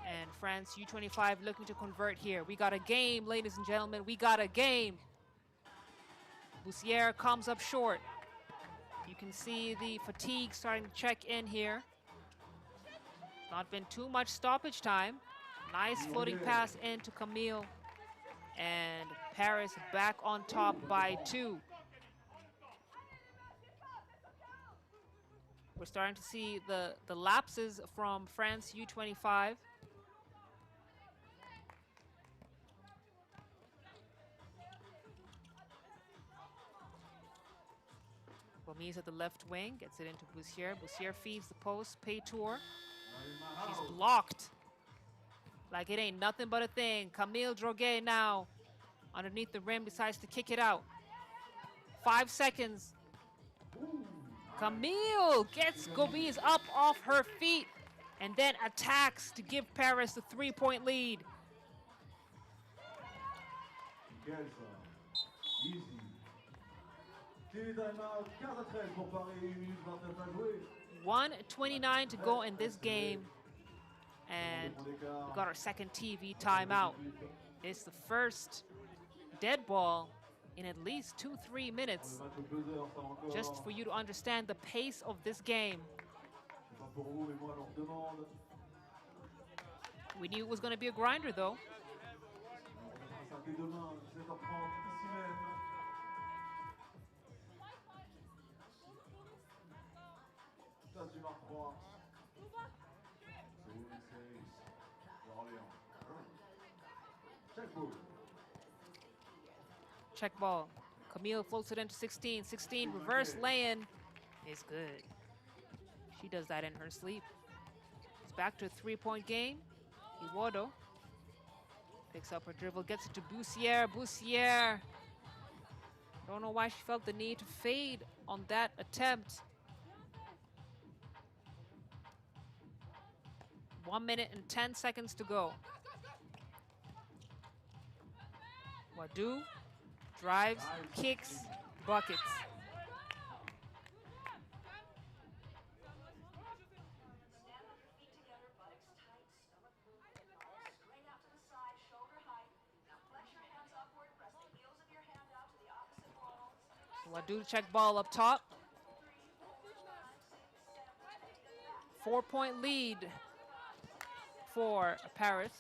And France U25 looking to convert here. We got a game, ladies and gentlemen. We got a game. Boussière comes up short. You can see the fatigue starting to check in here. Not been too much stoppage time. Nice floating pass into Camille. And Paris back on top by 2. We're starting to see the lapses from France U25. Gomis at the left wing, gets it into Boussière. Boussière feeds the post, Paytour. She's blocked. Like it ain't nothing but a thing. Camille Droguet now underneath the rim decides to kick it out. 5 seconds. Camille gets Gomis up off her feet and then attacks to give Paris the 3-point lead. Easy. 1:29 to go in this game. And we got our second TV timeout. It's the first dead ball in at least 2-3 minutes. Just for you to understand the pace of this game. We knew it was going to be a grinder though. Check ball. Camille floats it into 16. 16 reverse lay-in is good. She does that in her sleep. It's back to a 3-point game. Iwodo picks up her dribble, gets it to Bussière. Bussière. Don't know why she felt the need to fade on that attempt. 1 minute and 10 seconds to go. Wadu drives, kicks, buckets. Wadu check ball up top. 4-point lead for Paris.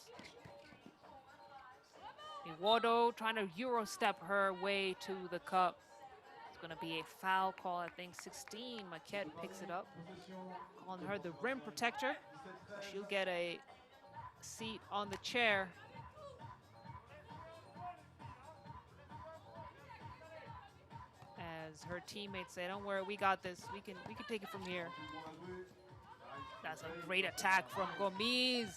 Iwodo trying to Euro step her way to the cup. It's going to be a foul call, I think 16. Maquette picks it up, calling her the rim protector. She'll get a seat on the chair. As her teammates say, don't worry, we got this. We can take it from here. That's a great attack from Gomis.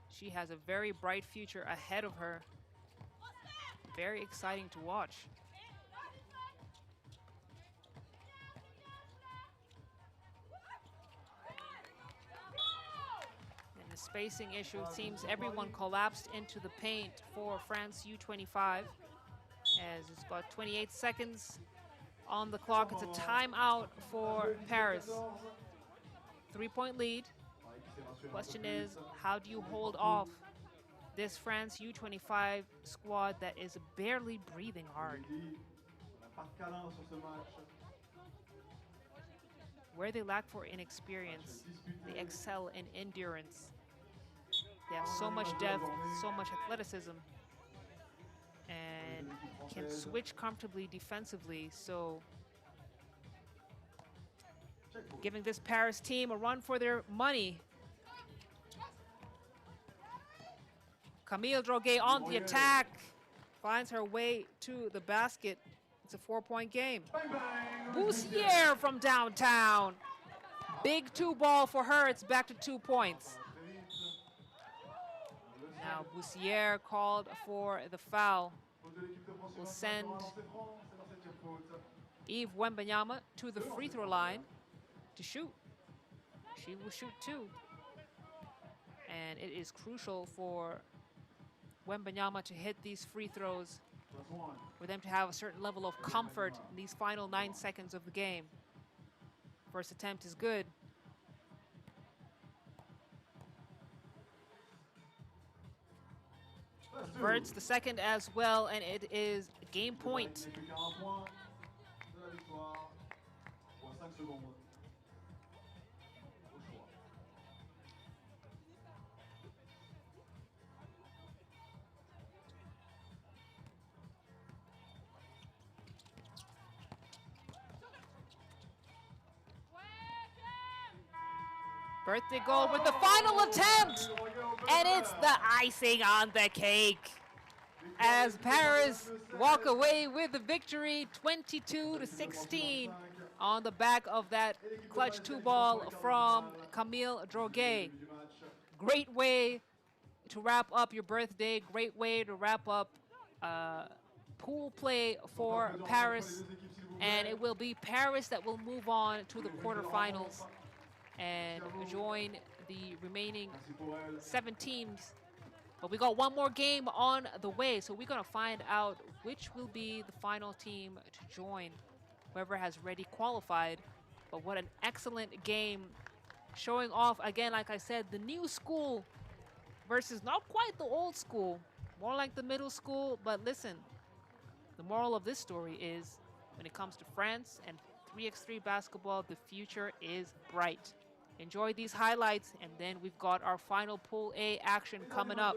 She has a very bright future ahead of her. Very exciting to watch. And the spacing issue, it seems everyone collapsed into the paint for France U25. As it's got 28 seconds on the clock. It's a timeout for Paris. 3-point lead. Question is, how do you hold off this France U25 squad that is barely breathing hard? Where they lack for inexperience, they excel in endurance. They have so much depth, so much athleticism, and can switch comfortably defensively. So giving this Paris team a run for their money. Camille Droguet on the attack, finds her way to the basket. It's a 4-point game. Bussière from downtown. Big 2-ball for her. It's back to 2 points. Now Bussière called for the foul. Will send Yves Wembanyama to the free throw line to shoot. She will shoot 2. And it is crucial for Wembanyama to hit these free throws for them to have a certain level of comfort in these final 9 seconds of the game. First attempt is good. Converts the second as well, and it is game point. Birthday goal with the final attempt, and it's the icing on the cake as Paris walk away with the victory, 22-16, on the back of that clutch 2-ball from Camille Droguet. Great way to wrap up your birthday, great way to wrap up pool play for Paris, and it will be Paris that will move on to the quarterfinals and join the remaining 7 teams. But we got one more game on the way, so we're gonna find out which will be the final team to join, whoever has already qualified. But what an excellent game, showing off again, like I said, the new school versus not quite the old school, more like the middle school. But listen, the moral of this story is, when it comes to France and 3x3 basketball, the future is bright. Enjoy these highlights, and then we've got our final Pool A action coming up.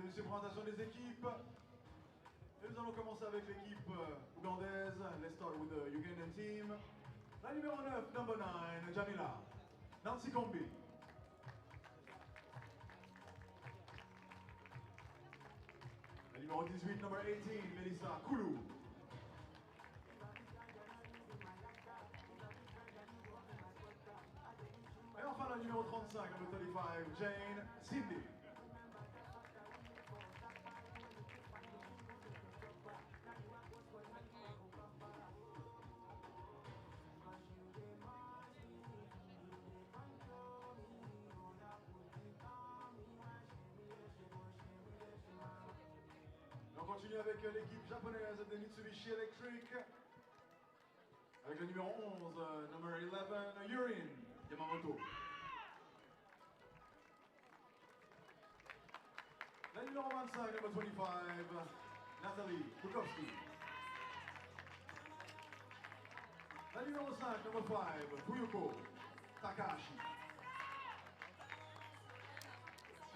messieurs, présentation des équipes. Et nous allons commencer avec l'équipe ougandaise. Let's start with the Ugandan team. La numéro 9, number 9, Jamila. Nancy Kombi. La numéro 18, number 18, Melissa Koulou. Et enfin la numéro 35, number 35, Jane Cindy. Et on continue avec l'équipe japonaise de Mitsubishi Electric. Avec le numéro 11, number 11, Yurin Yamamoto. La numéro 25, number 25, Nathalie Bukowski. La numéro 5, number 5, Fuyuko Takahashi.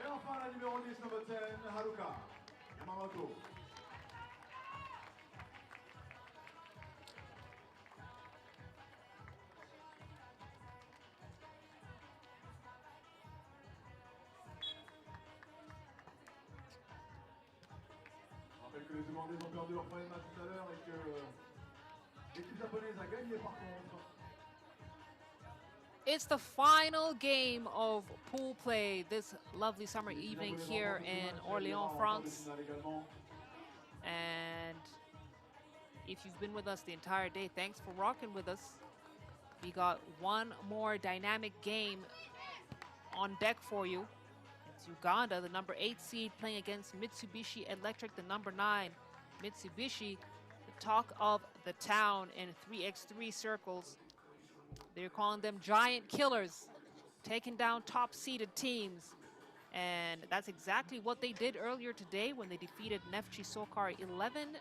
Et enfin la numéro 10, number 10, Haruka Yamamoto. Je rappelle que les Ougandais ont perdu leur premier match tout à l'heure et que l'équipe japonaise a gagné par contre. It's the final game of pool play this lovely summer evening here in Orléans, France. And if you've been with us the entire day, thanks for rocking with us. We got one more dynamic game on deck for you. It's Uganda, the number 8 seed, playing against Mitsubishi Electric, the number 9. Mitsubishi, the talk of the town in 3x3 circles. They're calling them giant killers, taking down top-seeded teams. And that's exactly what they did earlier today when they defeated Neftchi SOCAR 11-16.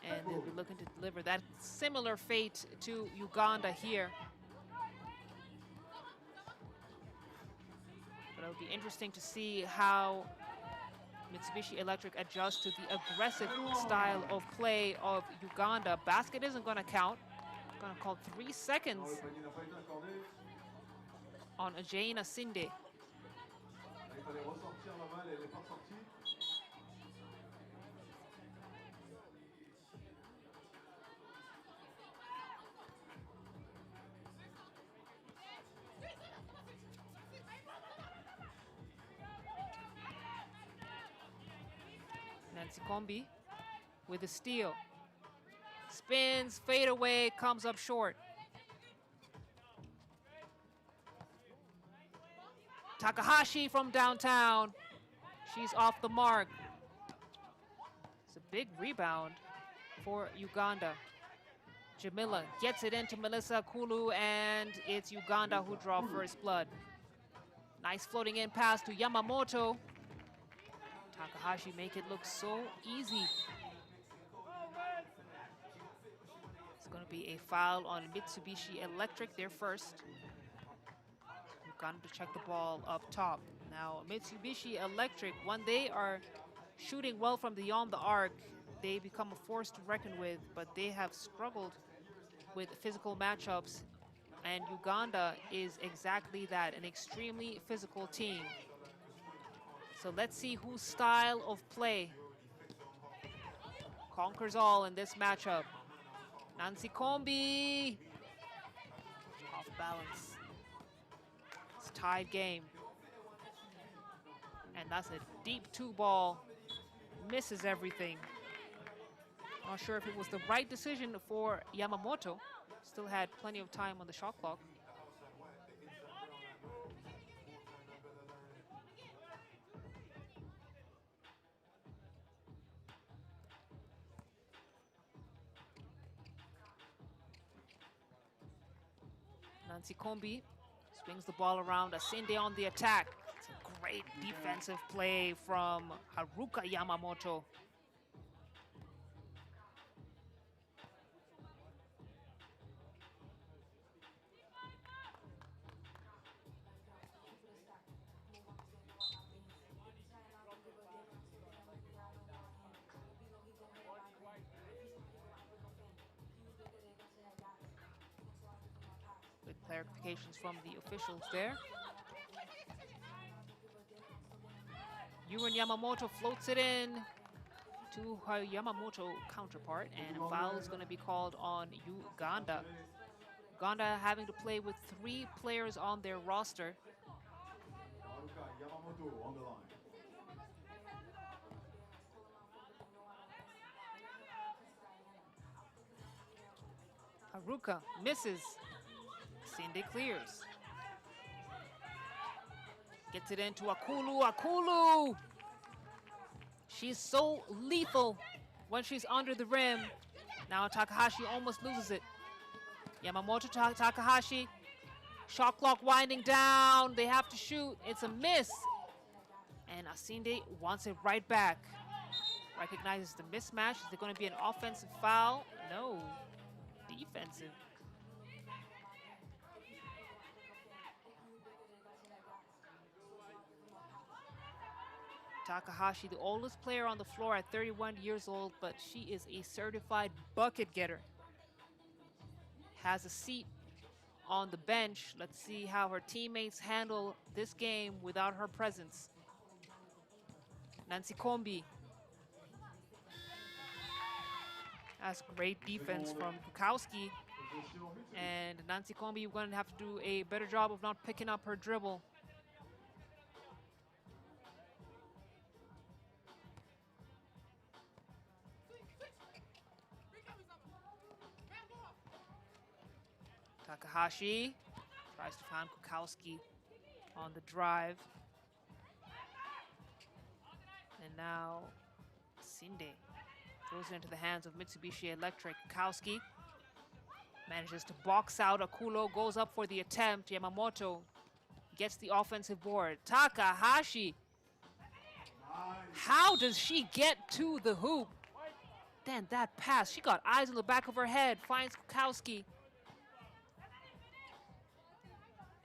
And they'll be looking to deliver that similar fate to Uganda here. But it'll be interesting to see how Mitsubishi Electric adjusts to the aggressive style of play of Uganda. Basket isn't going to count. It's going to call 3 seconds on Jaina Sinde. Nancy Kombi with a steal. Spins, fade away, comes up short. Takahashi from downtown. She's off the mark. It's a big rebound for Uganda. Jamila gets it into Melissa Kulu, and it's Uganda who draw first blood. Nice floating in pass to Yamamoto. Takahashi make it look so easy. It's going to be a foul on Mitsubishi Electric, their first. Uganda to check the ball up top. Now, Mitsubishi Electric, when they are shooting well from beyond the arc, they become a force to reckon with, but they have struggled with physical matchups, and Uganda is exactly that, an extremely physical team. So let's see whose style of play conquers all in this matchup. Nancy Kombi, off balance. It's a tied game. And that's a deep 2-ball, misses everything. Not sure if it was the right decision for Yamamoto. Still had plenty of time on the shot clock. Nancy Kombi swings the ball around. Asinde on the attack. It's a great defensive play from Haruka Yamamoto. clarifications from the officials there. Yurin Yamamoto floats it in to her Yamamoto counterpart, and a foul is going to be called on Uganda. Uganda having to play with 3 players on their roster. Yamamoto on the line. Haruka misses. Sinde clears. Gets it into Akulu. Akulu! She's so lethal when she's under the rim. Now Takahashi almost loses it. Yamamoto to Takahashi. Shot clock winding down. They have to shoot. It's a miss. And Asinde wants it right back. Recognizes the mismatch. Is there going to be an offensive foul? No. Defensive. Takahashi, the oldest player on the floor at 31 years old, but she is a certified bucket getter. Has a seat on the bench. Let's see how her teammates handle this game without her presence. Nancy Kombi. That's great defense from Kukowski. And Nancy Kombi, you're going to have to do a better job of not picking up her dribble. Takahashi tries to find Kukowski on the drive. And now Sinde throws it into the hands of Mitsubishi Electric. Kukowski manages to box out Akulo, goes up for the attempt. Yamamoto gets the offensive board. Takahashi. How does she get to the hoop? Then that pass, she got eyes on the back of her head, finds Kukowski.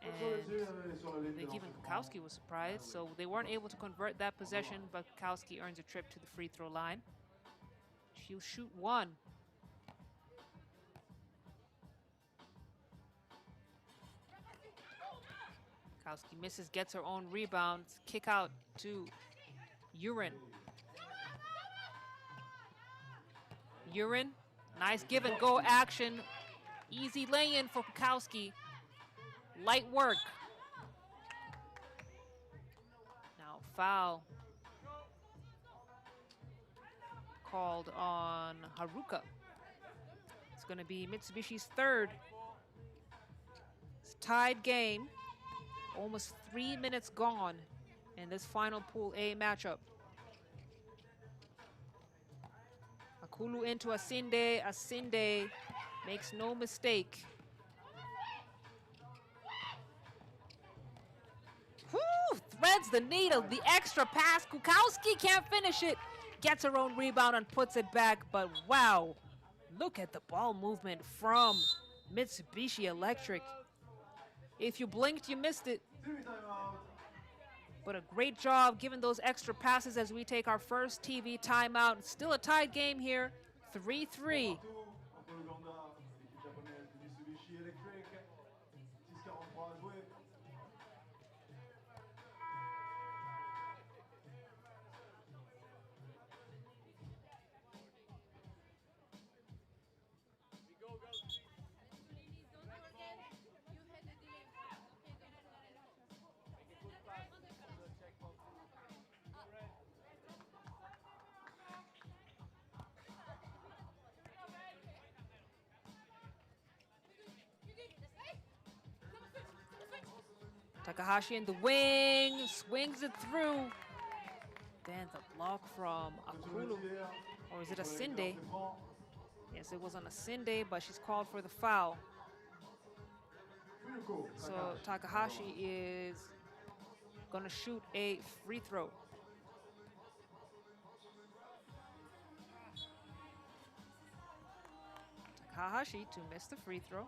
And I think even Kukowski was surprised, so they weren't able to convert that possession, but Kukowski earns a trip to the free throw line. She'll shoot 1. Kukowski misses, gets her own rebound. Kick out to Yurin. Yurin, nice give and go action. Easy lay-in for Kukowski. Light work. Now foul called on Haruka. It's going to be Mitsubishi's 3rd. It's a tied game. Almost 3 minutes gone in this final Pool A matchup. Akulu into Asinde. Asinde makes no mistake. Whew, threads the needle. The extra pass. Kukowski can't finish it. Gets her own rebound and puts it back. But wow, look at the ball movement from Mitsubishi Electric. If you blinked, you missed it. But a great job giving those extra passes as we take our first TV timeout. Still a tied game here, 3-3. Takahashi in the wing, swings it through. Then the block from Akulu, or is it Asinde? Yes, it was on Asinde, but she's called for the foul. So Takahashi is gonna shoot a free throw. Takahashi to miss the free throw.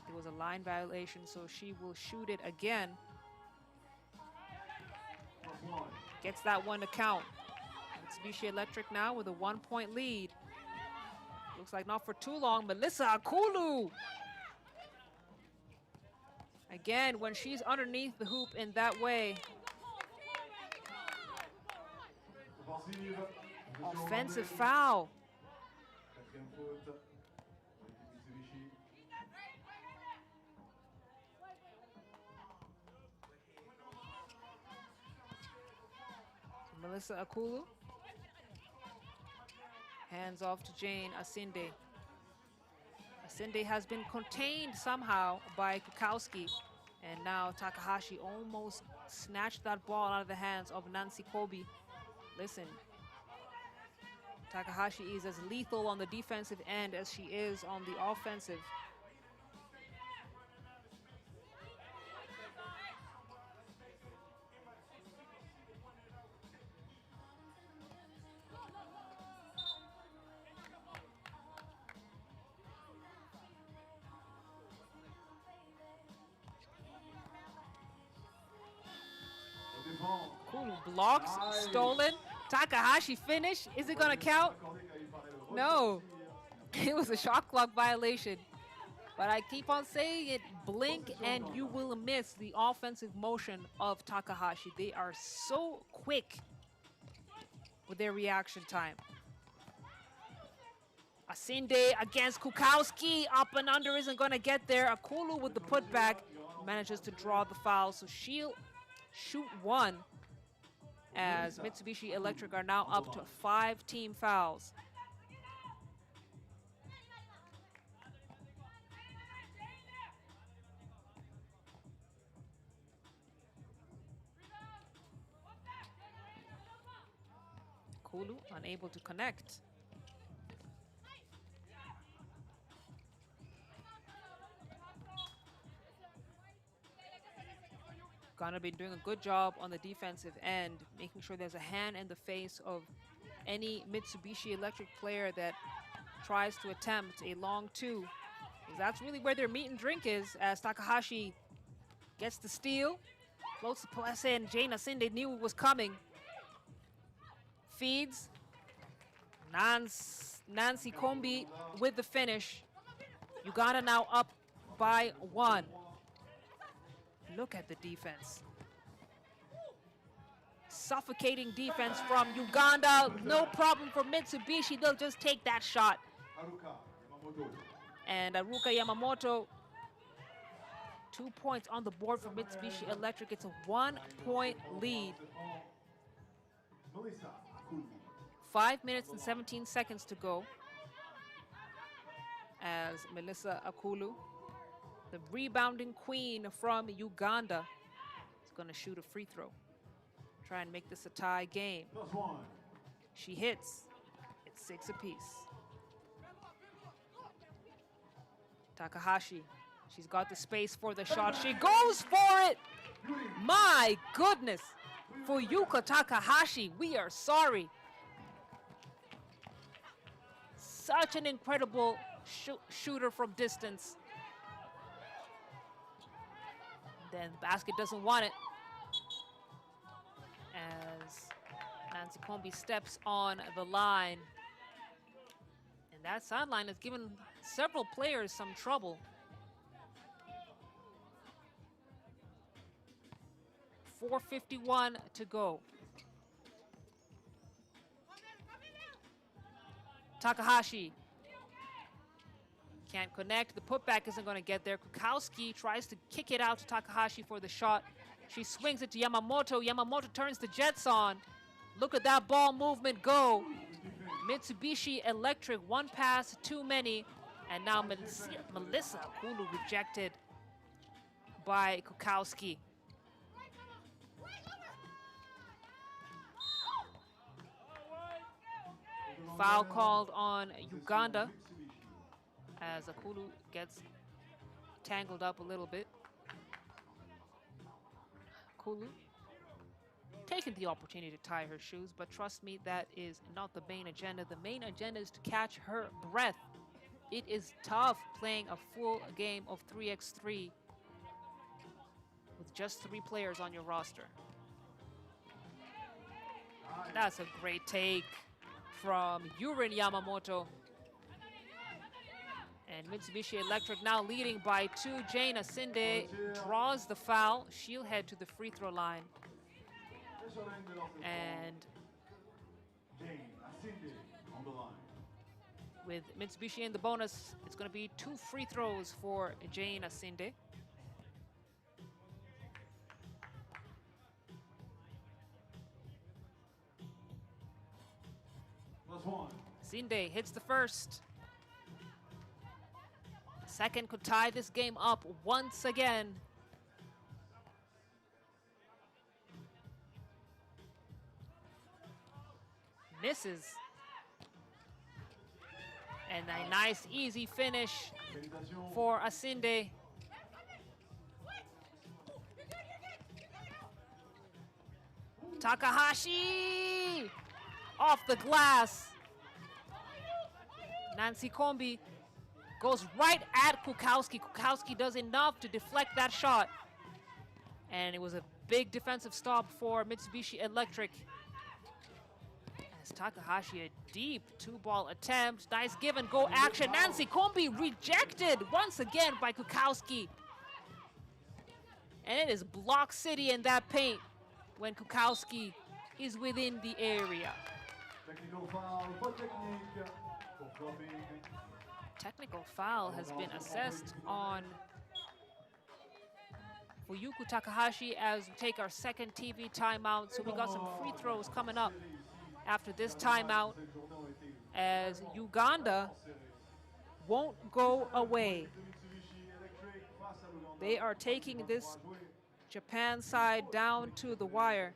There was a line violation, so she will shoot it again. Gets that one to count. Mitsubishi Electric now with a 1-point lead. Looks like not for too long. Melissa Akulu. Again, when she's underneath the hoop in that way. Offensive foul. Quatrième faute pour l'équipe Mitsubishi. Melissa Akulu. Hands off to Jane Asinde. Asinde has been contained somehow by Kukowski. And now Takahashi almost snatched that ball out of the hands of Nancy Kobe. Listen, Takahashi is as lethal on the defensive end as she is on the offensive. Kulu blocks, stolen. Takahashi finish. Is it gonna count? No. It was a shot clock violation. But I keep on saying it, blink and you will miss the offensive motion of Takahashi. They are so quick with their reaction time. Asinde against Kukowski. Up and under isn't gonna get there. Akulu with the putback manages to draw the foul. So she'll shoot one, as Mitsubishi Electric are now up to 5 team fouls. Kulu unable to connect. Gonna be doing a good job on the defensive end, making sure there's a hand in the face of any Mitsubishi Electric player that tries to attempt a long two. Because that's really where their meat and drink is, as Takahashi gets the steal. Floats the pass in. Jane Asinde knew it was coming. Feeds. Nancy Kombi with the finish. Uganda now up by 1. Look at the defense. Suffocating defense from Uganda. No problem for Mitsubishi. They'll just take that shot. And Aruka Yamamoto, 2 points on the board for Mitsubishi Electric. It's a 1-point lead. 5 minutes and 17 seconds to go. As Melissa Akulu, the rebounding queen from Uganda, is going to shoot a free throw. Try and make this a tie game. She hits. It's 6 apiece. Takahashi, she's got the space for the shot. She goes for it. My goodness. For Yuka Takahashi, we are sorry. Such an incredible shooter from distance. Then the basket doesn't want it, as Nancy Kombi steps on the line. And that sideline has given several players some trouble. 4:51 to go. Takahashi can't connect. The putback isn't going to get there. Kukowski tries to kick it out to Takahashi for the shot. She swings it to Yamamoto. Yamamoto turns the Jets on. Look at that ball movement go. Mitsubishi Electric, 1 pass too many. And now Melissa Akulu rejected by Kukowski. Foul called on Uganda, as Akulu gets tangled up a little bit. Akulu taking the opportunity to tie her shoes, but trust me, that is not the main agenda. The main agenda is to catch her breath. It is tough playing a full game of 3x3 with just 3 players on your roster. That's a great take from Yurin Yamamoto. And Mitsubishi Electric now leading by 2. Jane Asinde draws the foul. She'll head to the free throw line. And with Mitsubishi in the bonus, it's going to be 2 free throws for Jane Asinde. Asinde hits the first. Second could tie this game up once again. Misses. And a nice, easy finish for Asinde. Takahashi off the glass. Nancy Kombi goes right at Kukowski. Kukowski does enough to deflect that shot. And it was a big defensive stop for Mitsubishi Electric. As Takahashi, a deep 2-ball attempt. Nice give and go action. Nancy Kombi rejected once again by Kukowski. And it is Block City in that paint when Kukowski is within the area. Technical foul has been assessed on Fuyuku Takahashi as we take our second TV timeout. So we got some free throws coming up after this timeout as Uganda won't go away. They are taking this Japan side down to the wire.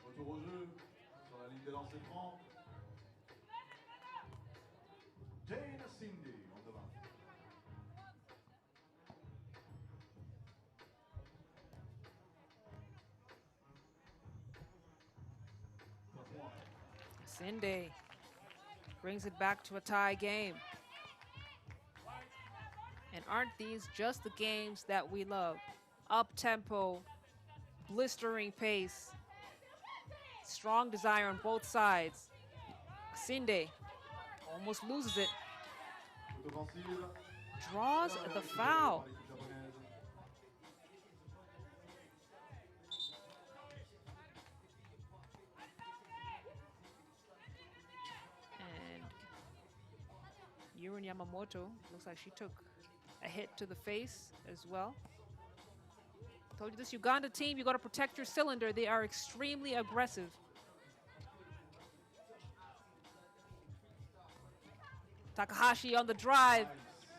Retour au jeu sur la ligne des lancers francs. Jane Asinde on the line. Asinde brings it back to a tie game. And aren't these just the games that we love? Up-tempo, blistering pace, strong desire on both sides. Asinde almost loses it. Draws the foul. And Yurun Yamamoto looks like she took a hit to the face as well. Told you this Uganda team, you got to protect your cylinder. They are extremely aggressive. Takahashi on the drive,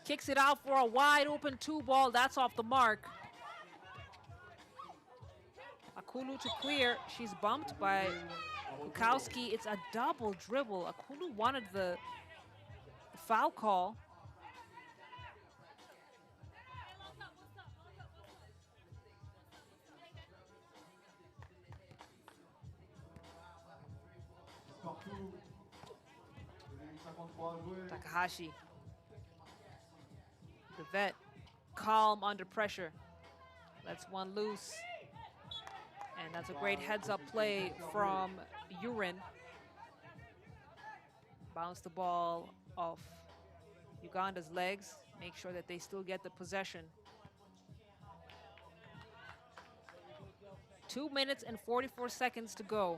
kicks it out for a wide open 2-ball. That's off the mark. Akulu to clear. She's bumped by Kukowski. It's a double dribble. Akulu wanted the foul call. Takahashi, the vet, calm under pressure. Lets one loose. And that's a great heads-up play from Yurin. Bounce the ball off Uganda's legs. Make sure that they still get the possession. 2 minutes and 44 seconds to go.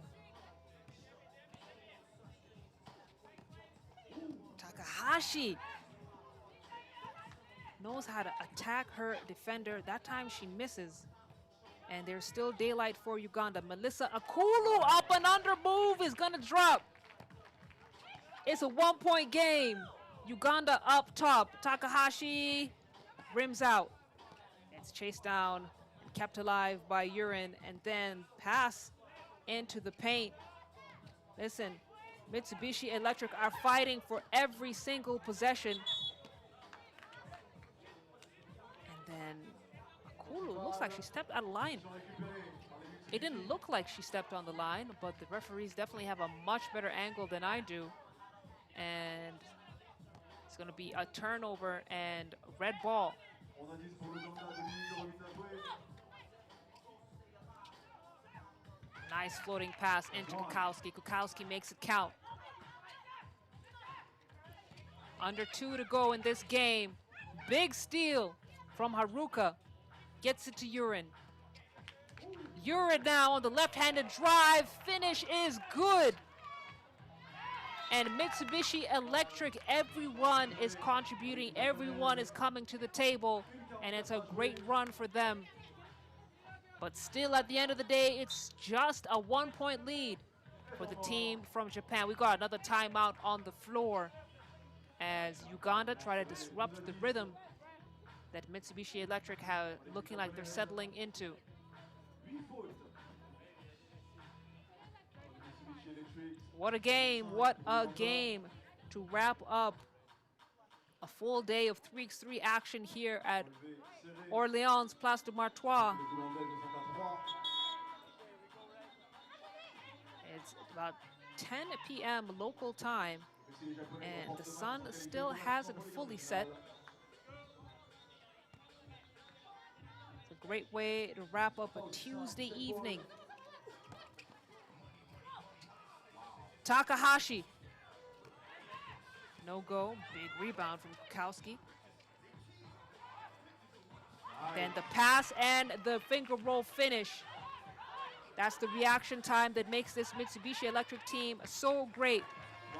Takahashi knows how to attack her defender. That time she misses. And there's still daylight for Uganda. Melissa Akulu up and under move is gonna drop. It's a 1-point game. Uganda up top. Takahashi rims out. It's chased down and kept alive by Yurin, and then pass into the paint. Listen, Mitsubishi Electric are fighting for every single possession. And then Akulu looks like she stepped out of line. It didn't look like she stepped on the line, but the referees definitely have a much better angle than I do. And it's going to be a turnover and red ball. On a 10 pour l'Ouganda, 2 minutes 08 à jouer. Nice floating pass into Kukowski. Kukowski makes it count. Under 2 to go in this game. Big steal from Haruka. Gets it to Urin. Urin now on the left-handed drive. Finish is good. And Mitsubishi Electric, everyone is contributing. Everyone is coming to the table. And it's a great run for them. But still, at the end of the day, it's just a 1-point lead for the team from Japan. We got another timeout on the floor as Uganda try to disrupt the rhythm that Mitsubishi Electric have, looking like they're settling into. What a game, what a game to wrap up a full day of 3x3 action here at Orléans, Place de Martois. It's about 10 p.m. local time, and the sun still hasn't fully set. It's a great way to wrap up a Tuesday evening. Takahashi. No go. Big rebound from Kukowski. Then the pass and the finger roll finish. That's the reaction time that makes this Mitsubishi Electric team so great.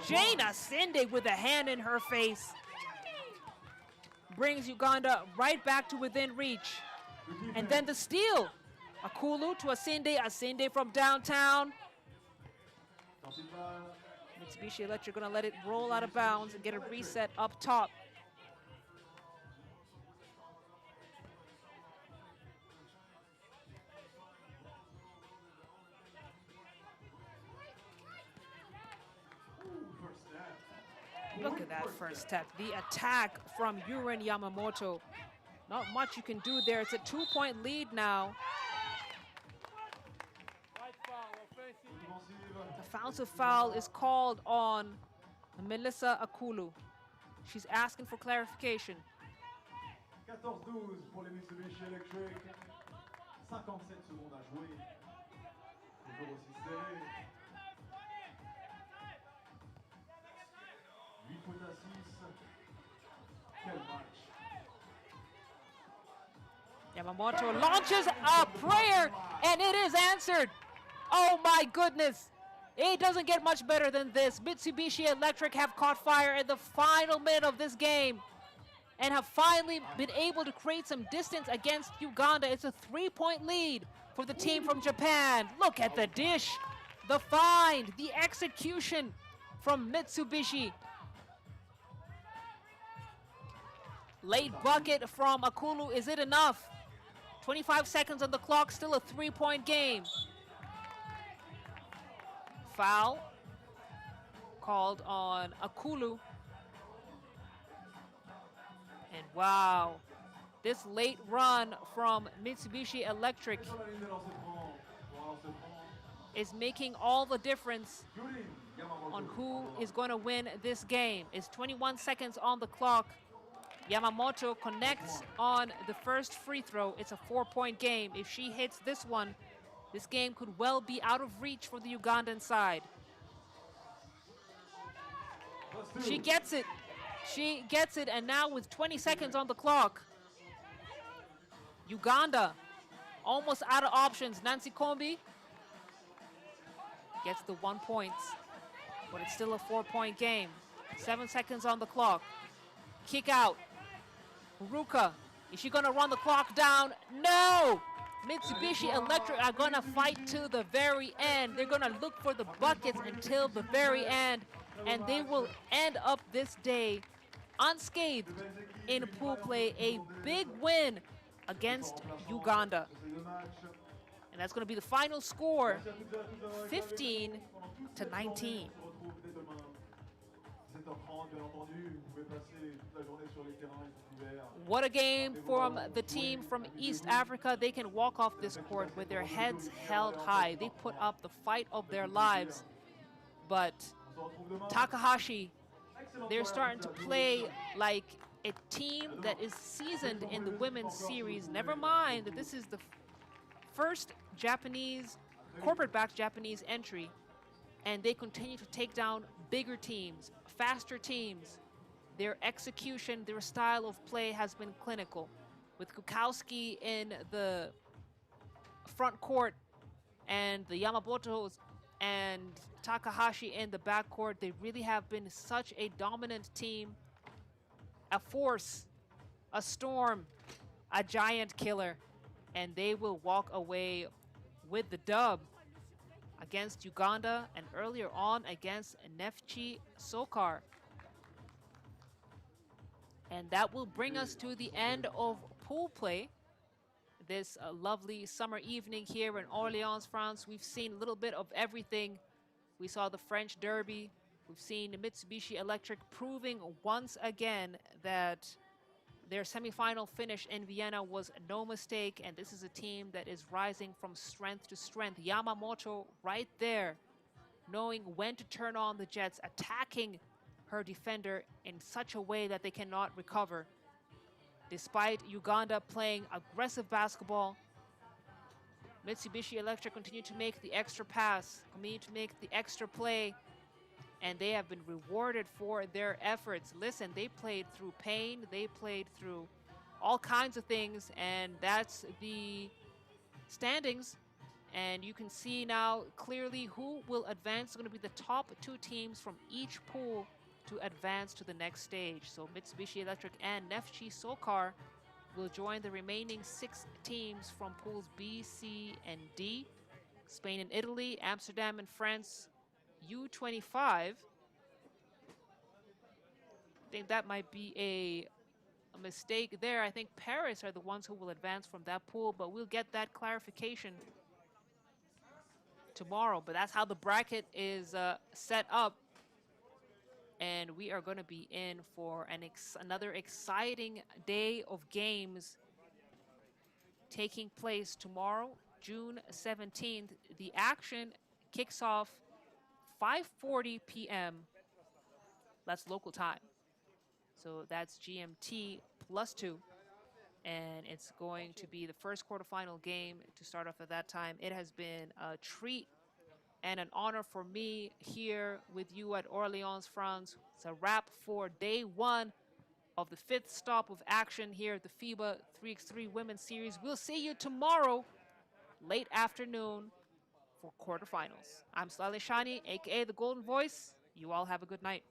Jane Asinde with a hand in her face. Brings Uganda right back to within reach. And then the steal. Akulu to Asinde. Asinde from downtown. Mitsubishi Electric gonna let it roll out of bounds and get a reset up top. Look at that first step. The attack from Yurin Yamamoto. Not much you can do there. It's a 2-point lead now. The offensive foul is called on Melissa Akulu. She's asking for clarification. 14-12 pour les Mitsubishi Electric. 57 secondes à jouer. Toujours aussi serré. 8 points à 6. Quel match. Yamamoto launches a prayer, and it is answered. Oh my goodness. It doesn't get much better than this. Mitsubishi Electric have caught fire in the final minute of this game and have finally been able to create some distance against Uganda. It's a 3-point lead for the team from Japan. Look at the dish, the find, the execution from Mitsubishi. Late bucket from Akulu. Is it enough? 25 seconds on the clock, still a 3-point game. Foul called on Akulu. And wow, this late run from Mitsubishi Electric is making all the difference on who is going to win this game. It's 21 seconds on the clock. Yamamoto connects on the first free throw. It's a 4-point game. If she hits this one, this game could well be out of reach for the Ugandan side. She gets it. She gets it, and now with 20 seconds on the clock, Uganda almost out of options. Nancy Kombi gets the 1 point, but it's still a 4-point game. 7 seconds on the clock. Kick out. Haruka, is she gonna run the clock down? No! Mitsubishi Electric are gonna fight to the very end. They're gonna look for the buckets until the very end, and they will end up this day unscathed in pool play. A big win against Uganda. And that's gonna be the final score, 15-19. What a game from the team from East Africa. They can walk off this court with their heads held high. They put up the fight of their lives. But Takahashi they're starting to play like a team that is seasoned in the women's series. Never mind that this is the first Japanese, corporate-backed Japanese entry, and they continue to take down bigger teams, faster teams. Their execution, their style of play has been clinical. With Kukowski in the front court and the Yamamotos and Takahashi in the backcourt, they really have been such a dominant team, a force, a storm, a giant killer, and they will walk away with the dub against Uganda and earlier on against Neftchi SOCAR. And that will bring us to the end of pool play. This lovely summer evening here in Orléans, France. We've seen a little bit of everything. We saw the French Derby. We've seen Mitsubishi Electric proving once again that their semifinal finish in Vienna was no mistake, and this is a team that is rising from strength to strength. Yamamoto right there, knowing when to turn on the jets, attacking her defender in such a way that they cannot recover. Despite Uganda playing aggressive basketball, Mitsubishi Electric continue to make the extra pass, continue to make the extra play, and they have been rewarded for their efforts. Listen, they played through pain, they played through all kinds of things, and that's the standings. And you can see now clearly who will advance. It's going to be the top two teams from each pool to advance to the next stage. So Mitsubishi Electric and Neftchi SOCAR will join the remaining 6 teams from pools B, C, and D. Spain and Italy, Amsterdam and France, U25. I think that might be a mistake there. I think Paris are the ones who will advance from that pool, but we'll get that clarification tomorrow. But that's how the bracket is set up. And we are going to be in for another exciting day of games taking place tomorrow, June 17th. The action kicks off 5:40 p.m. That's local time. So that's GMT +2. And it's going to be the first quarterfinal game to start off at that time. It has been a treat and an honor for me here with you at Orléans, France. It's a wrap for day 1 of the 5th stop of action here at the FIBA 3x3 Women's Series. We'll see you tomorrow, late afternoon, for quarterfinals. I'm Saleh Shani, aka The Golden Voice. You all have a good night.